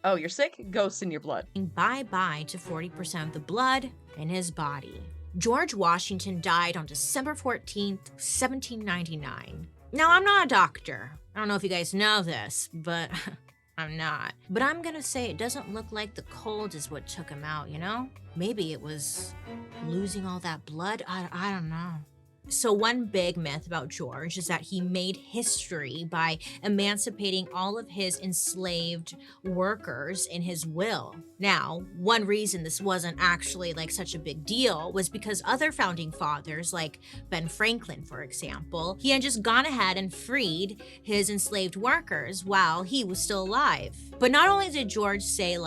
oh, you're sick? Ghosts in your blood. Bye-bye to 40% of the blood in his body. George Washington died on December 14th, 1799. Now, I'm not a doctor. I don't know if you guys know this, but I'm not. But I'm gonna say it doesn't look like the cold is what took him out, Maybe it was losing all that blood. I don't know. So one big myth about George is that he made history by emancipating all of his enslaved workers in his will. Now, one reason this wasn't actually such a big deal was because other founding fathers, like Ben Franklin, for example, he had just gone ahead and freed his enslaved workers while he was still alive. But not only did George say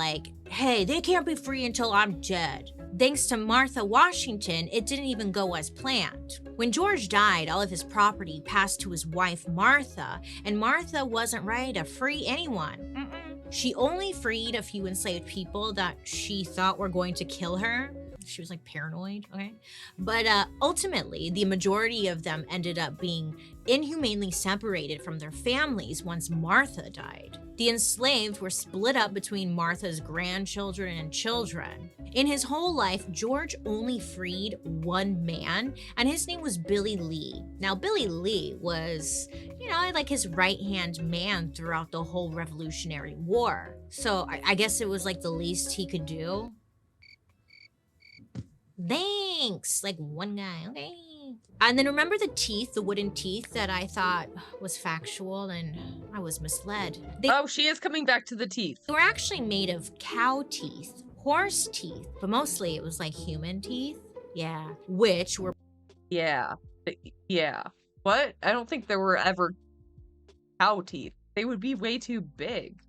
hey, they can't be free until I'm dead. Thanks to Martha Washington, it didn't even go as planned. When George died, all of his property passed to his wife, Martha, and Martha wasn't ready to free anyone. She only freed a few enslaved people that she thought were going to kill her. She was paranoid, okay? But ultimately, the majority of them ended up being inhumanely separated from their families once Martha died. The enslaved were split up between Martha's grandchildren and children. In his whole life, George only freed one man, and his name was Billy Lee. Now, Billy Lee was, his right-hand man throughout the whole Revolutionary War. So I guess it was the least he could do. Thanks! One guy, okay. And then remember the teeth, the wooden teeth that I thought was factual and I was misled. Oh, she is coming back to the teeth. They were actually made of cow teeth, horse teeth, but mostly it was human teeth. Yeah, which were... Yeah. What? I don't think there were ever cow teeth. They would be way too big.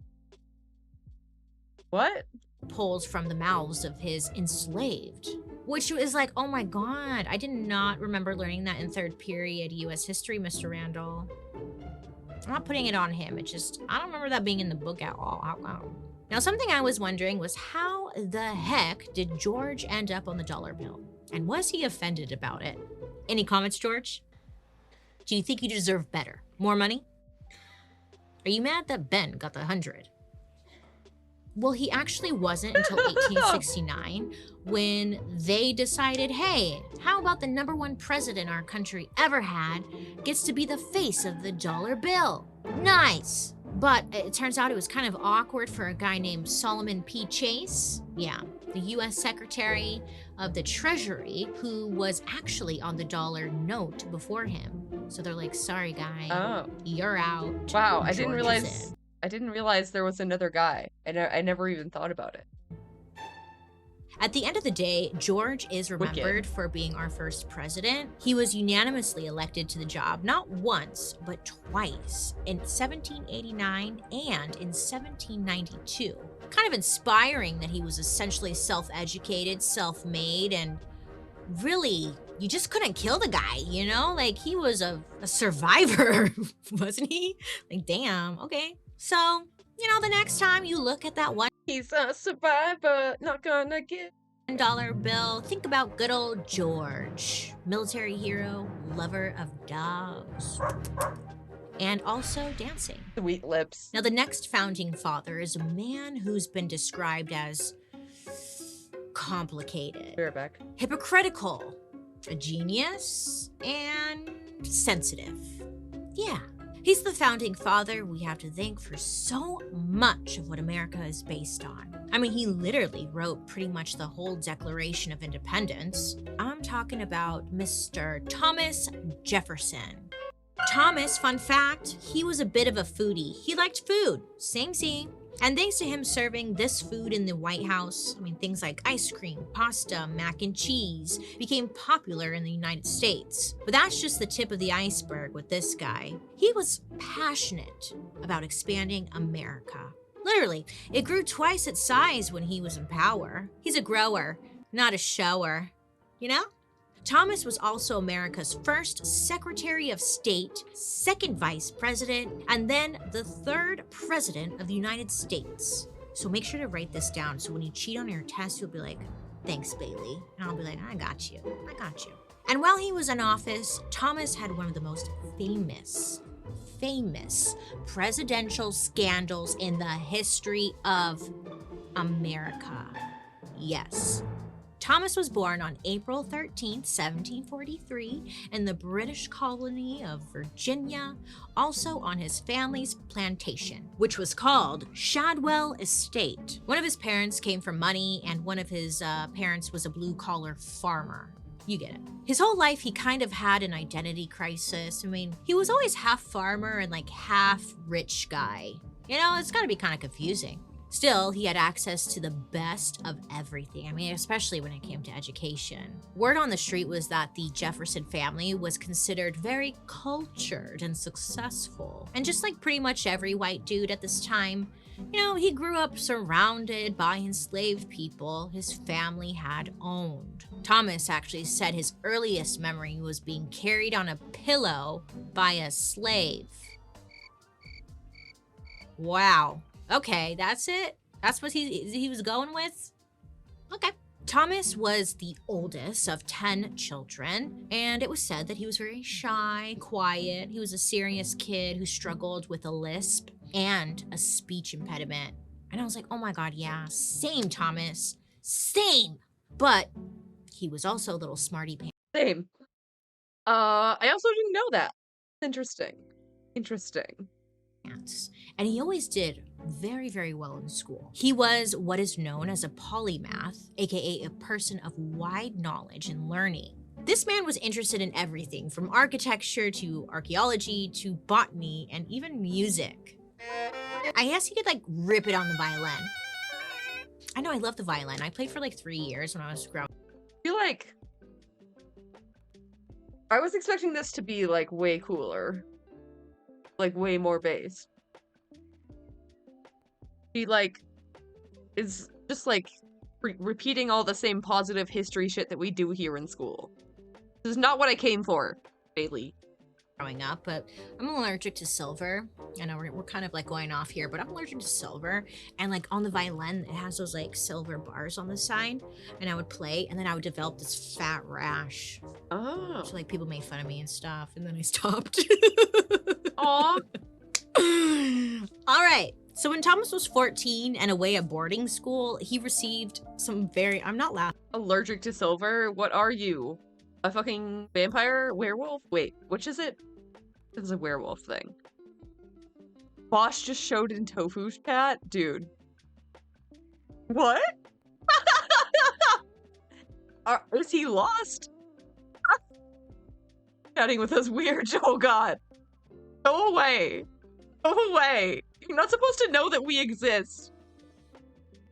What? Pulls from the mouths of his enslaved. Which is oh my God, I did not remember learning that in third period U.S. history, Mr. Randall. I'm not putting it on him. It just, I don't remember that being in the book at all. Out loud. Now, something I was wondering was how the heck did George end up on the dollar bill? And was he offended about it? Any comments, George? Do you think you deserve better? More money? Are you mad that Ben got the 100? Well, he actually wasn't until 1869 when they decided, hey, how about the #1 president our country ever had gets to be the face of the dollar bill? Nice. But it turns out it was kind of awkward for a guy named Solomon P. Chase. Yeah, the U.S. Secretary of the Treasury, who was actually on the dollar note before him. So they're like, sorry, guy, you're out. Wow, I didn't realize there was another guy. I never even thought about it. At the end of the day, George is remembered for being our first president. He was unanimously elected to the job, not once, but twice, in 1789 and in 1792. Kind of inspiring that he was essentially self-educated, self-made, and really, you just couldn't kill the guy, he was a survivor, wasn't he? Damn, okay. So, the next time you look at that he's a survivor, not gonna get $1 bill, think about good old George, military hero, lover of dogs, and also dancing. Sweet lips. Now, the next founding father is a man who's been described as complicated, Bareback, hypocritical, a genius, and sensitive. Yeah. He's the founding father we have to thank for so much of what America is based on. I mean, he literally wrote pretty much the whole Declaration of Independence. I'm talking about Mr. Thomas Jefferson. Thomas, fun fact, he was a bit of a foodie. He liked food. Same. And thanks to him serving this food in the White House, I mean, things like ice cream, pasta, mac and cheese became popular in the United States. But that's just the tip of the iceberg with this guy. He was passionate about expanding America. Literally, it grew twice its size when he was in power. He's a grower, not a shower, you know? Thomas was also America's first Secretary of State, second Vice President, and then the third President of the United States. So make sure to write this down so when you cheat on your test, you'll be like, thanks, Bailey. And I'll be like, I got you. And while he was in office, Thomas had one of the most famous presidential scandals in the history of America. Yes. Thomas was born on April 13th, 1743, in the British colony of Virginia, also on his family's plantation, which was called Shadwell Estate. One of his parents came from money, and one of his parents was a blue-collar farmer. You get it. His whole life, he kind of had an identity crisis. I mean, he was always half farmer and like half rich guy. You know, it's gotta be kind of confusing. Still, he had access to the best of everything. I mean, especially when it came to education. Word on the street was that the Jefferson family was considered very cultured and successful. And just like pretty much every white dude at this time, you know, he grew up surrounded by enslaved people his family had owned. Thomas actually said his earliest memory was being carried on a pillow by a slave. Wow. Okay, that's it? That's what he was going with? Okay. Thomas was the oldest of 10 children, and it was said that he was very shy, quiet. He was a serious kid who struggled with a lisp and a speech impediment. And I was like, oh my God, yeah, same, Thomas, same. But he was also a little smarty pants. Same. I also didn't know that. Interesting. And he always did very, very well in school. He was what is known as a polymath, aka a person of wide knowledge and learning. This man was interested in everything from architecture to archaeology to botany and even music. I guess he could like rip it on the violin. I know, I love the violin. I played for like 3 years when I was growing up. I feel like I was expecting this to be like way cooler. Like way more based. He like is just like repeating all the same positive history shit that we do here in school. This is not what I came for, Bailey. Growing up, but I'm allergic to silver. I know we're kind of like going off here, but I'm allergic to silver. And like on the violin, it has those like silver bars on the side, and I would play, and then I would develop this fat rash. Oh. So like people made fun of me and stuff, and then I stopped. Aw. All right. So when Thomas was 14 and away at boarding school, he received some very, I'm not laughing. Allergic to silver? What are you? A fucking vampire? Werewolf? Wait, which is it? This is a werewolf thing. Bosch just showed in Tofu chat? Dude. What? Is he lost? Chatting with us weird. Oh god. Go away. Go away. You're not supposed to know that we exist.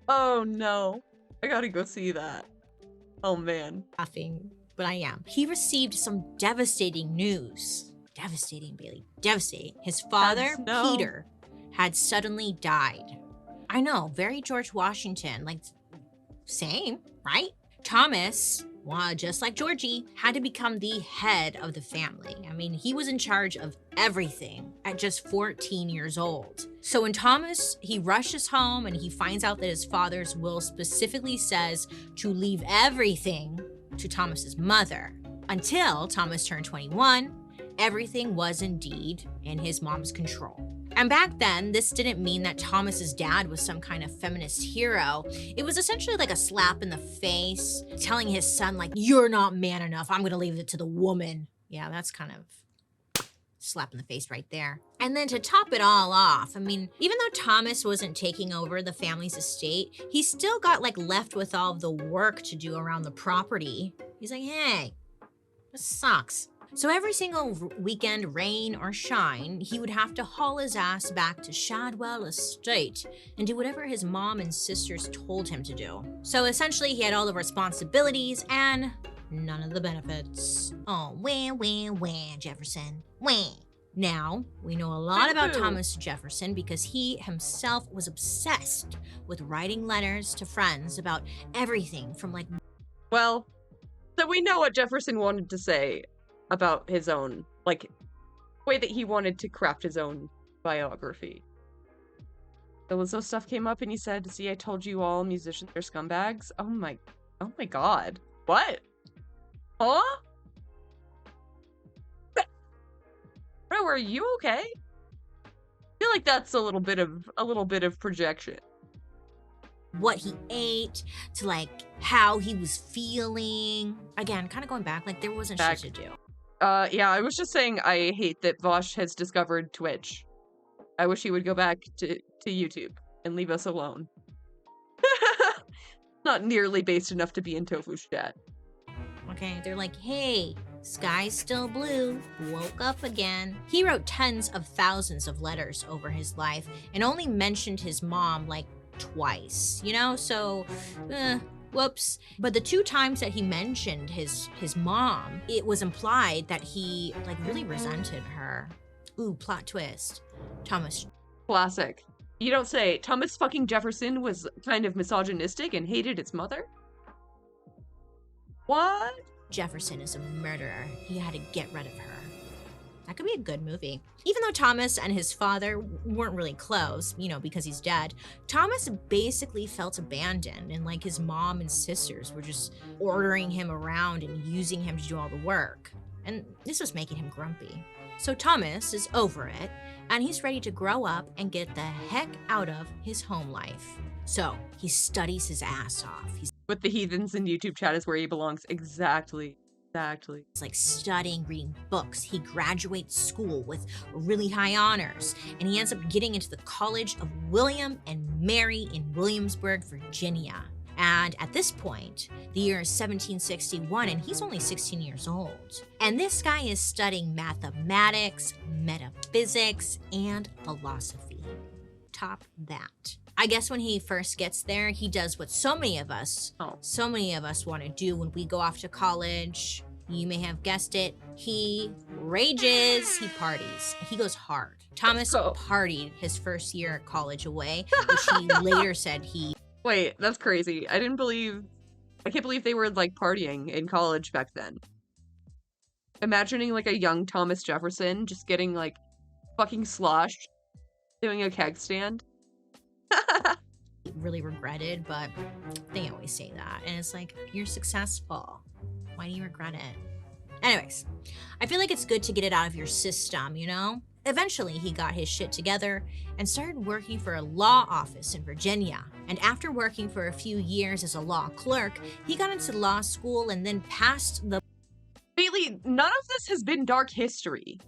Oh no. I gotta go see that. Oh man. Laughing, but I am. He received some devastating news. Devastating, Bailey. Devastating. His father, Peter, had suddenly died. I know, very George Washington. Like, same, right? Thomas, well, just like Georgie, had to become the head of the family. I mean, he was in charge of everything at just 14 years old. So when Thomas, he rushes home and he finds out that his father's will specifically says to leave everything to Thomas's mother. Until Thomas turned 21, everything was indeed in his mom's control. And back then, this didn't mean that Thomas's dad was some kind of feminist hero. It was essentially like a slap in the face, telling his son, like, you're not man enough. I'm gonna leave it to the woman. Yeah, that's kind of Slap in the face right there. And then to top it all off, I mean, even though Thomas wasn't taking over the family's estate, he still got like left with all of the work to do around the property. He's like, hey, this sucks. So every single weekend, rain or shine, he would have to haul his ass back to Shadwell Estate and do whatever his mom and sisters told him to do. So essentially, he had all the responsibilities and none of the benefits. Oh, wah, Jefferson, wah. Now, we know a lot about Thomas Jefferson because he himself was obsessed with writing letters to friends about everything from like... Well, so we know what Jefferson wanted to say about his own, like, way that he wanted to craft his own biography. The Lizzo stuff came up and he said, see, I told you all musicians are scumbags. Oh my god. What? Huh? Bro, are you okay? I feel like that's a little bit of projection. What he ate, to like how he was feeling. Again, kind of going back, like there wasn't shit to do. Yeah, I was just saying I hate that Vosh has discovered Twitch. I wish he would go back to YouTube and leave us alone. Not nearly based enough to be in Tofu's chat. Okay, they're like, hey, sky's still blue, woke up again. He wrote tens of thousands of letters over his life and only mentioned his mom like twice, you know? So, whoops. But the 2 times that he mentioned his mom, it was implied that he like really resented her. Ooh, plot twist. Thomas. Classic. You don't say. Thomas fucking Jefferson was kind of misogynistic and hated his mother? What? Jefferson is a murderer. He had to get rid of her. That could be a good movie. Even though Thomas and his father weren't really close, you know, because he's dead, Thomas basically felt abandoned and like his mom and sisters were just ordering him around and using him to do all the work. And this was making him grumpy. So Thomas is over it and he's ready to grow up and get the heck out of his home life. So he studies his ass off. He's with the heathens in YouTube chat is where he belongs. Exactly. It's like studying, reading books. He graduates school with really high honors, and he ends up getting into the College of William and Mary in Williamsburg, Virginia. And at this point, the year is 1761, and he's only 16 years old. And this guy is studying mathematics, metaphysics, and philosophy. Top that. I guess when he first gets there, he does what so many of us want to do when we go off to college. You may have guessed it. He rages, he parties, he goes hard. Thomas partied his first year at college away, which he later said he... Wait, that's crazy. I can't believe they were like partying in college back then. Imagining like a young Thomas Jefferson just getting like fucking sloshed, doing a keg stand. Really regretted, but they always say that. And it's like, you're successful. Why do you regret it? Anyways, I feel like it's good to get it out of your system, you know? Eventually, he got his shit together and started working for a law office in Virginia. And after working for a few years as a law clerk, he got into law school and then passed the... Bailey, none of this has been dark history.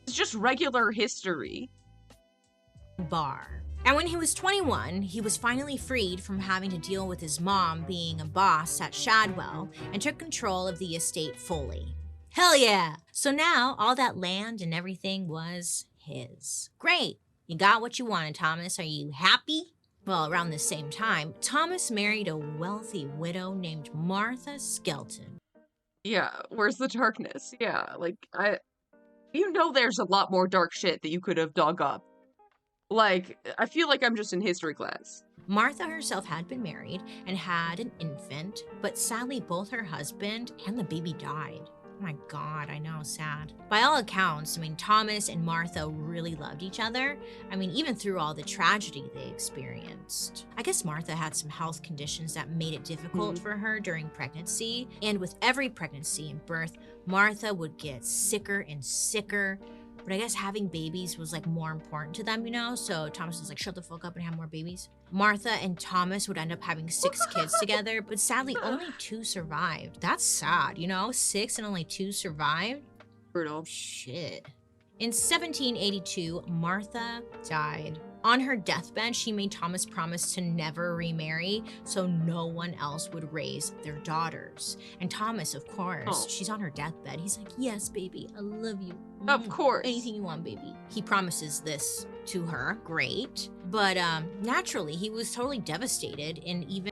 It's just regular history. Bar. And when he was 21, he was finally freed from having to deal with his mom being a boss at Shadwell and took control of the estate fully. Hell yeah! So now all that land and everything was his. Great! You got what you wanted, Thomas. Are you happy? Well, around the same time, Thomas married a wealthy widow named Martha Skelton. Yeah, where's the darkness? Yeah, like, you know there's a lot more dark shit that you could have dug up. Like, I feel like I'm just in history class. Martha herself had been married and had an infant, but sadly both her husband and the baby died. Oh my God, I know, sad. By all accounts, I mean, Thomas and Martha really loved each other. I mean, even through all the tragedy they experienced. I guess Martha had some health conditions that made it difficult for her during pregnancy. And with every pregnancy and birth, Martha would get sicker and sicker. But I guess having babies was like more important to them, you know? So Thomas was like, shut the fuck up and have more babies. Martha and Thomas would end up having 6 kids together, but sadly only 2 survived. That's sad, you know? 6 and only 2 survived. Brutal. Shit. In 1782, Martha died. On her deathbed, she made Thomas promise to never remarry so no one else would raise their daughters. And Thomas, of course, she's on her deathbed. He's like, yes, baby, I love you. Of course. Anything you want, baby. He promises this to her. Great. But naturally, he was totally devastated and even...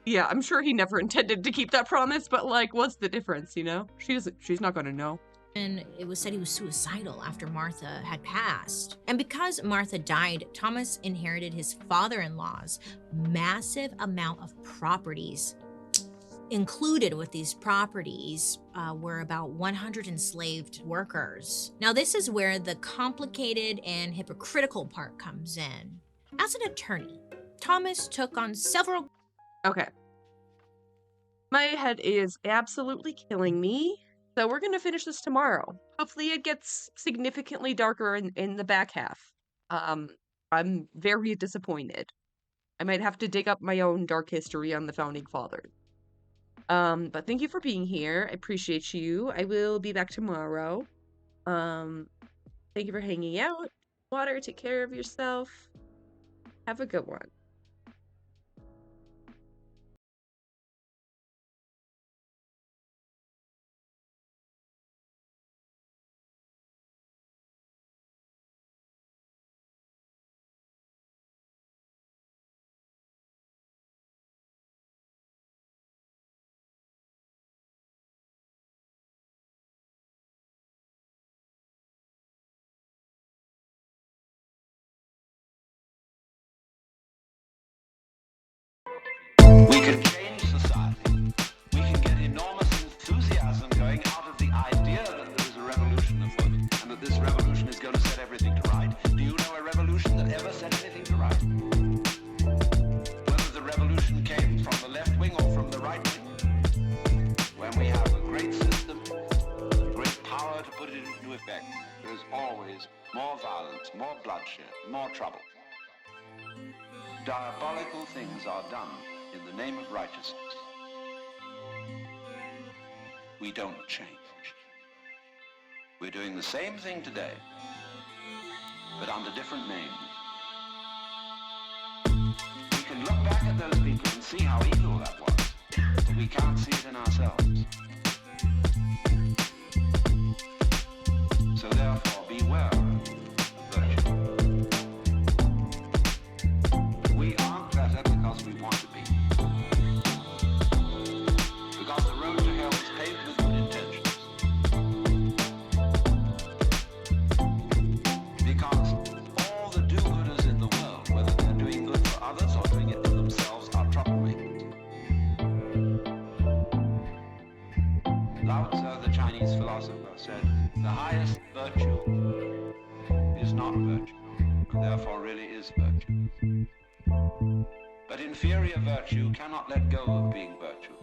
Yeah, I'm sure he never intended to keep that promise, but like, what's the difference, you know? She's not gonna know. And it was said he was suicidal after Martha had passed. And because Martha died, Thomas inherited his father-in-law's massive amount of properties. Included with these properties were about 100 enslaved workers. Now, this is where the complicated and hypocritical part comes in. As an attorney, Thomas took on several... Okay. My head is absolutely killing me. So we're going to finish this tomorrow. Hopefully it gets significantly darker in the back half. I'm very disappointed. I might have to dig up my own dark history on the Founding Fathers. But thank you for being here. I appreciate you. I will be back tomorrow. Thank you for hanging out. Water, take care of yourself. Have a good one. We can change society. We can get enormous enthusiasm going out of the idea that there is a revolution afoot and that this revolution is going to set everything to right. Do you know a revolution that ever set anything to right? Whether the revolution came from the left wing or from the right wing. When we have a great system, great power to put it into effect, there is always more violence, more bloodshed, more trouble. Diabolical things are done in the name of righteousness. We don't change. We're doing the same thing today, but under different names. We can look back at those people and see how evil that was, but we can't see it in ourselves. So therefore, beware of virtue. We aren't better because we want to be. Because the road to hell is paved with good intentions. Because all the do-gooders in the world, whether they're doing good for others or doing it for themselves, are troublemakers. Lao Tzu, the Chinese philosopher, said, the highest virtue is not virtue, and therefore really is virtue. But inferior virtue cannot let go of being virtue.